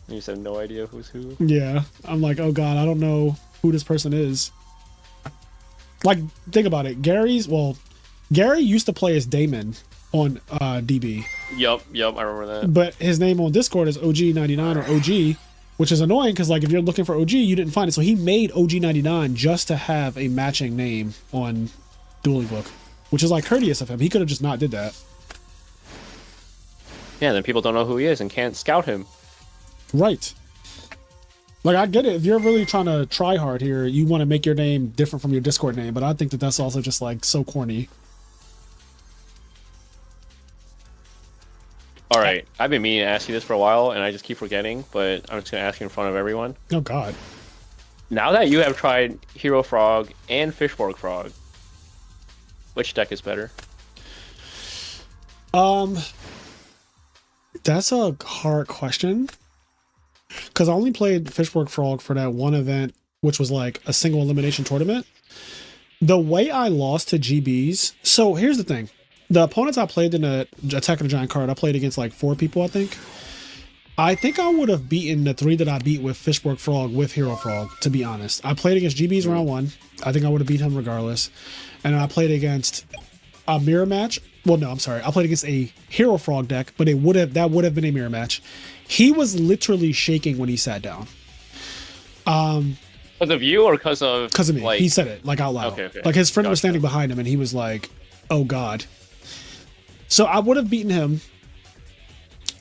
You just have no idea who's who. Yeah, I'm like, oh god, I don't know who this person is. Like, think about it. Gary used to play as Damon on DB. Yup, I remember that. But his name on Discord is OG99 or OG, which is annoying because like if you're looking for OG, you didn't find it. So he made OG99 just to have a matching name on Dueling Book, which is like courteous of him. He could have just not did that. Yeah, then people don't know who he is and can't scout him. Right. Like, I get it. If you're really trying to try hard here, you want to make your name different from your Discord name. But I think that that's also just, like, so corny. All right. I've been meaning to ask you this for a while, and I just keep forgetting, but I'm just going to ask you in front of everyone. Oh, God. Now that you have tried Hero Frog and Fishborg Frog, which deck is better? That's a hard question. Because I only played Fishborg Frog for that one event, which was like a single elimination tournament. The way I lost to GBs. So here's the thing. The opponents I played in the Attack of the Giant card, I played against like 4 people, I think. I think I would have beaten the 3 that I beat with Fishborg Frog with Hero Frog, to be honest. I played against GBs round 1. I think I would have beat him regardless. And I played against a mirror match. Well, no, I'm sorry. I played against a Hero Frog deck, but that would have been a mirror match. He was literally shaking when he sat down. Because of you or because of... Because of me. Like... He said it, like, out loud. Okay. Like, his friend was standing behind him, and he was like, oh, God. So I would have beaten him.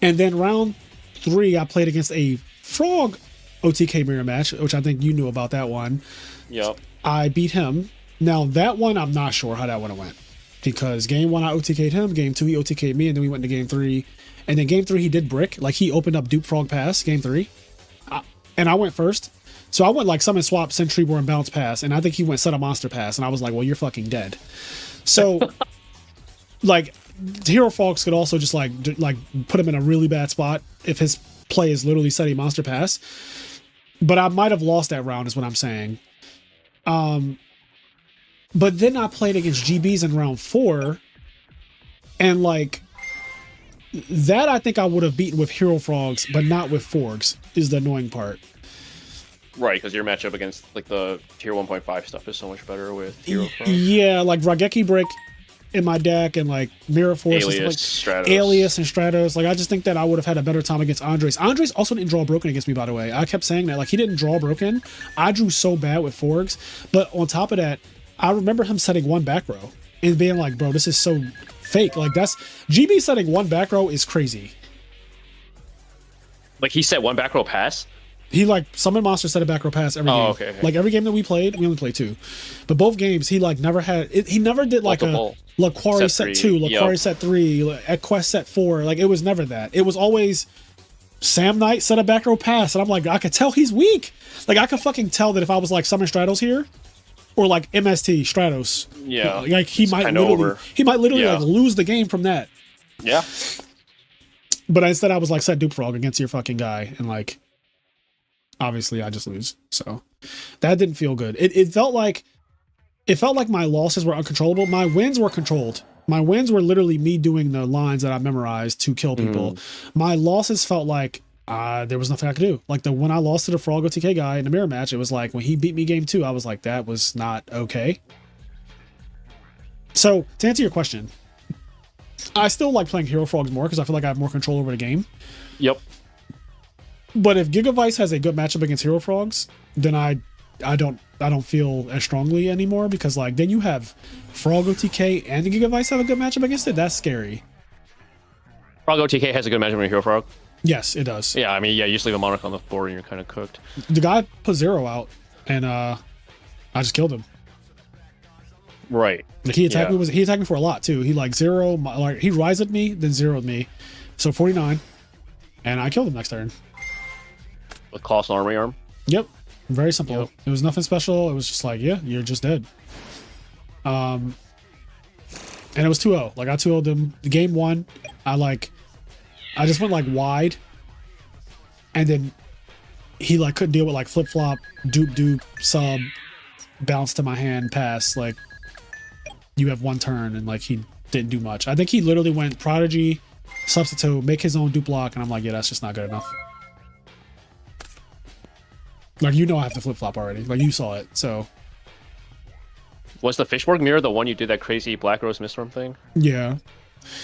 And then round 3, I played against a Frog OTK mirror match, which I think you knew about that one. Yep. I beat him. Now, that one, I'm not sure how that one went. Because game 1, I OTK'd him. Game 2, he OTK'd me. And then we went to game 3. And then game 3, he did brick. Like, he opened up Dupe Frog Pass, game 3. And I went first. So I went, like, Summon Swap, Send Treeborn, Bounce Pass. And I think he went Set a Monster Pass. And I was like, well, you're fucking dead. So, like, Hero Frogs could also just, like, put him in a really bad spot if his play is literally Set a Monster Pass. But I might have lost that round, is what I'm saying. But then I played against GBs in round 4. And, like... that I think I would have beaten with Hero Frogs, but not with Forgs, is the annoying part. Right, because your matchup against like the tier 1.5 stuff is so much better with Hero Frogs. Yeah, like Rageki Brick in my deck and like Mirror Force Alias, and stuff like Stratos. Alias and Stratos. Like, I just think that I would have had a better time against Andres. Andres also didn't draw broken against me, by the way. I kept saying that. Like, he didn't draw broken. I drew so bad with Forgs. But on top of that, I remember him setting 1 back row and being like, bro, this is so fake. Like, that's GB setting 1 back row is crazy. Like, he set 1 back row pass? He, like, Summon Monster set a back row pass every game. Okay. Like, every game that we played, we only played 2. But both games, he, like, never had... he never did, like, multiple. a Laquari set 2, Laquari set 3, Equest set 4. Like, it was never that. It was always Sam Knight set a back row pass. And I'm like, I could tell he's weak. Like, I could fucking tell that if I was, like, Summon Stratos here, or, like, MST Stratos. Yeah. Like, he might literally, like, lose the game from that. Yeah. But instead, I was, like, set Dupe Frog against your fucking guy. And, like... obviously I just lose. So that didn't feel good. It felt like my losses were uncontrollable. My wins were controlled. My wins were literally me doing the lines that I memorized to kill people. My losses felt like there was nothing I could do. Like when I lost to the Frog OTK guy in the mirror match, it was like when he beat me game 2, I was like, that was not okay. So to answer your question, I still like playing Hero Frogs more because I feel like I have more control over the game. Yep. But if Gigavice has a good matchup against Hero Frogs, then I don't feel as strongly anymore because like then you have Frog OTK and Gigavice have a good matchup against it. That's scary. Frog OTK has a good matchup with Hero Frog. Yes, it does. Yeah, I mean, yeah, you just leave a Monarch on the board and you're kind of cooked. The guy put 0 out, and I just killed him. Right. Like he attacked me for a lot too. He like 0, like he rised me, then 0'd me, so 49, and I killed him next turn. With Colossal Armory Arm? Yep. Very simple. Yep. It was nothing special. It was just like, yeah, you're just dead. And it was 2-0. Like I 2-0'd him. The game 1, I just went like wide. And then he like couldn't deal with like flip flop, dupe, sub, bounce to my hand, pass. Like you have 1 turn and like he didn't do much. I think he literally went Prodigy, substitute, make his own dupe block, and I'm like, yeah, that's just not good enough. Like, you know I have to flip-flop already. Like, you saw it, so... Was the Fishborg mirror the one you did that crazy Black Rose Miststorm thing? Yeah.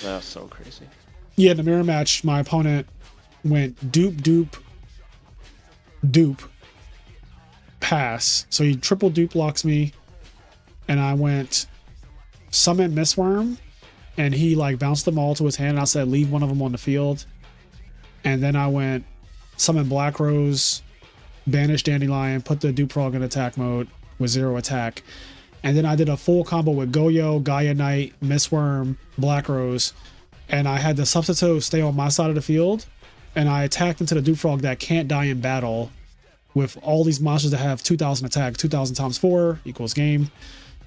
That's so crazy. Yeah, in the mirror match, my opponent went dupe, pass. So he triple dupe blocks me, and I went summon Mistworm, and he, like, bounced them all to his hand, and I said, leave one of them on the field. And then I went summon Black Rose... banish Dandelion, put the Duprog in attack mode with 0 attack. And then I did a full combo with Goyo, Gaia Knight, Mistworm, Black Rose. And I had the Substitute stay on my side of the field. And I attacked into the Duprog that can't die in battle with all these monsters that have 2,000 attack. 2,000 times 4 equals game.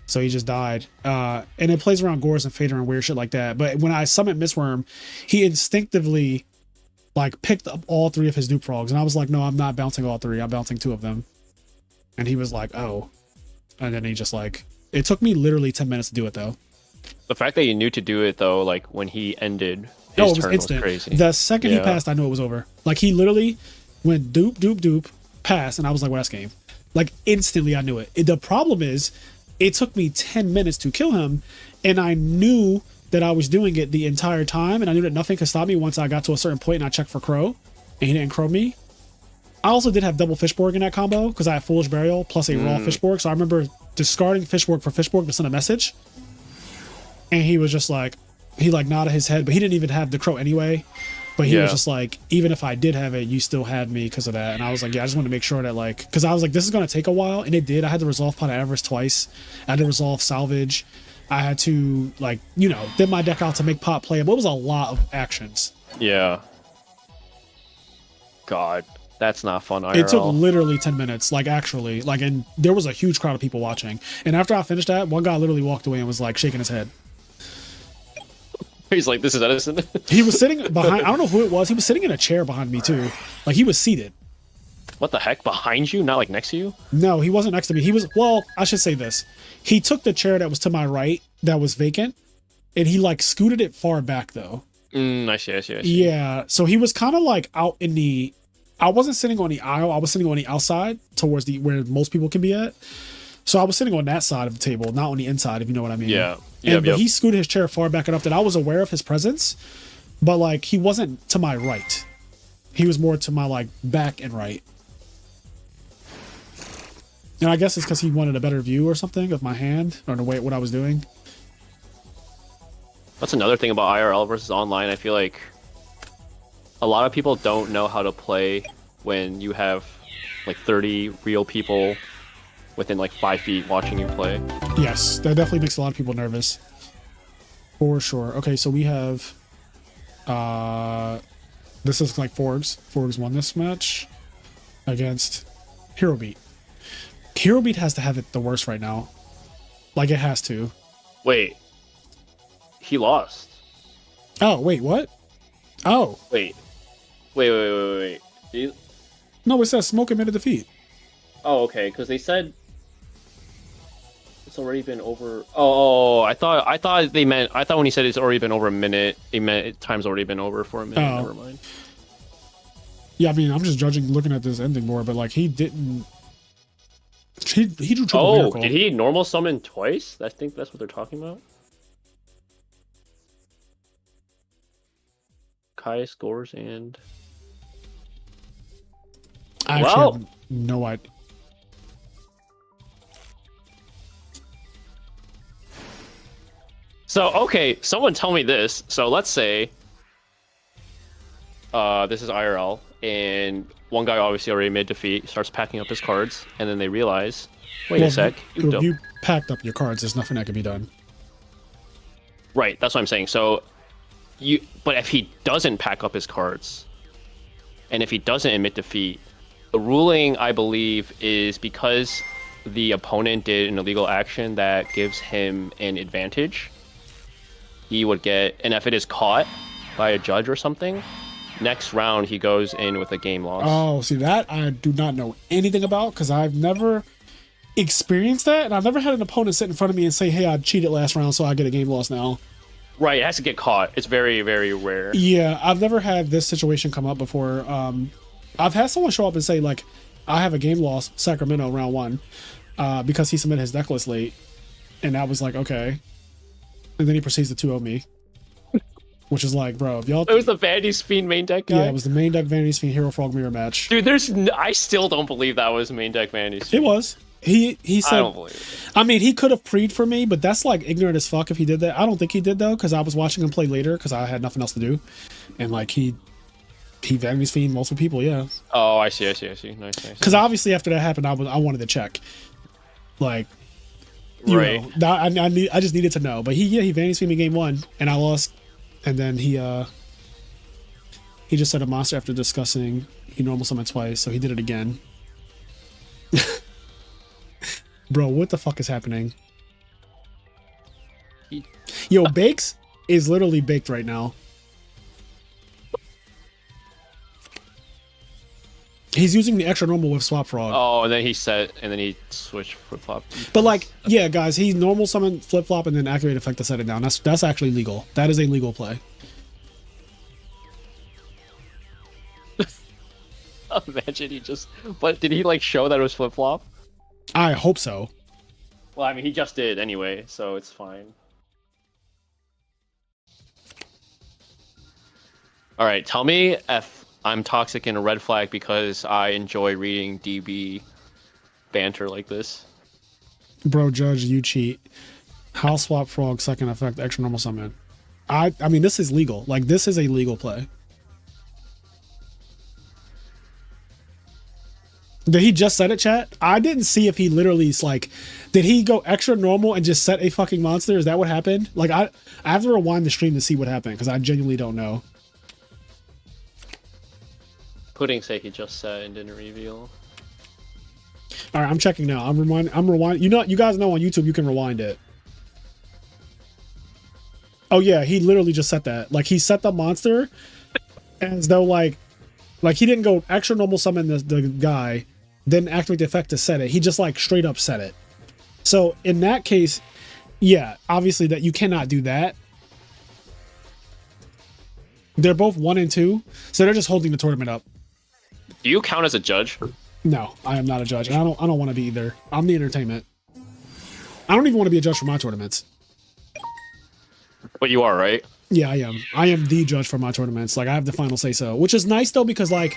So he just died. And it plays around Gores and Fader and weird shit like that. But when I summoned Mistworm, he instinctively like picked up all 3 of his Duprogs. And I was like, no, I'm not bouncing all 3. I'm bouncing 2 of them. And he was like, oh. And then he just like, it took me literally 10 minutes to do it though. The fact that you knew to do it though, like when he ended his turn was crazy. The second he passed, I knew it was over. Like he literally went doop, doop, doop, pass. And I was like, well, that's game. Like instantly I knew it. The problem is it took me 10 minutes to kill him. And I knew that I was doing it the entire time. And I knew that nothing could stop me once I got to a certain point and I checked for Crow. And he didn't Crow me. I also did have double Fishborg in that combo because I had Foolish Burial plus a raw Fishborg. So I remember discarding Fishborg for Fishborg to send a message. And he was just like, he like nodded his head, but he didn't even have the Crow anyway. But he was just like, even if I did have it, you still had me because of that. And I was like, yeah, I just want to make sure that like, because I was like, this is going to take a while. And it did. I had to resolve Pot of Avarice twice. I had to resolve Salvage. I had to like, you know, thin my deck out to make Pot playable. It was a lot of actions. Yeah. God. That's not fun IRL. It took literally 10 minutes, like actually, like, and there was a huge crowd of people watching. And after I finished that, one guy literally walked away and was like shaking his head. He's like, this is Edison. He was sitting behind, I don't know who it was. He was sitting in a chair behind me too. Like he was seated. What the heck? Behind you? Not like next to you? No, he wasn't next to me. He was, well, I should say this. He took the chair that was to my right that was vacant and he like scooted it far back though. I see. Yeah. So he was kind of like out in the, I wasn't sitting on the aisle. I was sitting on the outside towards the where most people can be at. So I was sitting on that side of the table, not on the inside, if you know what I mean. Yeah. But he scooted his chair far back enough that I was aware of his presence, but like he wasn't to my right. He was more to my like back and right. And I guess it's because he wanted a better view or something of my hand or the way what I was doing. That's another thing about IRL versus online. I feel like a lot of people don't know how to play when you have like 30 real people within like 5 feet watching you play. Yes, that definitely makes a lot of people nervous. For sure. Okay, so we have this is like Forgs. Forgs won this match against Hero Beat. Hero Beat has to have it the worst right now. Like it has to. Wait. He lost. Oh, wait, what? Oh. Wait. No, it says Smoke admitted defeat. Oh, okay, because they said it's already been over. Oh, I thought when he said it's already been over a minute, he meant time's already been over for a minute. Oh. Never mind. Yeah, I mean, I'm just judging, looking at this ending more, but like he didn't. He drew triple miracle. Did he normal summon twice? I think that's what they're talking about. Kai scores and. I actually have no idea. So, okay, someone tell me this. So let's say this is IRL, and one guy obviously already made defeat, starts packing up his cards, and then they realize, wait a sec, if you packed up your cards, there's nothing that can be done. Right, that's what I'm saying. So, but if he doesn't pack up his cards, and if he doesn't admit defeat, the ruling, I believe, is because the opponent did an illegal action that gives him an advantage, he would get, and if it is caught by a judge or something, next round he goes in with a game loss. Oh, see, that I do not know anything about because I've never experienced that, and I've never had an opponent sit in front of me and say, hey, I cheated last round, so I get a game loss now. Right, it has to get caught. It's very, very rare. Yeah, I've never had this situation come up before. I've had someone show up and say, like, I have a game loss, Sacramento, round 1, because he submitted his deck list late. And I was like, okay. And then he proceeds to 2-0 me. Which is like, bro, if y'all... It was the Vanity Fiend main deck guy? Yeah, it was the main deck Vanity Fiend Hero Frog mirror match. Dude, I still don't believe that was main deck Vanity Fiend. It was. He said... I don't believe it. I mean, he could have preed for me, but that's like ignorant as fuck if he did that. I don't think he did, though, because I was watching him play later because I had nothing else to do. And like, he He vanities fiend multiple people, yeah. Oh, I see. Nice. Because obviously after that happened, I wanted to check. Like, right. I just needed to know. But he vanities fiend me game 1, and I lost. And then he just said a monster after discussing. He normal summoned twice, so he did it again. Bro, what the fuck is happening? Yo, Bakes is literally baked right now. He's using the extra normal with Swap Frog. Oh, and then he switched flip flop. But like, yeah, guys, he normal summon flip flop and then activate effect to set it down. That's actually legal. That is a legal play. Imagine he just. But did he like show that it was flip flop? I hope so. Well, I mean, he just did anyway, so it's fine. All right, tell me if I'm toxic and a red flag because I enjoy reading DB banter like this. Bro, Judge, you cheat. House Swap Frog, second effect, extra normal summon. I mean, this is legal. Like, this is a legal play. Did he just set it, chat? I didn't see if he literally, like, did he go extra normal and just set a fucking monster? Is that what happened? Like, I have to rewind the stream to see what happened, because I genuinely don't know. Pudding say he just said and didn't reveal. All right, I'm checking now. I'm rewinding. You know, you guys know on YouTube you can rewind it. Oh yeah, he literally just set that. Like, he set the monster as though like he didn't go extra normal summon the guy, then activate the effect to set it. He just like straight up set it. So in that case, yeah, obviously that you cannot do that. They're both 1 and 2, so they're just holding the tournament up. Do you count as a judge? No, I am not a judge, and I don't want to be either. I'm the entertainment. I don't even want to be a judge for my tournaments. But you are, right? Yeah, I am. I am the judge for my tournaments. Like, I have the final say so, which is nice though, because like,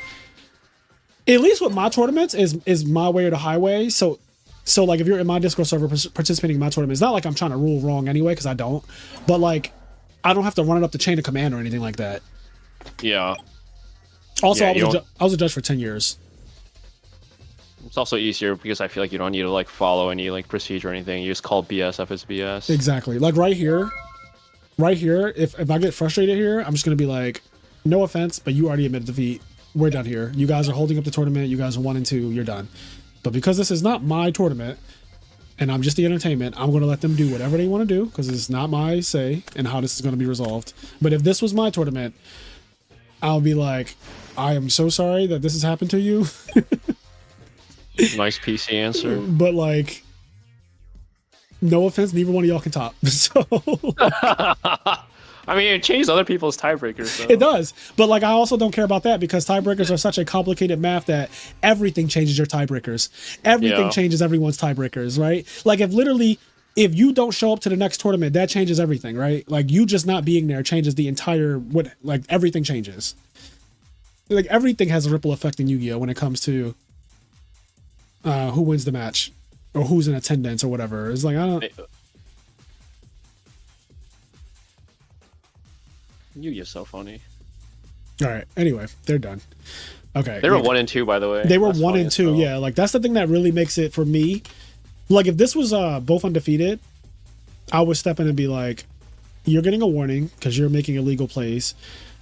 at least with my tournaments is my way or the highway. So like, if you're in my Discord server participating in my tournament, it's not like I'm trying to rule wrong anyway, because I don't. But like, I don't have to run it up the chain of command or anything like that. Yeah. Also, yeah, I was a judge for 10 years. It's also easier because I feel like you don't need to like follow any like procedure or anything. You just call BS if it's BS. Exactly. Like right here, if I get frustrated here, I'm just gonna be like, no offense, but you already admitted defeat. We're done here. You guys are holding up the tournament. You guys are 1 and 2. You're done. But because this is not my tournament, and I'm just the entertainment, I'm gonna let them do whatever they want to do because it's not my say and how this is gonna be resolved. But if this was my tournament, I'll be like, I am so sorry that this has happened to you. Nice PC answer. But like, no offense, neither one of y'all can top. So I mean, it changes other people's tiebreakers. So. It does, but like, I also don't care about that because tiebreakers are such a complicated math that everything changes your tiebreakers. Everything changes everyone's tiebreakers, right? Like, if you don't show up to the next tournament, that changes everything, right? Like, you just not being there changes the entire like everything changes. Like, everything has a ripple effect in Yu-Gi-Oh when it comes to who wins the match or who's in attendance or whatever. It's like, I don't. Yu-Gi-Oh's so funny. All right. Anyway, they're done. Okay. They were 1 and 2, by the way. They were 1 and 2. Yeah. Like, that's the thing that really makes it for me. Like, if this was both undefeated, I would step in and be like, you're getting a warning because you're making illegal plays.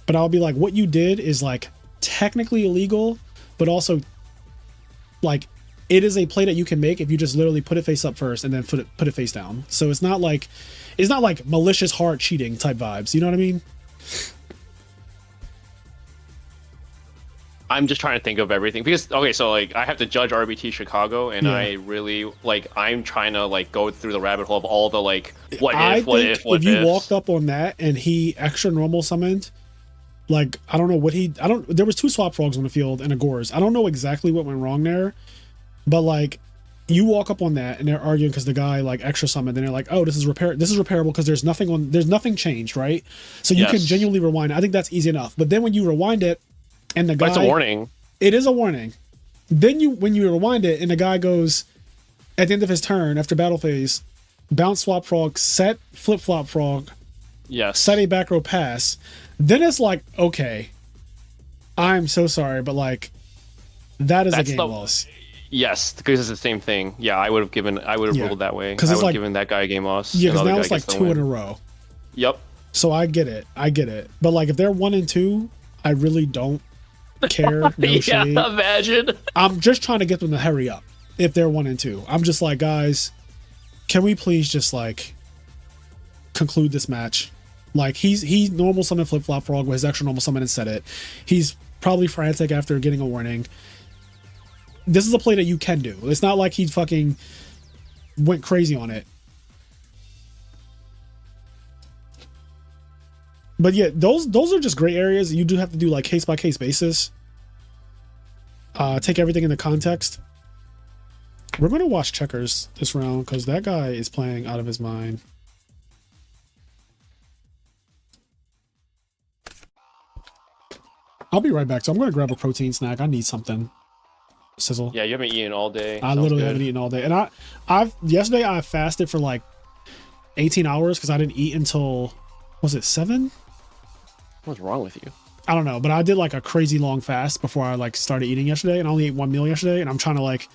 But I'll be like, what you did is like technically illegal, but also like it is a play that you can make if you just literally put it face up first and then put it face down. So it's not like malicious hard cheating type vibes. You know what I mean? I'm just trying to think of everything because okay, so like I have to judge RBT Chicago, and I really like I'm trying to like go through the rabbit hole of all the like what if. If you walked up on that and he extra normal summoned, like I don't know there was 2 swap frogs on the field and a Gores. I don't know exactly what went wrong there, but like you walk up on that and they're arguing because the guy like extra summoned and they're like, oh, this is repairable because there's nothing changed, right? So you can genuinely rewind it. I think that's easy enough. But then when you rewind it and the guy, it's a warning. It is a warning. Then when you rewind it and the guy goes at the end of his turn after battle phase, bounce swap frog, set flip flop frog, yes, set a back row pass. Then it's like, okay, I'm so sorry, but like, that is That's a game loss. Yes, because it's the same thing. Yeah, I would have ruled that way. Because I it's would have like given that guy a game loss. Yeah, because now it's like 2 in a row. Yep. So I get it. But like, if they're 1 and 2, I really don't care. No shade. Imagine. I'm just trying to get them to hurry up. If they're 1 and 2, I'm just like, guys, can we please just like conclude this match? Like, he normal summon Flip Flop Frog with his extra normal summon and set it. He's probably frantic after getting a warning. This is a play that you can do. It's not like he fucking went crazy on it. But yeah, those are just gray areas. You do have to do like case by case basis. Take everything into context. We're gonna watch checkers this round because that guy is playing out of his mind. I'll be right back. So I'm gonna grab a protein snack. I need something. Sizzle. Yeah, you haven't eaten all day. I literally haven't eaten all day, and yesterday I fasted for like 18 hours because I didn't eat until, was it 7? What's wrong with you? I don't know, but I did like a crazy long fast before I like started eating yesterday, and I only ate 1 meal yesterday, and I'm trying to like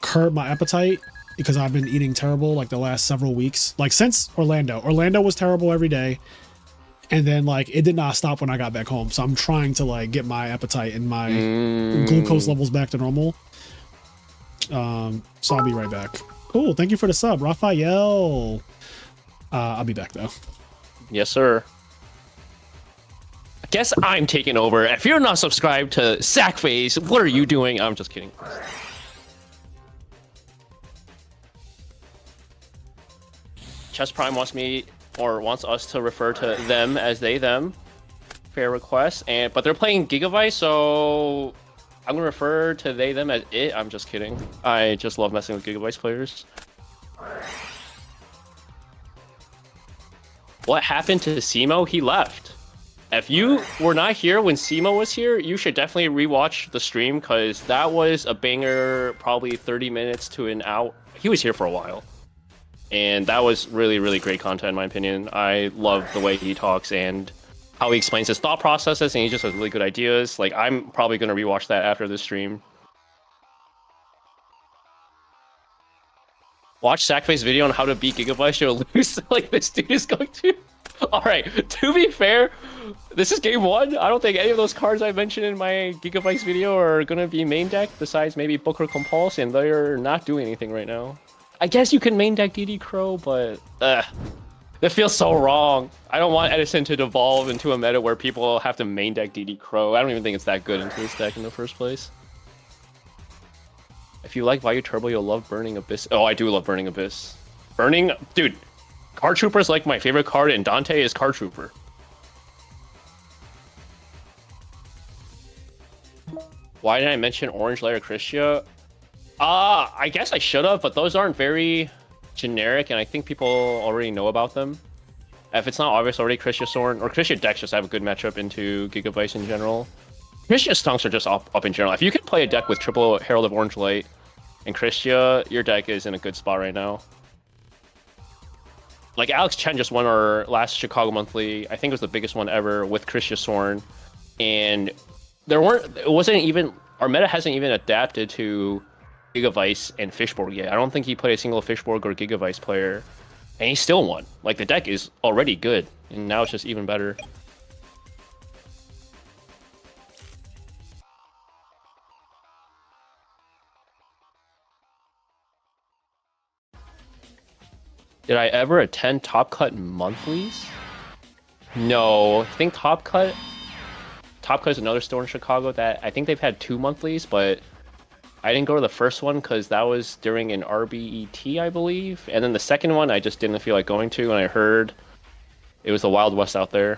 curb my appetite because I've been eating terrible like the last several weeks, like since Orlando. Orlando was terrible every day, and then like it did not stop when I got back home. So I'm trying to like get my appetite and my glucose levels back to normal. So I'll be right back. Cool, thank you for the sub, Raphael. I'll be back though. Yes, sir. I guess I'm taking over. If you're not subscribed to Sackface, what are you doing? I'm just kidding. Chess Prime wants us to refer to them as they, them. Fair request. But they're playing Gigabyte, so I'm gonna refer to they, them as it. I'm just kidding. I just love messing with Gigabyte players. What happened to Simo? He left. If you were not here when Simo was here, you should definitely rewatch the stream because that was a banger, probably 30 minutes to an hour. He was here for a while. And that was really, really great content, in my opinion. I love the way he talks and how he explains his thought processes, and he just has really good ideas. Like, I'm probably going to rewatch that after this stream. Watch Sackface's video on how to beat Gigabyte, you'll lose like this dude is going to. Alright, to be fair, this is game 1. I don't think any of those cards I mentioned in my Gigabyte video are going to be main deck, besides maybe Booker Compulse, and they're not doing anything right now. I guess you can main deck DD Crow, but that feels so wrong. I don't want Edison to devolve into a meta where people have to main deck DD Crow. I don't even think it's that good into this deck in the first place. If you like Vayu Turbo, you'll love Burning Abyss. Oh, I do love Burning Abyss. Dude, Card Trooper is like my favorite card, and Dante is Card Trooper. Why didn't I mention Orange Layer Christia? I guess I should have, but those aren't very generic, and I think people already know about them. If it's not obvious already, Christia Soren or Christia decks just have a good matchup into Gigabyte in general. Christia Stunks are just up in general. If you can play a deck with triple Herald of Orange Light and Christia, your deck is in a good spot right now. Like, Alex Chen just won our last Chicago Monthly. I think it was the biggest one ever with Christia Soren. And our meta hasn't even adapted to Gigavice and Fishborg yet. I don't think he played a single Fishborg or Gigavice player. And he still won. Like, the deck is already good. And now it's just even better. Did I ever attend Top Cut monthlies? No, I think Top Cut is another store in Chicago that I think they've had 2 monthlies, but I didn't go to the first one because that was during an RBET, I believe. And then the second one, I just didn't feel like going to, and I heard it was the Wild West out there.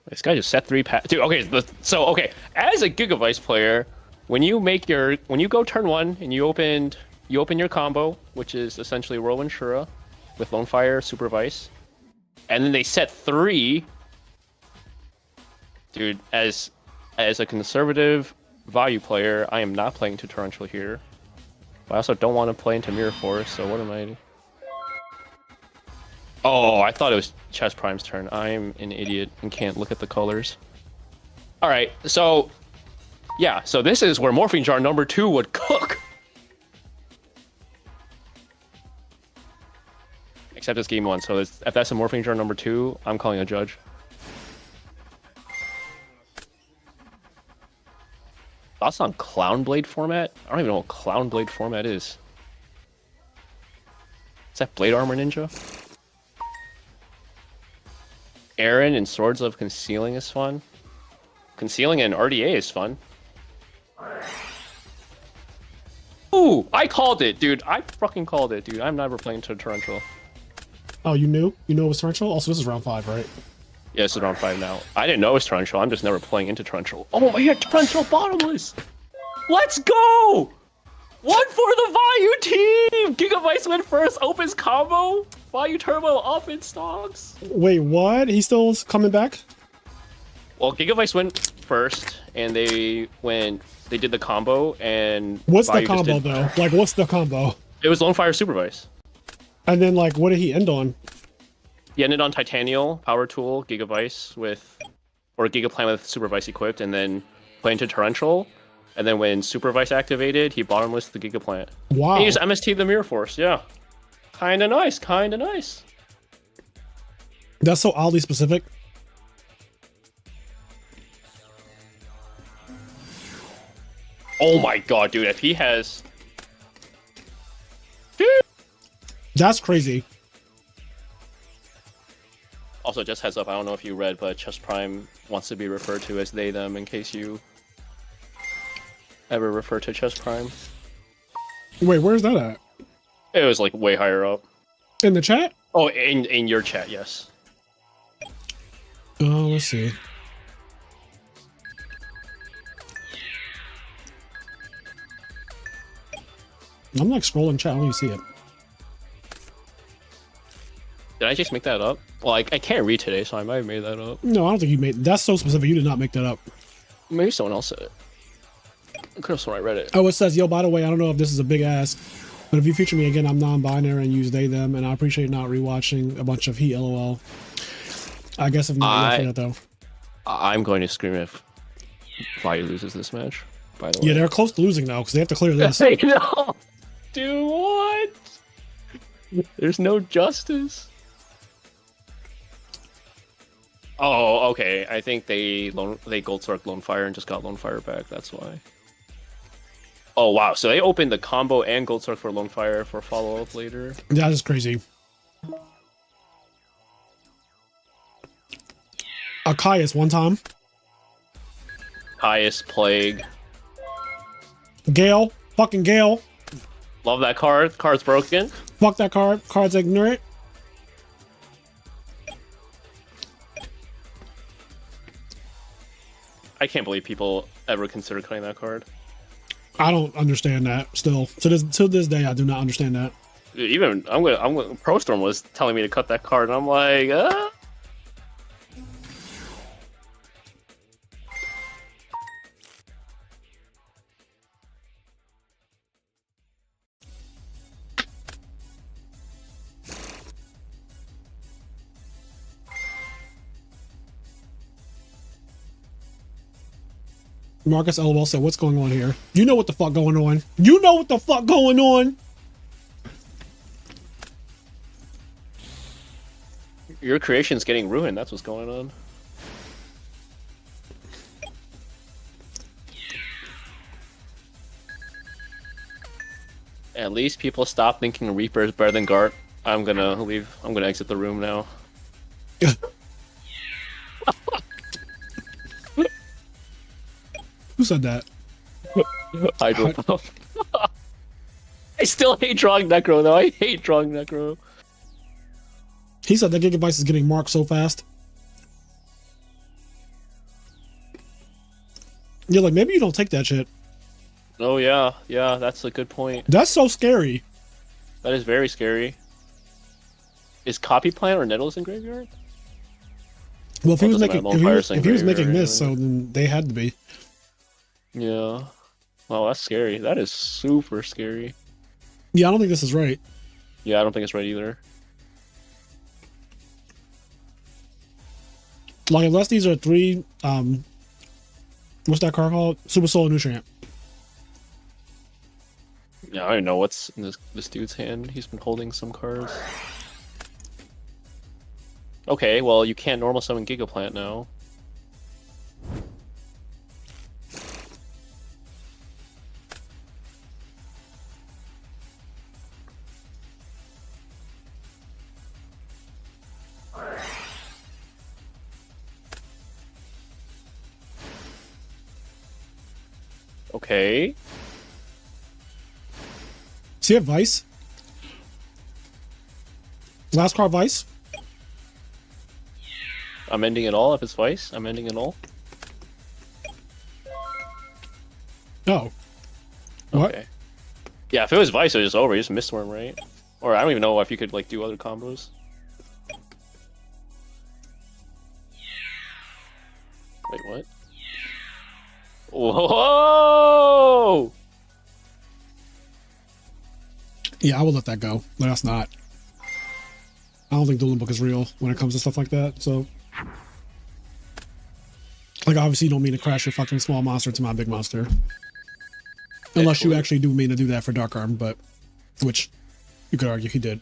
This guy just set 3 pass. Dude, okay, okay, as a Gigavice player, when you go turn 1 and you open your combo, which is essentially Whirlwind Shura with Lone Fire, Super Vice, and then they set 3. Dude, as a conservative value player, I am not playing to Torrential here. But I also don't want to play into Mirror Force, so what am I... Oh, I thought it was Chess Prime's turn. I'm an idiot and can't look at the colors. Alright, so... Yeah, so this is where Morphing Jar number 2 would cook! Except it's game 1, so if that's a Morphing Jar number 2, I'm calling a judge. Thoughts on Clown Blade format? I don't even know what Clown Blade format is. Is that Blade Armor Ninja? Aaron and Swords of Concealing is fun. Concealing and RDA is fun. Ooh, I called it, dude. I fucking called it, dude. I'm never playing to Torrential. Oh, you knew? You know it was torrential? Also, this is round 5, right? Yeah, this is round 5 now. I didn't know it was Torrential. I'm just never playing into Torrential. Oh my god, Torrential bottomless! Let's go! One for the Vayu team! Gigabytes win first, opens combo. Vayu Turbo off in stocks. Wait, what? He's still coming back? Well, Gigabytes went first, and they did the combo, and what's Vayu the combo though? Like, what's the combo? It was Lone Fire Supervise. And then, like, what did he end on? He ended on Titanial, Power Tool, Gigavice or Gigaplan with Supervice equipped, and then play into Torrential. And then when Supervice activated, he bottomless the Gigaplant. Wow. And he just MST the Mirror Force, yeah. Kinda nice, kinda nice. That's so oddly specific. Oh my god, dude, if he has... Dude! That's crazy. Also, just heads up, I don't know if you read, but Chess Prime wants to be referred to as they, them, in case you ever refer to Chess Prime. Wait, where's that at? It was, like, way higher up. In the chat? Oh, in your chat, yes. Oh, let's see. I'm, like, scrolling chat. I don't even see it. Did I just make that up? Well, I can't read today, so I might have made that up. No, I don't think you made... That's so specific. You did not make that up. Maybe someone else said it. I could have sworn I read it. Oh, it says, yo, by the way, I don't know if this is a big ask, but if you feature me again, I'm non-binary and use they, them, and I appreciate not rewatching a bunch of Heat, LOL. I guess if not, that though. I'm going to scream if Vayu loses this match, by the way. Yeah, they're close to losing now, because they have to clear this. I know! Dude, what? There's no justice. Oh, okay. I think they Gold Sork Lone Fire and just got Lone Fire back. That's why. Oh, wow. So they opened the combo and Gold Sork for Lone Fire for follow-up later. That is crazy. Akaius one time. Highest Plague. Gale. Fucking Gale. Love that card. Card's broken. Fuck that card. Card's ignorant. I can't believe people ever consider cutting that card. I don't understand that still. To this day, I do not understand that. Even Pro Storm was telling me to cut that card, and I'm like, Marcus LOL said, what's going on here? You know what the fuck going on. You know what the fuck going on. Your creation's getting ruined. That's what's going on. At least people stop thinking Reaper is better than Gart. I'm gonna leave. I'm gonna exit the room now. Who said that? I don't know. I still hate drawing Necro though. I hate drawing Necro. He said that Gigabytes is getting marked so fast. You're like, maybe you don't take that shit. Oh yeah, yeah, that's a good point. That's so scary. That is very scary. Is Copy Plant or Nettles in graveyard? Well, if he was doesn't making matter, if he was making graveyard, this, so then they had to be. Yeah. Wow, that's scary. That is super scary. Yeah, I don't think this is right. Yeah, I don't think it's right either. Like, unless these are 3, what's that card called? Super Solar Nutrient. Yeah, I don't know what's in this dude's hand. He's been holding some cards. Okay, well, you can't normal summon Gigaplant now. Okay. See it, Vice? Last card, Vice? I'm ending it all if it's Vice. I'm ending it all. Oh. What? Okay. Yeah, if it was Vice, it was just over. You just missed one, right? Or I don't even know if you could like do other combos. Wait, what? Whoa! Yeah, I will let that go. That's not. I don't think Dueling Book is real when it comes to stuff like that, so. Like, obviously, you don't mean to crash your fucking small monster to my big monster. Unless you actually do mean to do that for Dark Arm, but. Which, you could argue he did.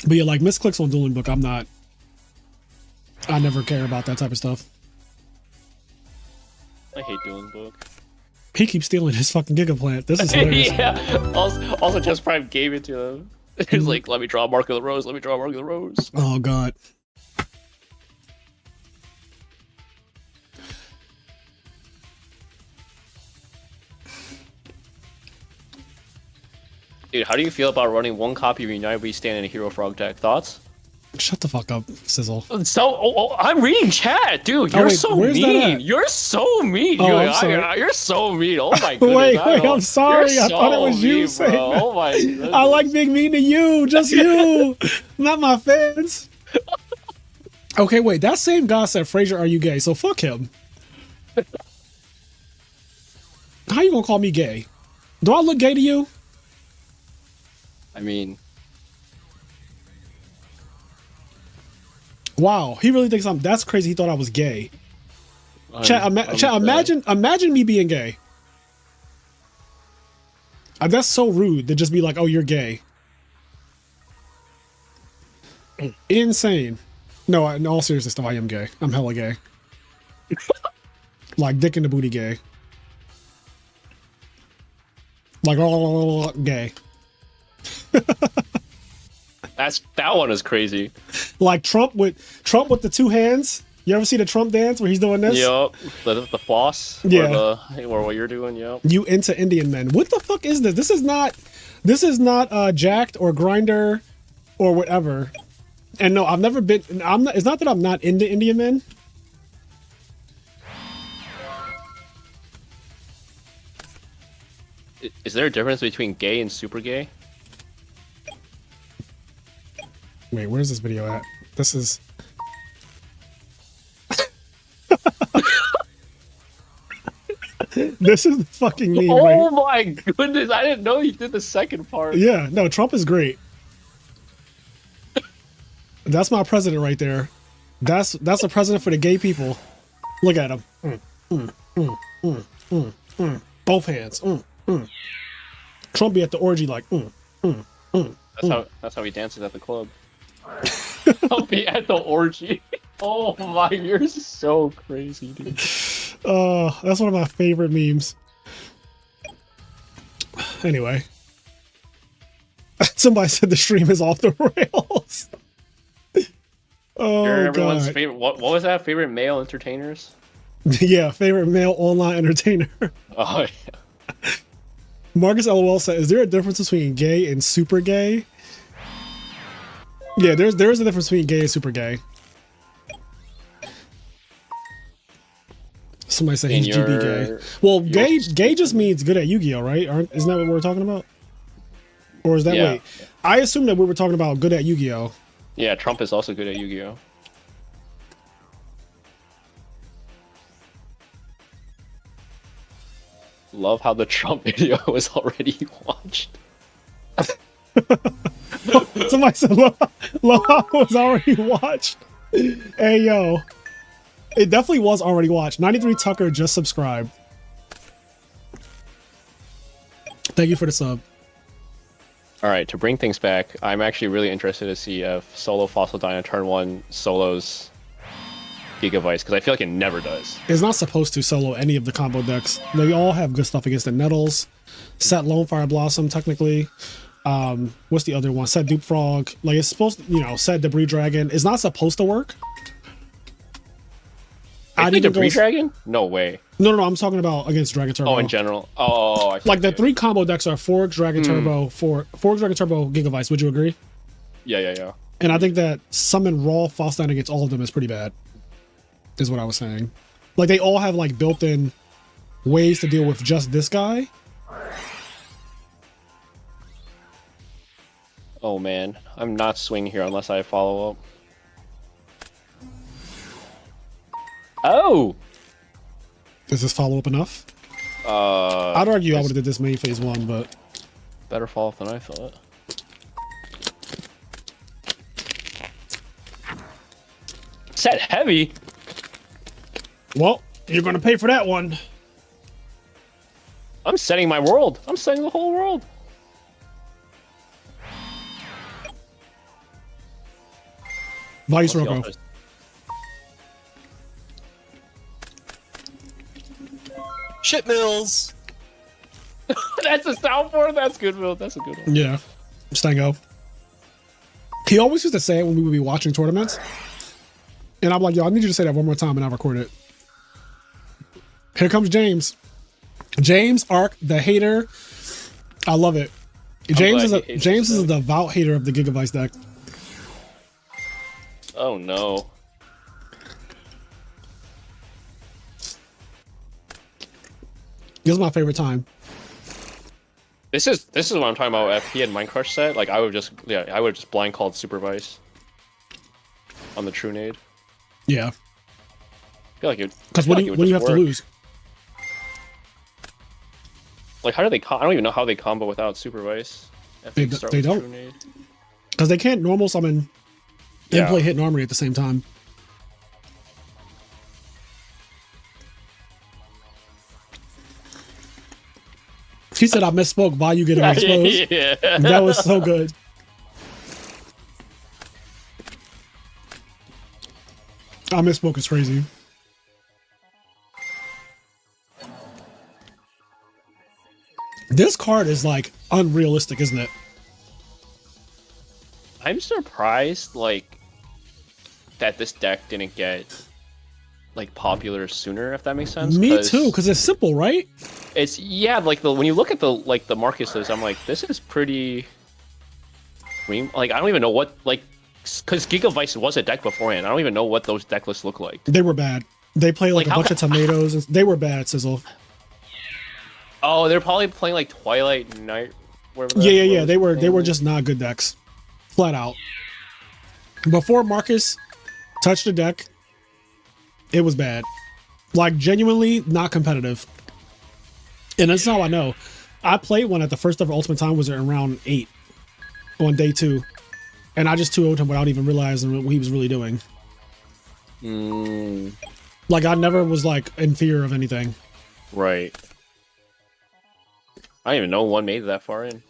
But yeah, like, misclicks on Dueling Book, I'm not. I never care about that type of stuff. I hate Dueling Book. He keeps stealing his fucking Gigaplant. This is hilarious. Yeah. Also, Just Prime gave it to him. He's like, "Let me draw Mark of the Rose. Let me draw Mark of the Rose." Oh god. Dude, how do you feel about running one copy of United We Stand in a Hero Frog deck? Thoughts? Shut the fuck up, Sizzle. So, I'm reading chat, dude. You're wait, so where's that mean. at? You're so mean. Oh, dude. I'm sorry. You're so mean. Oh my goodness. Wait, I don't- I'm sorry. You're I thought it was so you mean, saying bro. that. Oh my goodness. I like being mean to you, just you, not my fans. Okay, wait. That same guy said, "Fraser, are you gay?" So fuck him. How you gonna call me gay? Do I look gay to you? I mean, Wow, he really thinks I'm. That's crazy. He thought I was gay. Chat, I'm imagine me being gay. That's so rude to just be like, "Oh, you're gay." Insane. No, in all seriousness, though, I am gay. I'm hella gay. Like dick in the booty gay. Like all gay. that one is crazy. Like Trump with the 2 hands. You ever see the Trump dance where he's doing this? Yup. The floss. Yeah. Or what you're doing. Yup. You into Indian men? What the fuck is this? This is not Jacked or Grinder or whatever. And no, I've never been. I'm not. It's not that I'm not into Indian men. Is there a difference between gay and super gay? Wait, where's this video at? This is. This is the fucking meme, Oh right? my goodness! I didn't know you did the second part. Yeah, no, Trump is great. That's my president right there. That's a president for the gay people. Look at him. Both hands. Trump be at the orgy like. That's how he dances at the club. I'll be at the orgy. Oh my, you're so crazy, dude. That's one of my favorite memes. Anyway. Somebody said the stream is off the rails. Oh, You're everyone's God. favorite. What was that? Favorite male entertainers? Yeah, favorite male online entertainer. Oh yeah. Marcus LOL said, "Is there a difference between gay and super gay?" Yeah, there is a difference between gay and super gay. Somebody said he's GB gay. Well, gay just means good at Yu-Gi-Oh, right? Isn't that what we're talking about? Or is that wait? I assume that we were talking about good at Yu-Gi-Oh. Yeah, Trump is also good at Yu-Gi-Oh. Love how the Trump video was already watched. Somebody said, love how it was already watched. Hey, yo. It definitely was already watched. 93 Tucker just subscribed. Thank you for the sub. All right, to bring things back, I'm actually really interested to see if solo Fossil Dyna turn 1 solos Gigavice, because I feel like it never does. It's not supposed to solo any of the combo decks. They all have good stuff against the Nettles. Set Lone Fire Blossom, technically. What's the other one? Set Dupe Frog. Like, it's supposed to, you know, set Debris Dragon. It's not supposed to work. I think Debris Dragon? No way. No, I'm talking about against Dragon Turbo. Oh, in general. Oh, I like the 3 combo decks are Forge, Dragon Turbo, Forge, Dragon Turbo, Gigavice. Would you agree? Yeah. And I think that summon raw Fossil against all of them is pretty bad. Is what I was saying. Like, they all have like built-in ways to deal with just this guy. Oh man, I'm not swinging here unless I follow up. Oh! Is this follow-up enough? I'd argue I would have did this main phase 1, but... Better follow-up than I thought. Set heavy? Well, you're gonna pay for that one. I'm setting my world. I'm setting the whole world. Vice Rocco. Shit mills. That's a soundboard. That's good, Will. That's a good one. Yeah, Stango. He always used to say it when we would be watching tournaments, and I'm like, yo, I need you to say that one more time, and I record it. Here comes James. James Arc, the hater. I love it. James is a devout hater of the Gigavice deck. Oh no. This is my favorite time. This is what I'm talking about. If he had Mind Crush set, like I would just blind called Supervise on the True Nade. Yeah. I feel like it. Because what do you have to lose? Like how do they? I don't even know how they combo without Supervise. They don't. Because they can't normal summon and play Hidden Armory at the same time. He said, I misspoke. Why you getting exposed? Yeah. That was so good. I misspoke is crazy. This card is like unrealistic, isn't it? I'm surprised, like, that this deck didn't get like popular sooner, if that makes sense. Me too, because it's simple, right? It's like when you look at the Marcus list, I'm like, this is pretty. Like I don't even know what because Gigavice was a deck beforehand. I don't even know what those deck lists look like. They were bad. They play like a bunch of tomatoes. And they were bad, Sizzle. Oh, they're probably playing like Twilight Night. Yeah. They were just not good decks, flat out. Before Marcus touched the deck, it was bad. Like genuinely not competitive. And that's how I know. I played one at the first ever Ultimate Time was in round 8 on day 2. And I just 2-0'd him without even realizing what he was really doing. Like I never was like in fear of anything. Right. I don't even know one made it that far in.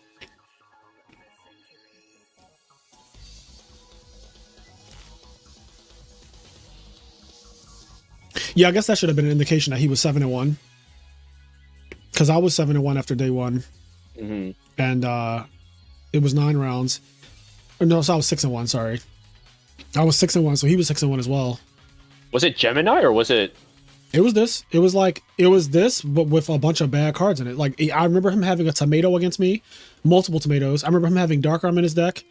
Yeah, I guess that should have been an indication that he was 7-1. Because I was 7-1 after day 1. Mm-hmm. And it was 9 rounds. Or no, so I was 6-1, sorry. I was 6-1, so he was 6-1 as well. Was it Gemini or was it? It was this. It was this, but with a bunch of bad cards in it. Like, I remember him having a tomato against me. Multiple tomatoes. I remember him having Dark Arm in his deck.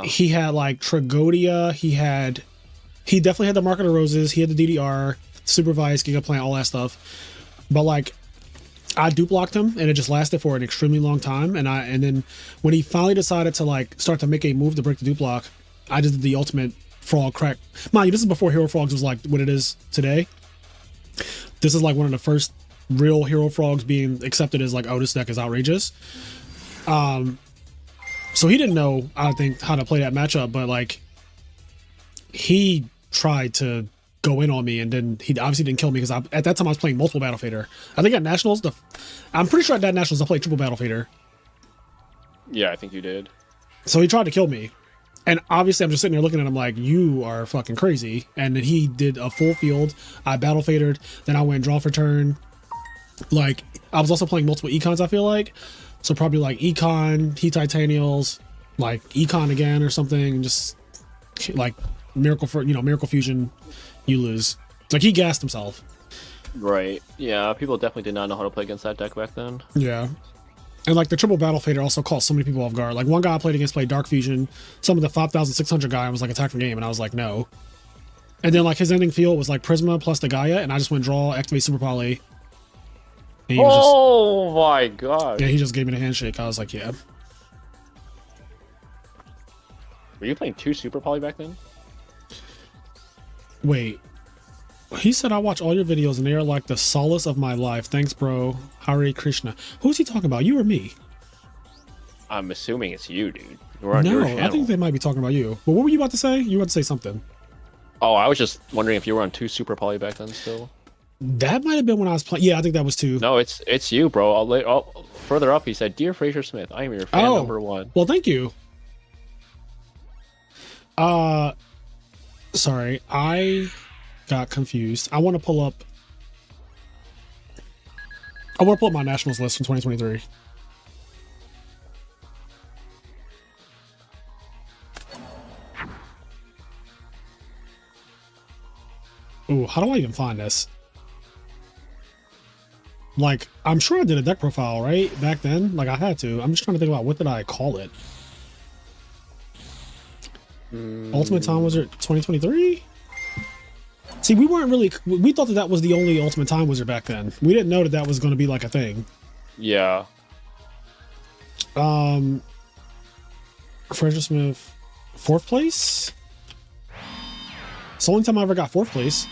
He had, like, Tragodia. He definitely had the Market of Roses. He had the DDR, Supervised, Giga Plant, all that stuff. But, like, I dupe blocked him, and it just lasted for an extremely long time. And then when he finally decided to, like, start to make a move to break the dupe block, I just did the ultimate frog crack. Mind you, this is before Hero Frogs was like what it is today. This is like one of the first real hero frogs being accepted as like, oh, this deck is outrageous. So he didn't know, I think, how to play that matchup, but like he tried to go in on me, and then he obviously didn't kill me because at that time I was playing multiple Battle Fader. I think at Nationals, I'm pretty sure at that Nationals I played triple Battle Fader. Yeah, I think you did. So he tried to kill me. And obviously I'm just sitting there looking at him like, you are fucking crazy. And then he did a full field. I battle fadered. Then I went draw for turn. Like, I was also playing multiple econs, I feel like. So probably like econ, he titanials, like econ again or something. And just like miracle fusion, you lose. It's like he gassed himself. Right. Yeah, people definitely did not know how to play against that deck back then. Yeah. And like the triple battle fader also caught so many people off guard. Like one guy I played against played Dark Fusion. Some of the 5,600 guy was like attack for game, and I was like, no. And then like his ending field was like Prisma plus the Gaia, and I just went draw, activate Super Poly. And he was my god. Yeah, he just gave me the handshake. I was like, yeah. Were you playing 2 Super Poly back then? Wait. He said, I watch all your videos and they are like the solace of my life. Thanks, bro. Hare Krishna. Who's he talking about? You or me? I'm assuming it's you, dude. We're on your channel. I think they might be talking about you. But what were you about to say? You were about to say something. Oh, I was just wondering if you were on 2 Super Poly back then still. That might have been when I was playing. Yeah, I think that was 2. No, it's you, bro. Further up, he said, "Dear Fraser Smith, I am your fan number 1." Well, thank you. Sorry, I got confused. I want to pull up my Nationals list from 2023. Ooh, how do I even find this? Like, I'm sure I did a deck profile, right? Back then? Like, I had to. I'm just trying to think about what did I call it? Ultimate Time Wizard 2023? See, we thought that was the only Ultimate Time Wizard back then. We didn't know that was going to be like a thing. Yeah. Fraser Smith, 4th place? It's the only time I ever got 4th place.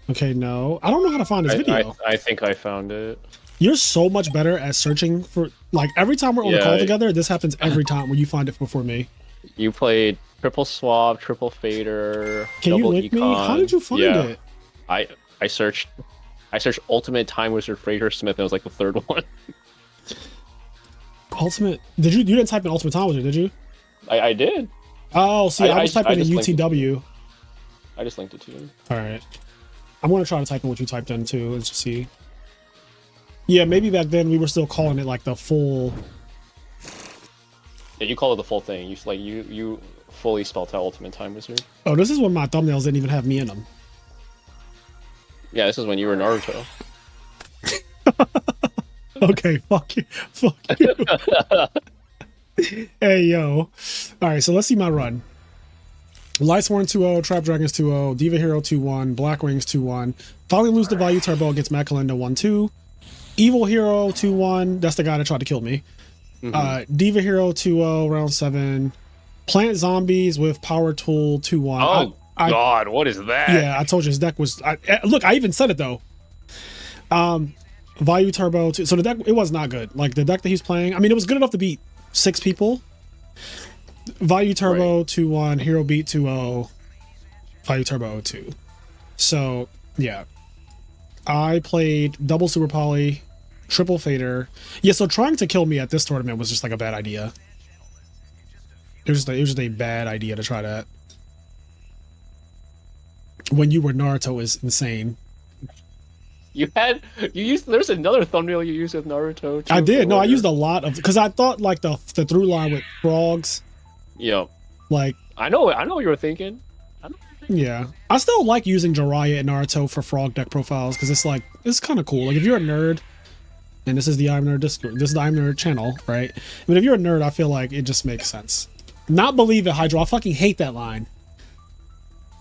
Okay, no. I don't know how to find this video. I think I found it. You're so much better at searching for, like, every time we're on the call together, this happens every time when you find it before me. You played triple swap, triple fader, Can you link me? How did you find it? I searched Ultimate Time Wizard Fraser Smith, and it was like the 3rd one. Ultimate? You didn't type in Ultimate Time Wizard, did you? I did. Oh, see, I was typing in UTW. I just linked it to you. Alright. I'm going to try to type in what you typed in too. Let's just see. Yeah, maybe back then we were still calling it like the full... Yeah, you call it the full thing. You fully spelled out Ultimate Time Wizard. Oh, this is when my thumbnails didn't even have me in them. Yeah, this is when you were Naruto. Okay, fuck you. Fuck you. Hey, yo. Alright, so let's see my run. Lightsworn 2-0, Trap Dragons 2-0, Diva Hero 2-1, Black Wings 2-1. Finally lose the Value Turbo against Matt Kalenda 1-2. Evil Hero 2-1. That's the guy that tried to kill me. Diva Hero 2-0, round 7. Plant Zombies with Power Tool 2-1. Oh, God, what is that? Yeah, I told you his deck was... look, I even said it, though. Value Turbo 2. So the deck, it was not good. Like, the deck that he's playing, I mean, it was good enough to beat 6 people. Value Turbo 2-1, Hero Beat 2-0, Value Turbo 2. So, yeah. I played double Super Poly, triple Fader. Yeah, so trying to kill me at this tournament was just like a bad idea. It was just a bad idea to try that. When you were Naruto is insane. There's another thumbnail you used with Naruto too. I did. No, I used a lot of, because I thought like the through line with frogs. Yep. Like, I know what you were thinking. Yeah, I still like using Jiraiya and Naruto for frog deck profiles because it's like, it's kind of cool. Like if you're a nerd, and this is the I'm Nerd Discord, this is the I'm Nerd channel, right? I mean, if you're a nerd, I feel like it just makes sense. Not believe it, Hydro. I fucking hate that line.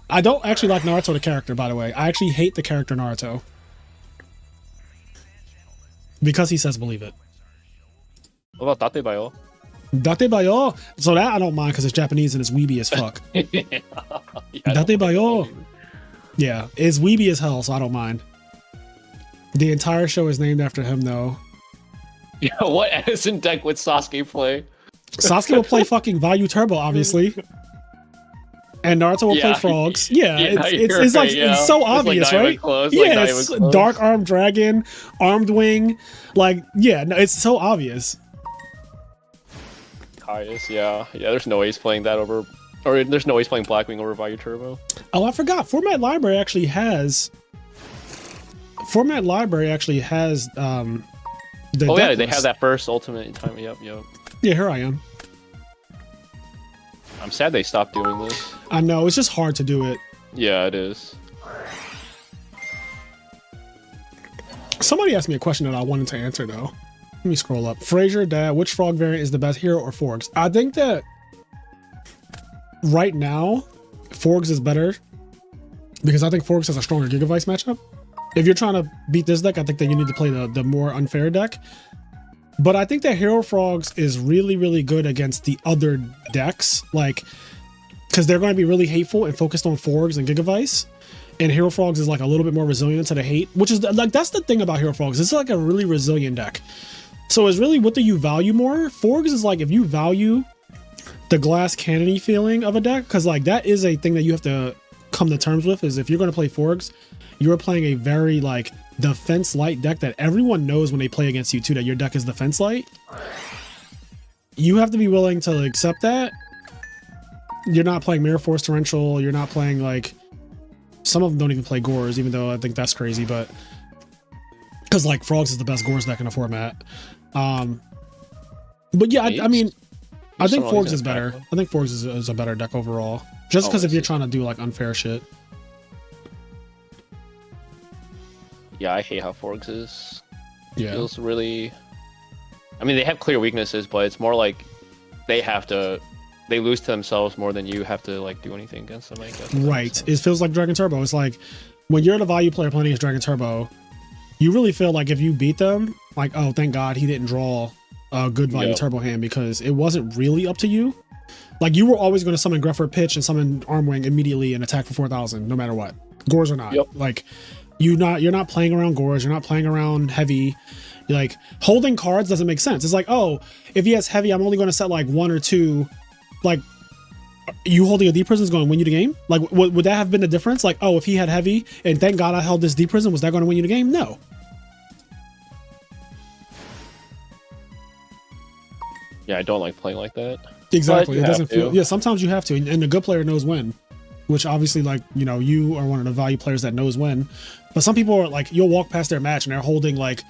I don't actually like Naruto the character, by the way. I actually hate the character Naruto. Because he says believe it. What about Date Bayo? Date Bayo? So that I don't mind because it's Japanese and it's weeby as fuck. Date Bayo. Yeah, it's weeby as hell, so I don't mind. The entire show is named after him, though. Yeah, what Edison deck would Sasuke play? Sasuke will play fucking Vayu Turbo, obviously. And Naruto will play frogs. Yeah, it's like it's so obvious, right? Yeah, it's Dark Arm Dragon, Armed Wing, like no, it's so obvious. Caius, yeah. There's no way he's playing that over, or there's no way he's playing Blackwing over Vayu Turbo. Oh, I forgot. Format Library actually has. The oh yeah, they list. have that first ultimate in time. Yep. Yeah, here I am. I'm sad they stopped doing this. I know, it's just hard to do it. Yeah, it is. Somebody asked me a question that I wanted to answer, though. Let me scroll up. Fraser, Dad, which frog variant is the best, hero or Forgs? I think that right now, Forgs is better because I think Forgs has a stronger Gigavice matchup. If you're trying to beat this deck, I think that you need to play the more unfair deck. But I think that Hero Frogs is really, really good against the other decks, like, because they're going to be really hateful and focused on Forgs and Gigavice. And Hero Frogs is like a little bit more resilient to the hate, which is like, that's the thing about Hero Frogs. It's like a really resilient deck. So it's really, what do you value more? Forgs is like, if you value the glass cannony feeling of a deck, because like that is a thing that you have to come to terms with, is if you're going to play Forgs, you're playing a very like defense light deck that everyone knows when they play against you too, that your deck is defense light. You have to be willing to accept that. You're not playing Mirror Force Torrential. You're not playing like, some of them don't even play Gores, even though I think that's crazy, but because like Frogs is the best Gores deck in the format. But yeah, I mean, I think Forgs is better. I think Forgs is a better deck overall, just because if you're trying to do like unfair shit. Yeah, I hate how Forgs is. Yeah. Feels really. I mean, they have clear weaknesses, but it's more like they lose to themselves more than you have to like do anything against them, I guess. Right. It feels like Dragon Turbo. It's like when you're the value player playing against Dragon Turbo, you really feel like if you beat them, like, oh, thank God he didn't draw a good value turbo hand, because it wasn't really up to you. Like, you were always going to summon Greffer Pitch and summon Armwing immediately and attack for 4,000, no matter what, Gores or not. Like, you're not playing around Gores, you're not playing around heavy. Like, holding cards doesn't make sense. It's like, oh, if he has heavy, I'm only going to set like 1 or 2. Like, you holding a deep prison is going to win you the game? Like, would that have been the difference? Like, oh, if he had heavy and thank God I held this deep prison, was that going to win you the game? No. Yeah, I don't like playing like that. Exactly. It doesn't feel. Yeah, sometimes you have to, and the good player knows when. Which obviously, like, you know, you are one of the value players that knows when. But some people are like, you'll walk past their match and they're holding like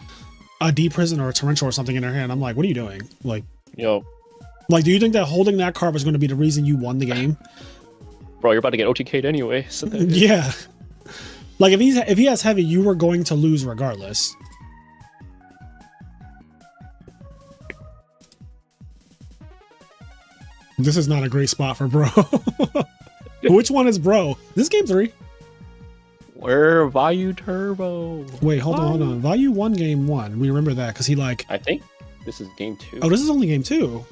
a deep prison or a torrential or something in their hand. I'm like, what are you doing? Like, like, do you think that holding that card was going to be the reason you won the game? Bro, you're about to get OTK'd anyway. So yeah. Like, if he has heavy, you were going to lose regardless. This is not a great spot for bro. Which one is bro? This game 3. We're Vayu Turbo. Wait, hold on. Vayu won game 1. We remember that because he like. I think this is game 2. Oh, this is only game 2.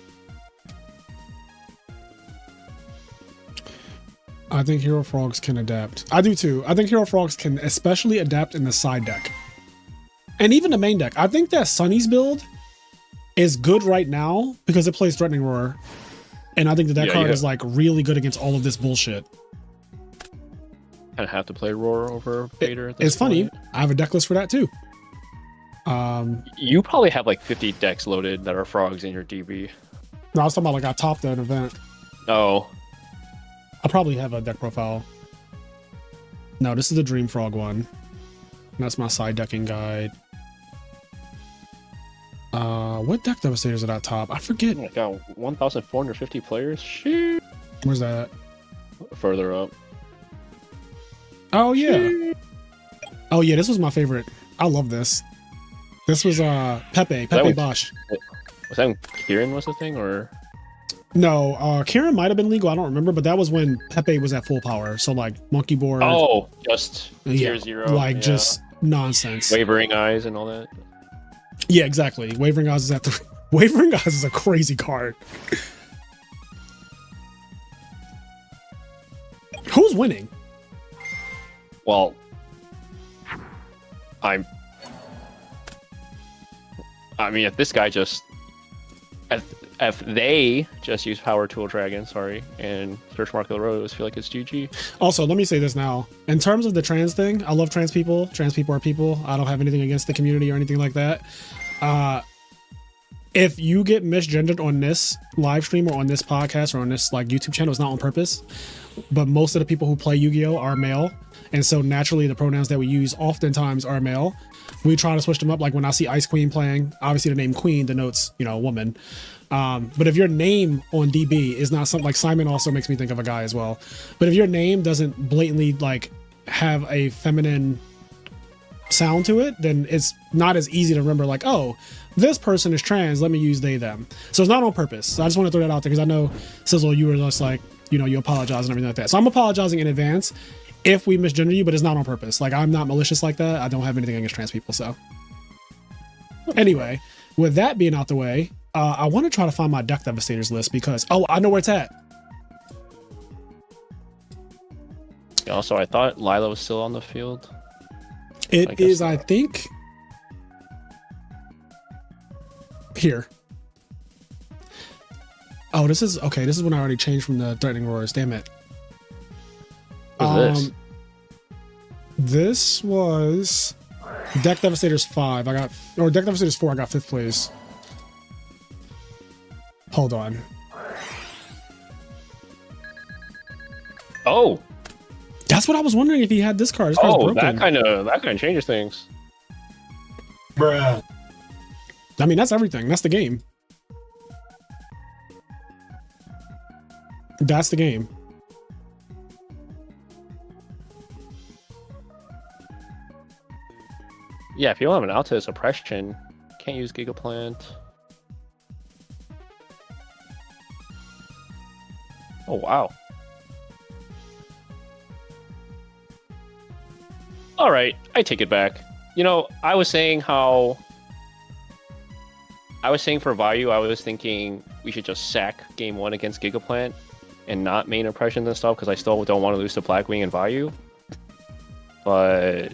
I think Hero Frogs can adapt. I do too. I think Hero Frogs can especially adapt in the side deck. And even the main deck. I think that Sunny's build is good right now because it plays Threatening Roar. And I think that card is like really good against all of this bullshit. Kind of have to play Roar over Vader. It's funny. I have a deck list for that too. You probably have like 50 decks loaded that are Frogs in your DB. No, I was talking about like I topped an event. Oh. I probably have a deck profile. No, this is the Dream Frog one. That's my side decking guide. What deck devastators are at top? I forget. I got 1,450 players. Shit. Where's that? Further up. Oh yeah. Oh yeah, this was my favorite. I love this. This was Pepe Bosch. Was that when Kieran was the thing, or? No, Kieran might have been legal. I don't remember, but that was when Pepe was at full power. So like monkey board. Oh, just tier 0. Like just nonsense. Wavering Eyes and all that. Yeah, exactly. Wavering Eyes is at the Wavering Eyes is a crazy card. Who's winning? Well, I'm I mean, if this guy just, if they just use Power Tool Dragon, sorry, and search Mark of the Rose, feel like it's GG. Also, let me say this now. In terms of the trans thing, I love trans people. Trans people are people. I don't have anything against the community or anything like that. If you get misgendered on this live stream or on this podcast or on this like YouTube channel, it's not on purpose. But most of the people who play Yu-Gi-Oh are male, and so naturally the pronouns that we use oftentimes are male. We try to switch them up. Like when I see Ice Queen playing, obviously the name Queen denotes, you know, a woman. But if your name on DB is not something like Simon, also makes me think of a guy as well. But if your name doesn't blatantly like have a feminine sound to it, then it's not as easy to remember like, oh, this person is trans, let me use they them. So it's not on purpose. So I just want to throw that out there because I know, Sizzle, you were just like, you know, you apologize and everything like that. So I'm apologizing in advance if we misgender you, but it's not on purpose. Like, I'm not malicious like that. I don't have anything against trans people. So anyway, with that being out the way, I want to try to find my Deck Devastators list because, oh, I know where it's at. Also, I thought Lila was still on the field. It is, I think, here. Oh, this is okay. This is when I already changed from the Threatening Roars. Damn it. What's this? This was Deck Devastators 5. I got, or Deck Devastators 4. I got 5th place. Hold on. Oh. That's what I was wondering if he had this card. This card's broken. that kind of changes things. Bruh. I mean, that's everything. That's the game. That's the game. Yeah, if you don't have an Alta Suppression, can't use Gigaplant. Oh, wow. All right, I take it back. You know, I was saying for value, I was thinking we should just sack game 1 against Gigaplant and not main impressions and stuff because I still don't want to lose to Blackwing and value. But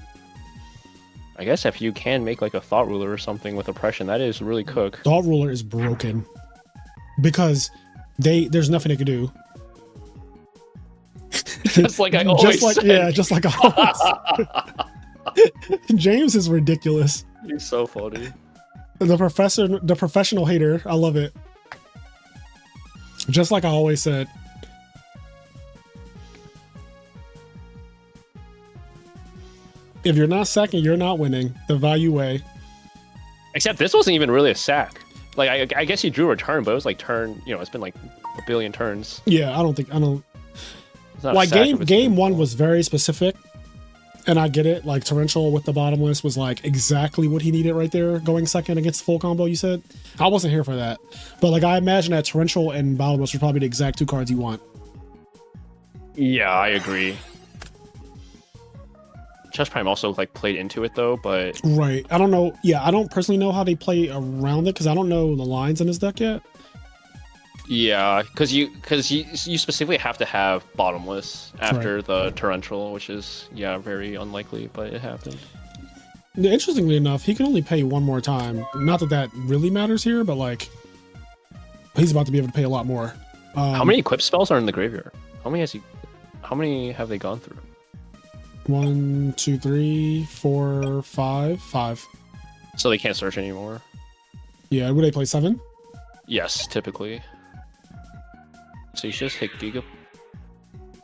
I guess if you can make like a Thought Ruler or something with oppression, that is really cook. Thought Ruler is broken because there's nothing they can do. Just like I always said. Yeah, just like I always. James is ridiculous. He's so funny. The professional hater. I love it. Just like I always said. If you're not sacking, you're not winning. The value way. Except this wasn't even really a sack. Like I guess he drew a turn, but it was like turn. You know, it's been like a billion turns. Yeah, I don't. It's not like a sack game 1 was very specific, and I get it. Like Torrential with the bottomless was like exactly what he needed right there, going second against full combo. You said I wasn't here for that, but like I imagine that Torrential and bottomless were probably the exact 2 cards you want. Yeah, I agree. Chess Prime also like played into it though, but right. I don't know. Yeah, I don't personally know how they play around it because I don't know the lines in his deck yet. yeah, because you specifically have to have bottomless after the torrential, which is very unlikely, but it happened. Yeah, interestingly enough, he can only pay 1 more time. Not that that really matters here, but like he's about to be able to pay a lot more. How many equip spells are in the graveyard? How many have they gone through? 1, 2, 3, 4, 5. 5. So they can't search anymore. Yeah, would they play 7? Yes, typically. So you just hit Giga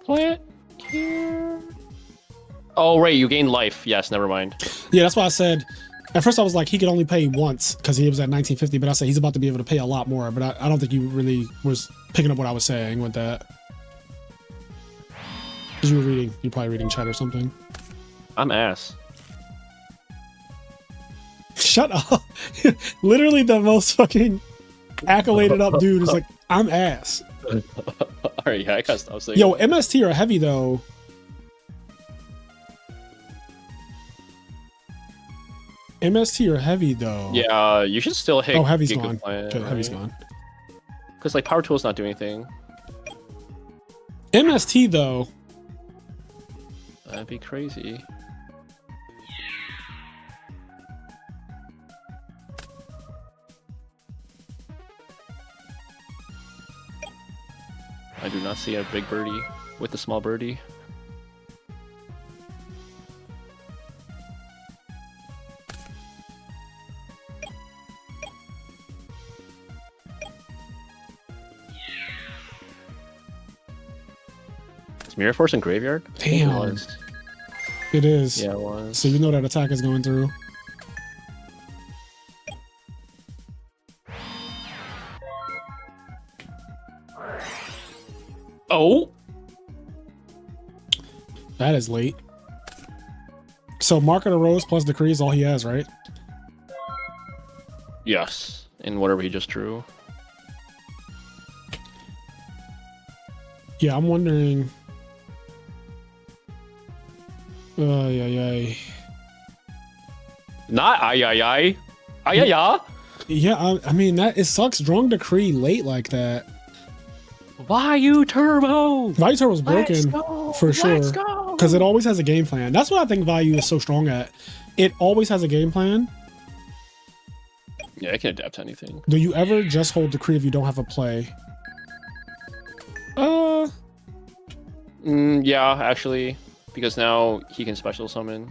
Plant here. Oh right, you gain life. Yes, never mind. Yeah, that's why I said. At first I was like, he could only pay once because he was at 1950, but I said he's about to be able to pay a lot more. But I don't think you really was picking up what I was saying with that. Because you're probably reading chat or something. I'm ass. Shut up. Literally the most fucking accoladed up dude is like, I'm ass. Alright, yeah, I gotta stop saying Yo, MST are heavy though. MST are heavy though. Yeah, you should still hit. Oh, heavy's Giga gone. Plant, Okay, heavy's right? gone. Because like Power Tool's not doing anything. MST though. That'd be crazy. I do not see a big birdie with a small birdie. Is Mirror Force in Graveyard? Damn. It was. It is. Yeah, it was. So you know that attack is going through. Oh! That is late. So Market of Rose plus Decree is all he has, right? Yes. And whatever he just drew. Yeah, I'm wondering. Yeah. Not ay ay ay. Ay ay ay. Yeah, I mean it sucks drawing Decree late like that. Vayu Turbo! Vayu Turbo was broken for sure. Let's go! Because it always has a game plan. That's what I think Vayu is so strong at. It always has a game plan. Yeah, I can adapt to anything. Do you ever just hold Decree if you don't have a play? Yeah, actually. Because now he can special summon.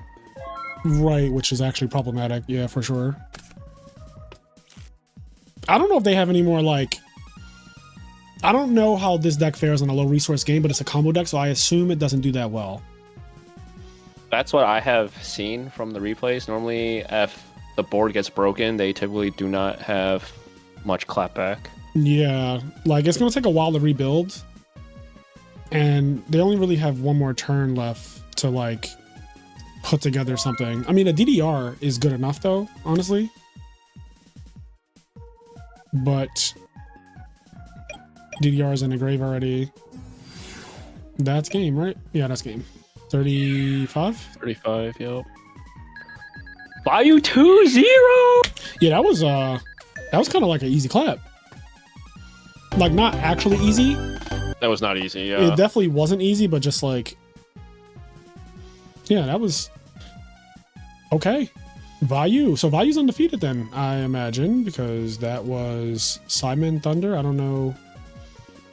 Right, which is actually problematic. Yeah, for sure. I don't know if they have any more, like... I don't know how this deck fares on a low resource game, but it's a combo deck, so I assume it doesn't do that well. That's what I have seen from the replays. Normally, if the board gets broken, they typically do not have much clapback. Yeah, like it's gonna take a while to rebuild, and they only really have one more turn left to like put together something. I mean, a DDR is good enough though, honestly. But DDR is in the grave already. That's game, right? Yeah, that's game. 35? 35, yep. Vayu 2-0! Yeah, that was kind of like an easy clap. Like, not actually easy. That was not easy, yeah. It definitely wasn't easy, but just like... Yeah, that was... Okay. Vayu. So Vayu's undefeated then, I imagine, because that was Simon Thunder. I don't know.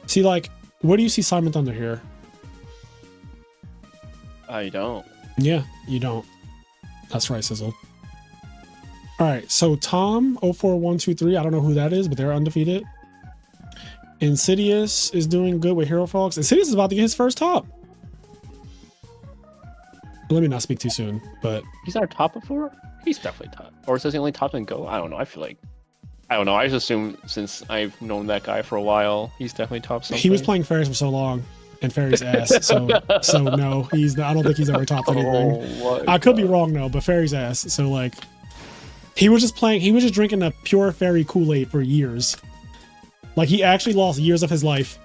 See, like, where do you see Simon Thunder here? I don't. Yeah, you don't. That's right, Sizzle. All right, so Tom 04123. I don't know who that is, but they're undefeated. Insidious is doing good with Hero Frogs. Insidious is about to get his first top. Let me not speak too soon, but He's our top before? He's definitely top. Or says he only top and go? I don't know. I feel like... I don't know. I just assume since I've known that guy for a while, he's definitely top something. he was playing Fairies for so long, and Fairies ass. So no, he's not, I don't think he's ever topped anything. I could be wrong though, but Fairies ass. So like, he was just playing. He was just drinking a pure Fairy Kool-Aid for years. Like he actually lost years of his life.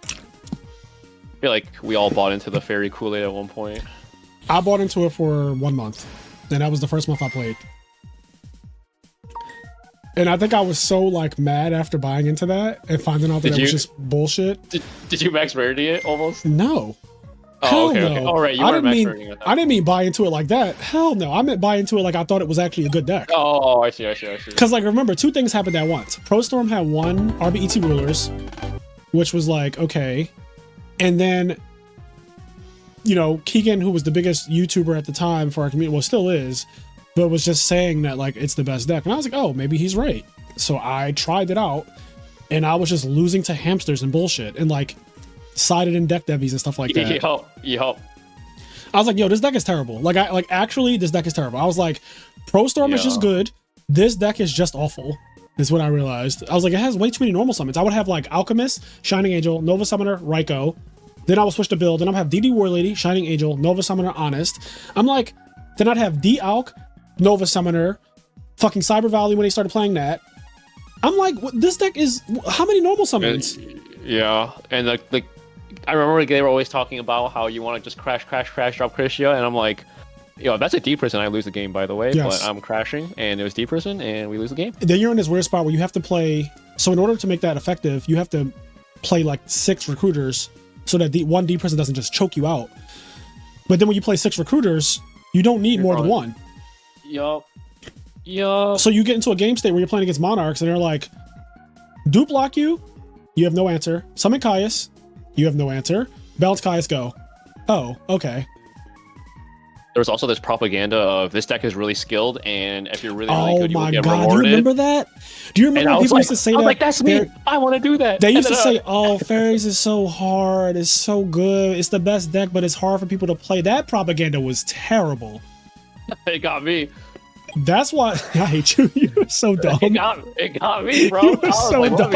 I feel like we all bought into the fairy Kool-Aid at one point. I bought into it for 1 month, and that was the first month I played. And I think I was so like mad after buying into that and finding out that it was just bullshit. Did you max rarity it almost? No. Oh, Hell okay, no. okay. All right, you were max raritying it. I didn't mean buy into it like that. Hell no. I meant buy into it like I thought it was actually a good deck. Oh, I see. Because like remember, two things happened at once. Pro Storm had one RBET rulers, which was like okay, and then you know Keegan, who was the biggest YouTuber at the time for our community, well still is, but was just saying that like it's the best deck, and I was like, oh, maybe he's right. So I tried it out, and I was just losing to hamsters and bullshit, and like sided in deck devies and stuff like that. Yup. I was like, yo, this deck is terrible. Like actually this deck is terrible. I was like, Pro Storm is just good. This deck is just awful. Is what I realized. I was like, it has way too many normal summons. I would have like Alchemist, Shining Angel, Nova Summoner, Raikou. Then I would switch to build. Then I'd have DD War Lady, Shining Angel, Nova Summoner, Honest. I'm like, then I'd have D-Alch, Nova Summoner, fucking Cyber Valley when they started playing that. I'm like, this deck is, how many normal summons? Yeah, and like I remember they were always talking about how you want to just crash, drop Cristia, and I'm like, yo, that's a D person. I lose the game, by the way, yes. But I'm crashing, and it was D person, and we lose the game. Then you're in this weird spot where you have to play, so in order to make that effective, you have to play like 6 recruiters so that the one D person doesn't just choke you out. But then when you play 6 recruiters, you don't need more than one. Yup. So you get into a game state where you're playing against Monarchs and they're like, dupe lock you, You have no answer. Summon Caius. You have no answer. Balance Caius, go. Oh, okay. There was also this propaganda of this deck is really skilled, and if you're really, really good, you will get God. rewarded. Do you remember that? Do you remember when people used to say that? I was like, that's me. I want to do that. They used to say, oh, Fairies is so hard. It's so good. It's the best deck, but it's hard for people to play. That propaganda was terrible. It got me. That's why I hate you. You're so dumb. It got me, bro. You were so dumb.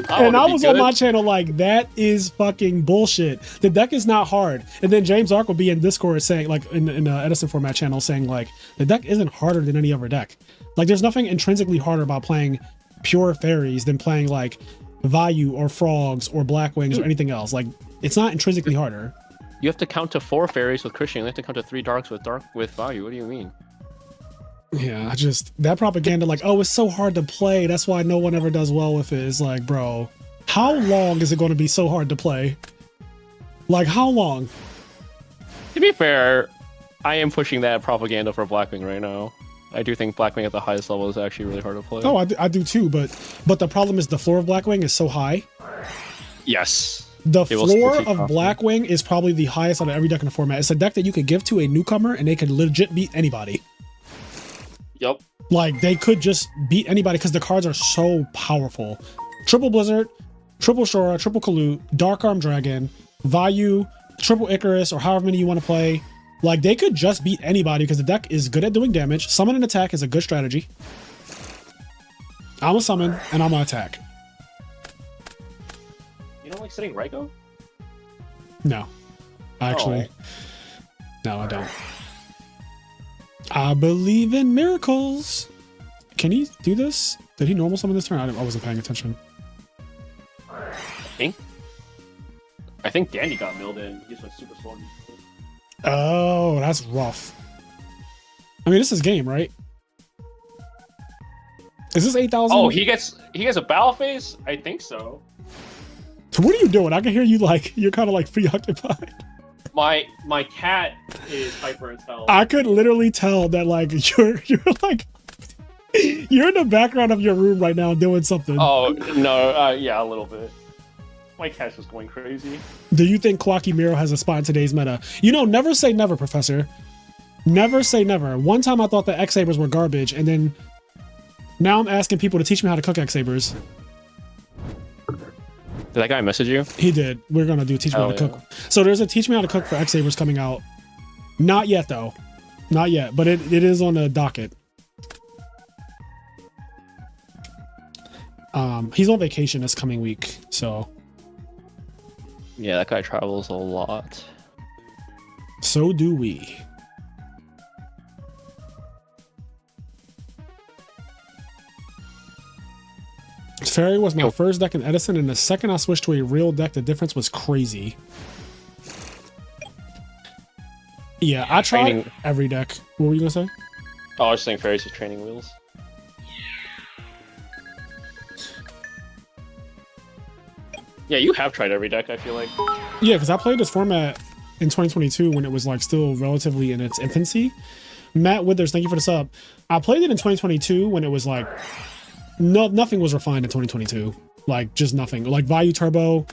And I was on my good. channel like, that is fucking bullshit. The deck is not hard. And then James Ark will be in Discord saying, like, in the Edison format channel saying, like, the deck isn't harder than any other deck. Like, there's nothing intrinsically harder about playing pure Fairies than playing, like, Vayu or Frogs or Black Wings or anything else. Like, it's not intrinsically harder. You have to count to 4 Fairies with Christian. You have to count to 3 Darks with Value. What do you mean? Yeah, that propaganda, like, oh, it's so hard to play, that's why no one ever does well with it. It's like, bro, how long is it going to be so hard to play? Like, how long? To be fair, I am pushing that propaganda for Blackwing right now. I do think Blackwing at the highest level is actually really hard to play. Oh, I do too, but the problem is the floor of Blackwing is so high. Yes. The floor of Blackwing is probably the highest out of every deck in the format. It's a deck that you could give to a newcomer and they could legit beat anybody. Yep. Like, they could just beat anybody because the cards are so powerful. Triple Blizzard, Triple Shora, Triple Kalut, Dark Arm Dragon, Vayu, Triple Icarus, or however many you want to play. Like, they could just beat anybody because the deck is good at doing damage. Summon and attack is a good strategy. I'm gonna summon and I'm gonna attack. You don't like sitting Raikou? No. Actually. No, I don't. I believe in miracles. Can he do this? Did he normal summon this turn? I wasn't paying attention. I think Dandy got milled in. He just went super slow. Oh, that's rough. I mean, this is game, right? Is this 8,000? Oh, he gets a battle phase? I think so. What are you doing? I can hear you like, you're kind of like preoccupied. My cat is hyper intelligent. I could literally tell that like you're like you're in the background of your room right now doing something. Oh no, yeah, a little bit. My cat's just going crazy. Do you think Quacky Miro has a spot in today's meta? You know, never say never, Professor. Never say never. One time I thought that X-Sabers were garbage, and then now I'm asking people to teach me how to cook X-Sabers. Did that guy message you? He did. We're gonna do teach me how to cook. So there's a teach me how to cook for X-Sabers coming out. Not yet though. Not yet, but it is on the docket. He's on vacation this coming week, so. Yeah, that guy travels a lot. So do we. Fairy was my first deck in Edison, and the second I switched to a real deck, the difference was crazy. Yeah, I tried every deck. What were you gonna say? Oh, I was saying Fairies with training wheels. Yeah, you have tried every deck, I feel like. Yeah, because I played this format in 2022 when it was like still relatively in its infancy. Matt Withers, thank you for the sub. I played it in 2022 when it was like nothing was refined in 2022. Like just nothing. Like Vayu Turbo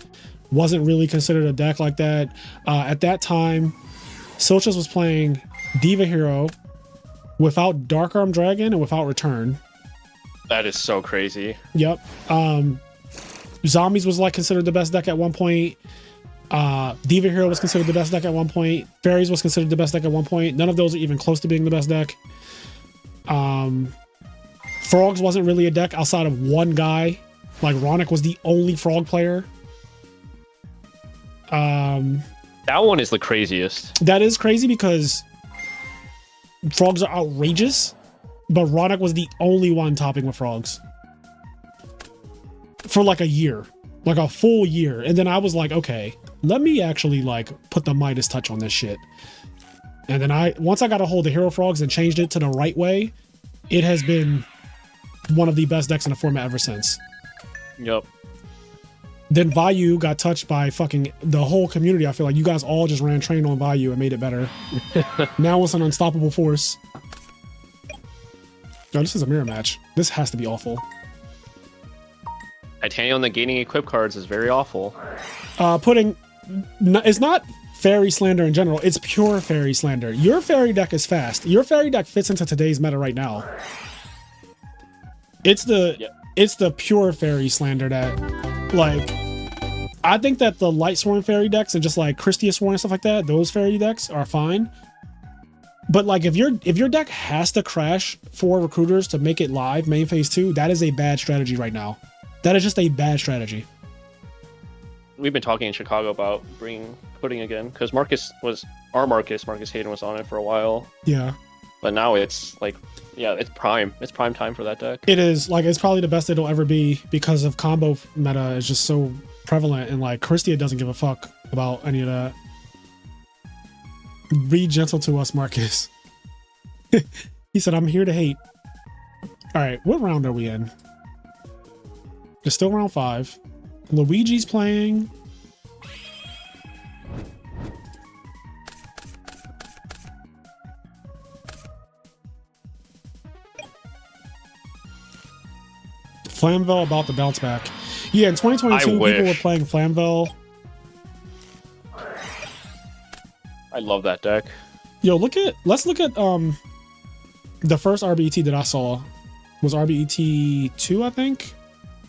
wasn't really considered a deck like that. At that time, Sochas was playing Diva Hero without Dark Arm Dragon and without Return. That is so crazy. Yep. Zombies was like considered the best deck at one point. Diva Hero was considered the best deck at one point. Fairies was considered the best deck at one point. None of those are even close to being the best deck. Frogs wasn't really a deck outside of one guy. Like Ronick was the only frog player. That one is the craziest. That is crazy because frogs are outrageous, but Ronick was the only one topping with frogs for like a year, like a full year. And then I was like, okay, let me actually like put the Midas touch on this shit. And then once I got a hold of Hero Frogs and changed it to the right way, it has been one of the best decks in the format ever since. Yep. Then Vayu got touched by fucking the whole community. I feel like you guys all just ran train on Vayu and made it better. Now it's an unstoppable force. No, this is a mirror match. This has to be awful. Titanium negating equip cards is very awful. It's not fairy slander in general. It's pure fairy slander. Your fairy deck is fast. Your fairy deck fits into today's meta right now. It's the pure fairy slander that, like, I think that the Light Sworn fairy decks and just like Christia Sworn and stuff like that, those fairy decks are fine. But like if your deck has to crash 4 recruiters to make it live main phase 2, that is a bad strategy right now. That is just a bad strategy. We've been talking in Chicago about putting again because Marcus Hayden was on it for a while. Yeah. But now it's like, yeah, it's prime. It's prime time for that deck. It is, like, it's probably the best it'll ever be because of combo meta is just so prevalent, and like Christia doesn't give a fuck about any of that. Be gentle to us, Marcus. He said, I'm here to hate. All right, what round are we in? It's still round 5. Luigi's playing. Flamvel about to bounce back. Yeah, in 2022, people were playing Flamvel. I love that deck. Yo, let's look at the first RBET that I saw was RBET 2, I think.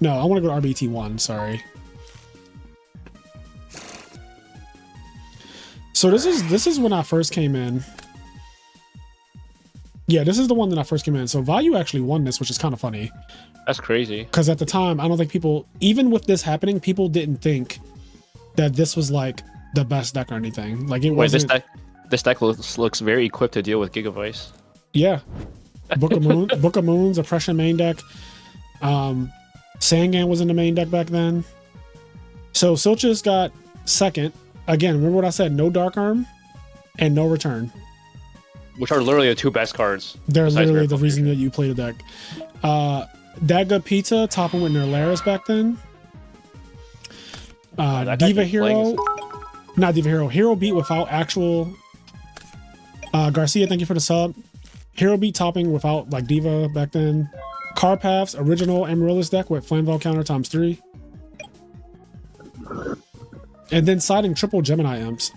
No, I want to go to RBET 1, sorry. So this is when I first came in. Yeah, this is the one that I first came in. So Value actually won this, which is kind of funny. That's crazy. Because at the time, I don't think people, even with this happening, people didn't think that this was like the best deck or anything. Like it wasn't. This deck looks very equipped to deal with Gigavice. Yeah. Book of Moons, Oppression main deck. Sangan was in the main deck back then. So Silchus got second. Again, remember what I said? No Dark Arm and no Return. Which are literally the 2 best cards. They're literally the reason that you play the deck. That Good Pizza topping with Nerlaris back then. Diva Hero. Not Diva Hero. Hero Beat without actual... Garcia, thank you for the sub. Hero Beat topping without like Diva back then. Carpath's original Amaryllis deck with Flamvel counter ×3. And then siding triple Gemini Imps.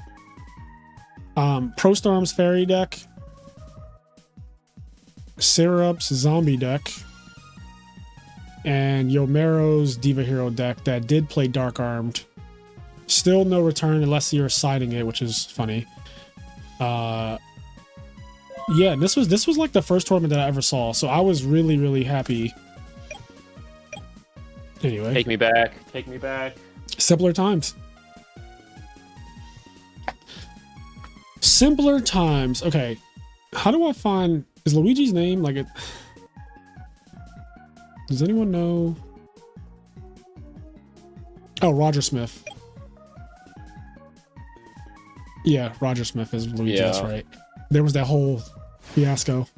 Pro Storm's Fairy deck. Syrup's Zombie deck. And Yomero's Diva Hero deck that did play Dark Armed. Still no Return unless you're siding it, which is funny. Yeah, this was like the first tournament that I ever saw, so I was really, really happy. Anyway. Take me back. Take me back. Simpler times. Simpler times. Okay. How do I find... Is Luigi's name like it... Does anyone know? Oh, Roger Smith. Yeah, Roger Smith is Luigi, that's right. There was that whole fiasco.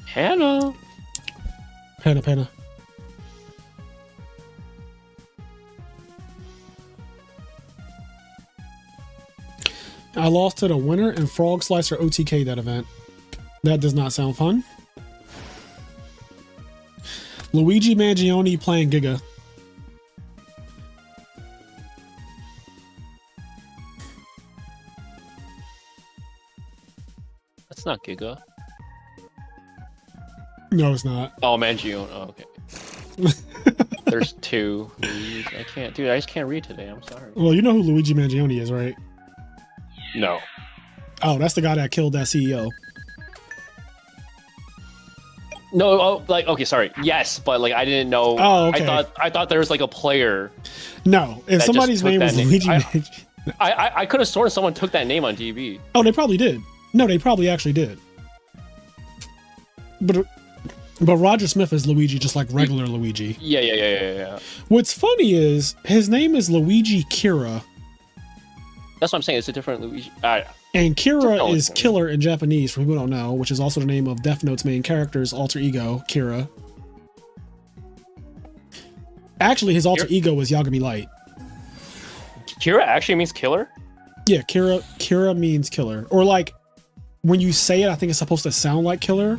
Hannah. Hannah. I lost to the winner in Frog Slicer OTK that event. That does not sound fun. Luigi Mangione playing Giga. That's not Giga. No, it's not. Oh, Mangione. Oh, okay. There's 2. I can't, dude. I just can't read today. I'm sorry. Well, you know who Luigi Mangione is, right? No. Oh, that's the guy that killed that CEO. No, oh, like, okay, sorry. Yes, but like I didn't know. Oh, okay. I thought there was like a player. No, if somebody's name was Luigi Mangione. I could have sworn someone took that name on DB. Oh, they probably did. No, they probably actually did. But Roger Smith is Luigi, just like regular Luigi. Yeah. What's funny is his name is Luigi Kira. That's what I'm saying. It's a different Luigi. And Kira is killer in Japanese, for people who don't know, which is also the name of Death Note's main character's alter ego, Kira. Actually, his alter ego is Yagami Light. Kira actually means killer? Yeah, Kira means killer. Or like, when you say it, I think it's supposed to sound like killer.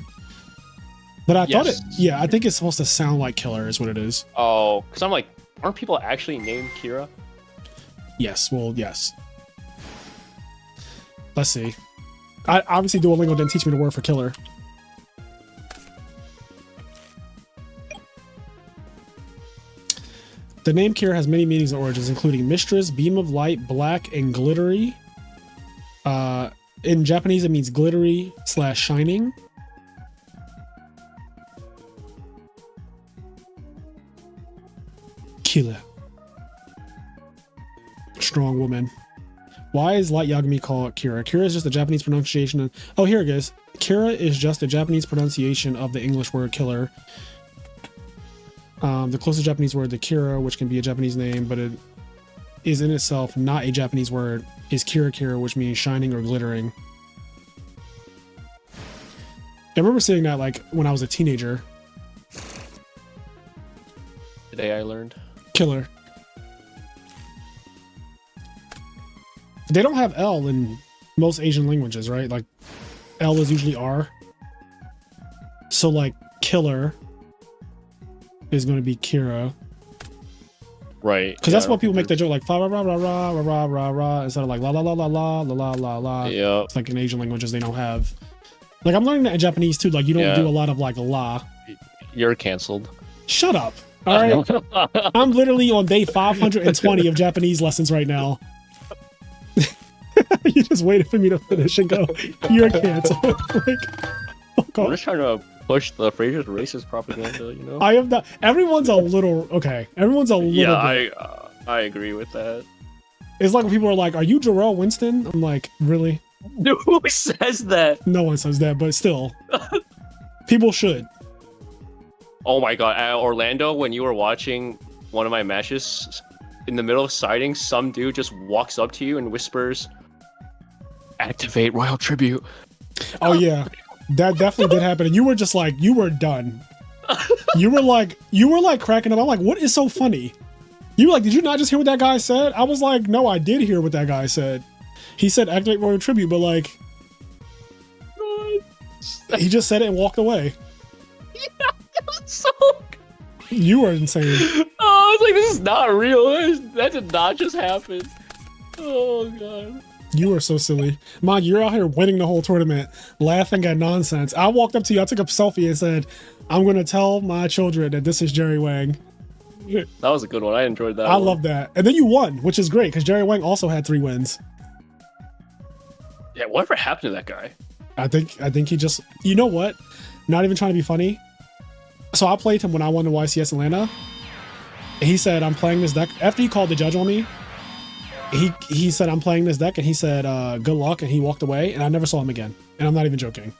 But I thought it. Yes. Yeah, I think it's supposed to sound like Killer is what it is. Oh, because I'm like, aren't people actually named Kira? Yes. Well, yes. Let's see. I obviously Duolingo didn't teach me the word for killer. The name Kira has many meanings and origins, including mistress, beam of light, black, and glittery. In Japanese, it means glittery / shining. Killer. Strong woman. Why is Light Yagami called Kira? Kira is just a Japanese pronunciation of... Oh, here it is. Kira is just a Japanese pronunciation of the English word killer. The closest Japanese word to Kira, which can be a Japanese name, but it is in itself not a Japanese word, is Kira Kira, which means shining or glittering. I remember seeing that like when I was a teenager. Today I learned. Killer. They don't have L in most Asian languages, right? Like L is usually R. So like killer is going to be Kira. Right. Because that's what people make that joke like fa ra ra ra ra ra ra ra instead of like la la la la la la la la la. Yeah. It's like in Asian languages they don't have. Like I'm learning that in Japanese too. Like you don't do a lot of like la. You're canceled. Shut up. All right. I'm literally on day 520 of Japanese lessons right now. You just waited for me to finish and go, you're canceled. Like, I'm just trying to push the Fraser's racist propaganda, you know? I am not. Everyone's a little, okay. Everyone's a little bit. I agree with that. It's like when people are like, are you Jarrell Winston? I'm like, really? Who says that? No one says that, but still. People should. Oh my god, at Orlando, when you were watching one of my matches, in the middle of siding, some dude just walks up to you and whispers, "Activate Royal Tribute." Oh yeah, that definitely did happen. And you were just like, you were done. You were like cracking up. I'm like, what is so funny? You were like, did you not just hear what that guy said? I was like, no, I did hear what that guy said. He said activate Royal Tribute, but like, he just said it and walked away. Yeah, it was so... You were insane. Oh, I was like, this is not real. That did not just happen. Oh god. You are so silly. Mind you, you're out here winning the whole tournament, laughing at nonsense. I walked up to you, I took a selfie and said, I'm going to tell my children that this is Jerry Wang. That was a good one. I enjoyed that. I love that. And then you won, which is great because Jerry Wang also had 3 wins. Yeah, whatever happened to that guy? I think he just, you know what? Not even trying to be funny. So I played him when I won the YCS Atlanta. He said, I'm playing this deck. After he called the judge on me, he said, I'm playing this deck, and he said, good luck, and he walked away, and I never saw him again. And I'm not even joking.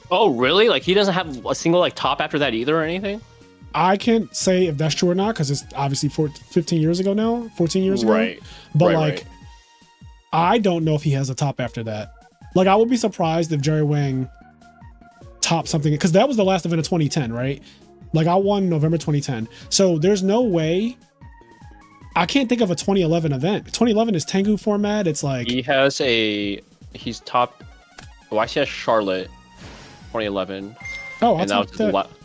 Oh, really? Like, he doesn't have a single, like, top after that either or anything? I can't say if that's true or not, because it's obviously 15 years ago now, 14 years ago. Right. But, right. I don't know if he has a top after that. Like, I would be surprised if Jerry Wang topped something, because that was the last event of 2010, right? Like, I won November 2010. So there's no way. I can't think of a 2011 event. 2011 is Tengu format. It's like he's top YCS Charlotte 2011. Oh, and that was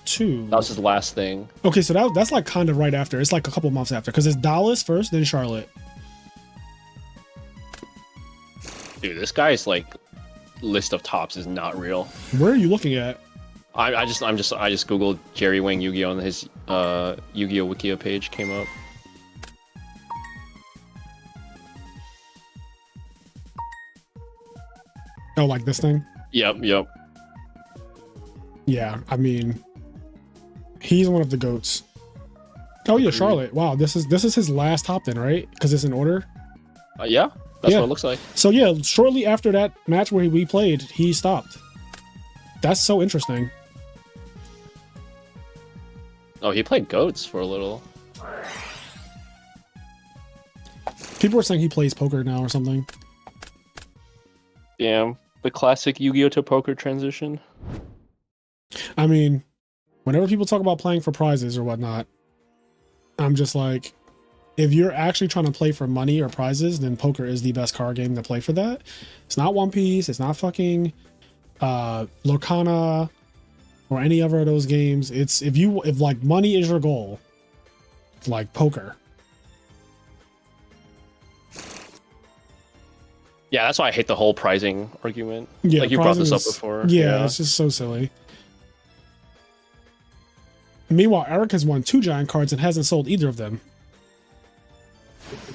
too. That was his last thing. Okay, so that's like kind of right after. It's like a couple months after, because it's Dallas first, then Charlotte. Dude, this guy's like list of tops is not real. Where are you looking at? I just googled Jerry Wang Yugioh and his Yugioh Wikia page came up. Oh, like this thing? Yep. Yeah, I mean, he's one of the GOATs. Oh yeah, Charlotte. Wow, this is his last top then, right? Because it's in order. Yeah, that's what it looks like. So yeah, shortly after that match where we played, he stopped. That's so interesting. Oh, he played GOATs for a little. People were saying he plays poker now or something. Damn, the classic Yu-Gi-Oh to poker transition. I mean, whenever people talk about playing for prizes or whatnot, I'm just like, if you're actually trying to play for money or prizes, then poker is the best card game to play for that. It's not One Piece. It's not fucking Lorcana. or any other of those games, it's if like money is your goal, like poker. Yeah, that's why I hate the whole pricing argument. Yeah, like you brought this up prizing before. Yeah, it's just so silly. Meanwhile, Eric has won 2 giant cards and hasn't sold either of them.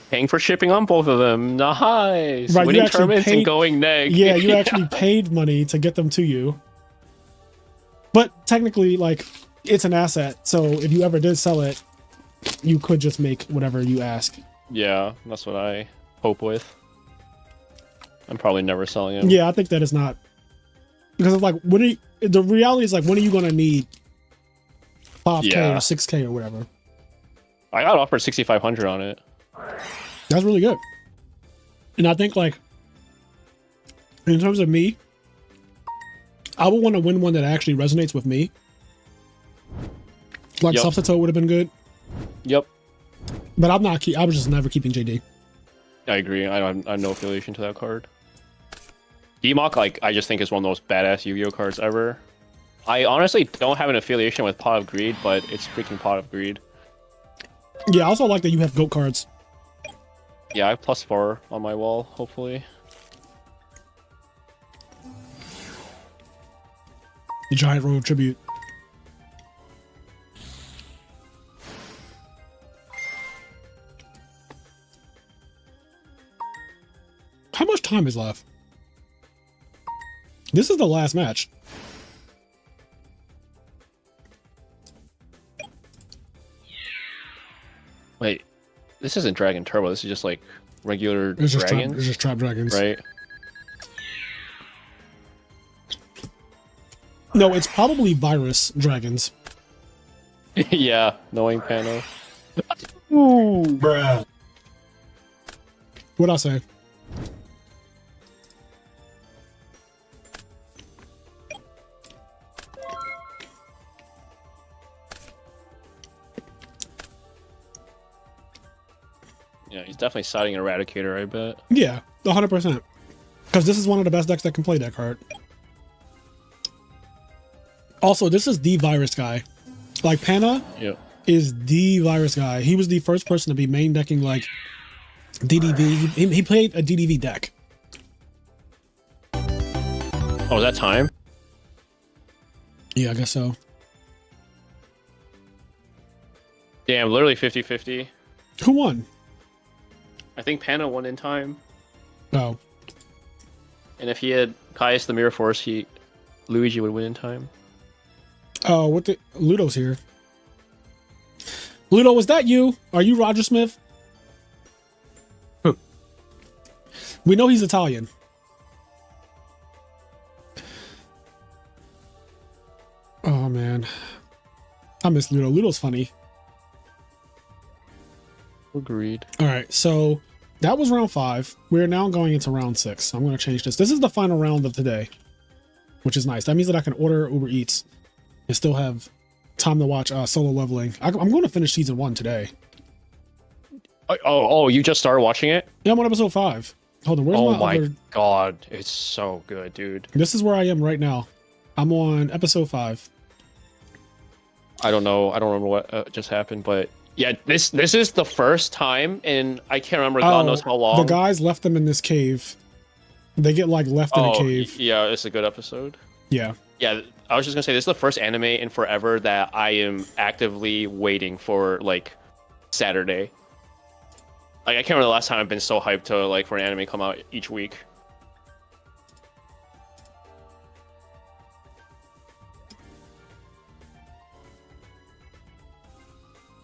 Paying for shipping on both of them. Nice. Right, Winning tournaments and going neg. Yeah, you actually paid money to get them to you. But technically, like, it's an asset. So if you ever did sell it, you could just make whatever you ask. Yeah, that's what I hope with. I'm probably never selling it. Yeah, I think that is not. Because it's like, the reality is like, when are you going to need 5K or 6K or whatever? I got offered 6,500 on it. That's really good. And I think, like, in terms of me, I would want to win one that actually resonates with me. Like Substitute would have been good. Yep. But I'm not. I was just never keeping JD. I agree. I have no affiliation to that card. DMOC, like, I just think is one of the most badass Yu-Gi-Oh cards ever. I honestly don't have an affiliation with Pot of Greed, but it's freaking Pot of Greed. Yeah, I also like that you have GOAT cards. Yeah, I have +4 on my wall, hopefully. The Giant Royal Tribute. How much time is left? This is the last match. Wait, this isn't Dragon Turbo. This is just like regular It's just dragons. It's just Trap Dragons. Right? No, it's probably Virus Dragons. Yeah, knowing Pano. Ooh, bruh. What'd I say? Yeah, he's definitely siding Eradicator, I bet. Yeah, 100%. Because this is one of the best decks that can play that card. Also, this is the Virus guy. Like, Pana is the Virus guy. He was the first person to be main decking, like, DDV. He played a DDV deck. Oh, is that time? Yeah, I guess so. Damn, literally 50-50. Who won? I think Pana won in time. Oh. And if he had Caius the Mirror Force, Luigi would win in time. Oh, what the... Ludo's here. Ludo, was that you? Are you Roger Smith? We know he's Italian. Oh, man. I miss Ludo. Ludo's funny. Agreed. All right, so that was round 5. We're now going into round 6. I'm going to change this. This is the final round of today, which is nice. That means that I can order Uber Eats and still have time to watch Solo Leveling. I'm going to finish season 1 today. Oh, you just started watching it? Yeah, I'm on episode 5. Hold on, where's my other... God, it's so good, dude. This is where I am right now. I'm on episode 5. I don't know. I don't remember what just happened, but yeah, this is the first time, and I can't remember. God knows how long. The guys left them in this cave. They get like left in a cave. Yeah, it's a good episode. Yeah. Yeah, I was just gonna say this is the first anime in forever that I am actively waiting for, like, Saturday. Like, I can't remember the last time I've been so hyped to, like, for an anime come out each week.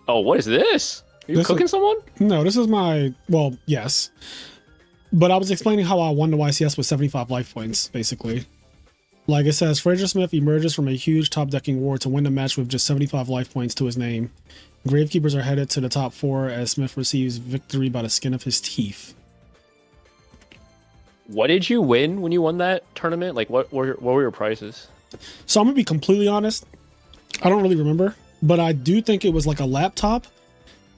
Oh, what is this? Are you cooking someone? No, this is my... Well, yes. But I was explaining how I won the YCS with 75 life points, basically. Like it says, Fraser Smith emerges from a huge top decking war to win the match with just 75 life points to his name. Gravekeepers are headed to the top 4 as Smith receives victory by the skin of his teeth. What did you win when you won that tournament? Like, what were your prizes? So I'm gonna be completely honest. I don't really remember, but I do think it was like a laptop,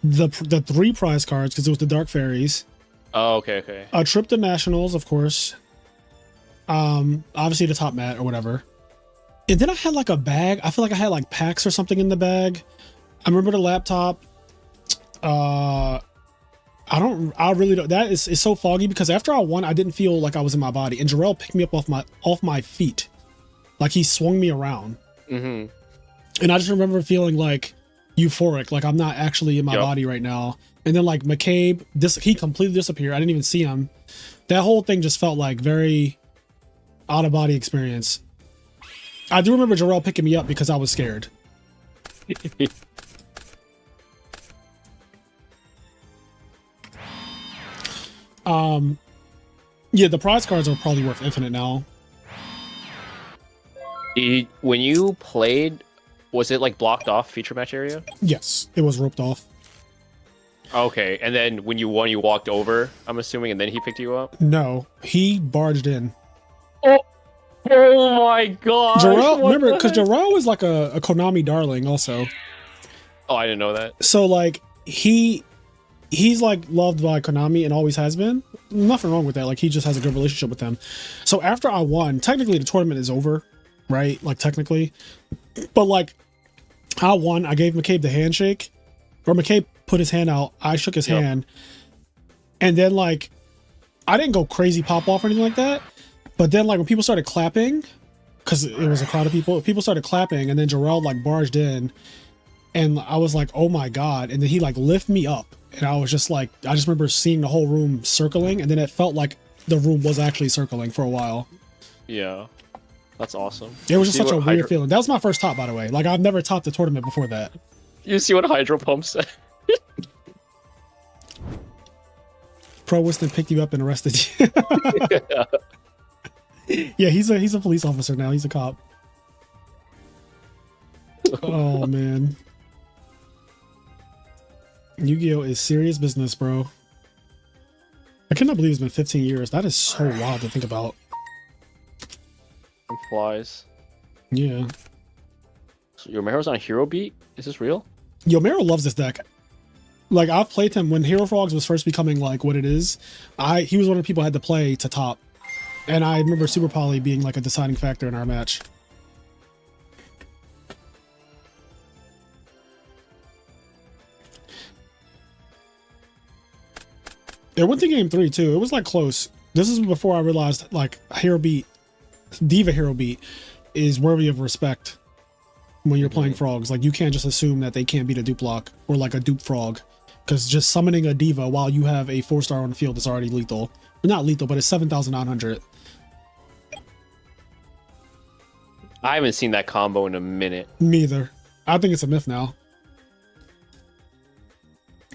the 3 prize cards because it was the Dark Fairies. Oh, okay. A trip to Nationals, of course. Obviously the top mat or whatever, And then I had like a bag. I feel like I had like packs or something in the bag. I remember the laptop. I really don't. That is so foggy because after I won, I didn't feel like I was in my body. And Jarrell picked me up off my feet, like he swung me around. Mm-hmm. And I just remember feeling like euphoric, like I'm not actually in my body right now. And then like McCabe, he completely disappeared. I didn't even see him. That whole thing just felt like very out of body experience. I do remember Jarrell picking me up because I was scared. Yeah, the prize cards are probably worth infinite now. When you played, was it like blocked off feature match area? Yes, it was roped off. Okay, and then when you won, you walked over, I'm assuming, and then he picked you up? No, he barged in. Oh my god! Jarrell, remember, because Jarrell is like a Konami darling also. Oh, I didn't know that. So like he's like loved by Konami and always has been. Nothing wrong with that. Like he just has a good relationship with them. So after I won, technically the tournament is over, right? Like technically, but like I won. I gave McCabe the handshake, or McCabe put his hand out. I shook his hand, and then like I didn't go crazy pop off or anything like that. But then like when people started clapping, because it was a crowd of people started clapping, and then Jarrell like barged in, and I was like, oh my god! And then he like lifted me up. And I was just like, I just remember seeing the whole room circling, and then it felt like the room was actually circling for a while. Yeah, that's awesome. It was just such a weird feeling. That was my first top, by the way. Like, I've never topped a tournament before that. You see what Hydro Pump said? Pro Winston picked you up and arrested you. Yeah, he's a police officer now. He's a cop. Oh, man. Yugioh is serious business, bro. I cannot believe it's been 15 years. That is so wild to think about. Flies. Yeah. So your Mero's on a hero beat? Is this real? Yo, Mero loves this deck. Like, I've played him when Hero Frogs was first becoming like what it is. He was one of the people I had to play to top. And I remember Super Poly being like a deciding factor in our match. It went to game 3 too. It was like close. This is before I realized like Diva Hero Beat is worthy of respect when you're playing frogs. Like you can't just assume that they can't beat a dupe block or like a dupe frog, because just summoning a diva while you have a 4-star on the field is already lethal. Not lethal, but it's 7,900. I haven't seen that combo in a minute. Me either. I think it's a myth now.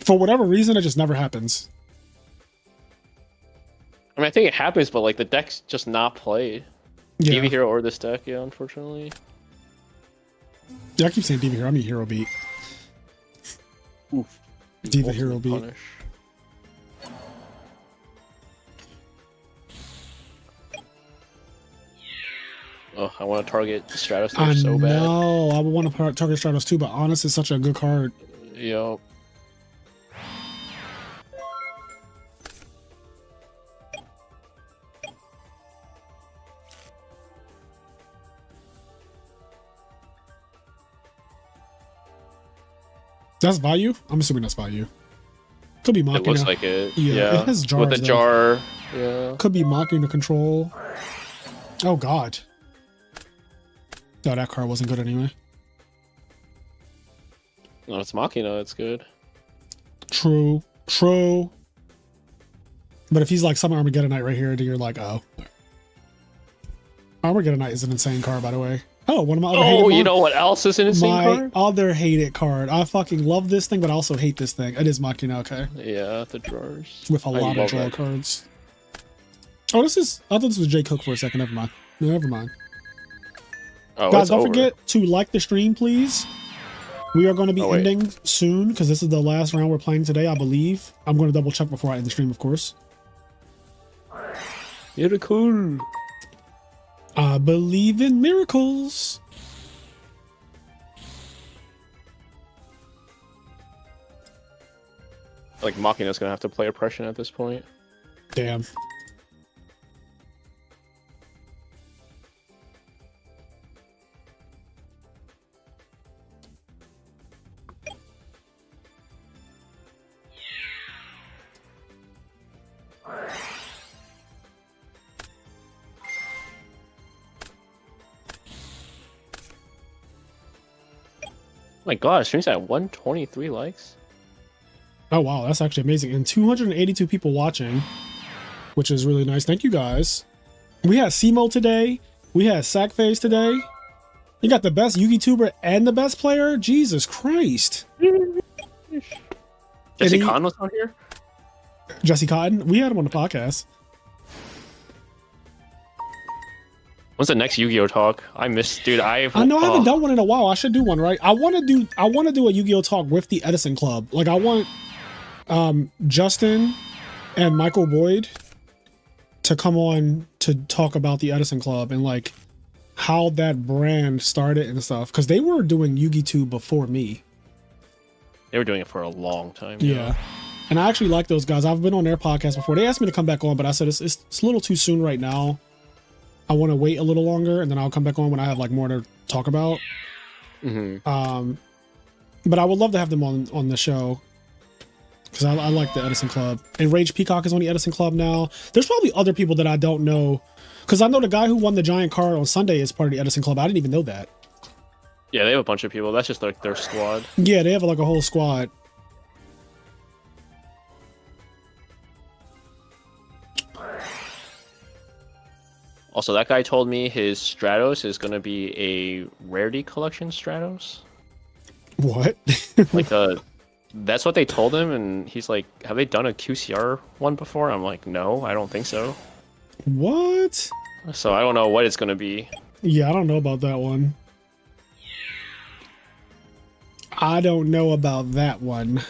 For whatever reason, it just never happens. I mean, I think it happens, but like the deck's just not played. Yeah. Diva Hero or this deck, yeah, unfortunately. Yeah, I keep saying Diva Hero. I mean Hero Beat. Oof. Diva Hero Beat. Punish. Oh, I want to target Stratos there so bad. No, I would want to target Stratos too, but Honest is such a good card. Yo. That's value? I'm assuming that's value. Could be Machina. It looks like it. Yeah, it has jars. With the jar. Yeah. Could be Machina control. Oh god. No, that card wasn't good anyway. No, it's Machina. It's good. True. True. But if he's like Summer Armageddon Knight right here, then you're like, oh. Armageddon Knight is an insane card, by the way. Oh, one of my other hated you know what else is an insane card? My other hated card. I fucking love this thing, but I also hate this thing. It is Machina, okay. Yeah, the drawers. With a lot of draw cards. Oh, I thought this was Jay Cook for a second. Never mind. No, never mind. Oh, guys, don't forget to like the stream, please. We are going to be ending soon because this is the last round we're playing today, I believe. I'm going to double check before I end the stream, of course. You're cool. I believe in miracles. Like Machina's gonna have to play oppression at this point. Damn. my god, stream's at 123 likes. Oh wow, that's actually amazing. And 282 people watching, which is really nice. Thank you guys. We had Simo today. We had Sackface today. You got the best YouTuber and the best player? Jesus Christ. Jesse Cotton was on here? Jesse Cotton? We had him on the podcast. When's the next Yu-Gi-Oh talk? I missed, dude. I know I haven't done one in a while. I should do one, right? I want to do a Yu-Gi-Oh talk with the Edison Club. Like I want Justin and Michael Boyd to come on to talk about the Edison Club and like how that brand started and stuff, because they were doing Yu-Gi-Oh before me. They were doing it for a long time. Yeah. And I actually like those guys. I've been on their podcast before. They asked me to come back on, but I said it's a little too soon right now. I want to wait a little longer, and then I'll come back on when I have like more to talk about. Mm-hmm. But I would love to have them on the show, because I like the Edison Club. And Rage Peacock is on the Edison Club now. There's probably other people that I don't know, because I know the guy who won the giant card on Sunday is part of the Edison Club. I didn't even know that. Yeah, they have a bunch of people. That's just like their squad. Yeah, they have like a whole squad. Also, that guy told me his Stratos is going to be a rarity collection Stratos. What? Like that's what they told him, and he's like, have they done a QCR one before? I'm like, no, I don't think so. What? So I don't know what it's going to be. Yeah, I don't know about that one. I don't know about that one.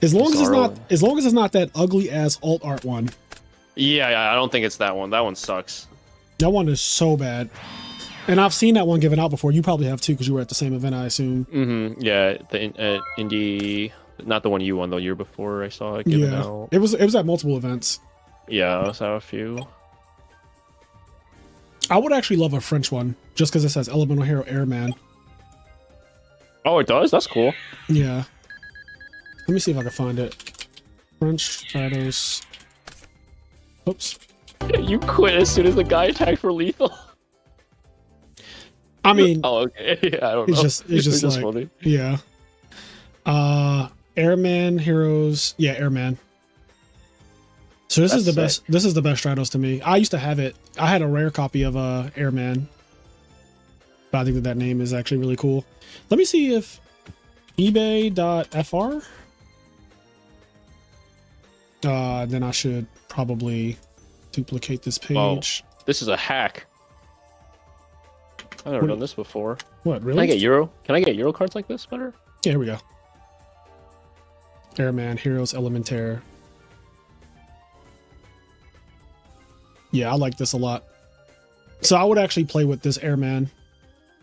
As long as it's not that ugly ass alt art one. Yeah, I don't think it's that one. That one sucks. That one is so bad. And I've seen that one given out before. You probably have too, because you were at the same event, I assume. Mm-hmm. Yeah, the indie, not the one you won the year before. I saw it given out. It was at multiple events. Yeah, I saw a few. I would actually love a French one, just because it says Elemental Hero Airman. Oh, it does? That's cool. Yeah. Let me see if I can find it. French Stratos. Oops. You quit as soon as the guy attacked for lethal. I mean, oh, okay. Yeah, I don't know. It's just like, funny. Yeah. Airman Heroes. Yeah, Airman. So this is the best. This is the best Stratos to me. I used to have it. I had a rare copy of Airman, but I think that name is actually really cool. Let me see if eBay.fr. Then I should probably duplicate this page. Whoa. This is a hack. I've never done this before. What, really? Can I get Euro? Can I get Euro cards like this better? Yeah, here we go. Airman, Heroes, Elementaire. Yeah, I like this a lot. So I would actually play with this Airman.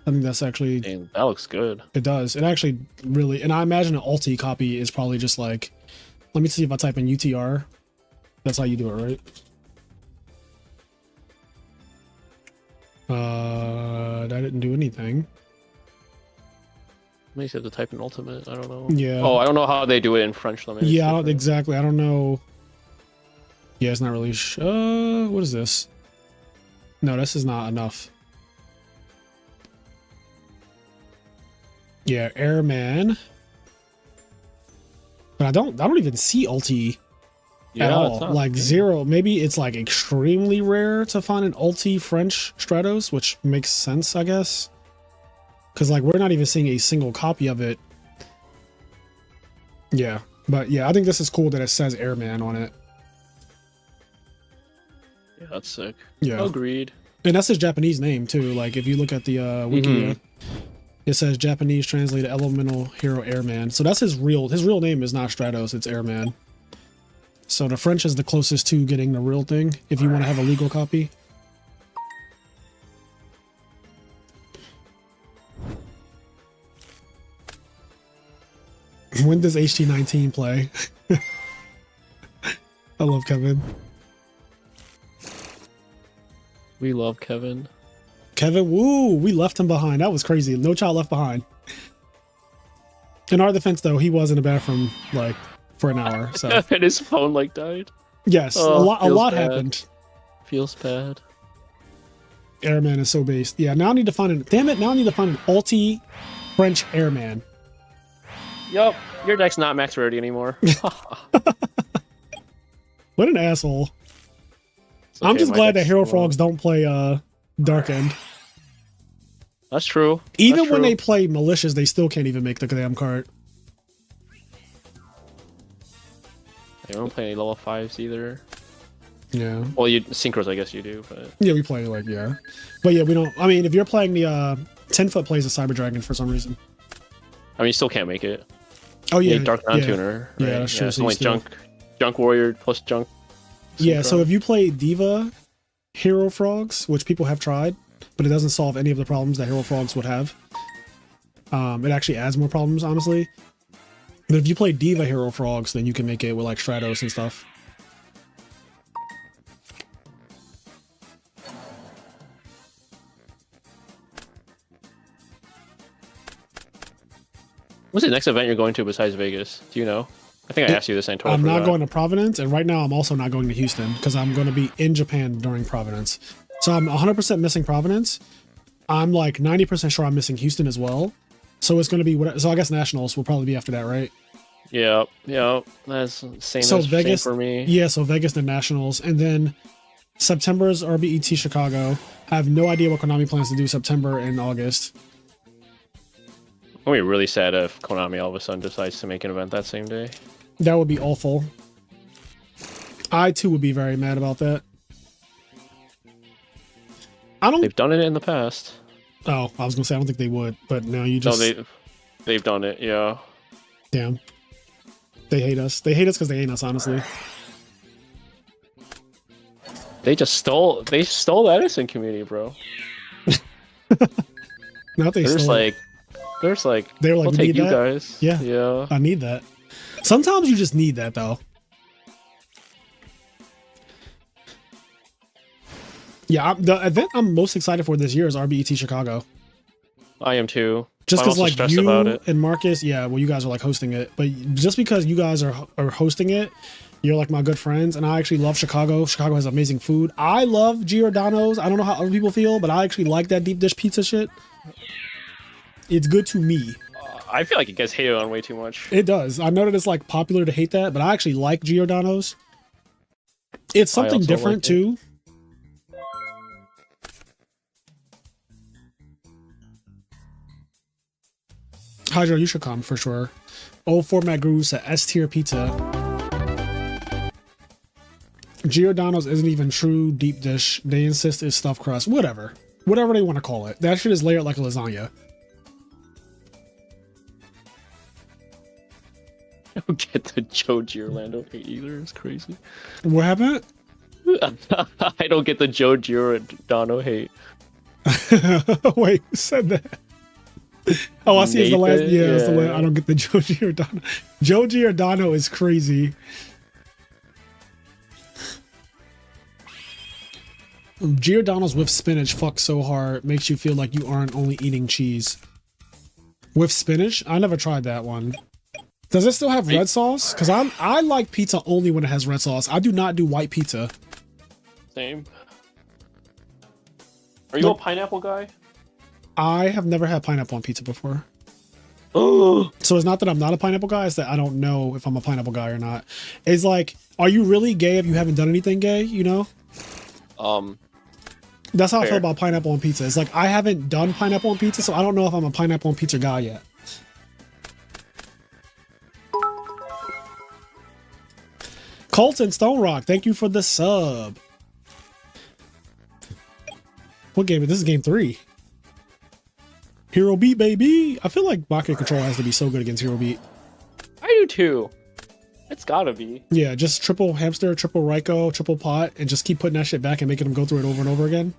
I think that's actually... Dang, that looks good. It does. It actually really... And I imagine an Alti copy is probably just like... Let me see if I type in UTR. That's how you do it, right? That didn't do anything. Maybe you have to type in ultimate. I don't know. Yeah. Oh, I don't know how they do it in French. Yeah, exactly. I don't know. Yeah, it's not really... what is this? No, this is not enough. Yeah, Airman. But I don't even see ulti at all. Like zero. Maybe it's like extremely rare to find an ulti French Stratos, which makes sense, I guess. Because like we're not even seeing a single copy of it. Yeah, but yeah, I think this is cool that it says Airman on it. Yeah, that's sick. Yeah, agreed. And that's his Japanese name too. Like if you look at the wiki, it says Japanese translated Elemental Hero Airman. So that's his real name is not Stratos, it's Airman. So the French is the closest to getting the real thing if you want to have a legal copy. When does HT19 play? I love Kevin. We love Kevin. Kevin, woo! We left him behind. That was crazy. No child left behind. In our defense, though, he was in the bathroom like for an hour. So and his phone like died. Yes, a lot happened. Feels bad. Airman is so based. Yeah, now I need to find an. Damn it! Now I need to find an ulti French Airman. Yup, your deck's not max rarity anymore. What an asshole! Okay, I'm just glad that Hero slow. Frogs don't play Dark End. That's true. Even That's when true. they play Malicious, they still can't even make the damn card. They don't play any level 5s either. Yeah. Well, you synchros, I guess you do, but Yeah, we play like but yeah, we don't. I mean, if you're playing the 10-foot plays a Cyber Dragon for some reason. I mean, you still can't make it. Oh yeah, You need Dark yeah. Tuner. Yeah, right? that's true, It's so you only still- junk warrior plus junk. Yeah, synchro. so if you play Diva Hero Frogs, which people have tried, but it doesn't solve any of the problems that Hero Frogs would have. It actually adds more problems, honestly. But if you play Diva Hero Frogs, then you can make it with like Stratos and stuff. What's the next event you're going to besides Vegas? Do you know? I think I asked you this. And I totally I'm not forgot. going to Providence, and right now I'm also not going to Houston because I'm going to be in Japan during Providence. So I'm 100% missing Providence. I'm like 90% sure I'm missing Houston as well. So it's going to be what? So I guess Nationals will probably be after that, right? Yeah. That's same. So as, Vegas same for me. Yeah, so Vegas then Nationals, and then September's RBET Chicago. I have no idea what Konami plans to do September and August. I'll be really sad if Konami all of a sudden decides to make an event that same day. That would be awful. I too would be very mad about that. I don't. They've done it in the past. Oh, I was gonna say I don't think they would, but now you just. No, they've done it. Yeah. Damn. They hate us. They hate us because they hate us. Honestly. They stole the Edison community, bro. Not they. They're stole it. They were like, we'll we take need you that? guys. Yeah. Yeah. I need that. Sometimes you just need that though. Yeah, the event I'm most excited for this year is RBET Chicago. I am too. Just I'm because also like stressed you about it. and Marcus, yeah, well, you guys are like hosting it, but just because you guys are hosting it, you're like my good friends, and I actually love Chicago. Chicago has amazing food. I love Giordano's. I don't know how other people feel, but I actually like that deep dish pizza shit. It's good to me. I feel like it gets hated on way too much. It does. I know that it's like popular to hate that, but I actually like Giordano's. It's something also different like it. too. Hydro, you should come for sure. Old format gurus at S tier pizza. Giordano's isn't even true deep dish. They insist it's stuffed crust. Whatever they want to call it. That shit is layered like a lasagna. I don't get the Joe Giordano hate either. It's crazy. What happened? I don't get the Joe Giordano hate. Wait, who said that? Oh, I see. It's the last. Nathan? Yeah, it's the Yeah. last. I don't get the Joe Giordano. Joe Giordano is crazy. Giordano's with spinach fucks so hard, makes you feel like you aren't only eating cheese. With spinach? I never tried that one. Does it still have red sauce? Because I like pizza only when it has red sauce. I do not do white pizza. Same. Are you a pineapple guy? I have never had pineapple on pizza before. Oh, So it's not that I'm not a pineapple guy, it's that I don't know if I'm a pineapple guy or not. It's like, are you really gay if you haven't done anything gay, you know? That's how I feel Fair. about pineapple on pizza. It's like, I haven't done pineapple on pizza, so I don't know if I'm a pineapple on pizza guy yet. Colton Stone Rock, thank you for the sub. What game is this? Is game 3. Hero Beat, baby. I feel like Baka Control has to be so good against Hero Beat. I do too. It's gotta be. Yeah, just triple hamster, triple Ryko, triple pot, and just keep putting that shit back and making them go through it over and over again.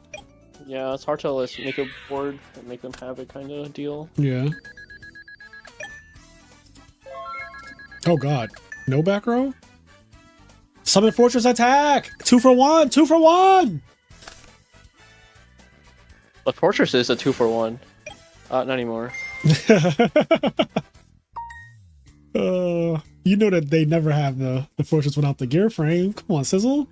Yeah, it's hard to let's make a board and make them have it kind of deal. Yeah. Oh god. No back row? Summon Fortress attack! 2 for 1! 2 for 1! The Fortress is a 2-for-1. Not anymore. You know that they never have the Fortress without the gear frame. Come on, Sizzle.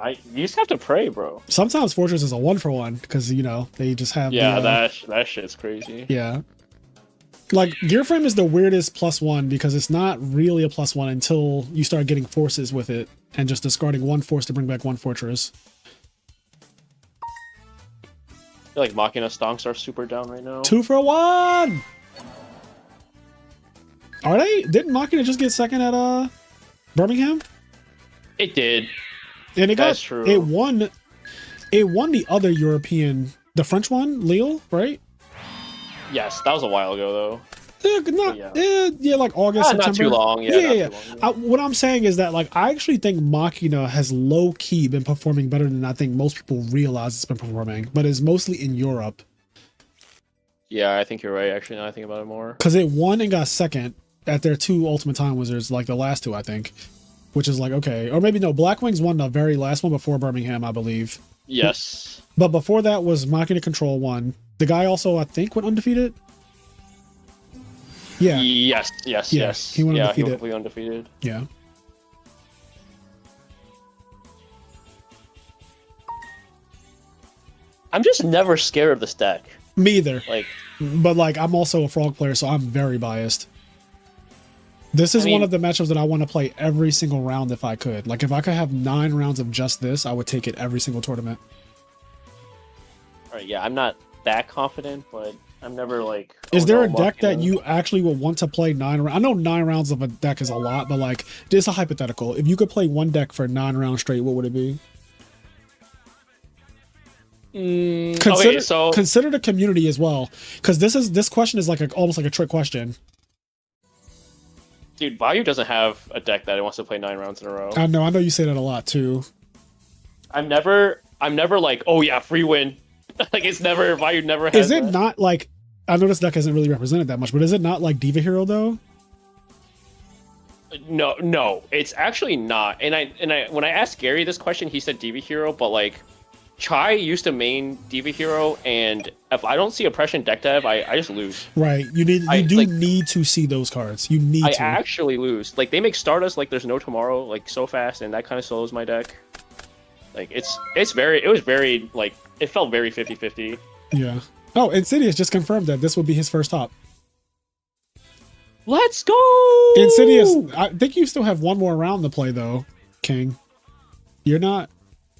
You just have to pray, bro. Sometimes Fortress is a 1-for-1 because they just have Yeah, the, that shit's crazy. yeah. Like Gear Frame is the weirdest +1 because it's not really a +1 until you start getting forces with it and just discarding 1 force to bring back 1 fortress. I feel like Machina stonks are super down right now. 2-for-1. Are they? Didn't Machina just get second at Birmingham? It did. And it That's got true. it won the other European, the French one, Lille, right? Yes, that was a while ago though. Yeah, like August, September. Not too long. Yeah. Too long. What I'm saying is that like I actually think Machina has low key been performing better than I think most people realize it's been performing, but it's mostly in Europe. Yeah, I think you're right. Actually, now I think about it more. Because it won and got second at their 2 Ultimate Time Wizards, like the last 2, I think. Which is like, okay. Or maybe no, Black Wings won the very last one before Birmingham, I believe. Yes. But before that was Machina Control 1. The guy also, I think, went undefeated. Yeah. Yes. He went undefeated. He went completely undefeated. Yeah. I'm just never scared of this deck. Me either. Like, But like, I'm also a Frog player, so I'm very biased. This is one of the matchups that I want to play every single round if I could. Like, if I could have 9 rounds of just this, I would take it every single tournament. all right, yeah, I'm not that confident, but I'm never like. Is oh, there no, a deck that Machina. you actually would want to play 9 rounds? I know 9 rounds of a deck is a lot, but like, it's a hypothetical. If you could play one deck for 9 rounds straight, what would it be? Consider the community as well, because this question is like almost like a trick question. Dude, Vayu doesn't have a deck that it wants to play 9 rounds in a row. I know you say that a lot too. I'm never like, oh yeah, free win. Like it's never Vayu never has. Is it that. not like, I know this deck isn't really represented that much, but is it not like Diva Hero though? No, it's actually not. And I when I asked Gary this question, he said Diva Hero, but like Chai used to main Diva Hero, and if I don't see Oppression deck dev, I just lose. Right. You need to see those cards. You need to. I actually lose. Like they make Stardust like there's no tomorrow, like so fast, and that kind of slows my deck. Like it felt very 50-50. Yeah. Oh, Insidious just confirmed that this will be his first top. Let's go! Insidious, I think you still have one more round to play though, King. You're not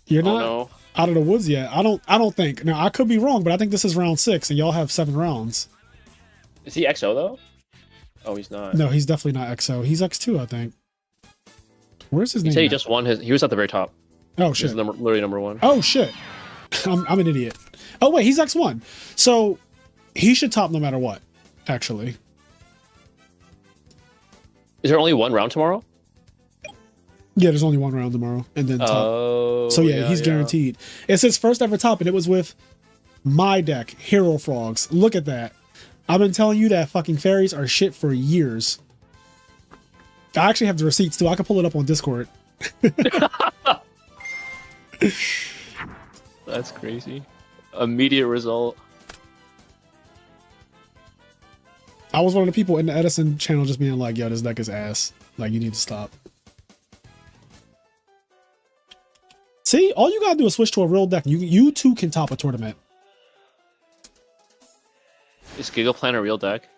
no. out of the woods yet. I don't think. Now I could be wrong, but I think this is round 6 and y'all have 7 rounds. Is he XO though? Oh, he's not. No, he's definitely not XO. He's X2, I think. Where's his He name? said he at? just won his. He was at the very top. Oh He's shit. literally number 1. Oh shit. I'm an idiot. Oh wait, he's X1. So he should top no matter what, actually. Is there only one round tomorrow? Yeah, there's only one round tomorrow, and then top. Oh, So yeah, he's guaranteed. It's his first ever top, and it was with my deck, Hero Frogs. Look at that. I've been telling you that fucking fairies are shit for years. I actually have the receipts too. I can pull it up on Discord. That's crazy. Immediate result. I was one of the people in the Edison channel just being like, yo, this deck is ass. Like, you need to stop. See, all you gotta do is switch to a real deck. You too can top a tournament. Is Gigaplan a real deck?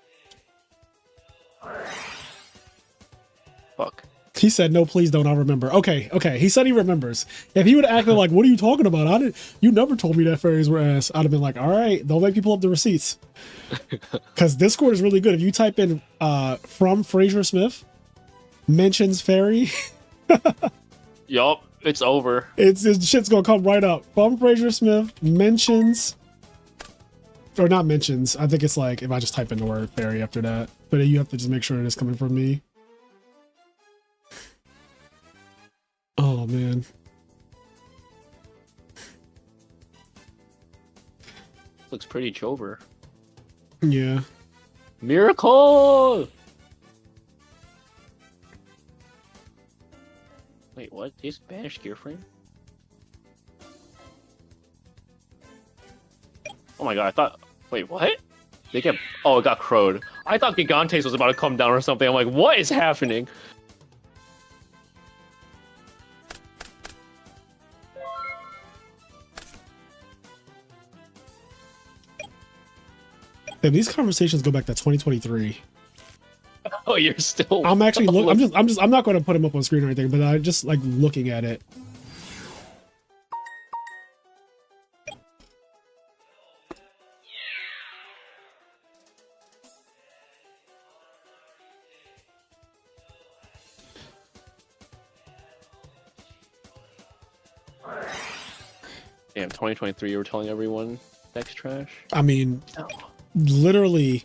Fuck. He said, no, please don't. I remember. Okay. He said he remembers. If he would have acted like, what are you talking about? You never told me that fairies were ass. I'd have been like, all right, don't make me pull up the receipts. Because Discord is really good. If you type in from Fraser Smith, mentions fairy. Yup, it's over. It's shit's gonna come right up. From Fraser Smith, mentions. Or not mentions. I think it's like if I just type in the word fairy after that. But you have to just make sure it is coming from me. Oh man. Looks pretty chover. Yeah. Miracle! Wait, what? Is banished gear frame? Oh my god, I thought... Wait, what? They get... Oh, it got crowed. I thought Gigantes was about to come down or something. I'm like, what is happening? Yeah, these conversations go back to 2023. Oh, you're still. I'm actually I'm not going to put him up on screen or anything, but I just like looking at it. Damn, 2023. You were telling everyone deck's trash. I mean, literally,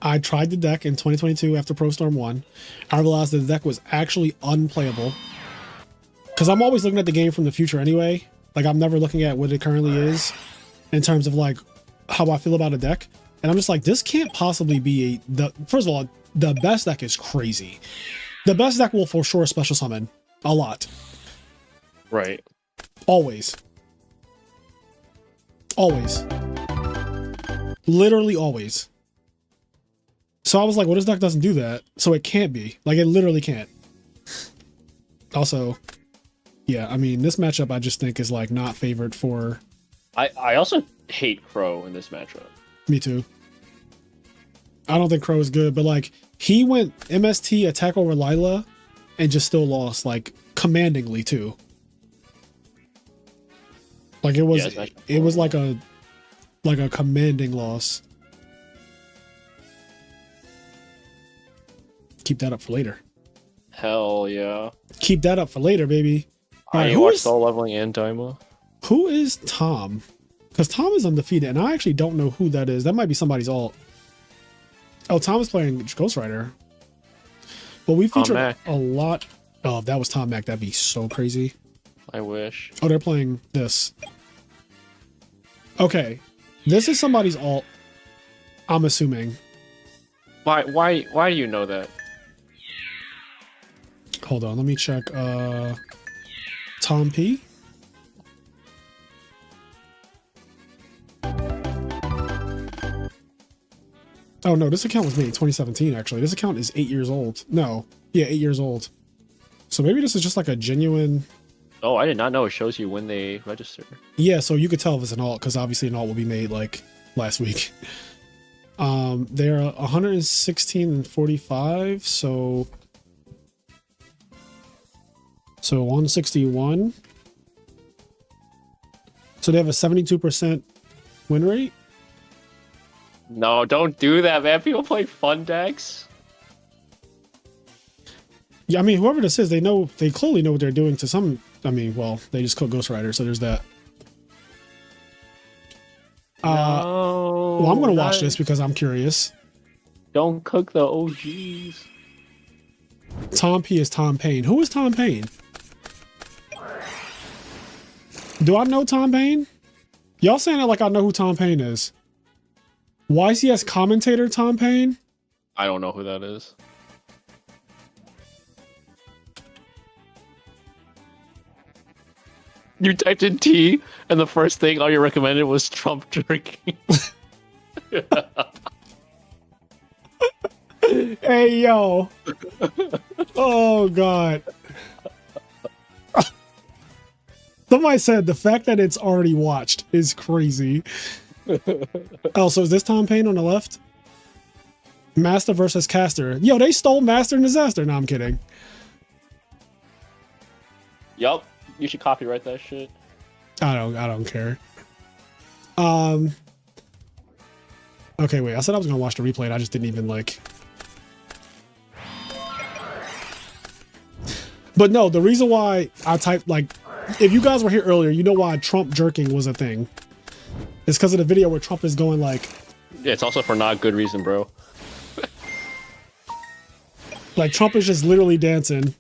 I tried the deck in 2022 after Pro Storm 1. I realized that the deck was actually unplayable. Because I'm always looking at the game from the future anyway. Like, I'm never looking at what it currently is in terms of, like, how I feel about a deck. And I'm just like, this can't possibly be first of all, the best deck is crazy. The best deck will for sure special summon a lot. Right. Always. Always. Literally always. So I was like, well, this deck doesn't do that. So it can't be. Like, it literally can't. Also, yeah, I mean, this matchup I just think is, like, not favored for... I also hate Crow in this matchup. Me too. I don't think Crow is good, but, like, he went MST attack over Lila and just still lost, like, commandingly, too. Like, it was, Yeah, it was like a commanding loss. Keep that up for later. Hell yeah. Keep that up for later, baby. All right, I watched Soul Leveling and Daima. Who is Tom? Because Tom is undefeated, and I actually don't know who that is. That might be somebody's alt. Oh, Tom is playing Ghost Rider. Well, we featured a lot. Oh, if that was Tom Mack, that'd be so crazy. I wish. Oh, they're playing this. Okay, this is somebody's alt. I'm assuming. Why do you know that? Hold on, let me check. Tom P. Oh no, this account was made in 2017. Actually, this account is 8 years old. No, yeah, 8 years old. So maybe this is just like a genuine. Oh, I did not know it shows you when they register. Yeah, so you could tell if it's an alt because obviously an alt will be made like last week. They're 116 and 45, so 161. So they have a 72% win rate. No, don't do that, man. People play fun decks. Yeah, I mean, whoever this is, they clearly know what they're doing to some. I mean, well, they just cook Ghost Rider, so there's that. No, well, I'm gonna watch this because I'm curious. Don't cook the OGs. Tom P is Tom Payne. Who is Tom Payne? Do I know Tom Payne? Y'all saying it like I know who Tom Payne is. YCS commentator Tom Payne? I don't know who that is. You typed in T, and the first thing all you recommended was Trump jerky. Hey, yo. Oh, God. Somebody said the fact that it's already watched is crazy. Oh, so is this Tom Payne on the left? Master versus Caster. Yo, they stole Master and Disaster. No, I'm kidding. Yup. You should copyright that shit. I don't care. Okay, wait. I said I was gonna watch the replay and I just didn't even like. But no, the reason why I typed like, if you guys were here earlier, you know why Trump jerking was a thing. It's because of the video where Trump is going like. Yeah, it's also for not good reason, bro. Like Trump is just literally dancing.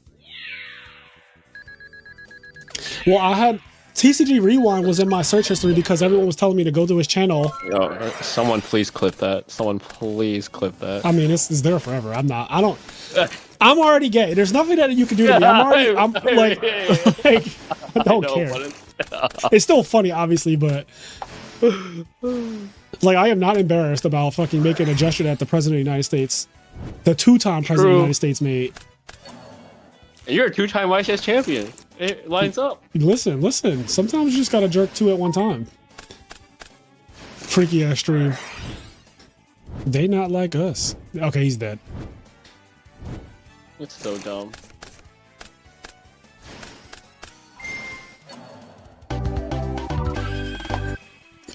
Well, I had TCG Rewind was in my search history because everyone was telling me to go to his channel. Yo, someone please clip that. Someone please clip that. I mean, it's there forever. I'm I'm already gay. There's nothing that you can do to me. I'm like, I don't care. It's still funny, obviously, but like, I am not embarrassed about fucking making a gesture that the president of the United States, the two-time president of the United States made. You're a two-time YCS champion. It lines up. Listen. Sometimes you just gotta jerk two at one time. Freaky ass stream. They not like us. Okay, he's dead. It's so dumb.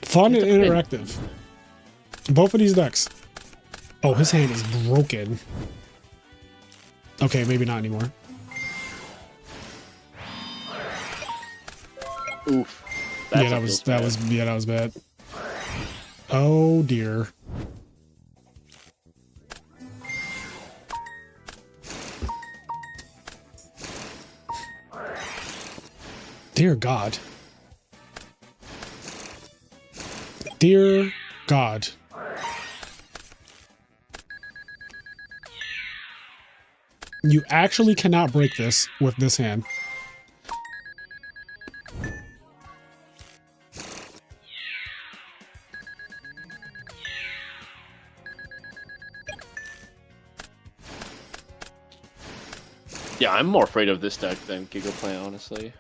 Fun and interactive. Both of these decks. Oh, his hand is broken. Okay, maybe not anymore. Oof. Yeah, that was bad. Oh dear. Dear God. Dear God. You actually cannot break this with this hand. Yeah, I'm more afraid of this deck than Giga Plant, honestly.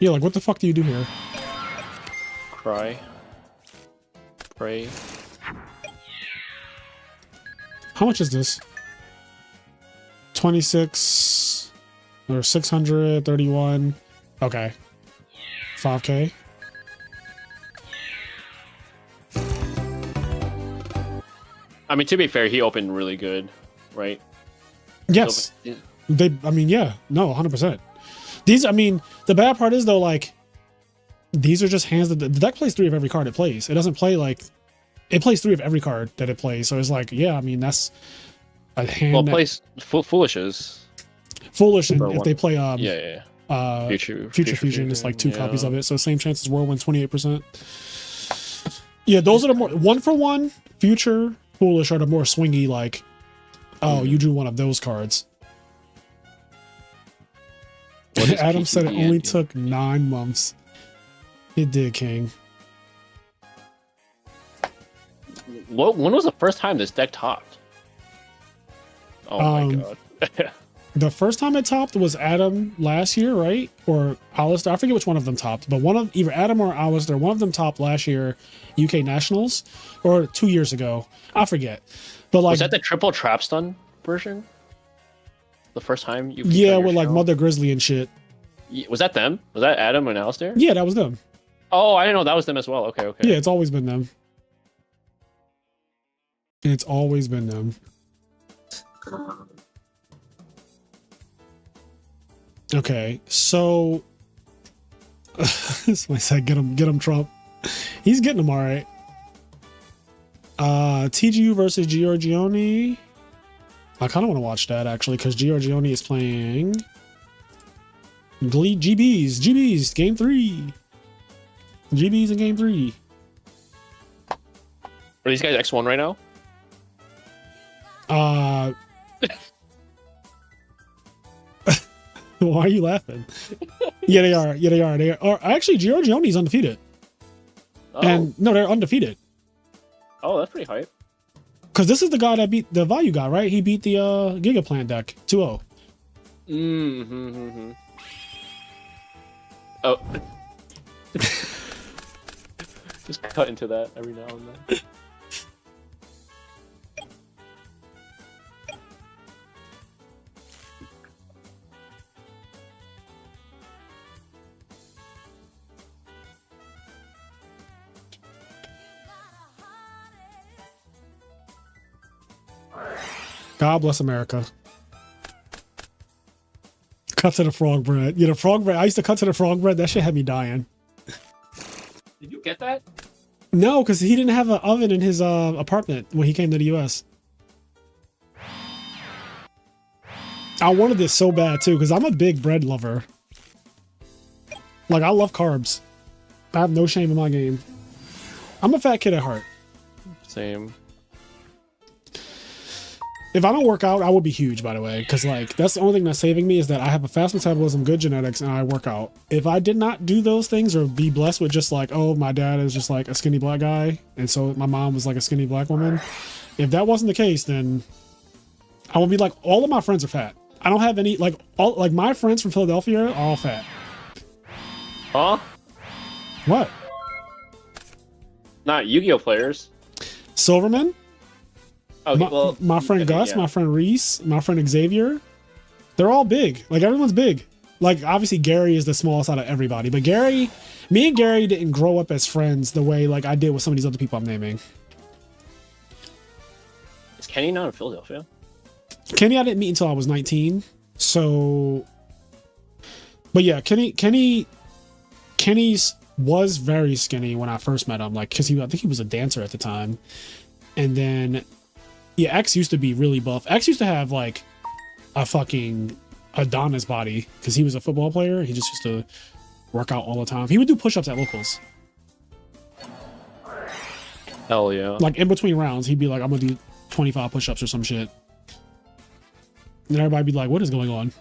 Yeah, like what the fuck do you do here? Cry. Pray. How much is this? 26 or 631. Okay. 5K. I mean, to be fair, he opened really good, right? Yes. I mean, yeah. No, 100%. These, I mean, the bad part is though, like, these are just hands that the deck plays 3 of every card it plays. It doesn't play like, it plays 3 of every card that it plays. So it's like, yeah, I mean, that's a hand. Well, it plays Foolishes. Foolish, and if they play, Future Fusion, it's like 2 copies of it. So same chance as Whirlwind, 28%. Yeah, those are the more 1-for-1, Future, Foolish are the more swingy, like, oh, you drew one of those cards. Adam said it only took 9 months. It did, King. When was the first time this deck topped? Oh my god. The first time it topped was Adam last year, right? Or Alistair. I forget which one of them topped, but either Adam or Alistair, one of them topped last year, UK Nationals, or 2 years ago. I forget. But like, was that the triple trap stun version? The first time you? Yeah, with like Mother Grizzly and shit. Was that them? Was that Adam and Alistair? Yeah, that was them. Oh, I didn't know that was them as well. Okay. Yeah, it's always been them. It's always been them. Okay, so this might say get him, Trump. He's getting them all right. TGU versus Giorgione. I kind of want to watch that actually because Giorgione is playing GBs game 3. GBs in game 3. Are these guys X1 right now? Why are you laughing? Yeah, they are. They are. Actually, Giorgione's undefeated. Oh. And no, they're undefeated. Oh, that's pretty hype. Because this is the guy that beat the value guy, right? He beat the Giga Plant deck 2-0. Mm-hmm. Oh. Just cut into that every now and then. God bless America. Cut to the frog bread. Yeah, the frog bread. I used to cut to the frog bread. That shit had me dying. Did you get that? No, because he didn't have an oven in his apartment when he came to the US. I wanted this so bad too, because I'm a big bread lover. Like, I love carbs. I have no shame in my game. I'm a fat kid at heart. Same. If I don't work out, I would be huge, by the way, because like that's the only thing that's saving me is that I have a fast metabolism, good genetics, and I work out. If I did not do those things or be blessed with just like, oh, my dad is just like a skinny black guy, and so my mom was like a skinny black woman. If that wasn't the case, then I would be like, all of my friends are fat. I don't have any like my friends from Philadelphia are all fat. Huh? What? not Yu-Gi-Oh players. Silverman. Okay, My friend Gus, yeah. my friend Reese, my friend Xavier. They're all big. Like everyone's big. Like obviously Gary is the smallest out of everybody, but me and Gary didn't grow up as friends the way like I did with some of these other people I'm naming. Is Kenny not in Philadelphia? Kenny I didn't meet until I was 19. So, but yeah, Kenny's was very skinny when I first met him. Like, cause I think he was a dancer at the time. And then, yeah, X used to be really buff. X used to have like a fucking Adonis body because he was a football player. He just used to work out all the time. He would do push-ups at locals. Hell yeah. Like in between rounds, he'd be like, I'm gonna do 25 push-ups or some shit. And everybody be like, what is going on?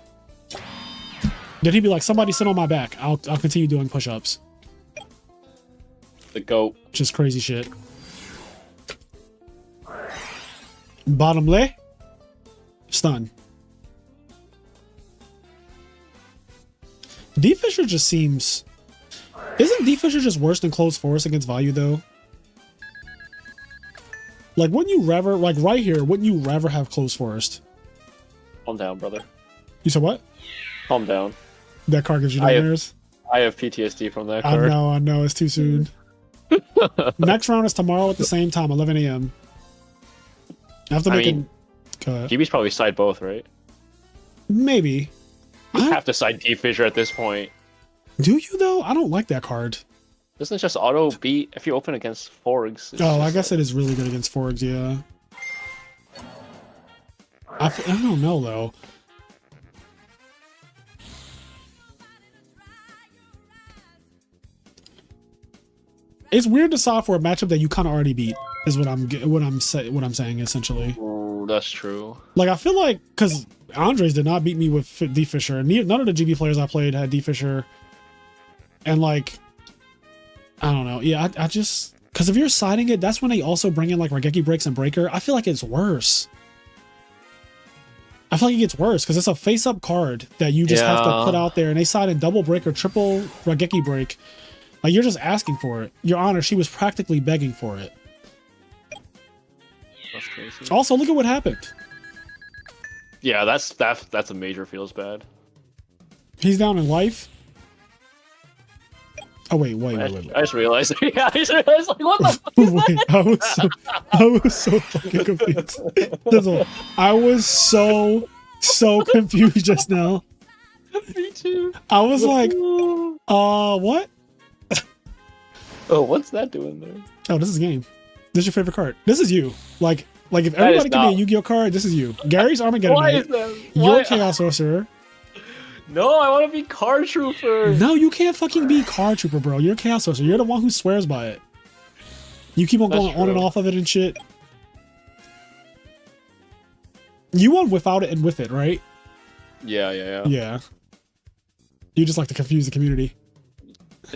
Then he'd be like, somebody sit on my back. I'll continue doing push-ups. The GOAT. Just crazy shit. Bottom lay. Stun. D Fisher just seems... Isn't D Fisher just worse than Closed Forest against value though? Like wouldn't you rather, like right here, wouldn't you rather have Closed Forest? Calm down, brother. You said what? Calm down. That card gives you nightmares? I have PTSD from that card. I know, it's too soon. Next round is tomorrow at the same time, 11 a.m. I have to make it. GB's probably side both, right? Maybe. You have to side D Fisher at this point. Do you though? I don't like that card. Doesn't it just auto beat if you open against Forgs? Oh, I guess it is really good against Forgs, yeah. I don't know though. It's weird to solve for a matchup that you kind of already beat. Is what I'm saying essentially. Ooh, that's true. Like I feel like because Andres did not beat me with D Fisher, and none of the GB players I played had D Fisher, and like I don't know. Yeah, I just because if you're siding it, that's when they also bring in like Raigeki Breaks and Breaker. I feel like it's worse. I feel like it gets worse because it's a face-up card that you just have to put out there, and they side in double break or triple Raigeki Break. Like you're just asking for it. Your Honor, she was practically begging for it. That's crazy. Also, look at what happened. Yeah, that's a major feels bad. He's down in life. Oh wait. I just realized. Yeah, I just realized. Like, what the fuck is Wait, that? I was so fucking confused. I was so confused just now. Me too. I was like, what? Oh, what's that doing there? Oh, this is a game. This is your favorite card. This is you. Like if everybody can be a Yu-Gi-Oh card, this is you. Gary's Armageddon Why Knight. is that? You're Chaos Sorcerer. No, I want to be Card Trooper. No, you can't fucking be Card Trooper, bro. You're Chaos Sorcerer. You're the one who swears by it. You keep on going on and off of it and shit. You won without it and with it, right? Yeah. Yeah. You just like to confuse the community.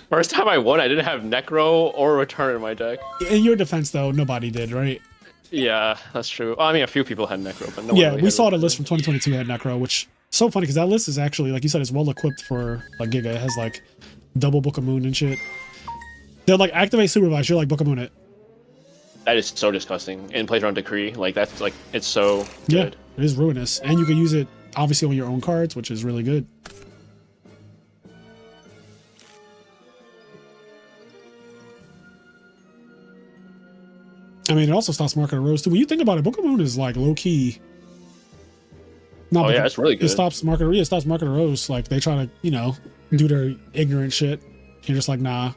First time I won, I didn't have Necro or Return in my deck. In your defense, though, nobody did, right? Yeah, that's true. I mean, a few people had Necro, but no one Yeah, really we had saw the Return. list from 2022 had Necro, which so funny because that list is actually, like you said, it's well equipped for like Giga. It has like double Book of Moon and shit. They're like activate Supervise. You're like Book of Moon it. That is so disgusting. In Plays Around Decree, like that's like it's so Yeah, good. it is ruinous, and you can use it obviously on your own cards, which is really good. I mean, it also stops Market of Rose too. When you think about it, Book of Moon is like low key. Oh yeah, it's really good. It stops Market of Rose. Like they try to, do their ignorant shit. You're just like, nah.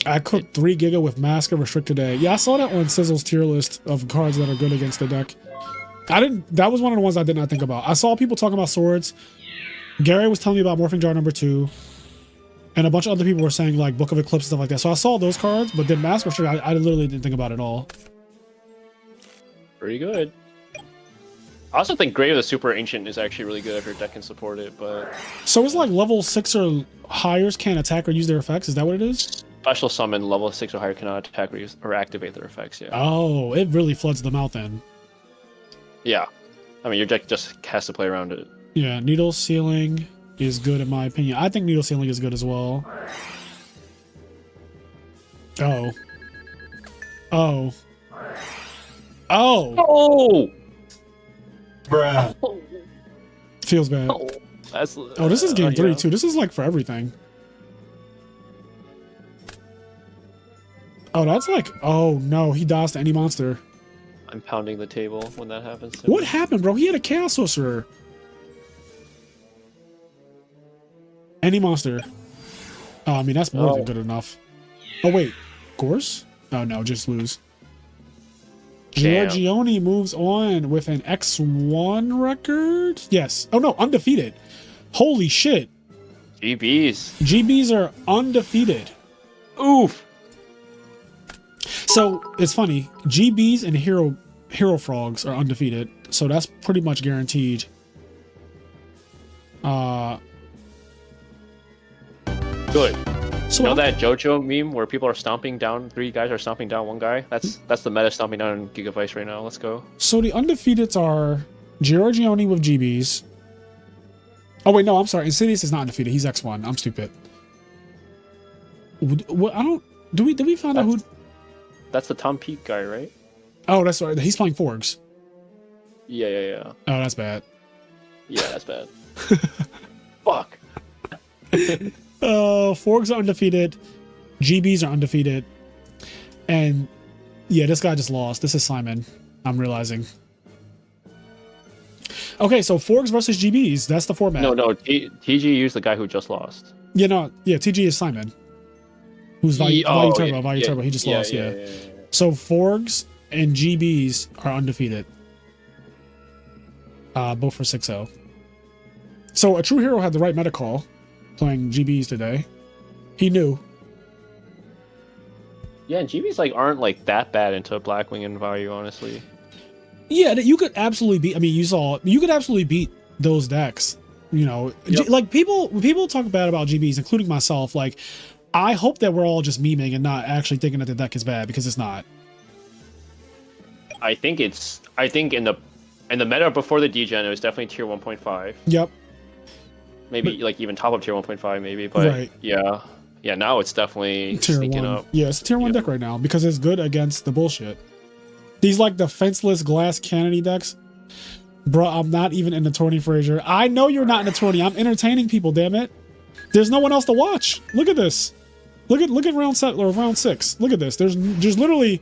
I cooked 3 Giga with Mask of Restrict today. Yeah, I saw that on Sizzle's tier list of cards that are good against the deck. That was one of the ones I did not think about. I saw people talking about swords. Gary was telling me about Morphing Jar number 2. And a bunch of other people were saying like Book of Eclipse and stuff like that. So I saw those cards, but then Mask of Restrict, I literally didn't think about it at all. Pretty good. I also think Grave of the Super Ancient is actually really good if your deck can support it, but... So it's like level 6 or higher can't attack or use their effects? Is that what it is? Special Summon level 6 or higher cannot attack or activate their effects, yeah. Oh, it really floods them out then. Yeah. I mean, your deck just has to play around it. Yeah, Needle Sealing is good in my opinion. I think Needle Sealing is good as well. Oh. Oh. Oh. Oh. Bruh. Feels bad. Oh, that's. Oh, this is game 3 yeah. too. This is like for everything. Oh, that's like. Oh no, he dodged any monster. I'm pounding the table when that happens. To What me. happened, bro? He had a chaos sorcerer. Any monster. Oh, I mean that's more than good enough. Oh wait, Gorse? Oh no, just lose. Damn. Giorgione moves on with an X1 record. Yes. Oh no, undefeated. Holy shit. GBs. GBs are undefeated. Oof. So it's funny. GBs and Hero Frogs are undefeated. So that's pretty much guaranteed. Good. So You know that JoJo meme where people are stomping down, 3 guys are stomping down 1 guy? That's the meta stomping down in Gigavice right now. Let's go. So the undefeateds are Giorgione with GBs. Oh wait, no, I'm sorry. Insidious is not undefeated. He's X1. I'm stupid. What? I don't. Did we find out who? That's the Tom Peak guy, right? Oh, that's right. He's playing Forgs. Yeah. Oh, that's bad. Yeah, that's bad. Fuck. Forgs are undefeated. GBs are undefeated. And yeah, this guy just lost. This is Simon. I'm realizing. Okay, so Forgs versus GBs. That's the format. No. TG used the guy who just lost. Yeah, no. Yeah, TG is Simon. Who's Value Turbo. He just lost, yeah. So Forgs and GBs are undefeated. Both for 6-0. So a true hero had the right meta call playing GBs today. He knew. Yeah, and GBs like aren't like that bad into Blackwing and Value, honestly. Yeah, you could absolutely beat. I mean, you could absolutely beat those decks. You know, Yep. like people talk bad about GBs, including myself. Like, I hope that we're all just memeing and not actually thinking that the deck is bad, because it's not. I think in the meta before the degen, it was definitely tier 1.5. Yep. Maybe like even top of tier 1.5, maybe. But Right. yeah, now it's definitely Tier sneaking 1. up. Yeah, it's a tier 1 Yep. deck right now because it's good against the bullshit. These like defenseless glass cannony decks. Bro, I'm not even in the tourney, Frazier. I know you're not in the tourney. I'm entertaining people, damn it. There's no one else to watch. Look at this. Look at round 7 or round 6. Look at this. There's literally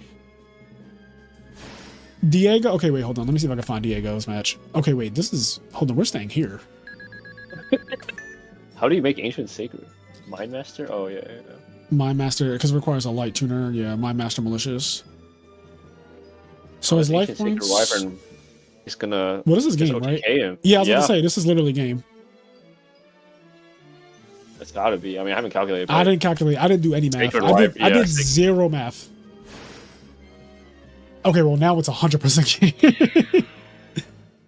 Diego. Okay, wait, hold on. Let me see if I can find Diego's match. Okay, wait. Hold on. We're staying here. How do you make Ancient Sacred? Mind Master? Oh yeah. Mind Master, because it requires a light tuner. Yeah, Mind Master Malicious. So his life Ancient points. Sacred Wyvern is gonna. Well, this is game, OTK right? him. Yeah, I was gonna say this is literally game. It's gotta be. I mean, I haven't calculated. I but didn't calculate. I didn't do any math. Sacred I Wyvern, did yeah, zero math. Okay, well now it's 100% game.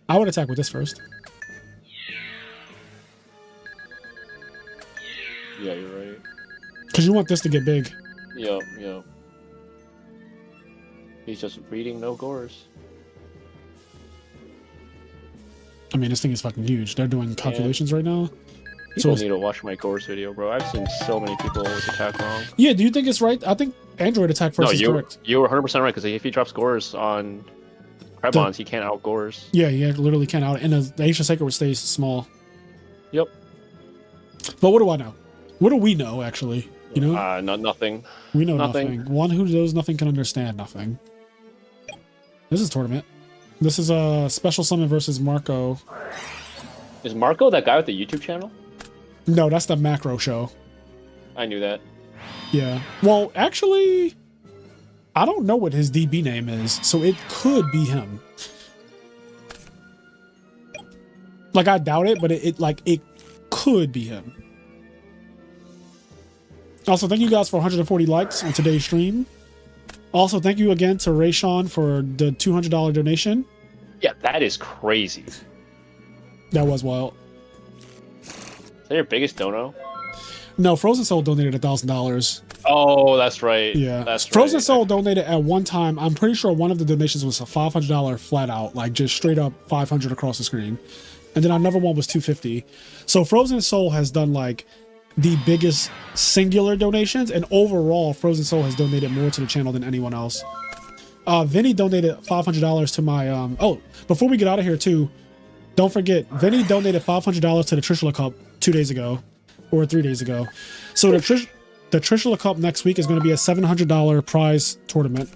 I would attack with this first. Yeah, you're right. Because you want this to get big. Yep. He's just reading no gores. I mean, this thing is fucking huge. They're doing calculations right now. People So need to watch my gores video, bro. I've seen so many people always attack wrong. yeah, do you think it's right? I think Android attack first No, is correct. you were 100% right, because if he drops gores on Krebons, he can't out gores. Yeah, literally can't out. And the Ancient Sacred stays small. Yep. But what do I know? What do we know, actually? You know? Nothing. We know nothing. nothing. One who knows nothing can understand nothing. This is tournament. This is a special summon versus Marco. Is Marco that guy with the YouTube channel? No, that's the macro show. I knew that. Yeah. Well, actually, I don't know what his DB name is, so it could be him. Like, I doubt it, but it could be him. Also, thank you guys for 140 likes on today's stream. Also, thank you again to Rayshawn for the $200 donation. Yeah, that is crazy. Is That was wild. that your biggest dono? No, Frozen Soul donated $1,000. Oh, that's right. Yeah, That's Frozen right. Soul donated at one time. I'm pretty sure one of the donations was a $500 flat out, like just straight up 500 across the screen, and then another one was $250. So Frozen Soul has done like the biggest singular donations, and overall, Frozen Soul has donated more to the channel than anyone else. Vinny donated $500 to my oh, before we get out of here too, don't forget Vinny donated $500 to the Trishula Cup 2 days ago or 3 days ago. So the Trishula Cup next week is going to be a $700 prize tournament.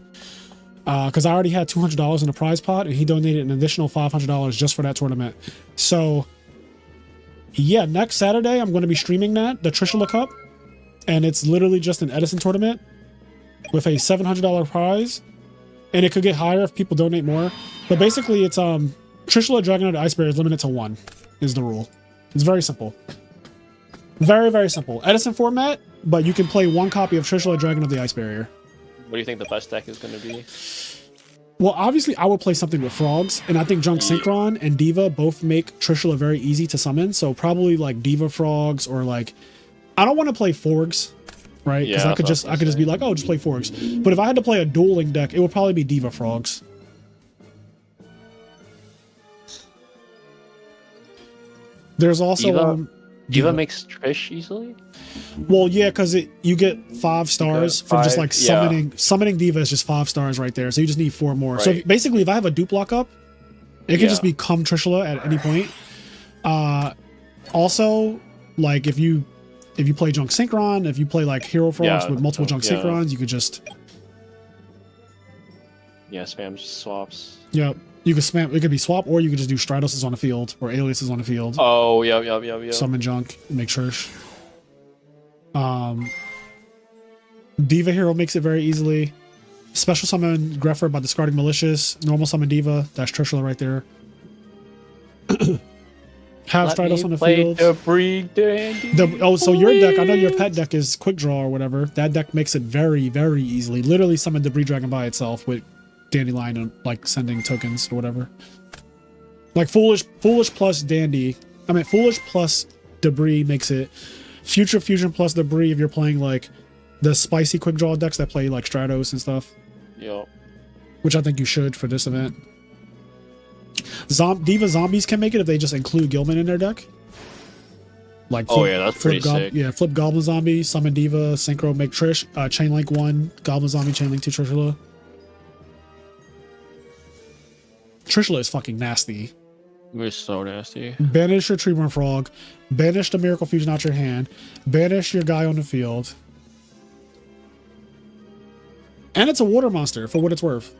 Because I already had $200 in the prize pot, and he donated an additional $500 just for that tournament. So yeah, next Saturday I'm going to be streaming the Trishula Cup, and it's literally just an Edison tournament with a $700 prize. And it could get higher if people donate more. But basically, it's Trishula Dragon of the Ice Barrier is limited to 1, is the rule. It's very simple. Very, very simple. Edison format, but you can play 1 copy of Trishula Dragon of the Ice Barrier. What do you think the best deck is going to be? Well, obviously, I would play something with frogs. And I think Junk Synchron and Diva both make Trishula very easy to summon. So probably like Diva Frogs or like... I don't want to play Forgs. Right, because I could just be like, oh, just play Forgs. But if I had to play a dueling deck, it would probably be Diva Frogs. There's also Diva makes Trish easily. Well, yeah, because you get 5 stars from just like summoning. Yeah. Summoning Diva is just 5 stars right there, so you just need 4 more. Right. So basically, if I have a dupe lock up, it can just become Trishula at any point. Also, like if you play Junk Synchron, if you play like Hero Frogs with multiple Junk Synchrons, you could just... Yeah, spam swaps. Yep. You could spam, it could be swap, or you could just do Stratoses on the field, or Aliases on the field. Oh, yeah. Summon Junk, make Trish. Diva Hero makes it very easily. Special summon Greffer by discarding Malicious. Normal summon Diva, that's Trishula right there. Have Stratos on the field. So your deck, I know your pet deck is Quick Draw or whatever. That deck makes it very, very easily. Literally summon Debris Dragon by itself with Dandelion and like sending tokens or whatever. Like Foolish plus Dandy. I mean, Foolish plus Debris makes it. Future Fusion plus Debris if you're playing like the spicy Quick Draw decks that play like Stratos and stuff. Yep. Which I think you should for this event. Diva Zombies can make it if they just include Gilman in their deck. Like that's pretty sick. Yeah, flip Goblin Zombie, summon Diva, Synchro, make Trish, Chainlink 1, Goblin Zombie, Chainlink 2, Trishula. Trishula is fucking nasty. It's so nasty. Banish your Treeborn Frog, banish the Miracle Fusion out your hand, banish your guy on the field. And it's a water monster for what it's worth.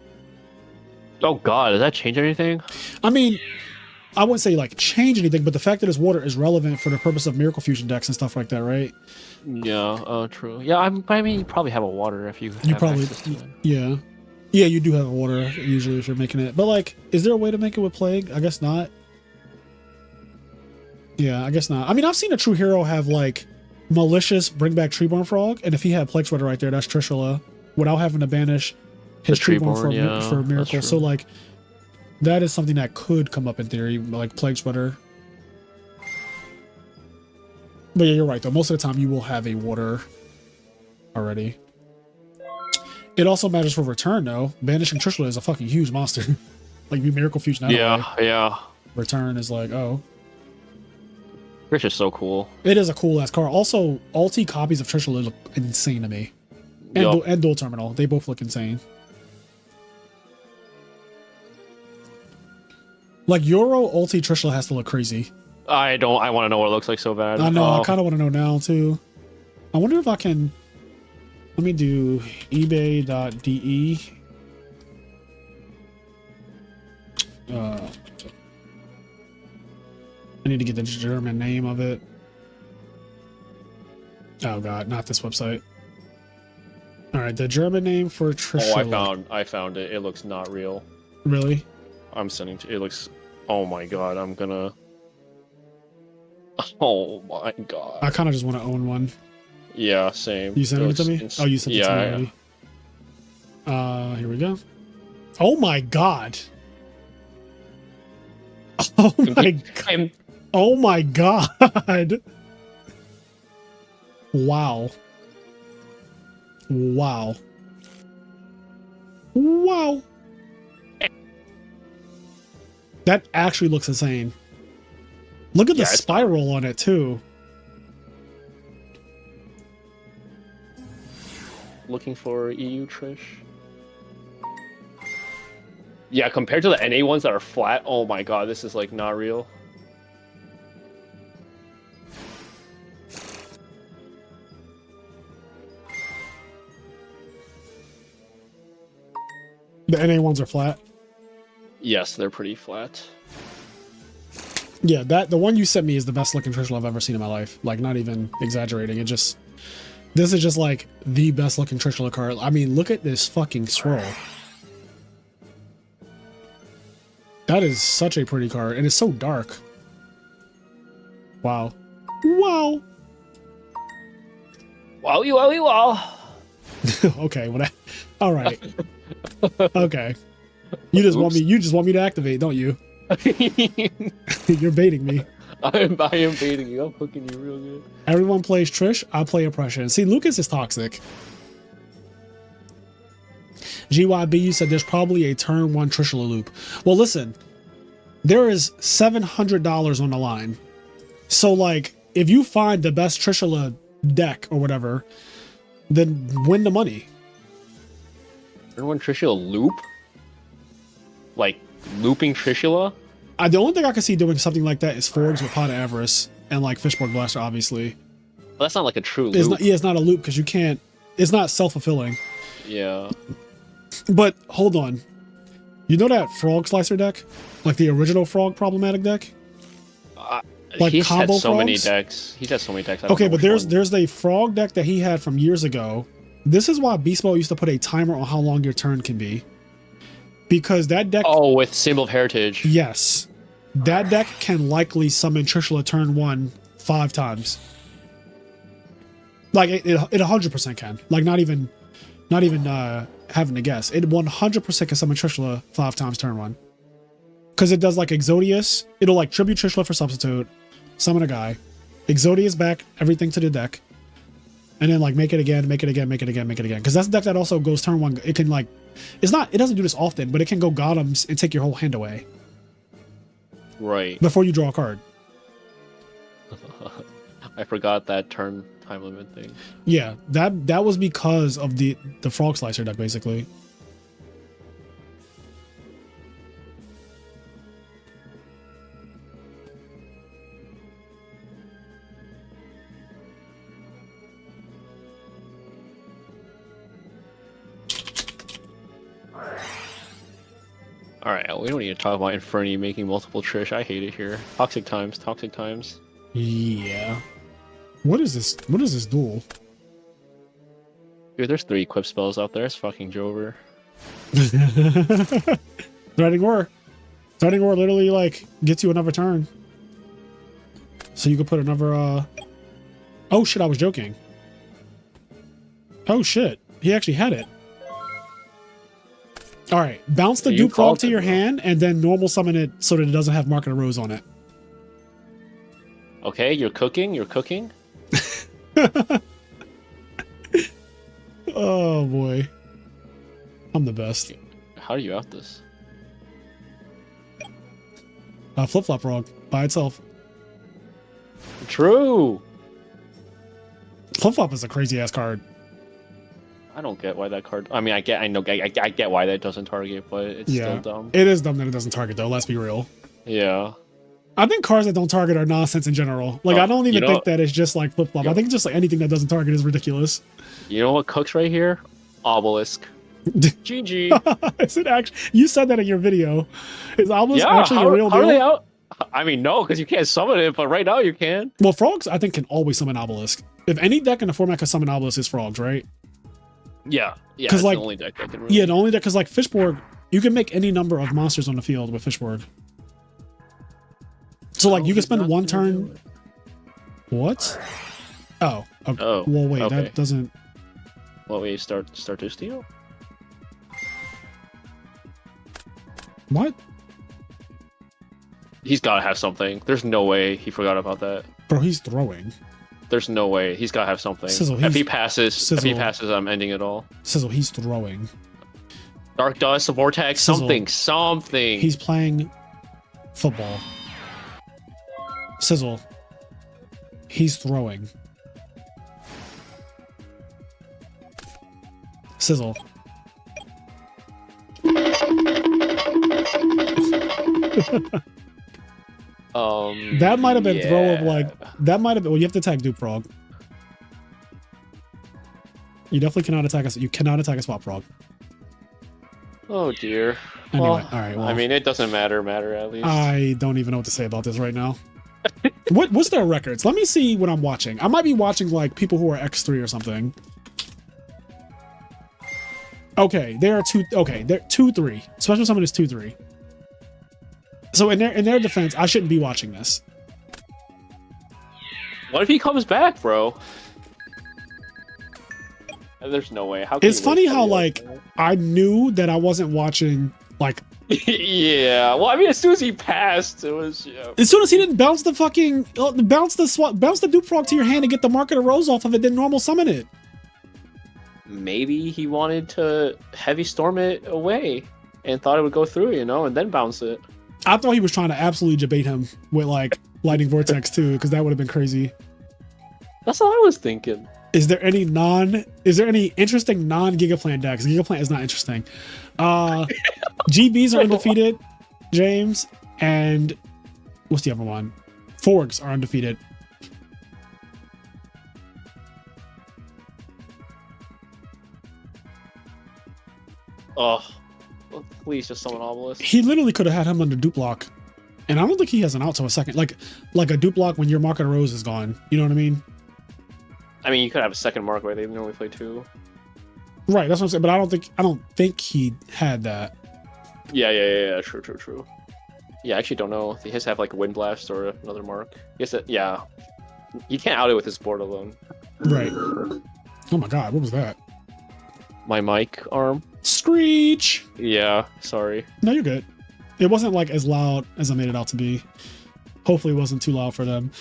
Oh god, does that change anything? I mean, I wouldn't say like change anything, but the fact that it's water is relevant for the purpose of Miracle Fusion decks and stuff like that, right? Yeah, true. Yeah, I mean, you probably have a water if you probably, yeah. Yeah, you do have a water usually if you're making it. But like, is there a way to make it with Plague? I guess not. Yeah, I guess not. I mean, I've seen a true hero have like Malicious bring back Treeborn Frog, and if he had Plague Sweater right there, that's Trishula, without having to banish his Treeborn for a Miracle. So like, that is something that could come up in theory, like Plague Sweater. But yeah, you're right though. Most of the time you will have a water already. It also matters for return though. Banishing Trishula is a fucking huge monster. Like you Miracle Fusion out of the way. Yeah. Return is like, oh. Trish is so cool. It is a cool ass card. Also, ulti copies of Trishula look insane to me. And Dual Terminal. They both look insane. Like Euro ulti Trishula has to look crazy. I want to know what it looks like so bad. I know. I kind of want to know now too. I wonder if I can. Let me do ebay.de. I need to get the German name of it. Oh god, not this website. All right, the German name for Trishula. I found it. It looks not real. Really? I'm sending to. It looks. Oh my god, I'm gonna. Oh my god. I kind of just want to own one. Yeah, same. You sent it to me? Oh, you sent it to me already. Here we go. Oh my god. Oh my god. Oh my god. Wow. Wow. Wow. That actually looks insane. Look at the spiral on it too. looking for EU Trish. Yeah, compared to the NA ones that are flat, oh my god, this is like not real. The NA ones are flat. Yes, they're pretty flat. Yeah, the one you sent me is the best looking Trishula I've ever seen in my life. Like, not even exaggerating. This is just like the best looking Trishula card. I mean, look at this fucking swirl. That is such a pretty card, and it's so dark. Wow. Wow. Wowie, wowie, wow. Okay, well, all right. Okay. You just want me to activate, don't you? You're baiting me. I am baiting you. I'm hooking you real good. Everyone plays Trish. I play Oppression. See, Lucas is toxic. GYB, you said there's probably a turn 1 Trishula loop. Well, listen, there is $700 on the line. So, like, if you find the best Trishula deck or whatever, then win the money. Turn 1 Trishula loop? Like, looping Trishula? The only thing I can see doing something like that is Forge with Pot of Avarice and, like, Fishborg Blaster, obviously. Well, that's not like a true loop. It's not, yeah, it's not a loop because you can't... It's not self-fulfilling. Yeah. But, hold on. You know that Frog Slicer deck? Like, the original Frog problematic deck? Like He's had combo so many frogs? decks. He's had so many decks. I don't Okay, know but which one. there's a Frog deck that he had from years ago. This is why Beast Mode used to put a timer on how long your turn can be. Because that deck... Oh, with Symbol of Heritage. Yes. That deck can likely summon Trishula turn 1 5 times. Like, it 100% can. Like, not even having to guess. It 100% can summon Trishula 5 times turn 1. Because it does, like, Exodius. It'll, like, tribute Trishula for substitute. Summon a guy. Exodius back everything to the deck. And then, like, make it again, make it again, make it again, make it again. Because that's the deck that also goes turn 1. It can, like... It doesn't do this often, but it can go Golems and take your whole hand away. Right. Before you draw a card. I forgot that turn time limit thing. Yeah, that was because of the Frog Slicer deck, basically. Alright, we don't need to talk about Inferni making multiple Trish. I hate it here. Toxic times, toxic times. Yeah. What is this? What is this duel? Dude, there's 3 equip spells out there. It's fucking Jover. Threatening War. Threatening War literally, like, gets you another turn. So you could put another, Oh shit, I was joking. Oh shit, he actually had it. Alright, bounce the Duke Frog to your hand, and then normal summon it so that it doesn't have Mark of the Rose on it. Okay, you're cooking, you're cooking. Oh boy. I'm the best. How do you out this? Flip-flop Frog, by itself. True! Flip-flop is a crazy-ass card. I don't get why that card... I mean, I get why that doesn't target, but it's still dumb. It is dumb that it doesn't target, though, let's be real. Yeah. I think cards that don't target are nonsense in general. Like, I don't even think that it's just like flip-flop. I think just like anything that doesn't target is ridiculous. You know what cooks right here? Obelisk. GG. Is it actually? You said that in your video. Is Obelisk actually a real deal? How are they out? I mean, no, because you can't summon it, but right now you can. Well, Frogs, I think, can always summon Obelisk. If any deck in the format can summon Obelisk, is Frogs, right? Yeah. Yeah, it's like, the only deck that can really... Yeah, the only deck, because like Fishborg, you can make any number of monsters on the field with Fishborg. So like you can spend one turn. What? Oh. Okay. Oh. Well, wait. Okay. That doesn't. What way start to steal? What? He's got to have something. There's no way he forgot about that. Bro, he's throwing. There's no way. He's got to have something. Sizzle, if he passes, I'm ending it all. Sizzle, he's throwing. Dark Dust, Vortex, Sizzle. something. He's playing football. Sizzle. He's throwing. Sizzle. That might have been throw of like that might have been. Well, you have to attack Dupe Frog. You definitely cannot attack us. You cannot attack a Swap Frog. Oh dear. Anyway, well, all right. Well, I mean, it doesn't matter at least. I don't even know what to say about this right now. What's their records? Let me see what I'm watching. I might be watching like people who are X3 or something. Okay, they are two. Okay, they're 2-3. Special summon is 2-3. So in their defense, I shouldn't be watching this. What if he comes back, bro? There's no way. How? It's funny how like I knew that I wasn't watching like. Yeah. Well, I mean, as soon as he passed, it was. Yeah. As soon as he didn't bounce the fucking bounce the Dupe Frog to your hand and get the Mark of the Rose off of it, then normal summon it. Maybe he wanted to heavy storm it away and thought it would go through, you know, and then bounce it. I thought he was trying to absolutely debate him with like Lightning Vortex too, because that would have been crazy. That's all I was thinking. Is there any interesting non-Gigaplant decks? Gigaplant is not interesting. GBs are undefeated, James, and what's the other one? Forgs are undefeated. Oh, please just summon Obelisk. He literally could have had him under Dupe Block. And I don't think he has an out to a second. Like a Dupe Block when your Mark of the Rose is gone. You know what I mean? I mean, you could have a second Mark where they normally play 2. Right, that's what I'm saying. But I don't think he had that. Yeah. True. Yeah, I actually don't know. He has to have like a Wind Blast or another Mark. Yes, yeah. You can't out it with his board alone. Right. Oh my god, what was that? My mic arm. Screech! Yeah, sorry. No, you're good. It wasn't like as loud as I made it out to be. Hopefully it wasn't too loud for them.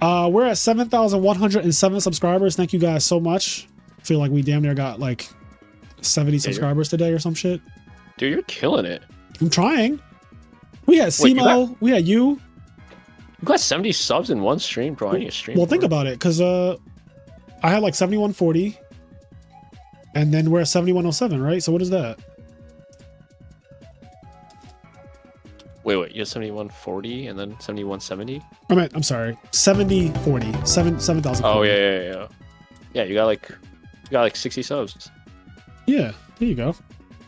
We're at 7,107 subscribers. Thank you guys so much. I feel like we damn near got like 70 subscribers today or some shit. Dude, you're killing it. I'm trying. We had Simo, we had you. You got 70 subs in one stream, bro. I need a stream. Well, think about it, because I had like 7140. And then we're at 7107, right? So what is that? Wait, you have 7140 and then 7170? I'm sorry. 7040. 7,000. Oh, yeah. Yeah, you got like 60 subs. Yeah, there you go.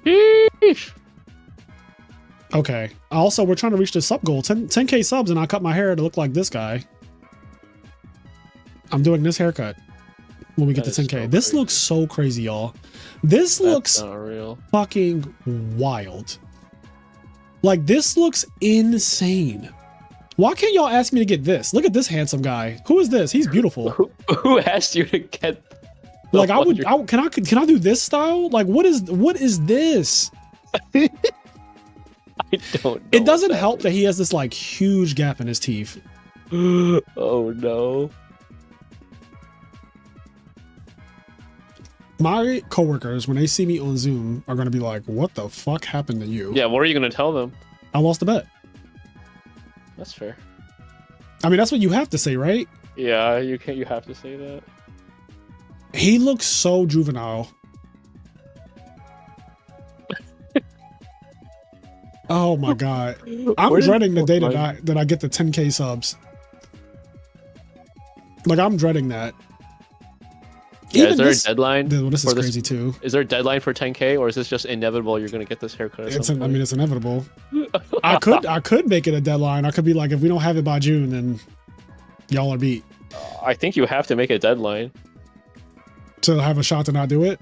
Sheesh. Okay. Also, we're trying to reach the sub goal. 10K subs, and I cut my hair to look like this guy. I'm doing this haircut when we get to 10K. This looks so crazy, y'all. This looks fucking wild. Like, this looks insane. Why can't y'all ask me to get this? Look at this handsome guy. Who is this? He's beautiful. Who asked you to get? Like, can I do this style? Like, what is this? I don't know. It doesn't help that he has this like huge gap in his teeth. Oh no. My coworkers, when they see me on Zoom, are gonna be like, "What the fuck happened to you?" Yeah, what are you gonna tell them? I lost the bet. That's fair. I mean, that's what you have to say, right? Yeah, you can't. You have to say that. He looks so juvenile. Oh my god, I'm dreading the day that I get the 10K subs. Like, I'm dreading that. Yeah, is there a deadline? Well, this is crazy too. Is there a deadline for 10K, or is this just inevitable? You're gonna get this haircut. I mean, it's inevitable. I could make it a deadline. I could be like, if we don't have it by June, then y'all are beat. I think you have to make a deadline to have a shot to not do it.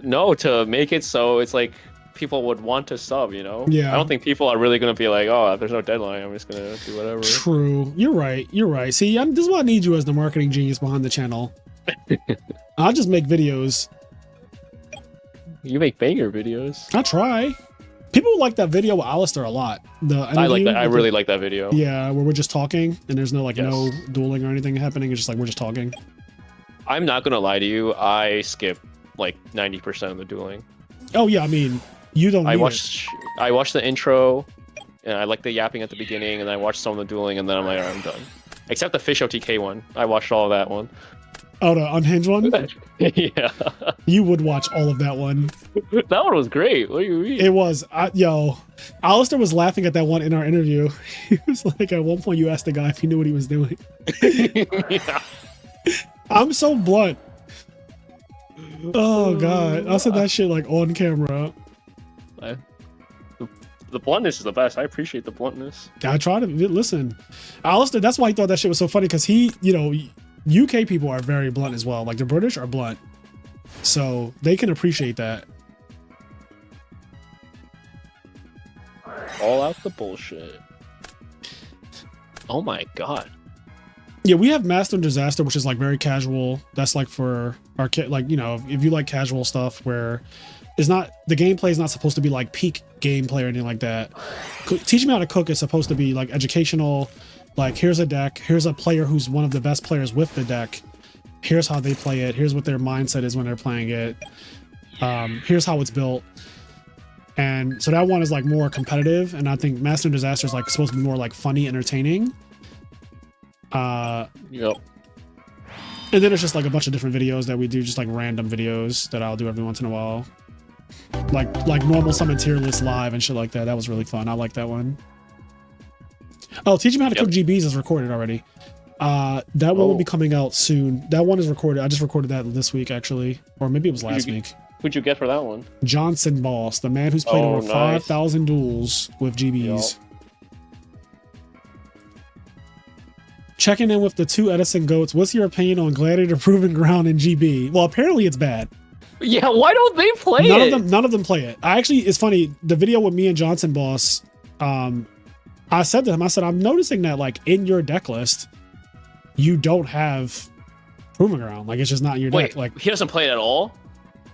No, to make it so it's like people would want to sub. You know? Yeah. I don't think people are really gonna be like, oh, there's no deadline. I'm just gonna do whatever. True. You're right. See, this is why I need you as the marketing genius behind the channel. I'll just make videos. You make banger videos. I try. People like that video with Alistair a lot. I like that. I really like that video. Yeah, where we're just talking and there's no no dueling or anything happening. It's just like we're just talking. I'm not gonna lie to you. I skip like 90% of the dueling. Oh yeah, I mean, you don't. I watched the intro, and I like the yapping at the beginning, and I watched some of the dueling, and then I'm like, I'm done. Except the Fish OTK one. I watched all of that one. Oh, the unhinged one? Yeah. You would watch all of that one. That one was great. What do you mean? It was. Yo, Alistair was laughing at that one in our interview. He was like, at one point you asked the guy if he knew what he was doing. Yeah. I'm so blunt. Oh, God. I said that shit like on camera. The bluntness is the best. I appreciate the bluntness. I try to listen. Alistair, that's why he thought that shit was so funny, because he, you know, UK people are very blunt as well. Like the British are blunt. So they can appreciate that. All out the bullshit. Oh my god. Yeah, we have Master and Disaster, which is like very casual. That's like for our kid, like, you know, if you like casual stuff where it's not, the gameplay is not supposed to be like peak gameplay or anything like that. Teach Me How to Cook is supposed to be like educational. Like, here's a deck, here's a player who's one of the best players with the deck. Here's how they play it. Here's what their mindset is when they're playing it. Here's how it's built. And so that one is like more competitive. And I think Master and Disaster is like supposed to be more like funny, entertaining. Yep. And then it's just like a bunch of different videos that we do, just like random videos that I'll do every once in a while. Like normal summon tier list live and shit like that. That was really fun. I like that one. Oh, Teach Me How to Cook GBs is recorded already. That one will be coming out soon. That one is recorded. I just recorded that this week, actually. Or maybe it was last week. Who'd you get for that one? Johnson Boss, the man who's played over 5,000 duels with GBs. Yep. Checking in with the two Edison goats. What's your opinion on Gladiator Proving Ground in GB? Well, apparently it's bad. Yeah, why don't they play it? None of them play it. It's funny. The video with me and Johnson Boss, I said to him, I said, I'm noticing that like in your deck list, you don't have Proving Ground. Like, it's just not in your deck. Like, he doesn't play it at all?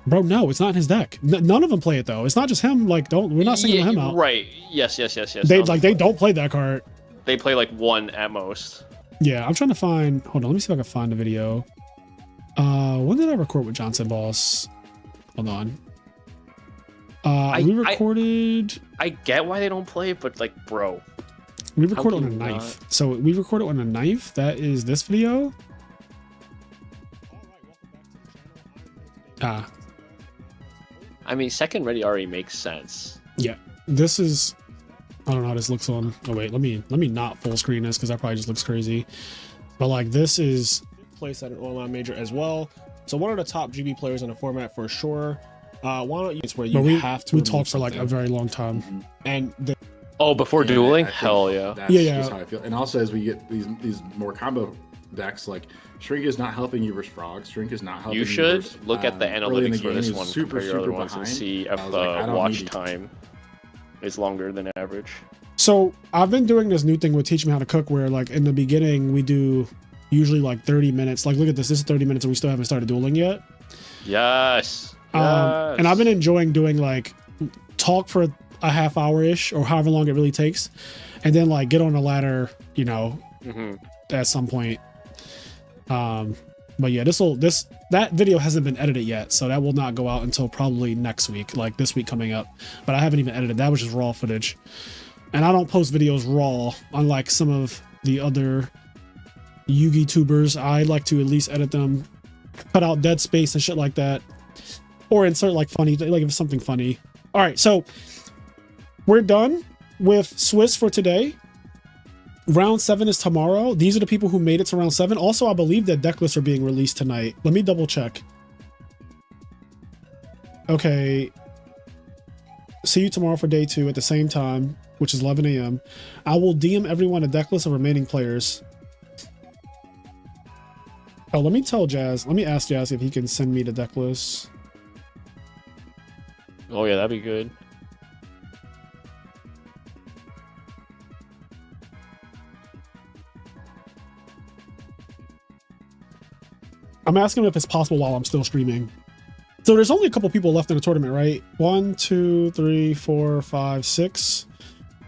Bro, no, it's not in his deck. None of them play it though. It's not just him. Like, we're not singling him out. Right. Yes. They don't play that card. They play like one at most. Yeah, I'm trying to find. Hold on, let me see if I can find the video. When did I record with Johnson Boss? Hold on. We recorded. I get why they don't play it, but like, bro. We recorded on a knife. So we recorded on a knife. That is this video. I mean, second ready already makes sense. Yeah, this is. I don't know how this looks on. Oh wait, let me not full screen this because that probably just looks crazy. But like, this is placed at an online major as well. So one of the top GB players in the format for sure. Why don't you? It's where you have to. We talked for like a very long time. Mm-hmm. And before dueling, hell yeah. That's just how I feel. And also, as we get these more combo decks, like Shrink is not helping you versus Frog. Shrink is not helping. You should look at the analytics for this one, super, compare your other ones, behind. and see if the watch time is longer than average. So I've been doing this new thing with Teach Me How to Cook, where like in the beginning we do usually like 30 minutes. Like, look at this. This is 30 minutes, and we still haven't started dueling yet. Yes. And I've been enjoying doing like talk for a half hour ish or however long it really takes, and then like get on a ladder, you know, at some point. But yeah, that video hasn't been edited yet, so that will not go out until probably next week, like this week coming up. But I haven't even edited. That was just raw footage, and I don't post videos raw, unlike some of the other Yugi tubers. I like to at least edit them, cut out dead space and shit like that, or insert like funny, like if it's something funny. All right, so we're done with Swiss for today. Round 7 is tomorrow. These are the people who made it to round 7. Also, I believe that deck lists are being released tonight. Let me double check. Okay. See you tomorrow for day 2 at the same time, which is 11 a.m. I will DM everyone a deck list of remaining players. Oh, let me ask Jazz if he can send me the deck list. Oh yeah, that'd be good. I'm asking if it's possible while I'm still streaming. So there's only a couple people left in the tournament, right? 1, 2, 3, 4, 5, 6.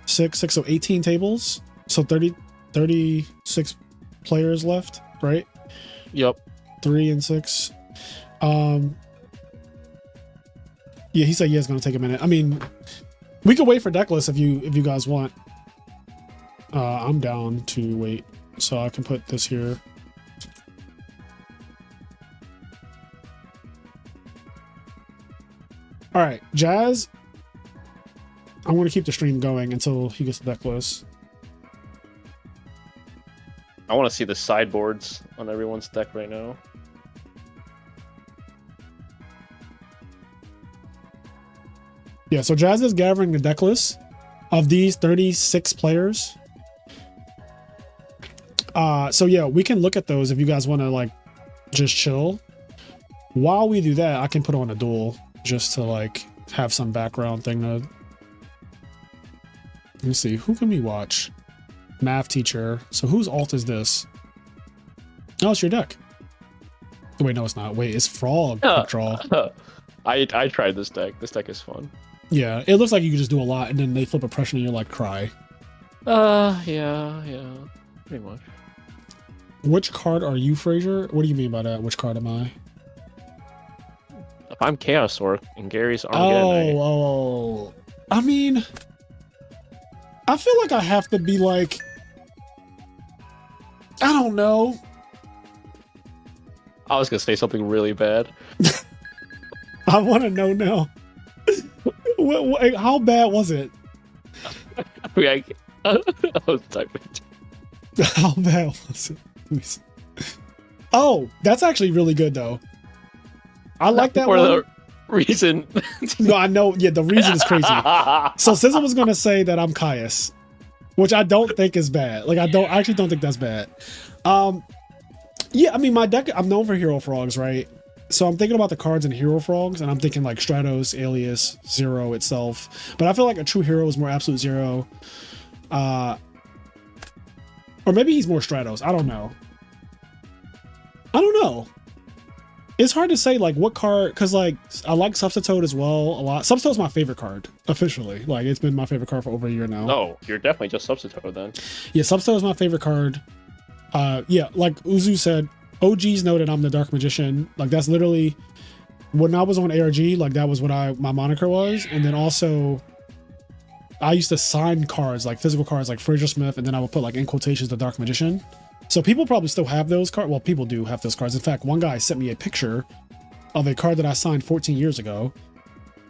So 18 tables. So 36 players left, right? Yep. 3 and 6. Yeah, he said yeah, it's gonna take a minute. I mean, we could wait for deck lists if you guys want. I'm down to wait, so I can put this here. All right, Jazz. I'm going to keep the stream going until he gets the deck list. I want to see the sideboards on everyone's deck right now. Yeah, so Jazz is gathering the deck list of these 36 players. So yeah, we can look at those if you guys want to like just chill. While we do that, I can put on a duel just to like have some background thing to. Let me see, who can we watch? Math teacher. So whose alt is this? Oh, it's your deck. Wait, no, it's not. Wait, it's Frog quick draw. I tried this deck. This deck is fun. Yeah, it looks like you can just do a lot, and then they flip a pressure, and you're like, cry. Yeah, pretty much. Which card are you, Frazier? What do you mean by that? Which card am I? If I'm Chaos Orc and Gary's Armageddon. Oh. I mean, I feel like I have to be like, I don't know. I was gonna say something really bad. I want to know now. How bad was it? I was typing. How bad was it? Oh, that's actually really good though. I like that for one. the reason. No, I know. Yeah, the reason is crazy. So Sizzle was gonna say that I'm Caius, which I don't think is bad. Like I actually don't think that's bad. Yeah, I mean my deck. I'm known for Hero Frogs, right? So I'm thinking about the cards in Hero Frogs, and I'm thinking like Stratos, Alias, Zero itself. But I feel like a true hero is more Absolute Zero. Or maybe he's more Stratos. I don't know. It's hard to say like what card, because like I like Substitute as well a lot. Substitute's my favorite card officially. Like it's been my favorite card for over a year now. No, you're definitely just Substitute then. Yeah, Substitute is my favorite card. Yeah, like Uzu said, OGs know that I'm the Dark Magician. Like that's literally when I was on ARG. Like that was what my moniker was. And then also, I used to sign cards, like physical cards, like Fraser Smith, and then I would put like in quotations the Dark Magician. So people probably still have those cards. Well, people do have those cards. In fact, one guy sent me a picture of a card that I signed 14 years ago,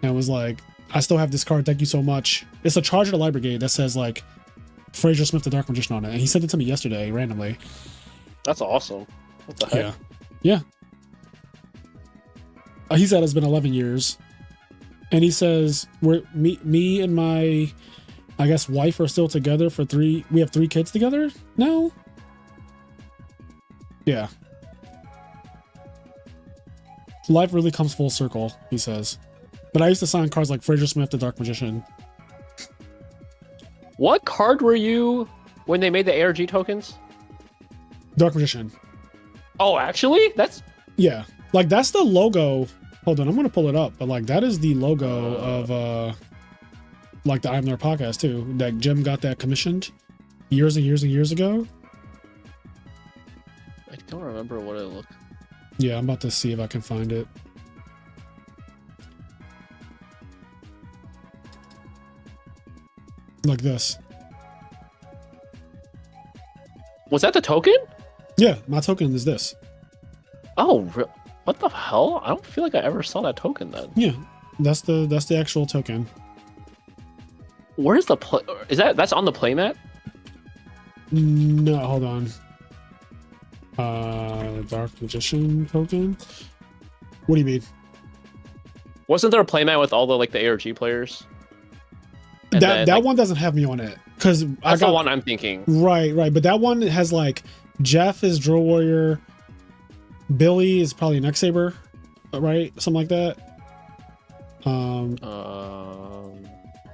and was like, "I still have this card. Thank you so much." It's a Charge of the Light Brigade that says like Fraser Smith, the Dark Magician on it, and he sent it to me yesterday randomly. That's awesome. What the heck? Yeah. He said it's been 11 years, and he says me and my, I guess, wife are still together for 3. We have 3 kids together now. Yeah. Life really comes full circle, he says. But I used to sign cards like Fraser Smith, the Dark Magician. What card were you when they made the ARG tokens? Dark Magician. Oh, actually? That's... Yeah. Like, that's the logo. Hold on, I'm going to pull it up. But, like, that is the logo of, like, the I'm There podcast, too. That Jim got that commissioned years and years and years ago. I don't remember what it looked. Yeah, I'm about to see if I can find it. Like this. Was that the token? Yeah, my token is this. Oh, what the hell? I don't feel like I ever saw that token then. Yeah, that's the actual token. Where's the play? That's on the playmat? No, hold on. Dark Magician token. What do you mean? Wasn't there a playmat with all the like the ARG players? And That like, one doesn't have me on it because I got the one I'm thinking. Right, but that one has like Jeff is Drill Warrior, Billy is probably Neck Saber, right? Something like that.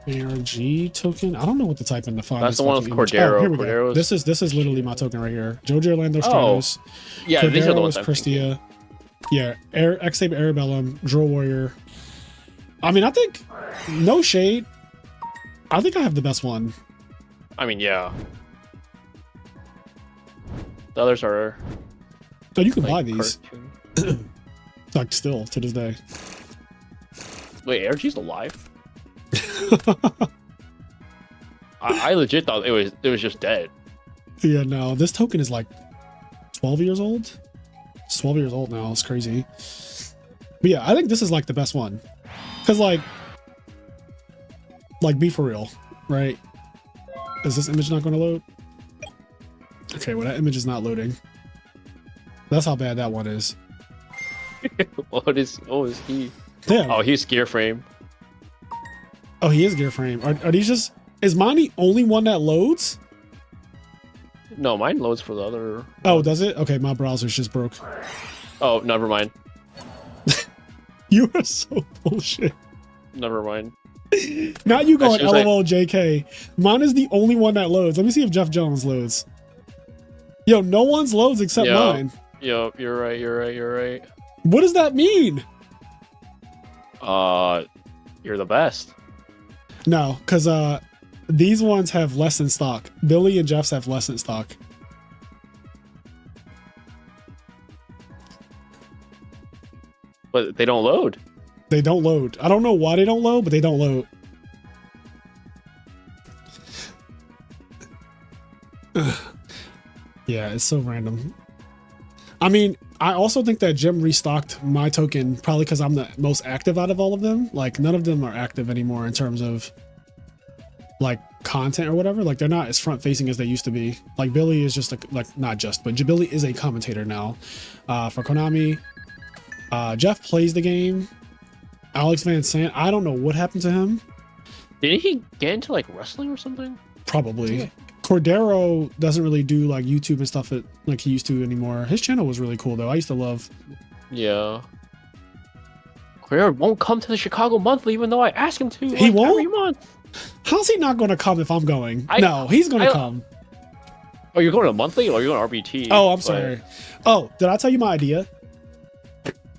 ARG token. I don't know what to type in to find. That's the one with Cordero. Oh, here we go. This is literally my token right here. Jojo Orlando Stratos. Yeah, Cordero these are the ones is I'm thinking. Christia. Yeah, X Saber Arabellum, Drill Warrior. I mean, I think no shade. I think I have the best one. I mean, yeah. The others are. Oh, you can like, buy these. Like still to this day. Wait, ARG's alive? I legit thought it was just dead. Yeah, no, this token is like 12 years old. It's 12 years old now. It's crazy. But yeah, I think this is like the best one. Cause like be for real, right? Is this image not going to load? Okay, well that image is not loading. That's how bad that one is. What is he? Yeah. Oh, he's gear frame. Oh, he is gear frame. Are these just? Is mine the only one that loads? No, mine loads for the other. Oh, does it? Okay, my browser's just broke. Oh, never mind. You are so bullshit. Never mind. Now you going As soon as LOL JK. Mine is the only one that loads. Let me see if Jeff Jones loads. Yo, no one's loads except mine. Yo, you're right. You're right. What does that mean? You're the best. No, because these ones have less in stock. Billy and Jeff's have less in stock. But they don't load. They don't load. I don't know why they don't load, but they don't load. Yeah, it's so random. I mean, I also think that Jim restocked my token probably because I'm the most active out of all of them. Like, none of them are active anymore in terms of like content or whatever. Like, they're not as front facing as they used to be. Like, Billy is just not just, but Billy is a commentator now for Konami. Jeff plays the game. Alex Van Sant, I don't know what happened to him. Did he get into like wrestling or something? Probably. Yeah. Cordero doesn't really do like YouTube and stuff like he used to anymore. His channel was really cool though. I used to love. Yeah. Cordero won't come to the Chicago Monthly even though I ask him to. He won't? Every month. How's he not going to come if I'm going? No, he's going to come. Oh, you're going to monthly or you're going to RBT? Oh, I'm sorry. Oh, did I tell you my idea?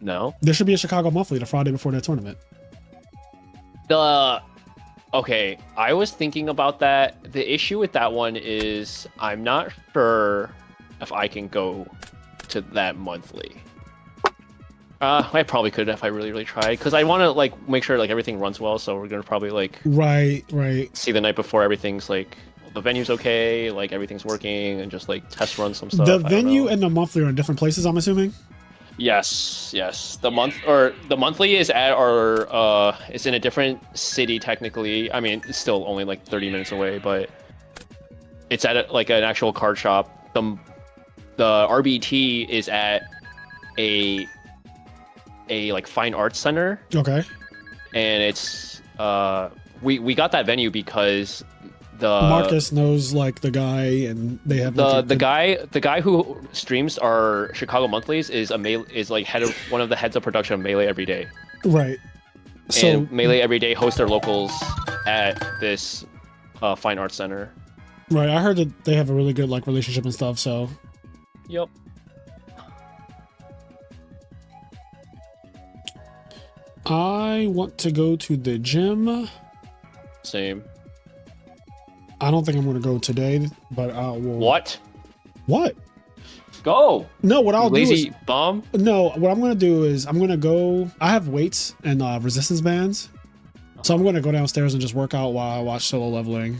No. There should be a Chicago Monthly the Friday before their tournament. Okay, I was thinking about that. The issue with that one is I'm not sure if I can go to that monthly. I probably could if I really tried, because I want to like make sure like everything runs well. So we're gonna probably like right see the night before everything's like the venue's okay, like everything's working, and just like test run some stuff. The venue and the monthly are in different places, I'm assuming. Yes. The monthly is at our it's in a different city technically. I mean, it's still only like 30 minutes away, but it's at like an actual card shop. The RBT is at a like fine arts center. Okay. And it's we got that venue because Marcus knows like the guy, and they have the guy who streams our Chicago monthlies is like one of the heads of production of Melee Every Day. Right. So and Melee Every Day hosts their locals at this fine arts center. Right. I heard that they have a really good like relationship and stuff. So. Yep. I want to go to the gym. Same. I don't think I'm going to go today, but I will. What? Go. No, what I'll do is lazy bum. No, what I'm going to do is I'm going to go. I have weights and resistance bands, so I'm going to go downstairs and just work out while I watch Solo Leveling.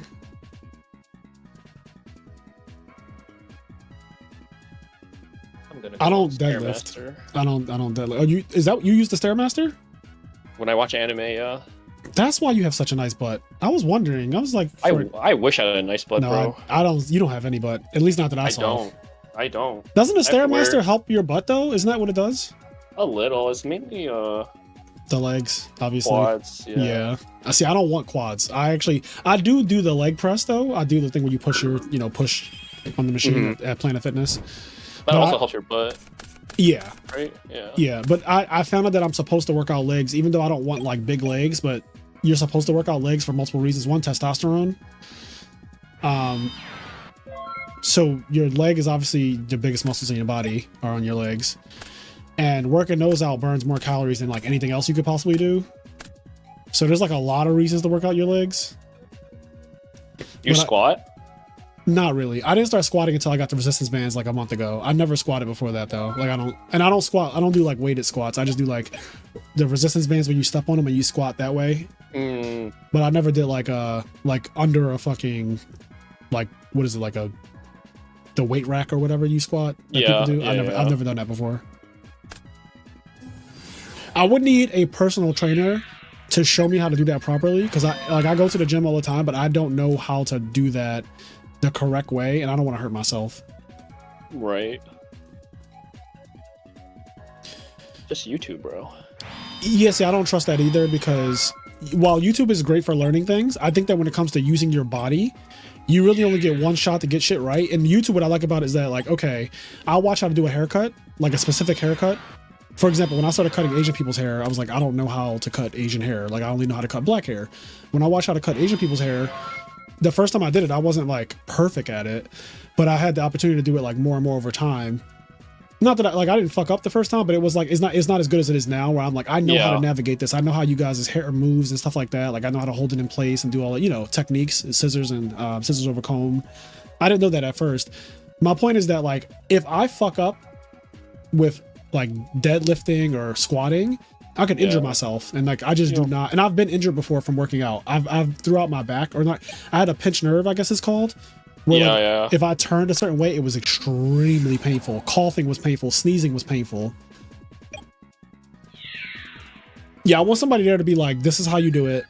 I don't deadlift. I don't deadlift. Oh, you use the Stairmaster? When I watch anime, yeah. That's why you have such a nice butt. I was wondering. I was like, I wish I had a nice butt, bro. I don't. You don't have any butt. At least not that I saw. I don't. Doesn't the Stairmaster help your butt though? Isn't that what it does? A little. It's mainly the legs, obviously. Quads. Yeah. See, I don't want quads. I do the leg press though. I do the thing where you push push on the machine at Planet Fitness. That also helps your butt. Yeah. Right? Yeah. Yeah, but I found out that I'm supposed to work out legs, even though I don't want like big legs, but you're supposed to work out legs for multiple reasons. One, testosterone. So your leg is obviously the biggest muscles in your body are on your legs. And working those out burns more calories than like anything else you could possibly do. So there's like a lot of reasons to work out your legs. You squat? Not really. I didn't start squatting until I got the resistance bands like a month ago. I never squatted before that though. Like I don't squat. I don't do like weighted squats. I just do like the resistance bands where you step on them and you squat that way. But I never did like under a fucking like what is it like the weight rack or whatever you squat that people do. I've never done that before. I would need a personal trainer to show me how to do that properly, because I go to the gym all the time, but I don't know how to do that the correct way, and I don't want to hurt myself. Right. Just YouTube, bro. Yeah, see, I don't trust that either, because while YouTube is great for learning things, I think that when it comes to using your body, you really only get one shot to get shit right. And YouTube, what I like about it is that, like, okay, I'll watch how to do a haircut, like a specific haircut. For example, when I started cutting Asian people's hair, I was like, I don't know how to cut Asian hair. Like, I only know how to cut black hair. When I watched how to cut Asian people's hair, the first time I did it, I wasn't like perfect at it, but I had the opportunity to do it like more and more over time. Not that I didn't fuck up the first time, but it was like, it's not as good as it is now, where I'm like, I know how to navigate this. I know how you guys' hair moves and stuff like that. Like, I know how to hold it in place and do all the, you know, techniques, scissors and scissors over comb. I didn't know that at first. My point is that, like, if I fuck up with like deadlifting or squatting, I could injure myself. And like, I just do not. And I've been injured before from working out. I've threw out my back, or not. I had a pinched nerve, I guess it's called. Where if I turned a certain way, it was extremely painful. Coughing was painful. Sneezing was painful. Yeah, I want somebody there to be like, this is how you do it.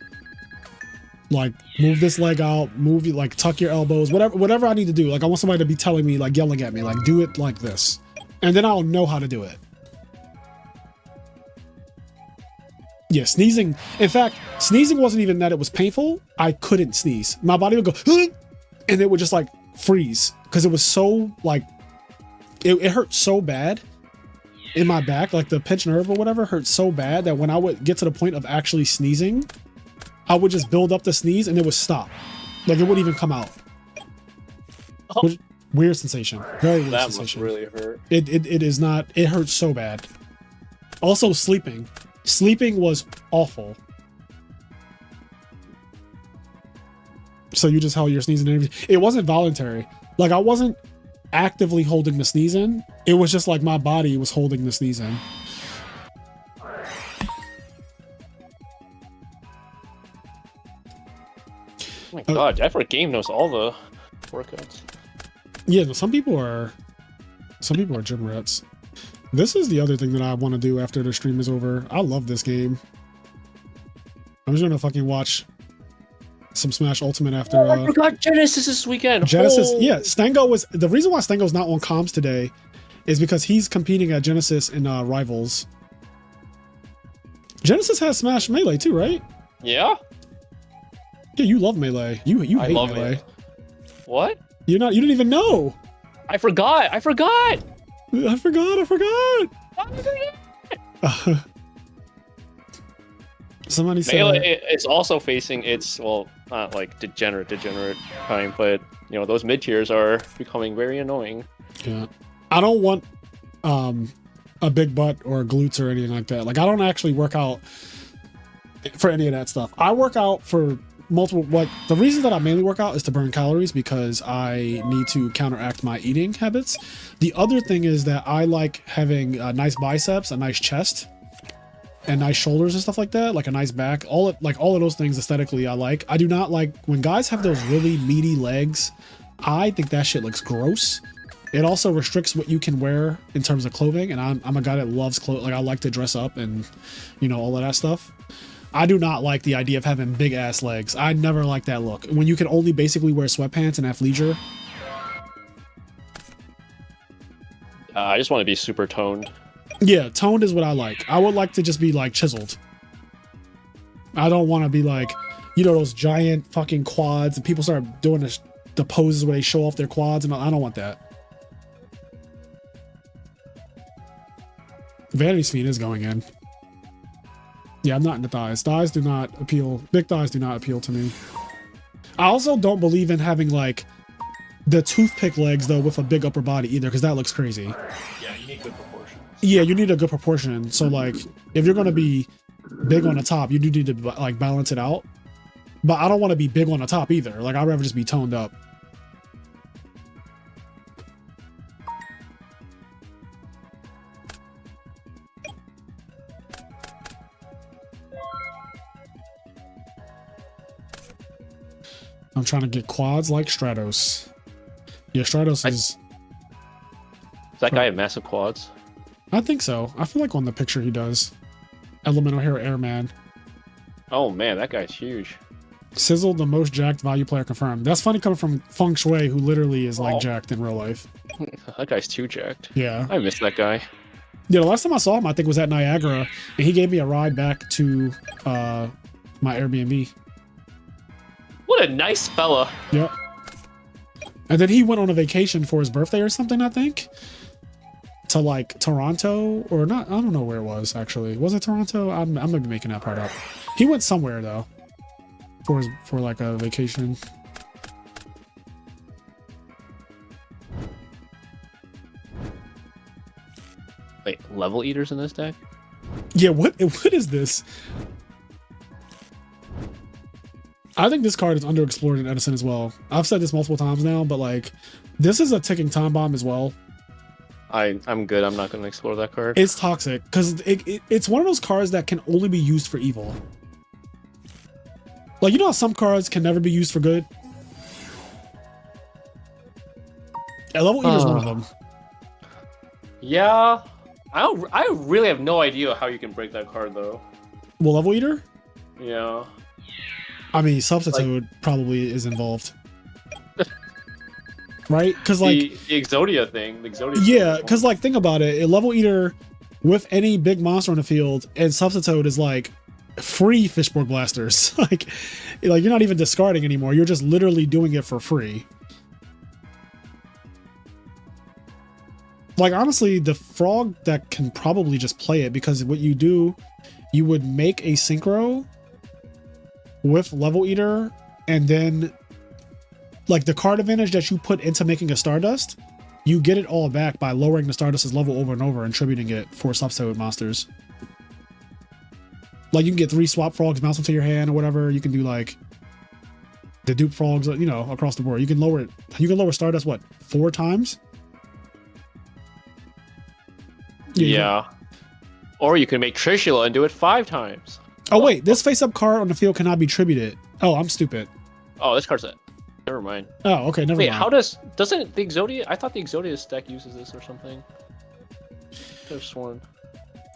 Like, move this leg out, like, tuck your elbows, whatever I need to do. Like, I want somebody to be telling me, like, yelling at me, like, do it like this. And then I'll know how to do it. Yeah, sneezing. In fact, sneezing wasn't even that it was painful. I couldn't sneeze. My body would go, and it would just like freeze, because it was so like, it hurt so bad in my back. Like, the pinched nerve or whatever hurt so bad that when I would get to the point of actually sneezing, I would just build up the sneeze and it would stop. Like, it wouldn't even come out. Weird sensation. Very weird sensation. That must really hurt. It is not. It hurts so bad. Also, sleeping. Sleeping was awful. So you just held your sneezing and everything. It wasn't voluntary. Like, I wasn't actively holding the sneeze in. It was just like my body was holding the sneeze in. Oh my god, Effort Game knows all the workouts. Yeah, no, some people are gym rats. This is the other thing that I want to do after the stream is over. I love this game. I'm just gonna fucking watch some Smash Ultimate after. I forgot Genesis this weekend. Genesis, yeah. Stango was the reason why Stango's not on comms today, is because he's competing at Genesis in Rivals. Genesis has Smash Melee too, right? Yeah. Yeah, you love Melee. You hate love Melee. it. What? You didn't even know. I forgot. Somebody said Melee is also facing its, well, not like degenerate kind, but you know, those mid tiers are becoming very annoying. Yeah, I don't want a big butt or glutes or anything like that. Like, I don't actually work out for any of that stuff. I work out for multiple, like, the reason that I mainly work out is to burn calories, because I need to counteract my eating habits. The other thing is that I like having nice biceps, a nice chest, and nice shoulders and stuff like that, like a nice back. All of those things aesthetically I like. I do not like when guys have those really meaty legs. I think that shit looks gross. It also restricts what you can wear in terms of clothing, and I'm a guy that loves clothes. Like, I like to dress up and, you know, all of that stuff. I do not like the idea of having big ass legs. I never like that look. When you can only basically wear sweatpants and athleisure. I just want to be super toned. Yeah, toned is what I like. I would like to just be like chiseled. I don't want to be like, you know, those giant fucking quads and people start doing the poses where they show off their quads, and I don't want that. Vanity's Fiend is going in. Yeah, I'm not into thighs. Thighs do not appeal. Big thighs do not appeal to me. I also don't believe in having like the toothpick legs though with a big upper body either, because that looks crazy. Yeah, you need good proportions. Yeah, you need a good proportion. So like, if you're gonna be big on the top, you do need to like balance it out. But I don't want to be big on the top either. Like, I'd rather just be toned up. I'm trying to get quads like Stratos. Yeah, Stratos is... Does that guy have massive quads? I think so. I feel like on the picture he does. Elemental Hero Airman. Oh man, that guy's huge. Sizzle, the most jacked value player confirmed. That's funny coming from Feng Shui, who literally is like jacked in real life. That guy's too jacked. Yeah. I miss that guy. Yeah, the last time I saw him, I think was at Niagara, and he gave me a ride back to my Airbnb. What a nice fella. Yep. And then he went on a vacation for his birthday or something, I think. To like Toronto or not. I don't know where it was actually. Was it Toronto? I'm gonna be making that part up. He went somewhere though. For like a vacation. Wait, level eaters in this deck? Yeah, what is this? I think this card is underexplored in Edison as well. I've said this multiple times now, but like this is a ticking time bomb as well. I'm good. I'm not going to explore that card. It's toxic because it's one of those cards that can only be used for evil. Like, you know how some cards can never be used for good? Yeah, Level Eater is one of them. Yeah. I really have no idea how you can break that card, though. Well, Level Eater? Yeah. I mean, Substitute probably is involved. Right? Because, like... The Exodia thing. The Exodia yeah, because, like, think about it. A Level Eater with any big monster on the field and Substitute is, like, free Fishborg Blasters. like, you're not even discarding anymore. You're just literally doing it for free. Like, honestly, the frog deck can probably just play it because what you do, you would make a synchro with Level Eater, and then, like, the card advantage that you put into making a Stardust, you get it all back by lowering the Stardust's level over and over and tributing it for Substitute monsters. Like, you can get 3 swap frogs, bounce them to your hand or whatever. You can do, like, the dupe frogs, you know, across the board. You can lower it. You can lower Stardust, what, 4 times? Yeah. Or you can make Trishula and do it 5 times. Oh, wait. This face-up card on the field cannot be tributed. Oh, I'm stupid. Oh, this card's it. Never mind. Oh, okay. Never Wait, mind. how doesn't the Exodia? I thought the Exodia deck uses this or something. I've sworn.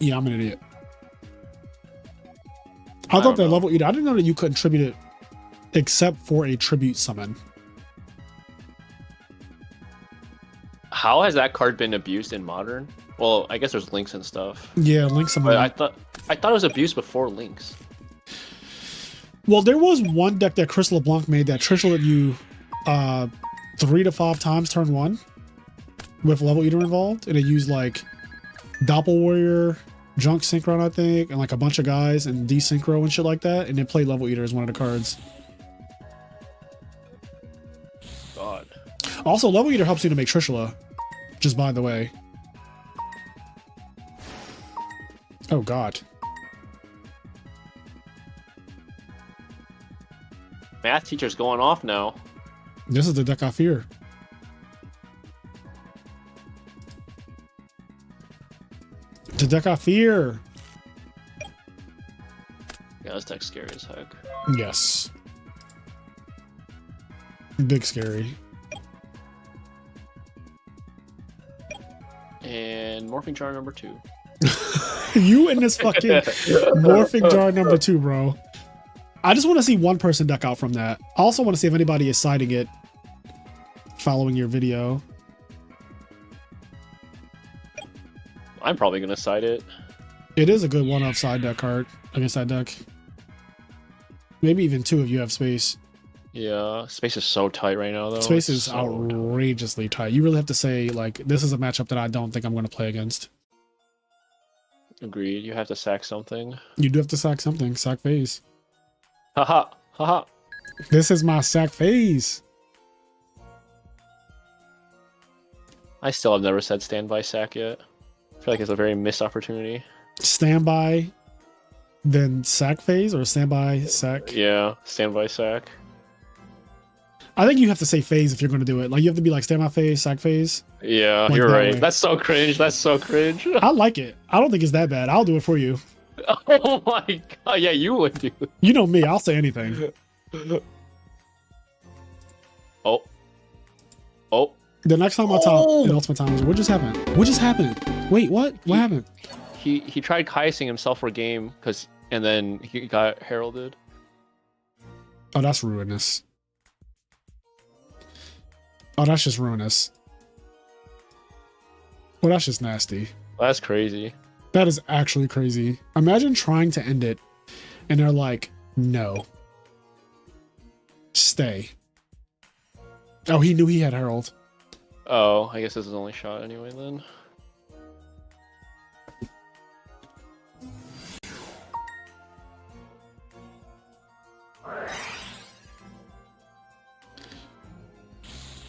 Yeah, I'm an idiot. I thought that Level Eater, I didn't know that you couldn't tribute it except for a tribute summon. How has that card been abused in Modern? Well, I guess there's links and stuff. Yeah, links summon. But I thought it was abused before links. Well, there was one deck that Chris LeBlanc made that trishuled you 3 to 5 times turn 1 with Level Eater involved, and it used like Doppel Warrior, Junk Synchron, I think, and like a bunch of guys and Desynchro and shit like that, and it played Level Eater as one of the cards. God. Also, Level Eater helps you to make Trishula, just by the way. Oh god. Math teacher's going off now. This is the deck I fear. The deck I fear. Yeah, this deck's scary as heck. Yes. Big scary. And Morphing Jar number 2. You and this fucking Morphing Jar number 2, bro. I just want to see one person deck out from that. I also want to see if anybody is siding it following your video. I'm probably going to side it. It is a good one-off side deck card against that deck. Maybe even 2 if you have space. Yeah, space is so tight right now, though. Space is so outrageously tight. You really have to say, like, this is a matchup that I don't think I'm going to play against. Agreed. You have to sack something. You do have to sack something. Sack phase. Haha. Haha. This is my sack phase. I still have never said standby sack yet. I feel like it's a very missed opportunity. Standby, then sack phase, or standby sack? Yeah, standby sack. I think you have to say phase if you're going to do it. Like, you have to be like standby phase, sack phase. Yeah, like you're that right. way. That's so cringe. That's so cringe. I like it. I don't think it's that bad. I'll do it for you. Oh my god. Yeah, you would do. You know me. I'll say anything. Oh. Oh. The next time I top in Ultimate Time, what just happened? What just happened? Wait, what? What happened? He tried Kaising himself for a game because and then he got heralded. Oh, that's ruinous. Oh, that's just ruinous. Well, that's just nasty. That's crazy. That is actually crazy. Imagine trying to end it, and they're like, no. Stay. Oh, he knew he had Herald. Oh, I guess this is only shot anyway then.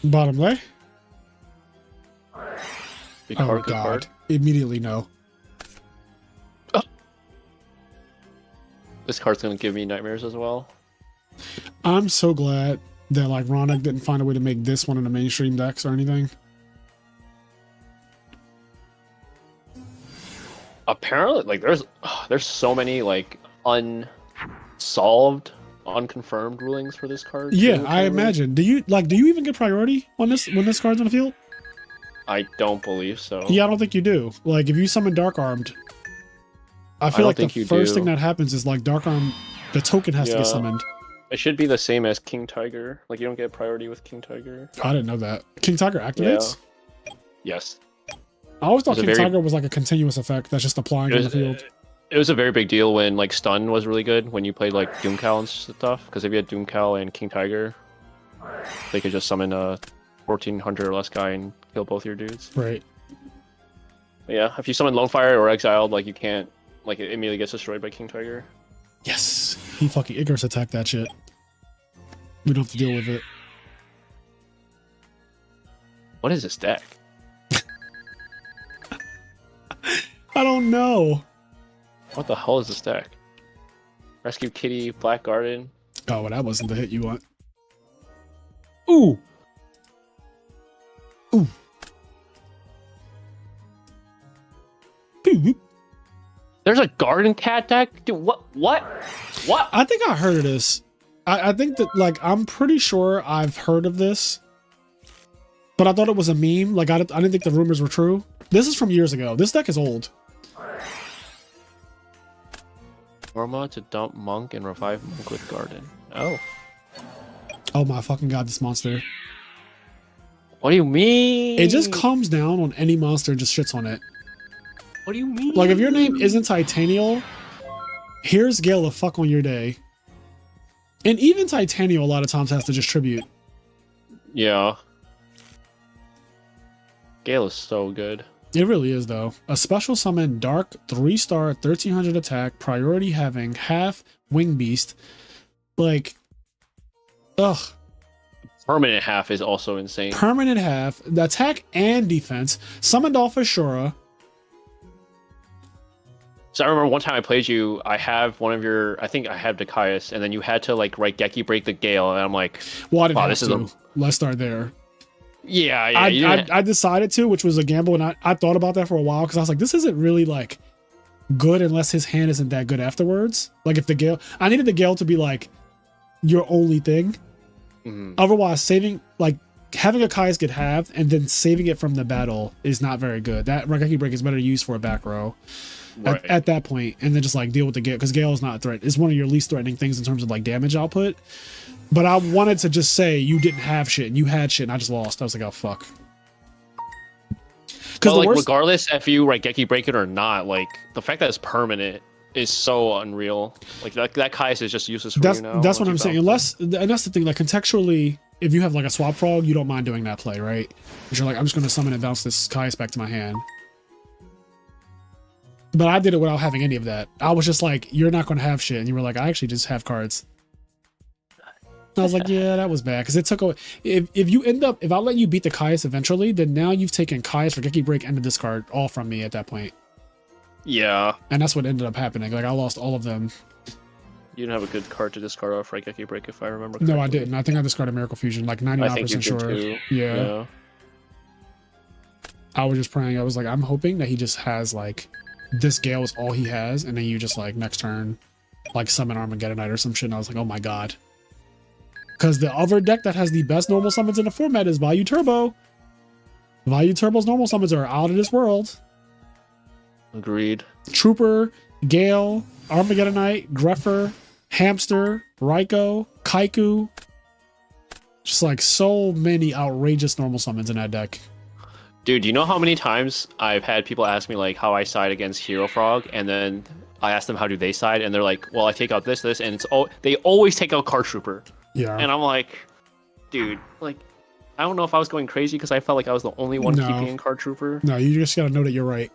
Bottom lay? Good Oh, card, good God. card. Immediately no. This card's gonna give me nightmares as well. I'm so glad that like Ronak didn't find a way to make this one in the mainstream decks or anything. Apparently, like there's so many like unsolved, unconfirmed rulings for this card. Yeah, too, I apparently. imagine. Do you even get priority on this when this card's on the field? I don't believe so. Yeah, I don't think you do. Like if you summon Dark Armed, I feel don't like the think you first do. thing that happens is like Dark Arm, the token has to Yeah. get summoned. It should be the same as King Tiger. Like you don't get priority with King Tiger. I didn't know that. King Tiger activates? Yes. I always thought It's a King very- Tiger was like a continuous effect that's just applying It on the was, field. it was a very big deal when like Stun was really good when you played like Doomcal and stuff. Because if you had Doomcal and King Tiger, they could just summon a 1400 or less guy and kill both your dudes. Right. But yeah, if you summon Lone Fire or Exiled, like you can't, like it immediately gets destroyed by King Tiger. Yes. He fucking Icarus attacked that shit. We don't have to deal with it. What is this deck? I don't know. What the hell is this deck? Rescue Kitty, Black Garden. Oh, well, that wasn't the hit you want. Ooh. Ooh. Boop. There's a Garden Cat deck? Dude, what? What? What? I think I heard of this. I think that, like, I'm pretty sure I've heard of this. But I thought it was a meme. Like, I didn't think the rumors were true. This is from years ago. This deck is old. Norma to dump Monk and revive Monk with Garden. Oh. Oh my fucking god, this monster. What do you mean? It just comes down on any monster and just shits on it. What do you mean? Like, if your name isn't Titanial, here's Gale to fuck on your day. And even Titanial a lot of times has to just tribute. Yeah. Gale is so good. It really is, though. A special summon, Dark, 3-star, 1300 attack, priority having, half, Wing Beast. Like, ugh. Permanent half is also insane. Permanent half, the attack and defense, summoned off Ashura. So I remember one time I played you, I have one of your, I think I have Dacaius, and then you had to like write Geki break the Gale, and I'm like, Well, I didn't wow, have this is to. a... Let's start there. Yeah, yeah. you didn't- I decided to, which was a gamble, and I thought about that for a while because I was like, this isn't really like good unless his hand isn't that good afterwards. Like if the Gale, I needed the Gale to be like your only thing. Mhm. Otherwise, saving like having a Kai's get halved and then saving it from the battle is not very good. That Rageki break is better used for a back row Right. at that point, and then just like deal with the Gale because Gale is not a threat. It's one of your least threatening things in terms of like damage output. But I wanted to just say you didn't have shit and you had shit and I just lost. I was like, oh fuck. But like, regardless if you like Geki break it or not, like the fact that it's permanent is so unreal. Like that Kai's is just useless for you now. That's what I'm once you saying. bounce Unless, and that's the thing. Like contextually, if you have like a swap frog, you don't mind doing that play, right? But you're like, I'm just going to summon and bounce this Kai's back to my hand. But I did it without having any of that. I was just like, you're not going to have shit, and you were like, I actually just have cards. I was like, yeah, that was bad because it took away. If you end up, if I let you beat the Kai's eventually, then now you've taken Kai's for Geki break and the discard all from me at that point. Yeah, And that's what ended up happening. Like I lost all of them. you didn't have a good card to discard off right Geki break if I remember correctly. No, I didn't. I think I discarded Miracle Fusion, like I think you 99% did sure. too. Yeah. I was just praying. I was like, I'm hoping that he just has like this Gale is all he has, and then you just like next turn, like summon Armageddonite or some shit. And I was like, oh my god. Because the other deck that has the best normal summons in the format is Value Turbo. Value Turbo's normal summons are out of this world. Agreed. Trooper, Gale, Armageddonite, Greffer, Hamster, Raikou, Kaiku. Just like so many outrageous normal summons in that deck. Dude, do you know how many times I've had people ask me like how I side against Hero Frog, and then I ask them how do they side, and they're like, well, I take out this, and they always take out Card Trooper. Yeah. And I'm like, dude, like, I don't know if I was going crazy because I felt like I was the only one keeping in Card Trooper. No, you just gotta know that you're right.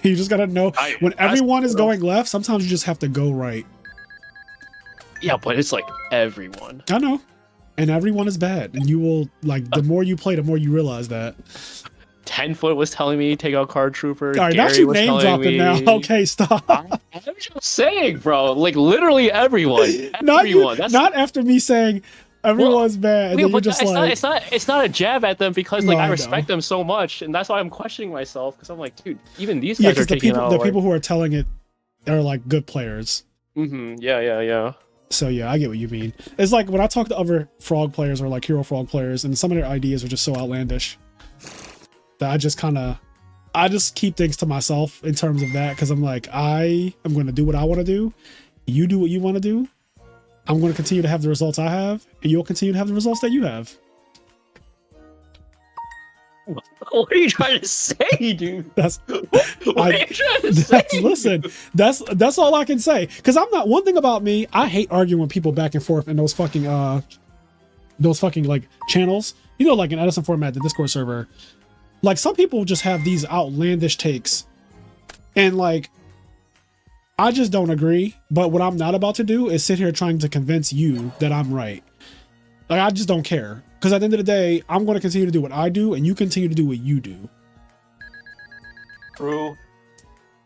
You just gotta know when everyone is going left, sometimes you just have to go right. Yeah, but it's like everyone. I know. And everyone is bad. And you will, like, the more you play, the more you realize that. 10-foot was telling me take out Card Trooper. All right, Gary not you was name dropping now. Okay, stop. I'm just saying, bro. Like, literally everyone. Not after me saying everyone's bad. And then you're just like... It's not a jab at them because, like, I respect them so much. And that's why I'm questioning myself. Because I'm like, dude, even these guys are taking out... the people who are telling it are, like, good players. Mm-hmm. Yeah. So yeah, I get what you mean. It's like when I talk to other frog players or like Hero Frog players, and some of their ideas are just so outlandish that I just keep things to myself in terms of that, because I'm like, I am going to do what I want to do. You do what you want to do. I'm going to continue to have the results I have, and you'll continue to have the results that you have. What are you trying to say, dude? Listen, that's all I can say. Because I'm not, one thing about me, I hate arguing with people back and forth in those fucking like channels. You know, like in Edison format, the Discord server. Like some people just have these outlandish takes, and like I just don't agree. But what I'm not about to do is sit here trying to convince you that I'm right. Like I just don't care. Because at the end of the day, I'm going to continue to do what I do, and you continue to do what you do. True.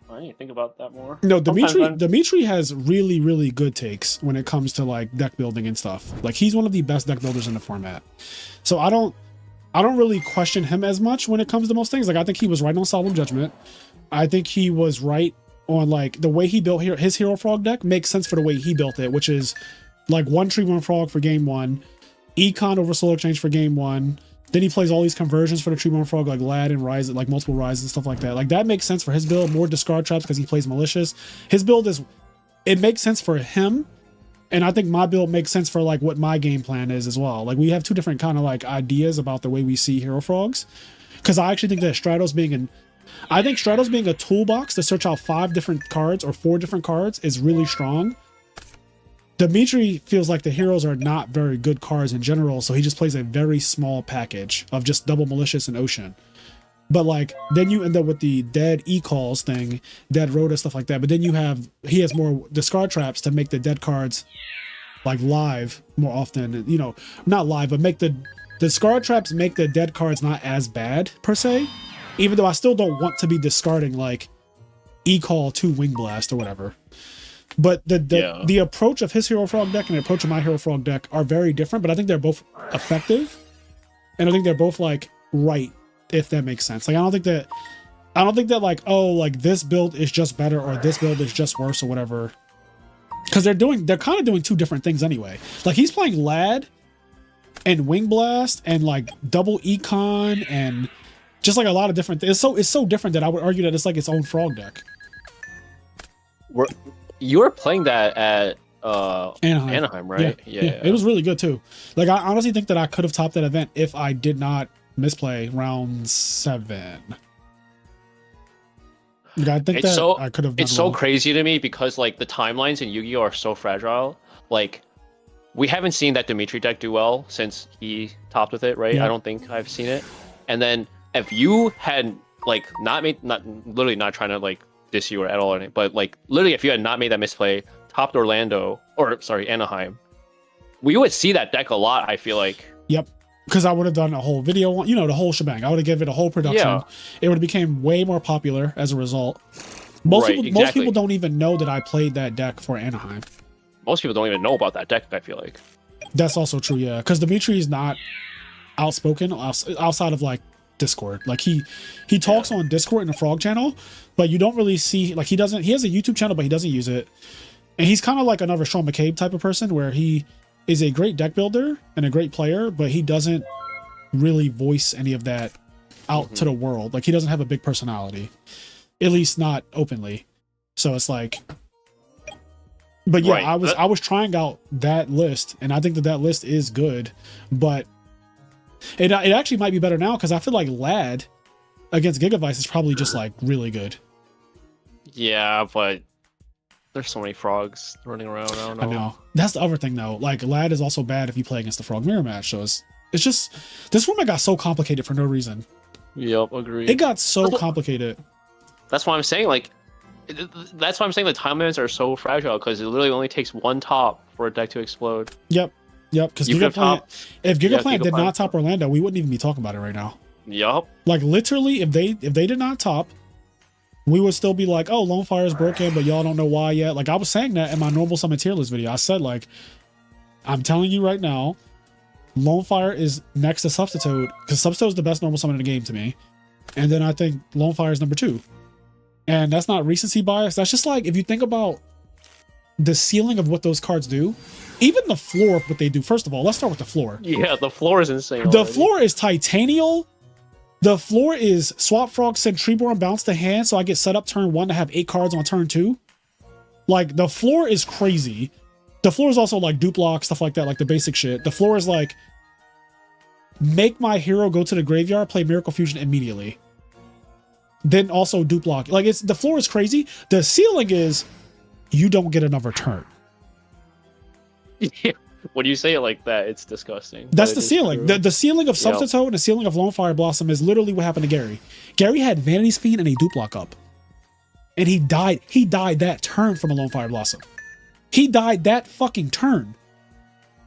I need to think about that more. No, Dimitri has really, really good takes when it comes to like deck building and stuff. Like he's one of the best deck builders in the format. So I don't really question him as much when it comes to most things. Like I think he was right on Solemn Judgment. I think he was right on like the way he built his Hero Frog deck makes sense for the way he built it, which is like 1 tree 1 frog for game 1. Econ over Soul Exchange for game 1. Then he plays all these conversions for the Tree Born Frog, like Lad and Rise, like multiple Rise and stuff like that. Like that makes sense for his build. More discard traps because he plays malicious. His build it makes sense for him, and I think my build makes sense for like what my game plan is as well. Like we have two different kind of like ideas about the way we see Hero Frogs. Because I actually think that Stratos being a toolbox to search out 5 different cards or 4 different cards is really strong. Dimitri feels like the heroes are not very good cards in general, so he just plays a very small package of just double malicious and ocean. But like then you end up with the dead e-calls thing, dead rota, stuff like that. But then he has more discard traps to make the dead cards like live more often. You know, not live, but make the discard traps make the dead cards not as bad per se. Even though I still don't want to be discarding like e-call to Wing Blast or whatever. But the approach of his Hero Frog deck and the approach of my Hero Frog deck are very different, but I think they're both effective. And I think they're both like right, if that makes sense. Like I don't think that like, oh, like this build is just better or this build is just worse or whatever. Because they're kind of doing 2 different things anyway. Like he's playing Lad and Wing Blast and like double Econ and just like a lot of different things. It's so different that I would argue that it's like its own frog deck. You were playing that at Anaheim, right? Yeah. It was really good too. Like I honestly think that I could have topped that event if I did not misplay round 7. Like, I think I could have done It's so crazy to me because like the timelines in Yu-Gi-Oh are so fragile. Like we haven't seen that Dimitri deck do well since he topped with it, right? Yeah. I don't think I've seen it. And then if you had like not trying to like diss you or at all, but like literally if you had not made that misplay, topped Anaheim, we would see that deck a lot, I feel like. Yep. Because I would have done a whole video, you know, the whole shebang. I would have given it a whole production. Yeah. It would have became way more popular as a result. Most people don't even know that I played that deck for Anaheim. Most people don't even know about that deck, I feel like. That's also true, yeah. Because Dimitri is not outspoken outside of like Discord. Like he talks on Discord in the Frog channel, but you don't really see, like he has a YouTube channel, but he doesn't use it. And he's kind of like another Sean McCabe type of person where he is a great deck builder and a great player, but he doesn't really voice any of that out to the world. Like he doesn't have a big personality, at least not openly. So it's like, But yeah, Right. I was trying out that list, and I think that list is good, but it actually might be better now because I feel like Lad against Gigavice is probably just like really good. Yeah, but there's so many frogs running around. I don't know. I know. That's the other thing though. Like Lad is also bad if you play against the Frog Mirror match. So it's just this format got so complicated for no reason. Yep, agreed. It got so complicated. That's why I'm saying that's why I'm saying the time limits are so fragile because it literally only takes one top for a deck to explode. Yep. Because if Gigaplant did not top Orlando, we wouldn't even be talking about it right now. Yup. Like literally, if they did not top, we would still be like, oh, Lone Fire is broken, but y'all don't know why yet. Like I was saying that in my normal summon tier list video. I said like, I'm telling you right now, Lone Fire is next to Substitute because Substitute is the best normal summon in the game to me, and then I think Lone Fire is number 2. And that's not recency bias. That's just like if you think about the ceiling of what those cards do, even the floor of what they do. First of all, let's start with the floor. Yeah, the floor is insane. The floor is Titanial. The floor is Swap Frog, send Treeborn, bounce to hand, so I get set up turn 1 to have 8 cards on turn 2. Like, the floor is crazy. The floor is also like dupe lock, stuff like that, like the basic shit. The floor is like, make my hero go to the graveyard, play Miracle Fusion immediately. Then also dupe lock. Like, the floor is crazy. The ceiling is, you don't get another turn. Yeah. When you say it like that, it's disgusting. That's the ceiling. The ceiling of Substitute and the ceiling of Lone Fire Blossom is literally what happened to Gary. Gary had Vanity's Fiend and a dupe lock up. And he died. He died that turn from a Lone Fire Blossom. He died that fucking turn.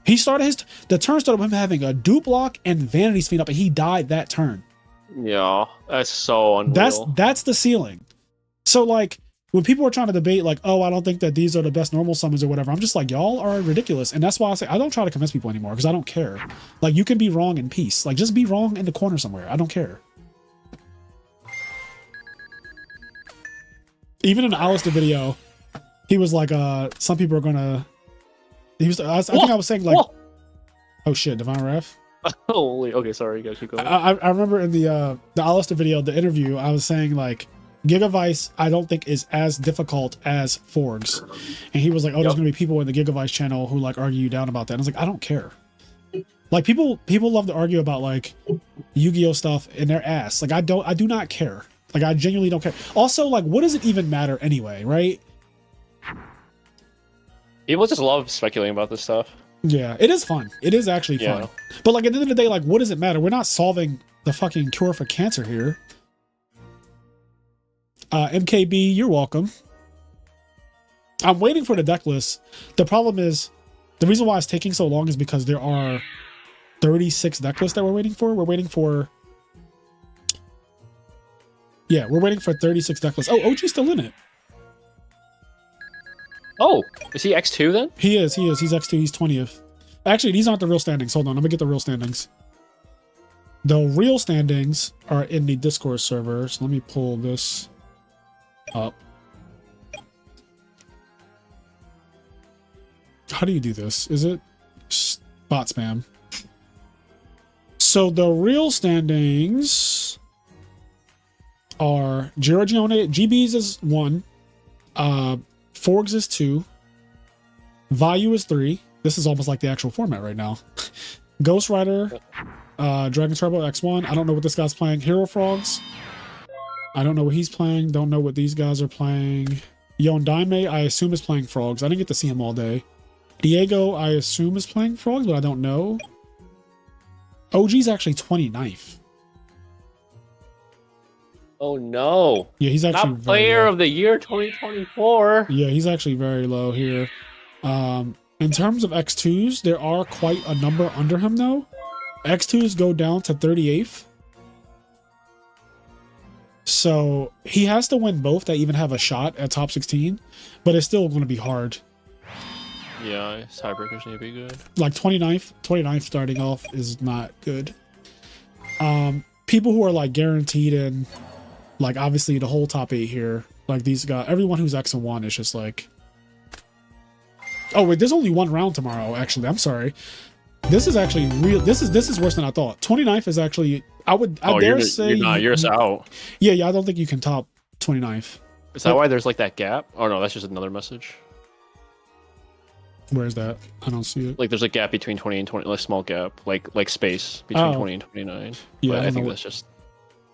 The turn started with him having a dupe lock and Vanity's Fiend up, and he died that turn. Yeah, that's so unreal. That's the ceiling. So like when people are trying to debate like, oh, I don't think that these are the best normal summons or whatever, I'm just like, y'all are ridiculous. And that's why I say I don't try to convince people anymore because I don't care. Like you can be wrong in peace. Like just be wrong in the corner somewhere. I don't care. Even in the Alistair video, he was like, some people are gonna. I think I was saying like, oh shit, Divine Ref. Holy, okay, sorry, you gotta keep going. I remember in the Alistair video, the interview, I was saying like, Gigavice, I don't think is as difficult as Forgs, and he was like, "Oh, there's gonna be people in the Gigavice channel who like argue you down about that." And I was like, "I don't care." Like people love to argue about like Yu-Gi-Oh stuff in their ass. Like I do not care. Like I genuinely don't care. Also, like, what does it even matter anyway, right? People just love speculating about this stuff. Yeah, it is fun. It is actually fun. But like at the end of the day, like, what does it matter? We're not solving the fucking cure for cancer here. MKB, you're welcome. I'm waiting for the deck list. The problem is, the reason why it's taking so long is because there are 36 deck lists that we're waiting for. We're waiting for 36 deck lists. Oh, OG's still in it. Oh, is he X2 then? He is. He's X2. He's 20th. Actually, these aren't the real standings. Hold on. Let me get the real standings. The real standings are in the Discord server. So let me pull this up. How do you do this? Is it bot spam? So the real standings are Giorgione, GB's is 1, Forgs is 2, Vayu is 3. This is almost like the actual format right now. Ghost Rider, Dragon Turbo X1. I don't know what this guy's playing. Hero Frogs. I don't know what he's playing. Don't know what these guys are playing. Yon Daime, I assume is playing Frogs. I didn't get to see him all day. Diego, I assume is playing Frogs, but I don't know. OG's actually 29th. Oh no. Yeah, he's actually not player of the year 2024. Yeah, he's actually very low here. In terms of X2s, there are quite a number under him though. X2s go down to 38th. So he has to win both to even have a shot at top 16, but it's still going to be hard. Yeah, his tiebreakers need to be good. Like 29th starting off is not good. People who are like guaranteed in, like obviously the whole top 8 here, like these guys, everyone who's X and 1 is just like, oh wait, there's only one round tomorrow. Actually, I'm sorry. This is actually real. This is worse than I thought. 29th is actually, I dare say you're out. Yeah, I don't think you can top 29th. Is that why there's like that gap? Oh no, that's just another message. Where's that? I don't see it. Like there's a gap between 20 and 20, a small gap, like space between 20 and 29. Yeah, but I don't think know that's just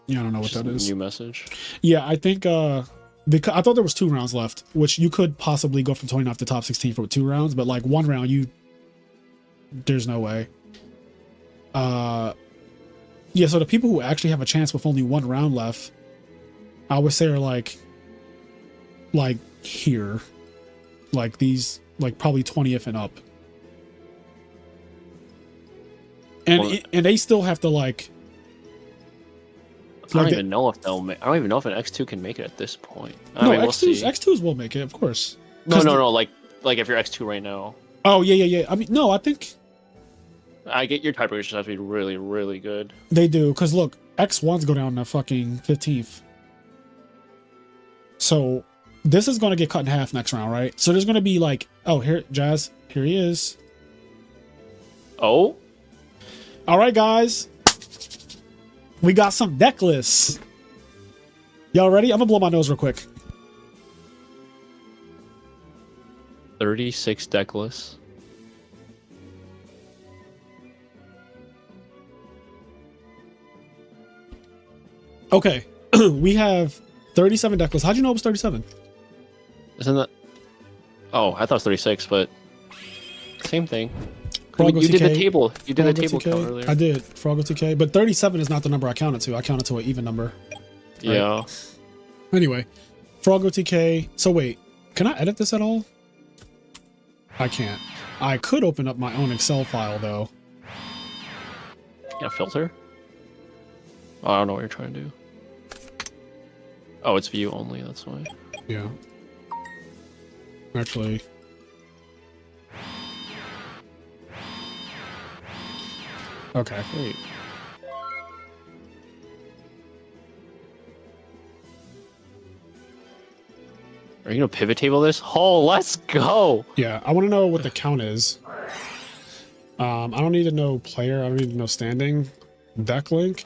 Yeah, I don't know what that is. New message. Yeah, I think because I thought there was 2 rounds left, which you could possibly go from 29 to top 16 for 2 rounds, but like 1 round, there's no way. Yeah, so the people who actually have a chance with only 1 round left, I would say are like here, like these, like probably 20th and up, and they still have to like. I don't even know if they'll. I don't even know if an X2 can make it at this point. I No, mean, we'll see. X2s will make it, of course. No. Like if you're X2 right now. Oh yeah. I mean, no, I think I get your tiebreakers just have to be really, really good. they do, because look, X1s go down to fucking 15th. So this is going to get cut in half next round, right? So there's going to be like, oh, here, Jazz, here he is. Oh? All right, guys. We got some deck lists. Y'all ready? I'm going to blow my nose real quick. 36 deck lists. Okay. We have 37 deck lists. How'd you know it was 37? Isn't that? Oh, I thought it was 36, but same thing. Froggo You did the TK. table. You did the Froggo table TK. count earlier. I did. Froggo TK. But 37 is not the number I counted to. I counted to an even number. Right? Yeah. Anyway, Froggo TK. So wait, can I edit this at all? I can't. I could open up my own Excel file though. Yeah, filter. Oh, I don't know what you're trying to do. Oh, it's view only. That's why. Yeah. Actually. Okay. Wait. Are you gonna pivot table this? Oh, let's go! Yeah, I want to know what the count is. I don't need to know player. I don't need to know standing. Deck link.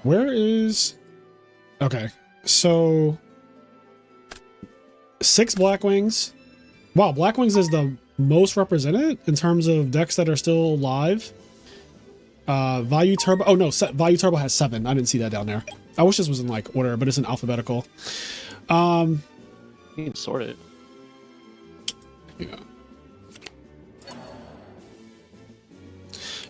Where is? Okay, so 6 Blackwings. Wow, Blackwings is the most represented in terms of decks that are still live. Value Turbo. Oh no, Value Turbo has 7. I didn't see that down there. I wish this was in like order, but it's in alphabetical. You can sort it. Yeah.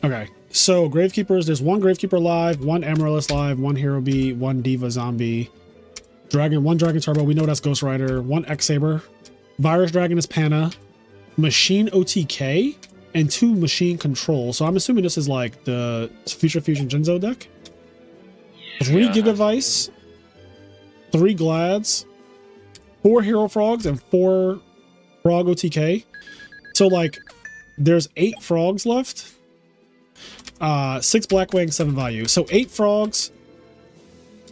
Okay, so Gravekeepers, there's 1 Gravekeeper live, 1 Amaryllis live, 1 Hero Bee, 1 Diva Zombie, one Dragon Turbo, we know that's Ghost Rider, 1 X-Saber, Virus Dragon is Pana, Machine OTK, and 2 Machine Control. So I'm assuming this is like the Future Fusion Jinzo deck. 3 Gigavice, 3 Glads, 4 Hero Frogs, and 4 Frog OTK. So like there's 8 frogs left. 6 Blackwing, 7 value. So 8 frogs,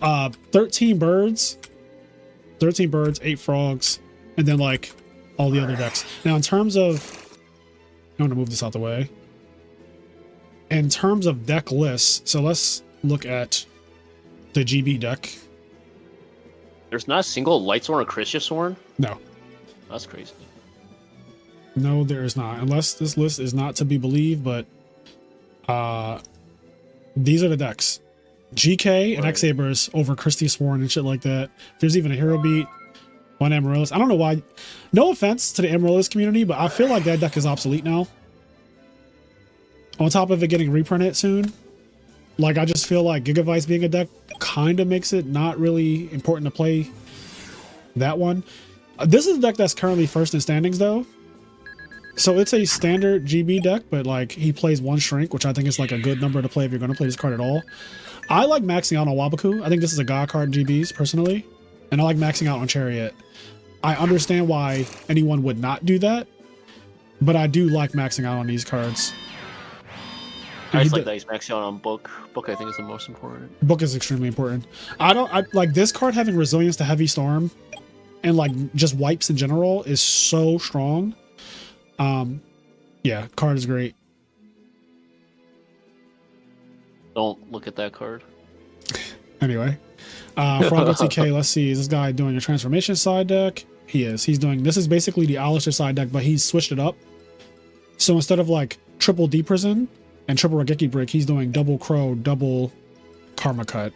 13 birds, 8 frogs, and then like all the other decks. Now in terms of, I'm gonna move this out the way. In terms of deck lists, so let's look at the GB deck. There's not a single Lightsworn or Chrysosworn? No. That's crazy. No, there is not. Unless this list is not to be believed, but these are the decks. GK and X-Sabers over Christy Sworn and shit like that. There's even a Hero Beat, 1 Amaryllis. I don't know why. No offense to the Amaryllis community, but I feel like that deck is obsolete now. On top of it getting reprinted soon. Like, I just feel like Gigavice being a deck kind of makes it not really important to play that one. This is a deck that's currently first in standings, though. So it's a standard GB deck, but like he plays 1 Shrink, which I think is like a good number to play if you're going to play this card at all. I like maxing out on Wabaku. I think this is a God card in GBs, personally. And I like maxing out on Chariot. I understand why anyone would not do that, but I do like maxing out on these cards. I just like that he's maxing out on Book. Book, I think, is the most important. Book is extremely important. I like this card having resilience to Heavy Storm and like just wipes in general is so strong. Yeah, card is great. Don't look at that card. Anyway, Froggo TK, let's see, is this guy doing a transformation side deck? He is. He's doing, this is basically the Alistair side deck, but he's switched it up So instead of like triple D prison and triple Regeki break, he's doing double crow, double karma cut.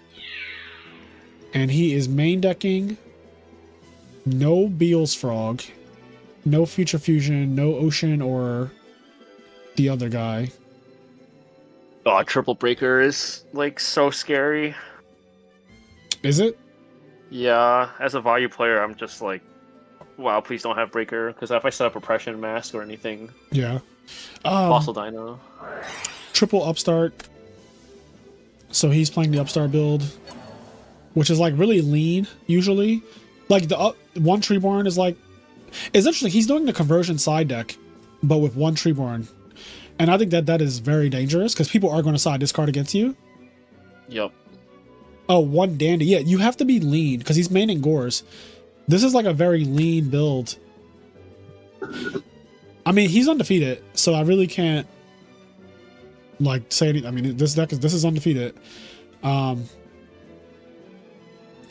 And he is main decking no Beel's Frog, no Future Fusion, no Ocean or the other guy. Oh, triple breaker is like so scary. Is it? Yeah, as a value player, I'm just like, wow, please don't have breaker, because if I set up oppression mask or anything, Yeah. fossil dino. Triple upstart. So he's playing the upstart build, which is like really lean usually. Like the one Treeborn is like, it's interesting. He's doing the conversion side deck, but with one Treeborn, and I think that is very dangerous because people are going to side discard against you. Yep. Oh, one Dandy. Yeah, you have to be lean because he's maining Gores. This is like a very lean build. I mean, he's undefeated, so I really can't like say anything. I mean, this is undefeated.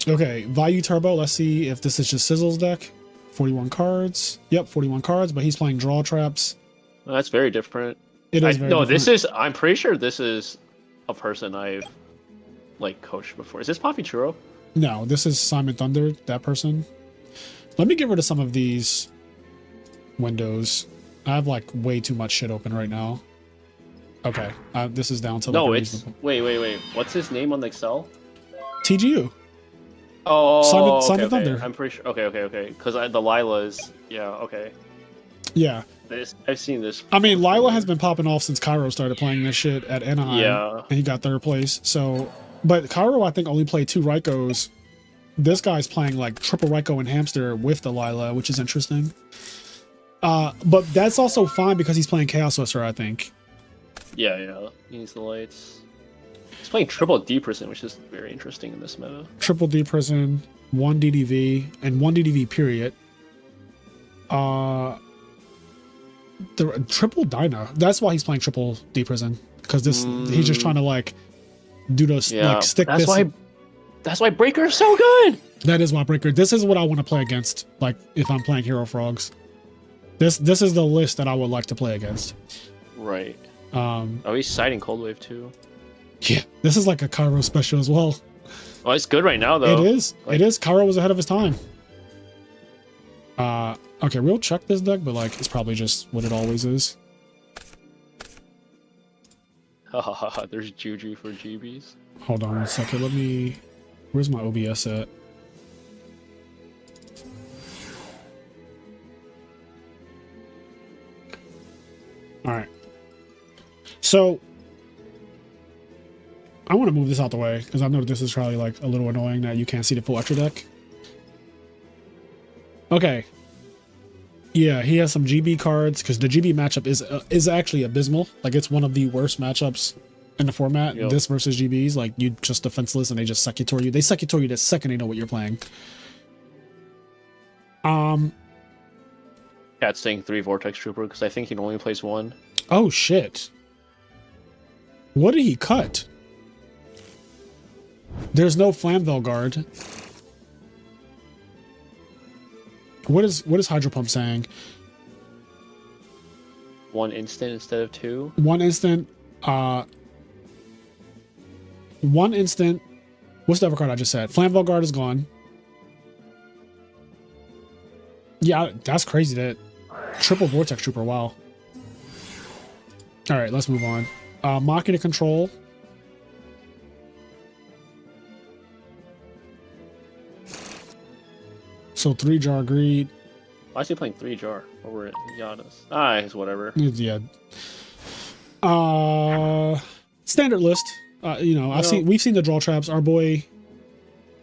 Okay, Value Turbo. Let's see if this is just Sizzle's deck. 41 cards. Yep, 41 cards, but he's playing draw traps. Well, that's very different. It is very different. This is, I'm pretty sure this is a person I've like coached before. Is this Poppy Churro? No, this is Simon Thunder, that person. Let me get rid of some of these windows. I have like way too much shit open right now. Okay, this is down to like no, a it's reasonable. wait. What's his name on the Excel? TGU. Oh, Simon okay. Thunder. I'm pretty sure. Okay. Because the Lila's, yeah, okay. Yeah. I've seen this. I mean, Lila has been popping off since Cairo started playing this shit at Anaheim. Yeah. And he got third place. So, but Cairo, I think, only played 2 Raikos. This guy's playing like triple Raiko and Hamster with the Lila, which is interesting. But that's also fine because he's playing Chaos Whisper, I think. Yeah. He needs the lights. He's playing triple D prison, which is very interesting in this meta. Triple D prison, 1 DDV, and 1 DDV period. The triple Dyna. That's why he's playing triple D prison. Because he's just trying to like do those like stick that's this. That's why Breaker is so good. That is why Breaker. This is what I want to play against. Like if I'm playing Hero Frogs, this is the list that I would like to play against. Right. Oh, he's siding Cold Wave too. Yeah, this is like a Cairo special as well. Oh, it's good right now though. It is. It is. Cairo was ahead of his time. Okay, we'll check this deck, but like it's probably just what it always is. There's Juju for GBs. Hold on a second. Let me. Where's my OBS at? All right. So I want to move this out the way because I know this is probably like a little annoying that you can't see the full extra deck. Okay. Yeah, he has some GB cards because the GB matchup is actually abysmal. Like it's one of the worst matchups in the format. Yep. This versus GBs, like you just defenseless and they just Secutor you. They Secutor you the second they know what you're playing. Cat's saying 3 Vortex Trooper because I think he only plays 1. Oh shit. What did he cut? There's no Flamvel Guard. What is Hydro Pump saying? 1 instant instead of 2. 1 instant. 1 instant. What's the other card I just said? Flamvel Guard is gone. Yeah, that's crazy. That triple Vortex Trooper. Wow. All right, let's move on. Machina Control. So 3 Jar Greed. Why is he playing 3 Jar over at Giannis? Ah, it's whatever. Yeah. Standard list. We've seen the draw traps. Our boy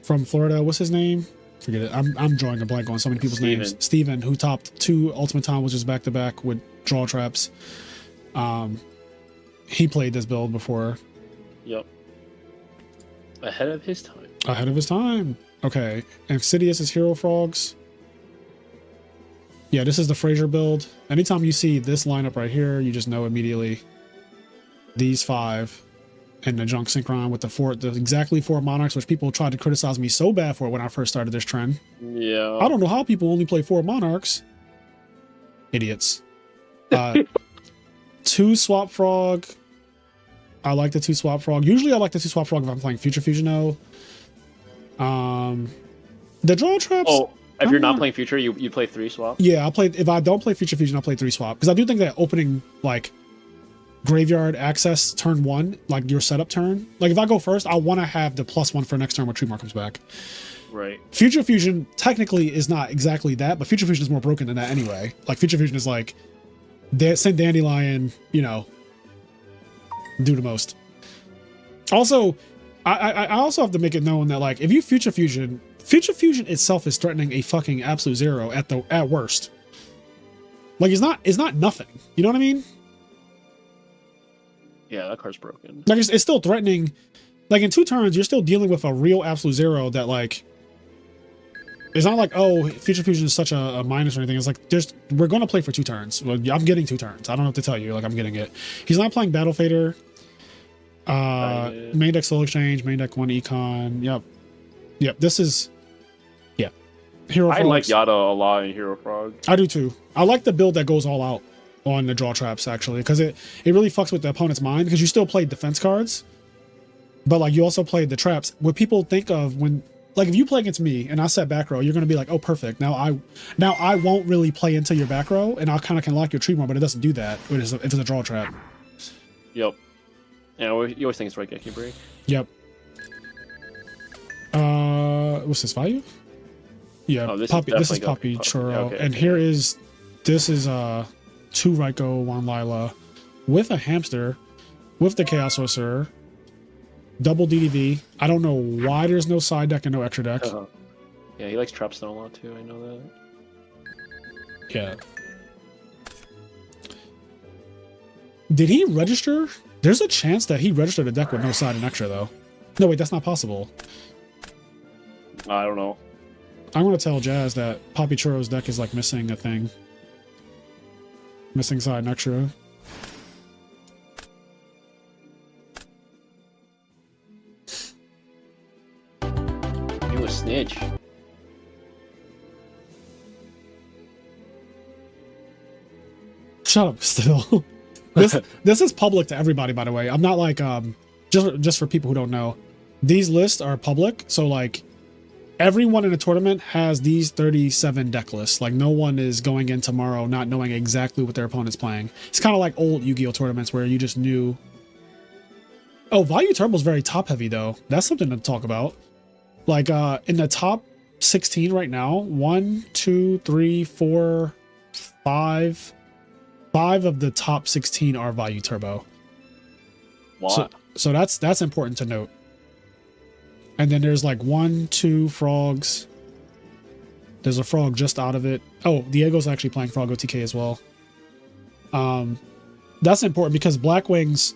from Florida, what's his name? Forget it. I'm drawing a blank on so many people's names. Steven, who topped 2 Ultimate Time, which is back to back with draw traps. He played this build before. Yep. Ahead of his time. Ahead of his time. Okay. Insidious is Hero Frogs. Yeah, this is the Fraser build. Anytime you see this lineup right here, you just know immediately these 5 and the Junk Synchron with the exactly 4 Monarchs, which people tried to criticize me so bad for when I first started this trend. Yeah. I don't know how people only play 4 Monarchs. Idiots. 2 swap frog. I like the 2 swap frog. Usually I like the 2 swap frog if I'm playing Future Fusion though. The draw traps. Oh, if you're not playing Future, you play 3 swap? Yeah, I'll play. If I don't play Future Fusion, I'll play 3 swap. Because I do think that opening, like, graveyard access turn 1, like your setup turn. Like, if I go first, I want to have the +1 for next turn when Treatmark comes back. Right. Future Fusion technically is not exactly that, but Future Fusion is more broken than that anyway. Like, Future Fusion is like, send Dandelion, you know, do the most. Also, I also have to make it known that, like, if you Future Fusion itself is threatening a fucking absolute 0 at worst. Like, it's not nothing. You know what I mean? Yeah, that card's broken. Like, it's still threatening. Like, in 2 turns, you're still dealing with a real absolute 0 that, like, it's not like, oh, Future Fusion is such a minus or anything. It's like, we're going to play for 2 turns. Well, I'm getting 2 turns. I don't know what to tell you. Like, I'm getting it. He's not playing Battle Fader. Main deck Soul Exchange, main deck 1 Econ. Yep. This is, yeah. Hero I Frogs. like Yada a lot in Hero Frog. I do too. I like the build that goes all out on the draw traps, actually, because it really fucks with the opponent's mind, because you still play defense cards, but, like, you also play the traps. What people think of when, like, if you play against me and I set back row, you're going to be like, oh, perfect. Now I won't really play into your back row, and I kind of can lock your tree more, but it doesn't do that if it's a draw trap. Yep. Yeah, you always think it's right Geki break. Yep. What's this value? Yeah, Oh, this is Poppy Churro, yeah, okay, and this is 2 Raikou, 1 Lila, with a hamster, with the Chaos Sorcerer, double DDV. I don't know why there's no side deck and no extra deck. Yeah, he likes Trapstone a lot too. I know that. Yeah. Did he register? There's a chance that he registered a deck with no side and extra, though. No, wait, that's not possible. I don't know. I'm going to tell Jazz that Poppy Churro's deck is, like, missing a thing. Missing side and extra. You a snitch. Shut up, still. This is public to everybody, by the way. I'm not like just for people who don't know. These lists are public, so, like, everyone in a tournament has these 37 deck lists. Like, no one is going in tomorrow not knowing exactly what their opponent's playing. It's kind of like old Yu-Gi-Oh tournaments where you just knew. Oh, Value Turbo is very top heavy though. That's something to talk about. Like, in the top 16 right now, 1, 2, 3, 4, 5 of the top 16 are Value Turbo. What? So that's important to note. And then there's like 1, 2 frogs. There's a frog just out of it. Oh, Diego's actually playing Frog OTK as well. That's important because Blackwings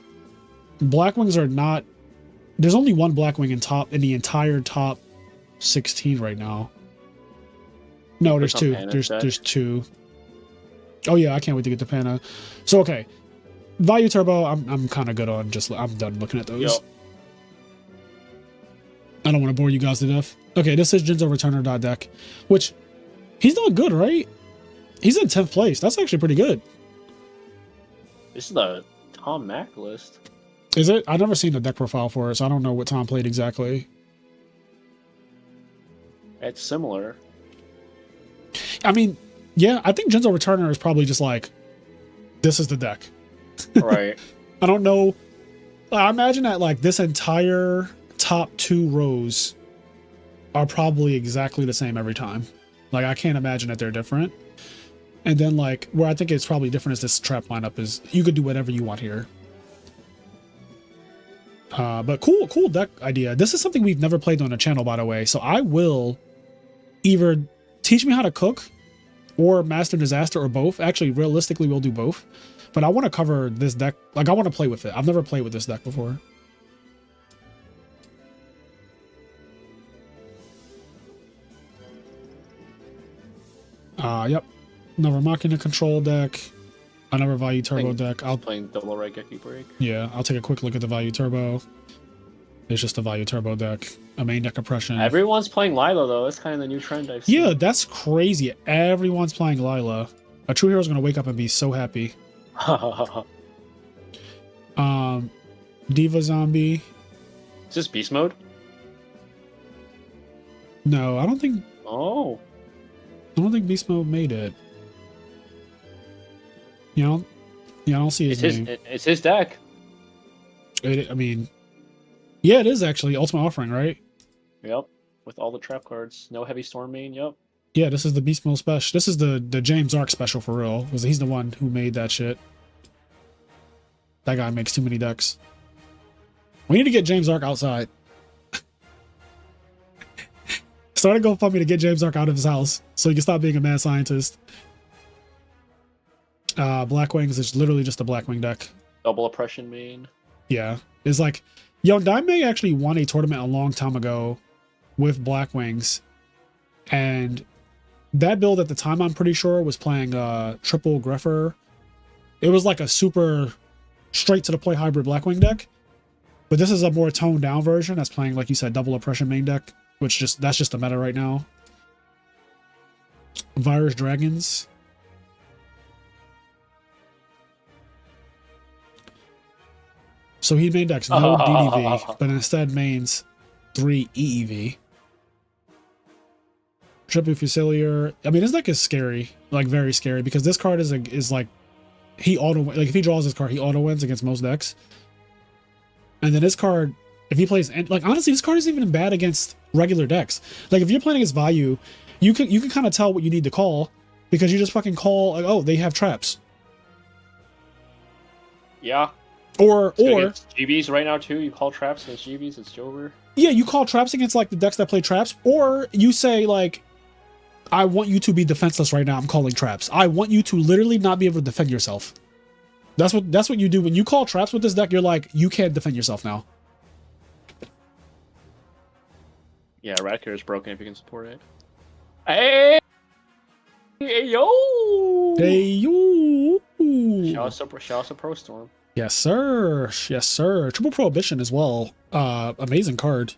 are not. There's only 1 Blackwing in the entire top 16 right now. No, there's 2. There's 2. Oh yeah, I can't wait to get to Pana. So okay, Value Turbo. I'm kind of good on. I'm done looking at those. Yep. I don't want to bore you guys to death. Okay, this is Jinzo Returner deck, which he's doing good, right? He's in 10th place. That's actually pretty good. This is the Tom Mack list. Is it? I've never seen the deck profile for it, so I don't know what Tom played exactly. It's similar. I mean, yeah, I think Jinzo Returner is probably just like, this is the deck. Right. I don't know. I imagine that, like, this entire top 2 rows are probably exactly the same every time. Like, I can't imagine that they're different. And then, like, where I think it's probably different is this trap lineup is you could do whatever you want here. But cool deck idea. This is something we've never played on the channel, by the way. So I will either teach me how to cook or Master Disaster or both. Actually, realistically, we'll do both. But I want to cover this deck. Like, I want to play with it. I've never played with this deck before. Yep. Another Machina control deck. Another Value Turbo deck. I'll playing double right Geki break. Yeah, I'll take a quick look at the Value Turbo. It's just a Value Turbo deck. A main deck oppression. Everyone's playing Lila though. That's kind of the new trend I've seen. Yeah, that's crazy. Everyone's playing Lila. A true hero's gonna wake up and be so happy. Diva Zombie. Is this beast mode? No, I don't think Oh. Beast Mode made it. You know? Yeah, I don't see his name. It's his deck. I mean, yeah, it is actually Ultimate Offering, right? Yep. With all the trap cards. No heavy storm main. Yep. Yeah, this is the Beast Mode special. This is the James Arc special for real. Because he's the one who made that shit. That guy makes too many decks. We need to get James Arc outside. Start a GoFundMe to get James Arc out of his house so he can stop being a mad scientist. Black Wings is literally just a Black Wing deck. Double oppression main. Yeah. It's like, yo, Daime actually won a tournament a long time ago with Black Wings. And that build at the time, I'm pretty sure, was playing triple Greffer. It was like a super straight to the play hybrid Black Wing deck. But this is a more toned down version that's playing, like you said, double oppression main deck. Which that's just the meta right now. Virus Dragons. So he main decks no DDV, but instead mains 3 EEV. Triple Fusilier. I mean, this deck is scary, like very scary, because this card is like he auto, like if he draws this card, he auto wins against most decks. And then this card, if he plays, like honestly, this card isn't even bad against regular decks. Like if you're playing against Value, you can kind of tell what you need to call because you just fucking call like, oh, they have traps. Yeah. Or GBs right now too. You call traps against GBs. It's over. Yeah, you call traps against like the decks that play traps, or you say like, I want you to be defenseless right now. I'm calling traps. I want you to literally not be able to defend yourself. That's what you do when you call traps with this deck. You're like, you can't defend yourself now. Yeah, Ratcare is broken if you can support it. Hey, yo! Hey yo! Shout out to Pro Storm. Yes, sir. Yes, sir. Triple Prohibition as well. Amazing card.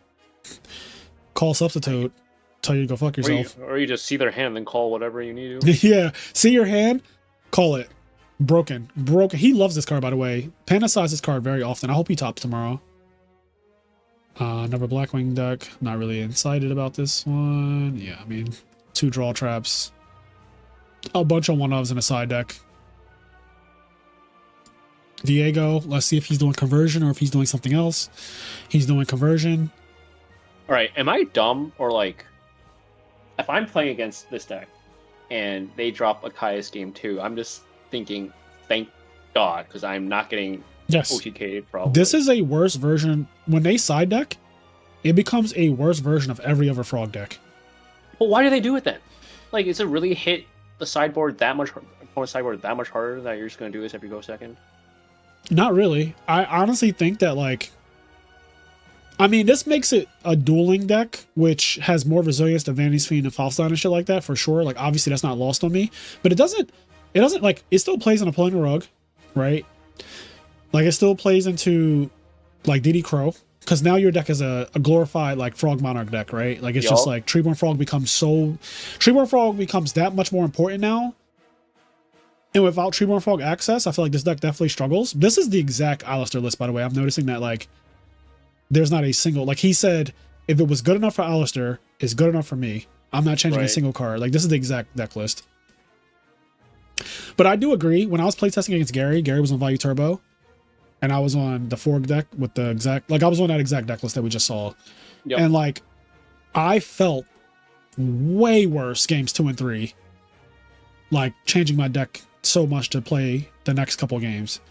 Call substitute. Tell you to go fuck yourself. Or you just see their hand and then call whatever you need to. Yeah. See your hand? Call it. Broken. He loves this card, by the way. Panasizes this card very often. I hope he tops tomorrow. Another Blackwing deck. Not really excited about this one. Yeah, I mean, 2 draw traps. A bunch of 1-ofs in a side deck. Diego, let's see if he's doing conversion or if he's doing something else. He's doing conversion. All right, am I dumb or like, if I'm playing against this deck and they drop a Caius game 2, I'm just thinking, thank God, because I'm not getting OTK'd probably. This is a worse version. When they side deck, it becomes a worse version of every other Frog deck. Well, why do they do it then? Like, is it really hit the sideboard that much, opponent's sideboard that much harder that you're just going to do this if you go second? Not really. I honestly think that, like, I mean, this makes it a dueling deck, which has more resilience to Vandy's Fiend and Falstein and shit like that, for sure. Like, obviously, that's not lost on me. But it doesn't, like, it still plays in a Pulling Rug, right? Like, it still plays into, like, DD Crow. Because now your deck is a glorified, like, Frog Monarch deck, right? Like, it's just, like, Treeborn Frog becomes that much more important now. And without Treeborn Frog access, I feel like this deck definitely struggles. This is the exact Alistair list, by the way. I'm noticing that, like, there's not a single, like he said, if it was good enough for Alistair, it's good enough for me. I'm not changing a single card. Like, this is the exact deck list. But I do agree, when I was playtesting against Gary was on Value Turbo, and I was on the Forg deck with the exact, like, I was on that exact deck list that we just saw. Yep. And, like, I felt way worse games 2 and 3, like, changing my deck so much to play the next couple games.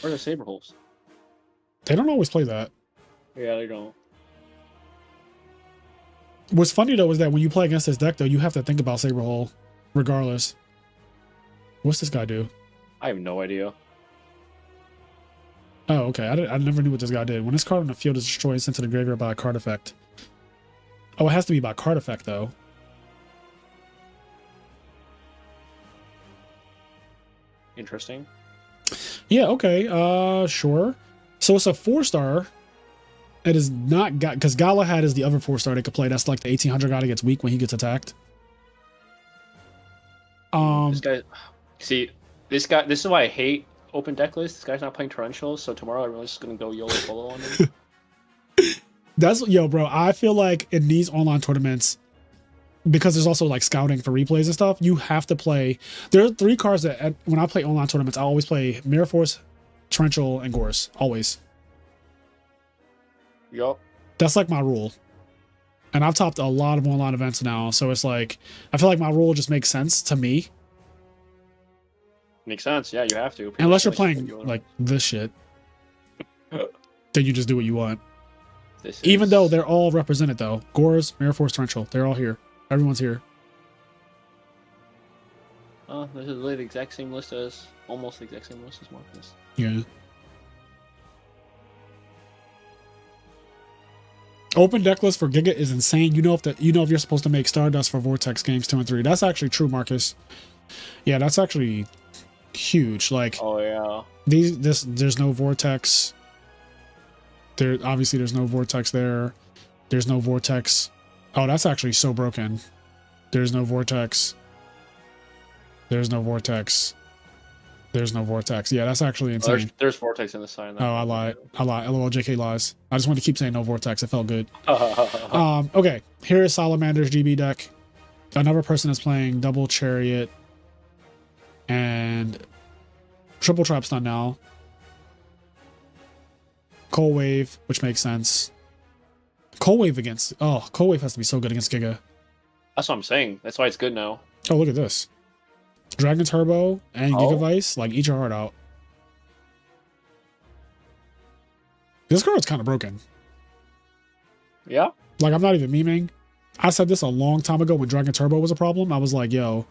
Or the Saberwolves. They don't always play that. Yeah, they don't. What's funny though is that when you play against this deck though, you have to think about Saberhole regardless. What's this guy do? I have no idea. Oh, okay. I never knew what this guy did. When this card on the field is destroyed, sent to the graveyard by a card effect. Oh, it has to be by card effect though. Interesting. Yeah, okay. Sure. So it's a 4-star. It is not got because Galahad is the other 4-star they could play. That's like the 1800 guy that gets weak when he gets attacked. This guy, see, this guy. This is why I hate open deck lists. This guy's not playing torrential, so tomorrow everyone's just gonna go YOLO solo on him. That's yo, bro. I feel like in these online tournaments, because there's also like scouting for replays and stuff, you have to play. There are 3 cards that when I play online tournaments, I always play Mirror Force, Torrential, and Gorse. Always. Yup. That's like my rule. And I've topped a lot of online events now, so it's like I feel like my rule just makes sense to me. Makes sense. Yeah, you have to. Unless you're playing like this shit, then you just do what you want. Even though they're all represented though, Gorse, Mirror Force, Torrential, they're all here. Everyone's here. This is literally the exact same list as almost the exact same list as Marcus. Yeah. Open deck list for Giga is insane. You know if you're supposed to make Stardust for Vortex games 2 and 3. That's actually true, Marcus. Yeah, that's actually huge. Like, oh yeah. There's no Vortex. Obviously there's no Vortex there. There's no Vortex. Oh, that's actually so broken. There's no Vortex. There's no Vortex. There's no Vortex. Yeah, that's actually insane. There's Vortex in the sign. Oh, I lied. LOL, JK lies. I just wanted to keep saying no Vortex. It felt good. Okay, here is Salamander's GB deck. Another person is playing Double Chariot and Triple Trap Stun now. Cold Wave, which makes sense. Cold Wave Cold Wave has to be so good against Giga. That's what I'm saying. That's why it's good now. Oh, look at this. Dragon Turbo and Giga Vice, like, eat your heart out. This card's kind of broken. Yeah? Like, I'm not even memeing. I said this a long time ago when Dragon Turbo was a problem. I was like, yo,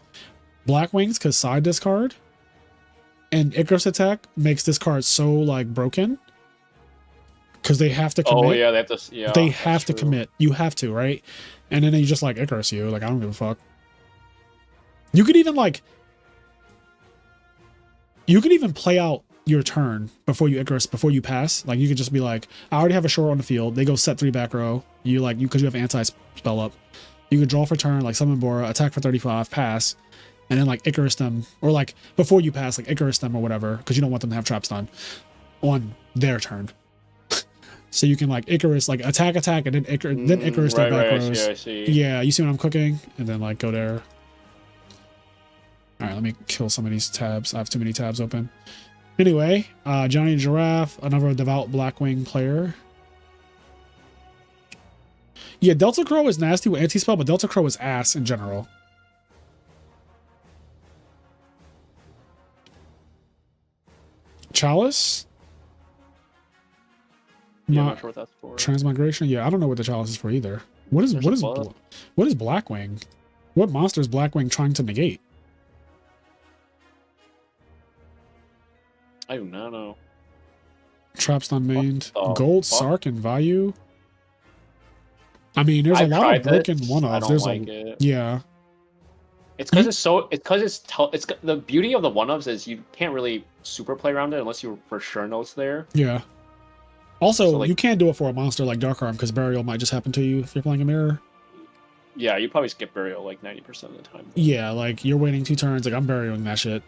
Black Wings could side this card, and Icarus Attack makes this card so, like, broken. Because they have to commit. Oh, yeah, they have to. Yeah, they have to commit. You have to, right? And then you just, like, Icarus you. Like, I don't give a fuck. You could even, like... You could even play out your turn before you Icarus, before you pass. Like, you could just be like, I already have a shore on the field. They go set 3 back row. Because you have anti-spell up. You could draw for turn, like, summon Bora, attack for 35, pass, and then, like, Icarus them. Or, like, before you pass, like, Icarus them or whatever, because you don't want them to have trap stun on their turn. So you can, like, Icarus, like, attack, and then Icarus their back rows. I see. Yeah, you see what I'm cooking? And then, like, go there. All right, let me kill some of these tabs. I have too many tabs open. Anyway, Johnny Giraffe, another devout Blackwing player. Yeah, Delta Crow is nasty with anti-spell, but Delta Crow is ass in general. Chalice? Yeah, I'm not sure what that's for. Transmigration? Yeah, I don't know what the Chalice is for either. What is Blackwing? What monster is Blackwing trying to negate? I do not know. Traps unmained. Gold, Sark, and Vayu. I mean, there's a lot of broken one-offs. There's it. Yeah. It's because it's the beauty of the one-offs is you can't really super play around it unless you for sure know it's there. Yeah. Also, so, like, you can't do it for a monster like Dark Arm because Burial might just happen to you if you're playing a mirror. Yeah, you probably skip Burial like 90% of the time. Yeah, like you're waiting 2 turns, like I'm burying that shit.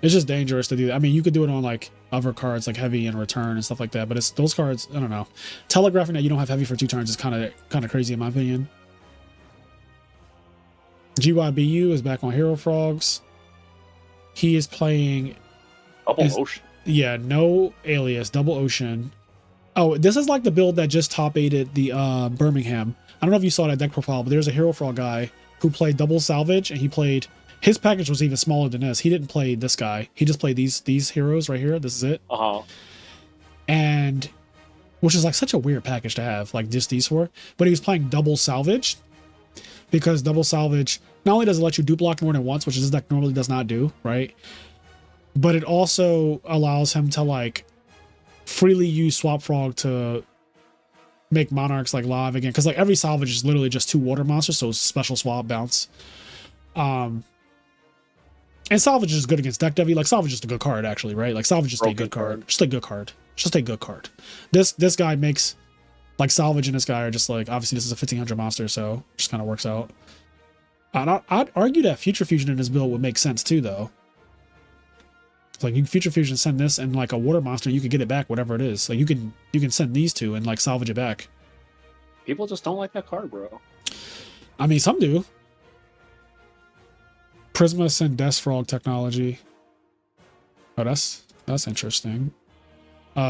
It's just dangerous to do that. I mean, you could do it on like other cards like Heavy and Return and stuff like that, but it's those cards, I don't know. Telegraphing that you don't have Heavy for 2 turns is kind of crazy in my opinion. GYBU is back on Hero Frogs. He is playing Double Ocean. Yeah, no Alias, Double Ocean. Oh, this is like the build that just top 8'd the Birmingham. I don't know if you saw that deck profile, but there's a Hero Frog guy who played Double Salvage, and he played... His package was even smaller than this. He didn't play this guy. He just played these heroes right here. This is it. And... Which is like such a weird package to have, like just these 4. But he was playing Double Salvage, because Double Salvage not only does it let you dupe block more than once, which this deck normally does not do, right? But it also allows him to like freely use Swap Frog to make Monarchs like live again. Because like every salvage is literally just 2 water monsters, so special swap bounce. And Salvage is good against deck Devi. Like Salvage is a good card actually, right? Like Salvage is a good card. Just a good card. Just a good card. This guy makes like Salvage and this guy are just like, obviously this is a 1500 monster, so it just kind of works out. I'd argue that Future Fusion in this build would make sense too, though. It's like you can Future Fusion send this and like a water monster, and you can get it back, whatever it is. Like you can send these two and like salvage it back. People just don't like that card, bro. I mean, some do. Prisma send Death Frog technology. Oh, that's interesting.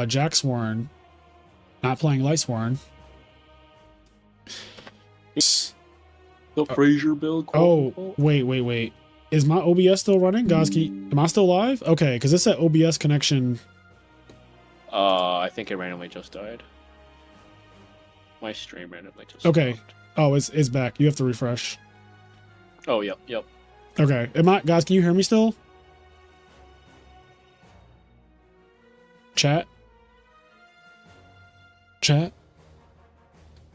Jack Sworn, not playing Light Sworn. The Frazier build. Oh, wait. Is my OBS still running? Guys, am I still live? Okay, because it said OBS connection. I think it randomly just died. My stream randomly just Okay. stopped. Oh, it's back. You have to refresh. Oh, yep. Okay. Guys, can you hear me still? Chat?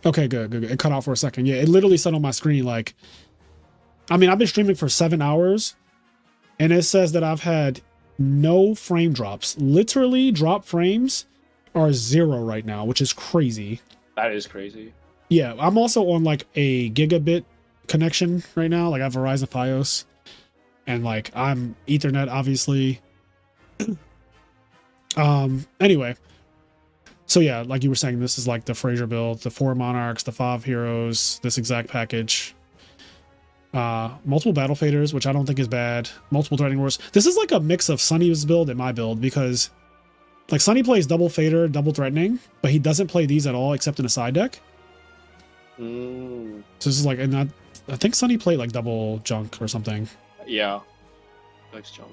Okay, good. It cut out for a second. Yeah, it literally said on my screen, like, I mean, I've been streaming for 7 hours, and it says that I've had no frame drops. Literally, drop frames are 0 right now, which is crazy. That is crazy. Yeah, I'm also on like a gigabit connection right now. Like I have Verizon Fios, and like I'm Ethernet, obviously. Anyway, so yeah, like you were saying, this is like the Frazier build, the 4 Monarchs, the 5 Heroes, this exact package. Multiple Battle Faders, which I don't think is bad. Multiple Threatening Wars. This is like a mix of Sunny's build and my build, because like Sunny plays double Fader, double Threatening, but he doesn't play these at all except in a side deck. So this is like, and I think Sunny played like double Junk or something. Yeah. Likes Junk.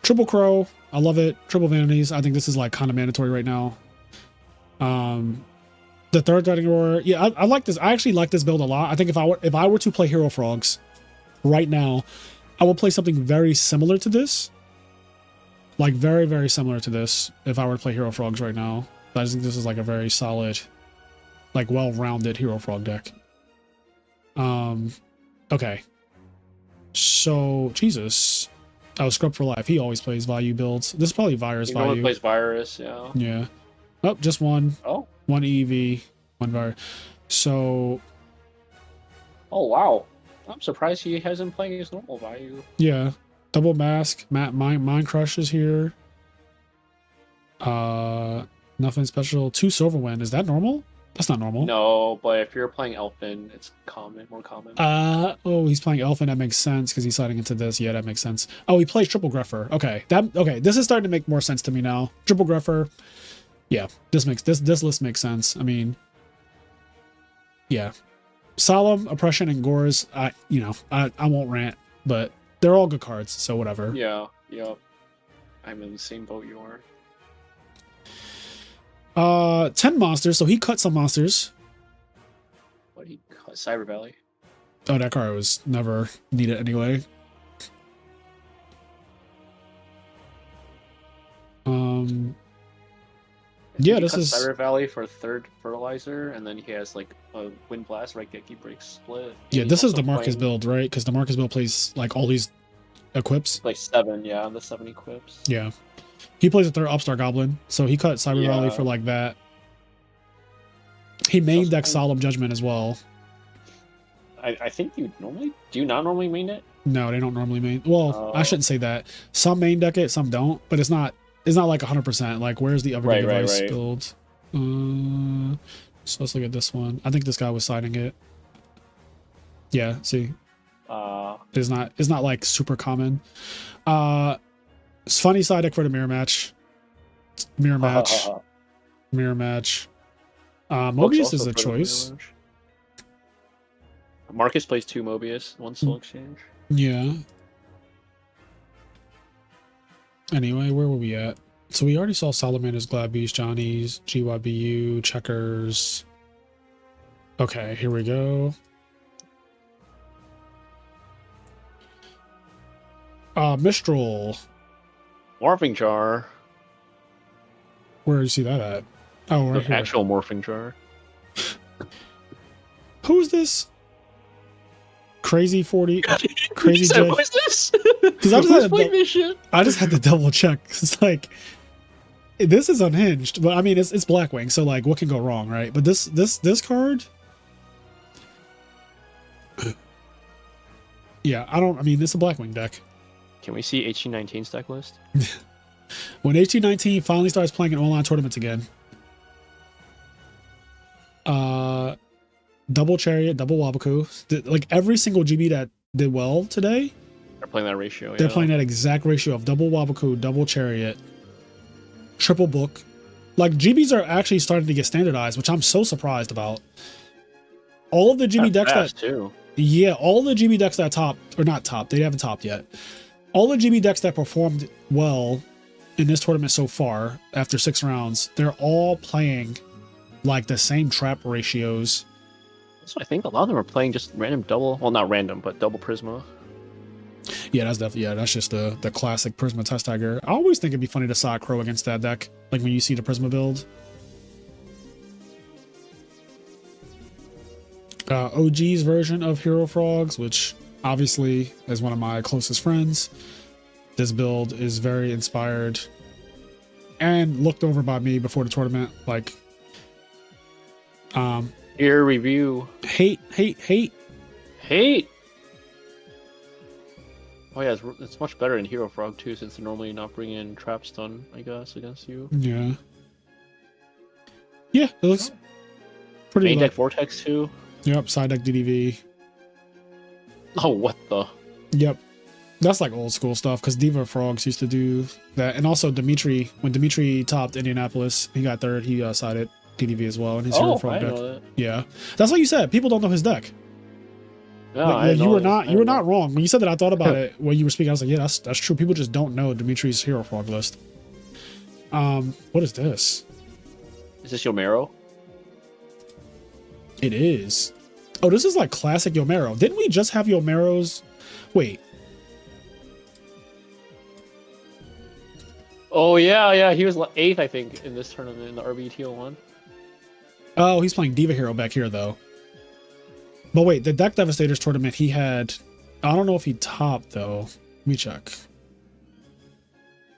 Triple Crow, I love it. Triple Vanities, I think this is like kind of mandatory right now. The third Threatening Roar, yeah, I like this. I actually like this build a lot. I think if I were to play Hero Frogs right now, I would play something very similar to this. Like very, very similar to this if I were to play Hero Frogs right now. I just think this is like a very solid, like well-rounded Hero Frog deck. Okay. So, Jesus. Oh, Scrub for Life. He always plays Value builds. This is probably Virus Value. He plays Virus, yeah. Yeah. Oh, just one. Oh. One EV, one Virus. So... Oh, wow. I'm surprised he hasn't playing his normal Value. Yeah. Double Mask. Mind Crush is here. Nothing special. 2 Silverwind. Is that normal? That's not normal. No, but if you're playing Elfin, it's more common. Oh, he's playing Elfin. That makes sense because he's sliding into this. Yeah, that makes sense. Oh, he plays Triple Greffer. Okay, this is starting to make more sense to me now. Triple Greffer. Yeah, this list makes sense. I mean, yeah, Solemn, Oppression, and Gores. I won't rant, but they're all good cards. So whatever. Yeah. I'm in the same boat you are. 10 monsters, so he cut some monsters. What he cut? Cyber Valley. Oh, that card was never needed anyway. Yeah, this is Cyber Valley for 3rd fertilizer, and then he has like a Wind Blast, right? Geki Break split. Yeah, this is the Marcus build, right? Because the Marcus build plays like all these equips. Like 7, yeah, the 7 equips. Yeah. He plays a 3rd Upstart Goblin, so he cut Cyber Valley for like that. He main deck Solemn Judgment as well. I think do you not normally main it? No, they don't normally main. Well, I shouldn't say that. Some main deck it, some don't, but it's not like 100%. Like, where's the upper device build? So let's look at this one. I think this guy was siding it. Yeah, see. It's not like super common. It's funny side deck for the mirror match. Mirror match. Mobius is a choice. Marcus plays 2 Mobius, 1 Soul Exchange. Yeah. Anyway, where were we at? So we already saw Salamanders, Glad Beast, Johnny's, GYBU, Checkers. Okay, here we go. Mistral. Morphing Jar. Where do you see that at? Oh, right here. Actual Morphing Jar. Who is this? Crazy 40. Crazy J. What is this? Because I just had to double check. It's like, this is unhinged, but I mean it's Blackwing, so like what can go wrong, right? But this card. Yeah, I mean, it's a Blackwing deck. Can we see 1819's deck list? When 1819 finally starts playing in online tournaments again. Double Chariot, double Wabaku. Like every single GB that did well today, They're playing that ratio. they're playing that exact ratio of double Wabaku, double Chariot, triple Book. Like GBs are actually starting to get standardized, which I'm so surprised about. All of the GB decks that too. Yeah, all the GB decks that topped, or not topped, they haven't topped yet. All the GB decks that performed well in this tournament so far, after 6 rounds, they're all playing like the same trap ratios. So I think a lot of them are playing just random double, well, not random, but double Prisma. Yeah, that's definitely, yeah, that's just the classic Prisma Test Tiger. I always think it'd be funny to side crow against that deck, like when you see the Prisma build. OG's version of Hero Frogs, which obviously is one of my closest friends. This build is very inspired and looked over by me before the tournament. Like, Ear review. hate. Hate. Oh yeah, it's much better in Hero Frog too, since they normally not bring in trap stun, I guess, against you. Yeah. Yeah, it looks pretty. Main deck Vortex too. Yep, side deck DDV. Oh, what the? Yep. That's like old school stuff because Diva Frogs used to do that. And also Dimitri, when Dimitri topped Indianapolis, he got third, he sided DDV as well in his Hero Frog deck. Know that. Yeah. That's what you said. People don't know his deck. No, Like, you were not wrong. When you said that, I thought about it when you were speaking. I was like, yeah, that's true. People just don't know Dimitri's Hero Frog list. What is this? Is this Yomero? It is. Oh, this is like classic Yomero. Didn't we just have Yomeros? Wait. Oh yeah, he was 8th, I think, in this tournament in the RBTO one. Oh, he's playing Diva Hero back here though. But wait, the Deck Devastators tournament he had, I don't know if he topped though. Let me check.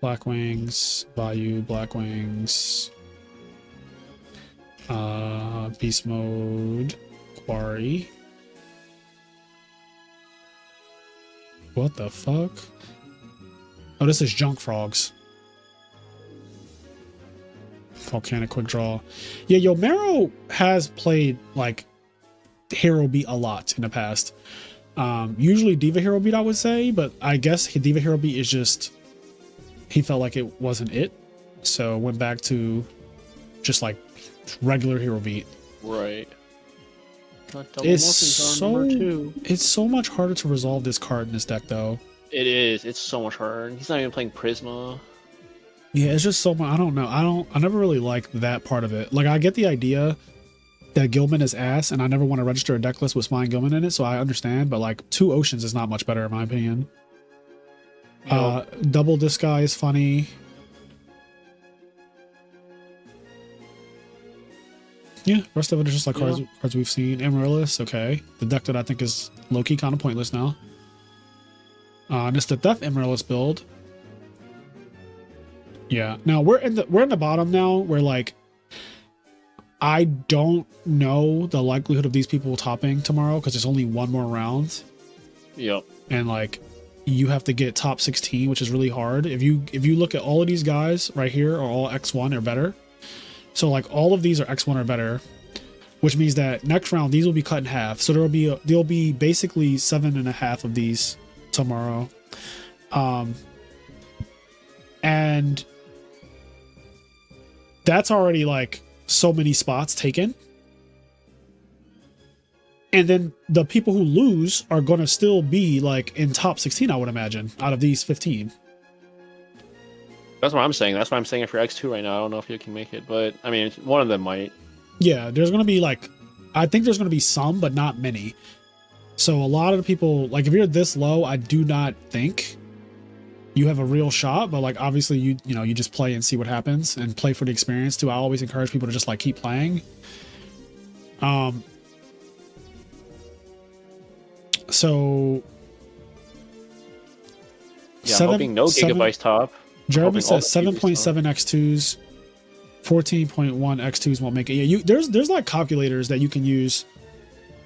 Blackwings, Bayou, Blackwings, Beast Mode, Quarry. What the fuck? Oh, this is Junk Frogs. Volcanic Quick Draw. Yeah, Yomero has played like Hero Beat a lot in the past. Usually Diva Hero Beat, I would say, but I guess Diva Hero Beat is just, he felt like it wasn't it, so went back to just like regular Hero Beat. Right. It's so much harder to resolve this card in this deck though. It is. It's so much harder. He's not even playing Prisma. Yeah, it's just so much. I don't know. I never really liked that part of it. Like, I get the idea that Gilman is ass, and I never want to register a deck list with Spine Gilman in it, so I understand, but like 2 Oceans is not much better in my opinion. Double Disguise is funny. Yeah, rest of it is just like cards we've seen. Amaryllis, okay. The deck that I think is low-key kind of pointless now. And it's the Death Amaryllis build. Yeah. Now we're in the bottom now where like I don't know the likelihood of these people topping tomorrow because there's only one more round. Yep. And like you have to get top 16, which is really hard. If you look at all of these guys right here are all X1 or better. So like all of these are X1 or better, which means that next round these will be cut in half. So there'll be basically 7.5 of these tomorrow. And that's already like so many spots taken. And then the people who lose are going to still be like in top 16, I would imagine, out of these 15. That's what I'm saying. That's why I'm saying if you're X2 right now, I don't know if you can make it, but I mean, one of them might. Yeah, there's going to be like, I think there's going to be some, but not many. So a lot of the people, like if you're this low, I do not think you have a real shot, but like obviously you just play and see what happens and play for the experience too. I always encourage people to just like keep playing. So yeah, I'm hoping no gigabytes top. Jeremy says 7.7 X2s, 14.1 X2s won't make it. Yeah, there's like calculators that you can use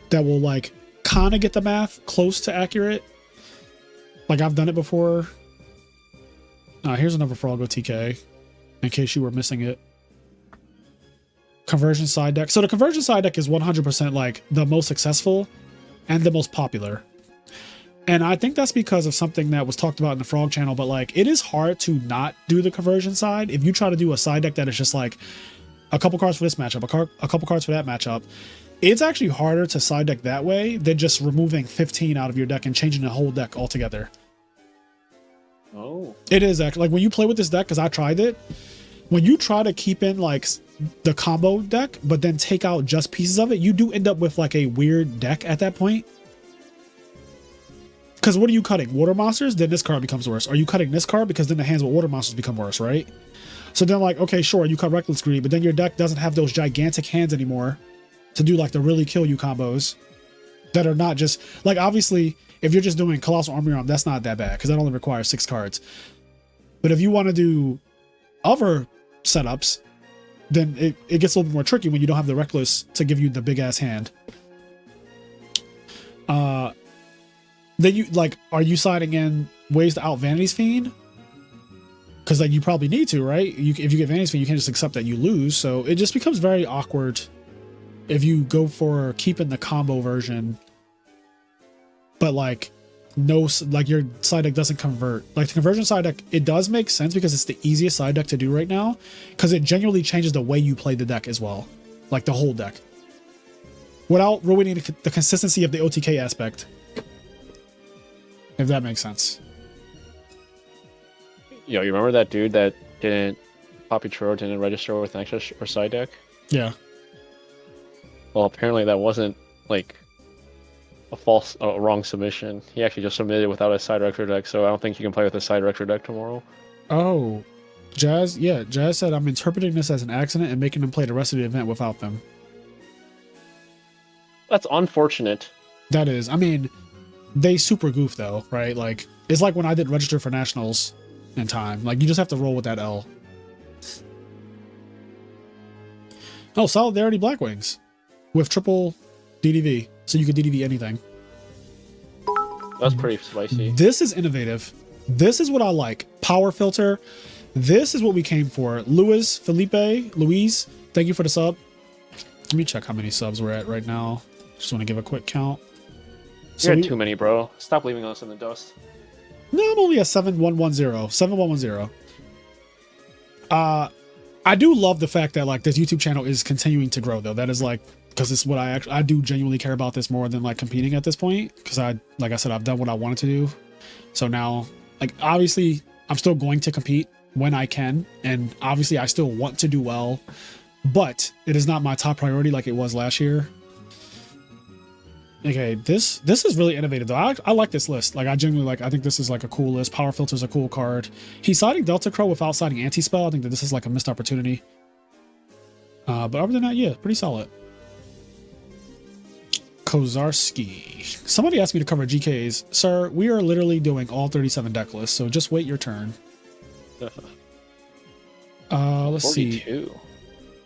that will like kind of get the math close to accurate. Like I've done it before. Here's another Frog OTK, in case you were missing it. Conversion side deck. So the conversion side deck is 100% like the most successful and the most popular. And I think that's because of something that was talked about in the Frog channel, but like it is hard to not do the conversion side. If you try to do a side deck that is just like a couple cards for this matchup, a couple cards for that matchup, it's actually harder to side deck that way than just removing 15 out of your deck and changing the whole deck altogether. Oh. It is actually, like when you play with this deck, because I tried it, when you try to keep in like the combo deck, but then take out just pieces of it, you do end up with like a weird deck at that point. Because what are you cutting? Water monsters? Then this card becomes worse. Are you cutting this card? Because then the hands with water monsters become worse, right? So then like, okay, sure, you cut Reckless Greed, but then your deck doesn't have those gigantic hands anymore to do like the really kill you combos that are not just like, obviously if you're just doing Colossal Army Arm, that's not that bad because that only requires 6 cards. But if you want to do other setups, then it gets a little bit more tricky when you don't have the Reckless to give you the big ass hand. Then you like, are you siding in ways to out Vanity's Fiend? Because like you probably need to, right? If you get Vanity's Fiend, you can't just accept that you lose. So it just becomes very awkward if you go for keeping the combo version, but like no, like your side deck doesn't convert. Like the conversion side deck, it does make sense because it's the easiest side deck to do right now because it genuinely changes the way you play the deck as well, like the whole deck, without ruining the consistency of the OTK aspect. If that makes sense. Yo, you remember that dude that didn't didn't register with an extra or side deck? Yeah. Well, apparently that wasn't like a wrong submission. He actually just submitted without a side rector deck, so I don't think you can play with a side rector deck tomorrow. Oh, Jazz. Yeah, Jazz said I'm interpreting this as an accident and making them play the rest of the event without them. That's unfortunate. That is. I mean, they super goof though, right? Like it's like when I did register for nationals in time. Like you just have to roll with that L. Oh, Solidarity Blackwings with triple DDV, so you could DDV anything. That's pretty spicy. This is innovative. This is what I like. Power filter. This is what we came for. Louise, thank you for the sub. Let me check how many subs we're at right now. Just want to give a quick count. You had too many, bro. Stop leaving us in the dust. No, I'm only at 7110. 7110. I do love the fact that like this YouTube channel is continuing to grow though. That is like, because it's what I do genuinely care about this more than like competing at this point. Because like I said, I've done what I wanted to do. So now, like obviously, I'm still going to compete when I can, and obviously I still want to do well, but it is not my top priority like it was last year. Okay, this is really innovative though. I like this list. Like I genuinely like. I think this is like a cool list. Power Filter's a cool card. He's siding Delta Crow without siding Anti-Spell. I think that this is like a missed opportunity. But other than that, yeah, pretty solid. Kozarski. Somebody asked me to cover GKs. Sir, we are literally doing all 37 deck lists, so just wait your turn. Let's 42. see.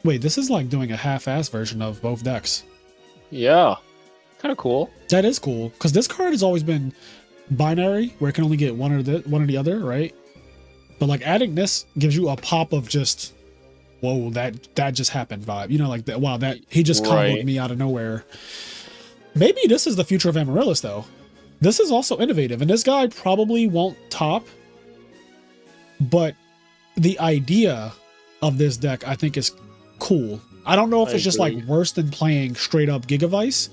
Wait, this is like doing a half-ass version of both decks. Yeah. Kind of cool. That is cool, because this card has always been binary, where it can only get one or the other, right? But like adding this gives you a pop of just, whoa, that just happened vibe. You know, like that. Wow, that he just comboed me out of nowhere. Maybe this is the future of Amaryllis, though. This is also innovative, and this guy probably won't top. But the idea of this deck, I think, is cool. I don't know if it's just like worse than playing straight up Gigavice.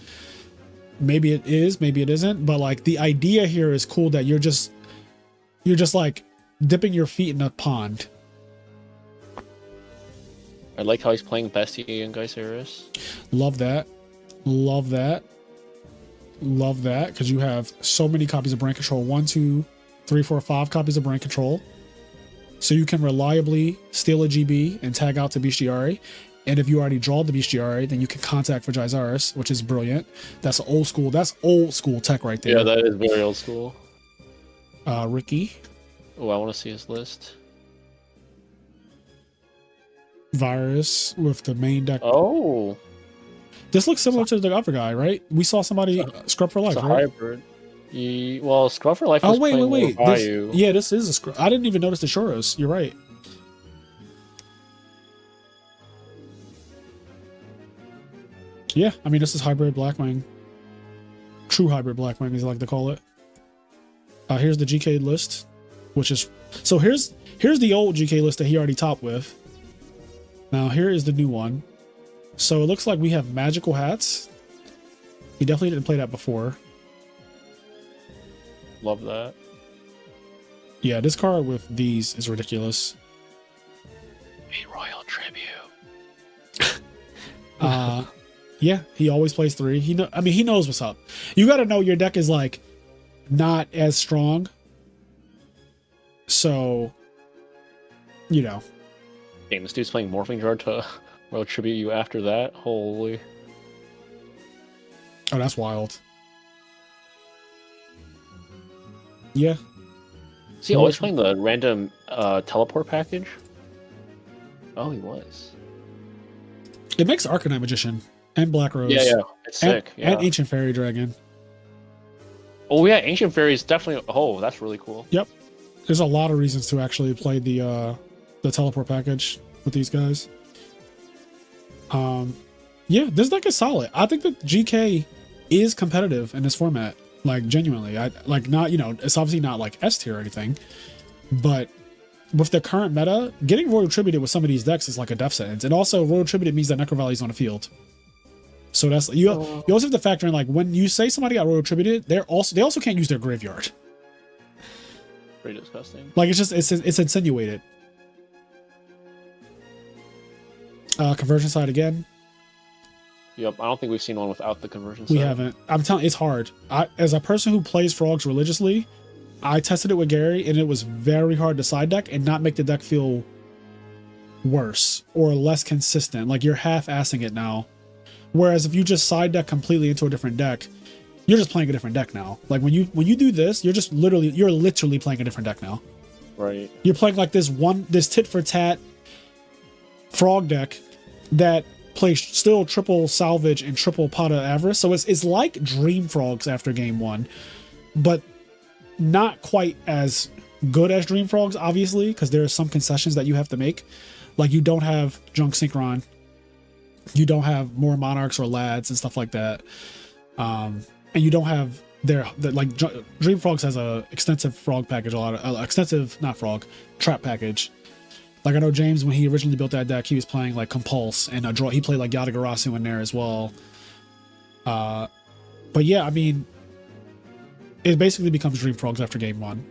Maybe it is, maybe it isn't. But like the idea here is cool that you're just like dipping your feet in a pond. I like how he's playing Bestie and Geysiris. Love that. Love that. Love that, because you have so many copies of Brain Control. 1, 2, 3, 4, 5 copies of Brain Control. So you can reliably steal a GB and tag out to Bestiari. And if you already draw the Bestiari, then you can contact for Geysiris, which is brilliant. That's old school. That's old school tech right there. Yeah, that is very old school. Ricky. Oh, I want to see his list. Virus with the main deck. Oh. This looks similar to the other guy, right? We saw somebody scrub for life, It's a right? hybrid. Well, Scrub for Life. Oh Was wait. playing more This, Bayou. yeah, this is a scroll. I didn't even notice the Shoros. You're right. Yeah, I mean this is hybrid Blackwing. True hybrid Blackwing, as I like to call it. Here's the GK list, which is so here's the old GK list that he already topped with. Now here is the new one. So it looks like we have magical hats. He definitely didn't play that before. Love that. Yeah, this card with these is ridiculous. A royal tribute. Yeah, he always plays 3. He knows what's up. You got to know your deck is like not as strong. So, you know. Damn, this dude's playing Morphing Jar to royal tribute you after that. Holy. Oh, that's wild. Yeah. Is he always playing the random teleport package? Oh, he was. It makes Arcanine Magician and Black Rose. Yeah, it's sick. And Ancient Fairy Dragon. Oh yeah, Ancient Fairy is definitely. Oh, that's really cool. Yep. There's a lot of reasons to actually play the teleport package with these guys. Yeah, this deck is solid. I think that GK is competitive in this format. Like genuinely, I like not, you know, it's obviously not like S tier or anything, but with the current meta, getting Royal Tributed with some of these decks is like a death sentence. And also Royal Tributed means that Necro Valley's on the field. So that's you also have to factor in like when you say somebody got Royal Tributed, they also can't use their graveyard. Pretty disgusting. Like it's insinuated. Conversion side again. Yep, I don't think we've seen one without the conversion. We side. haven't. I'm telling, it's hard. As a person who plays frogs religiously, I tested it with Gary, and it was very hard to side deck and not make the deck feel worse or less consistent. Like you're half-assing it now. Whereas if you just side deck completely into a different deck, you're just playing a different deck now. Like when you do this, you're literally playing a different deck now. Right. You're playing like this tit for tat frog deck that plays still triple salvage and triple pot of avarice. So it's like Dream Frogs after game 1, but not quite as good as Dream Frogs, obviously, because there are some concessions that you have to make. Like you don't have Junk Synchron, you don't have more Monarchs or Lads and stuff like that, and you don't have Dream Frogs has a extensive frog package, trap package. Like I know James, when he originally built that deck, he was playing like Compulse and he played like Yatagarasu in there as well. But yeah, I mean, it basically becomes Dream Frogs after game 1.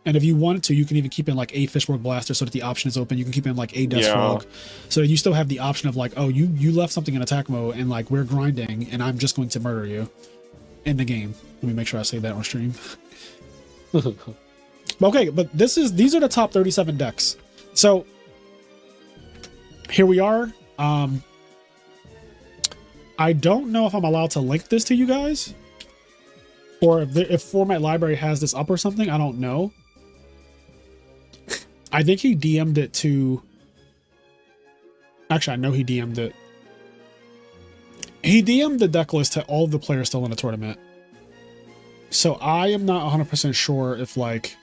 And if you wanted to, you can even keep in like a Fishwork Blaster so that the option is open. You can keep in like a Death Frog, so you still have the option of like, oh, you left something in attack mode and like we're grinding and I'm just going to murder you in the game. Let me make sure I say that on stream. Okay, but these are the top 37 decks. So here we are. I don't know if I'm allowed to link this to you guys, or if Format Library has this up or something. I don't know. I think he DM'd it to. Actually, I know he DM'd it. He DM'd the deck list to all of the players still in the tournament. So I am not 100% sure if like.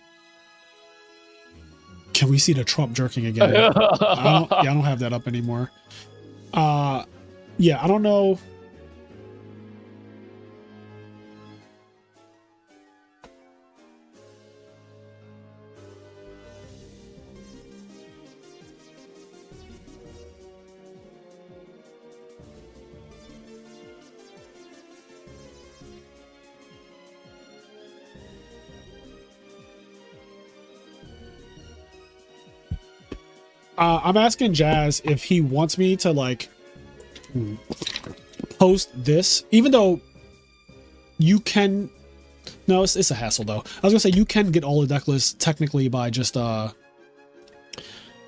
Can we see the Trump jerking again? I don't have that up anymore. Yeah, I don't know. I'm asking Jazz if he wants me to like post this, even though you can. No, it's a hassle though. I was gonna say you can get all the deck lists technically by just well,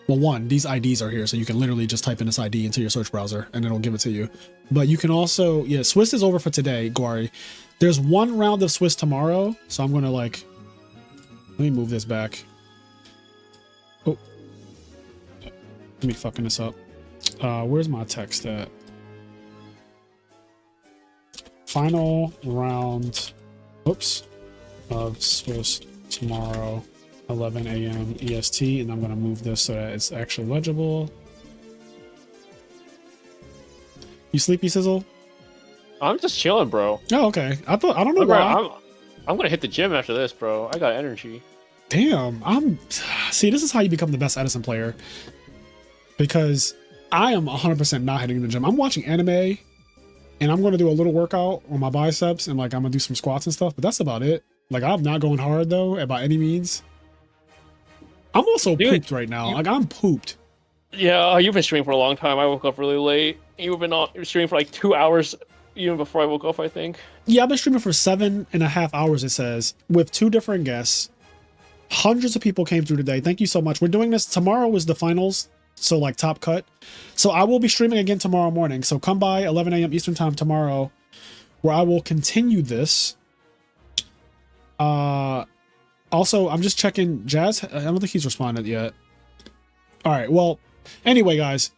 one, these IDs are here, so you can literally just type in this ID into your search browser and it'll give it to you. But you can also, yeah, Swiss is over for today, Guari. There's one round of Swiss tomorrow, so I'm gonna like, let me move this back. Oh. Me fucking this up. Where's my text at? Final round Oops. Of Swiss tomorrow, 11 a.m. EST, and I'm going to move this so that it's actually legible. You sleepy, Sizzle? I'm just chilling, bro. Oh, okay. I don't know why. I'm gonna hit the gym after this, bro. I got energy. Damn, see, this is how you become the best Edison player. Because I am 100% not hitting the gym. I'm watching anime, and I'm going to do a little workout on my biceps, and like I'm going to do some squats and stuff, but that's about it. Like, I'm not going hard, though, by any means. I'm also pooped right now. Like, I'm pooped. Yeah, you've been streaming for a long time. I woke up really late. You've been streaming for like 2 hours even before I woke up, I think. Yeah, I've been streaming for 7.5 hours, it says, with 2 different guests. Hundreds of people came through today. Thank you so much. We're doing this. Tomorrow is the finals, so like top cut. So I will be streaming again tomorrow morning. So come by 11 a.m. Eastern time tomorrow, where I will continue this. Also, I'm just checking Jazz. I don't think he's responded yet. All right. Well, anyway, guys,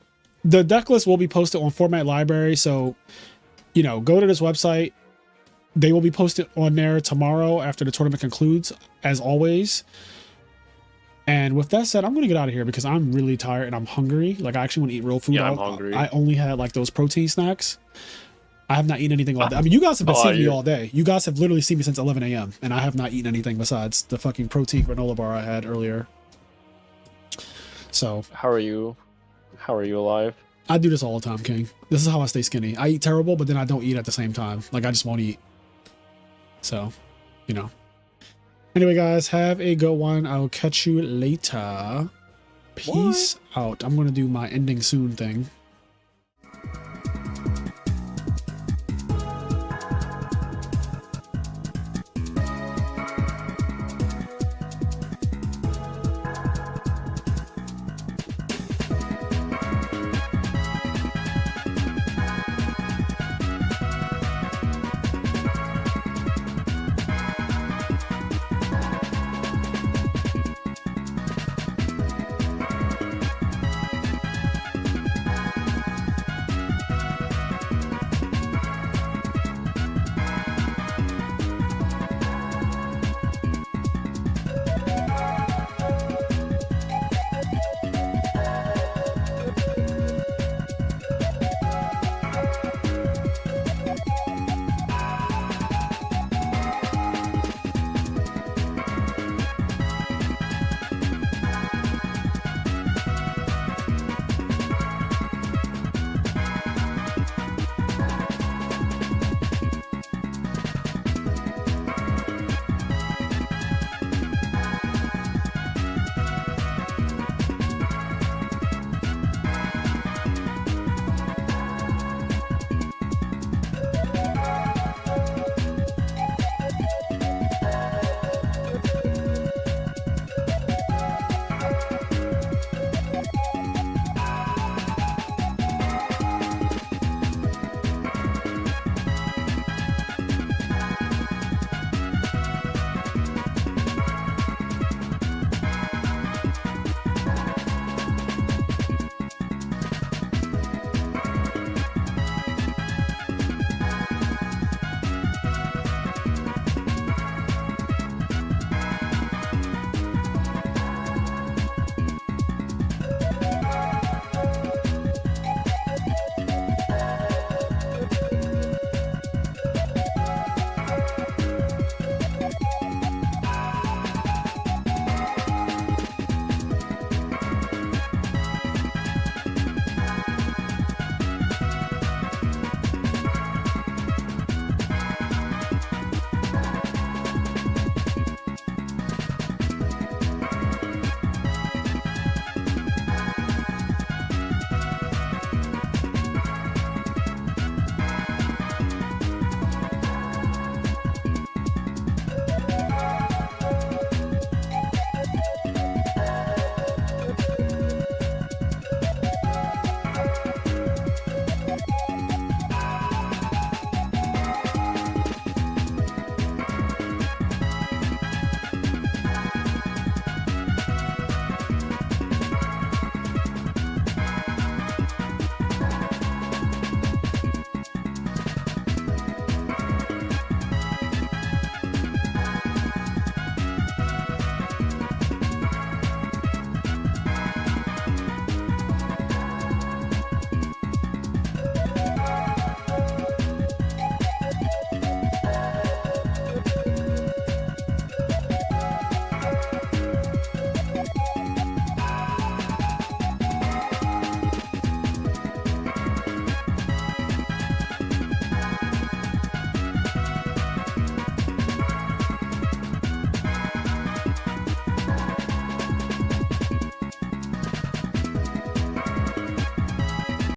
the deck list will be posted on Format Library. So, you know, go to this website. They will be posted on there tomorrow after the tournament concludes, as always. And with that said, I'm going to get out of here because I'm really tired and I'm hungry. Like, I actually want to eat real food. Yeah, I'm hungry. I only had like those protein snacks. I have not eaten anything all day. I mean, you guys have been seeing me all day. You guys have literally seen me since 11 a.m. and I have not eaten anything besides the fucking protein granola bar I had earlier. So how are you alive? I do this all the time, King. This is how I stay skinny. I eat terrible, but then I don't eat at the same time. Like, I just won't eat. So, you know. Anyway, guys, have a good one. I'll catch you later. Peace out. I'm going to do my ending soon thing.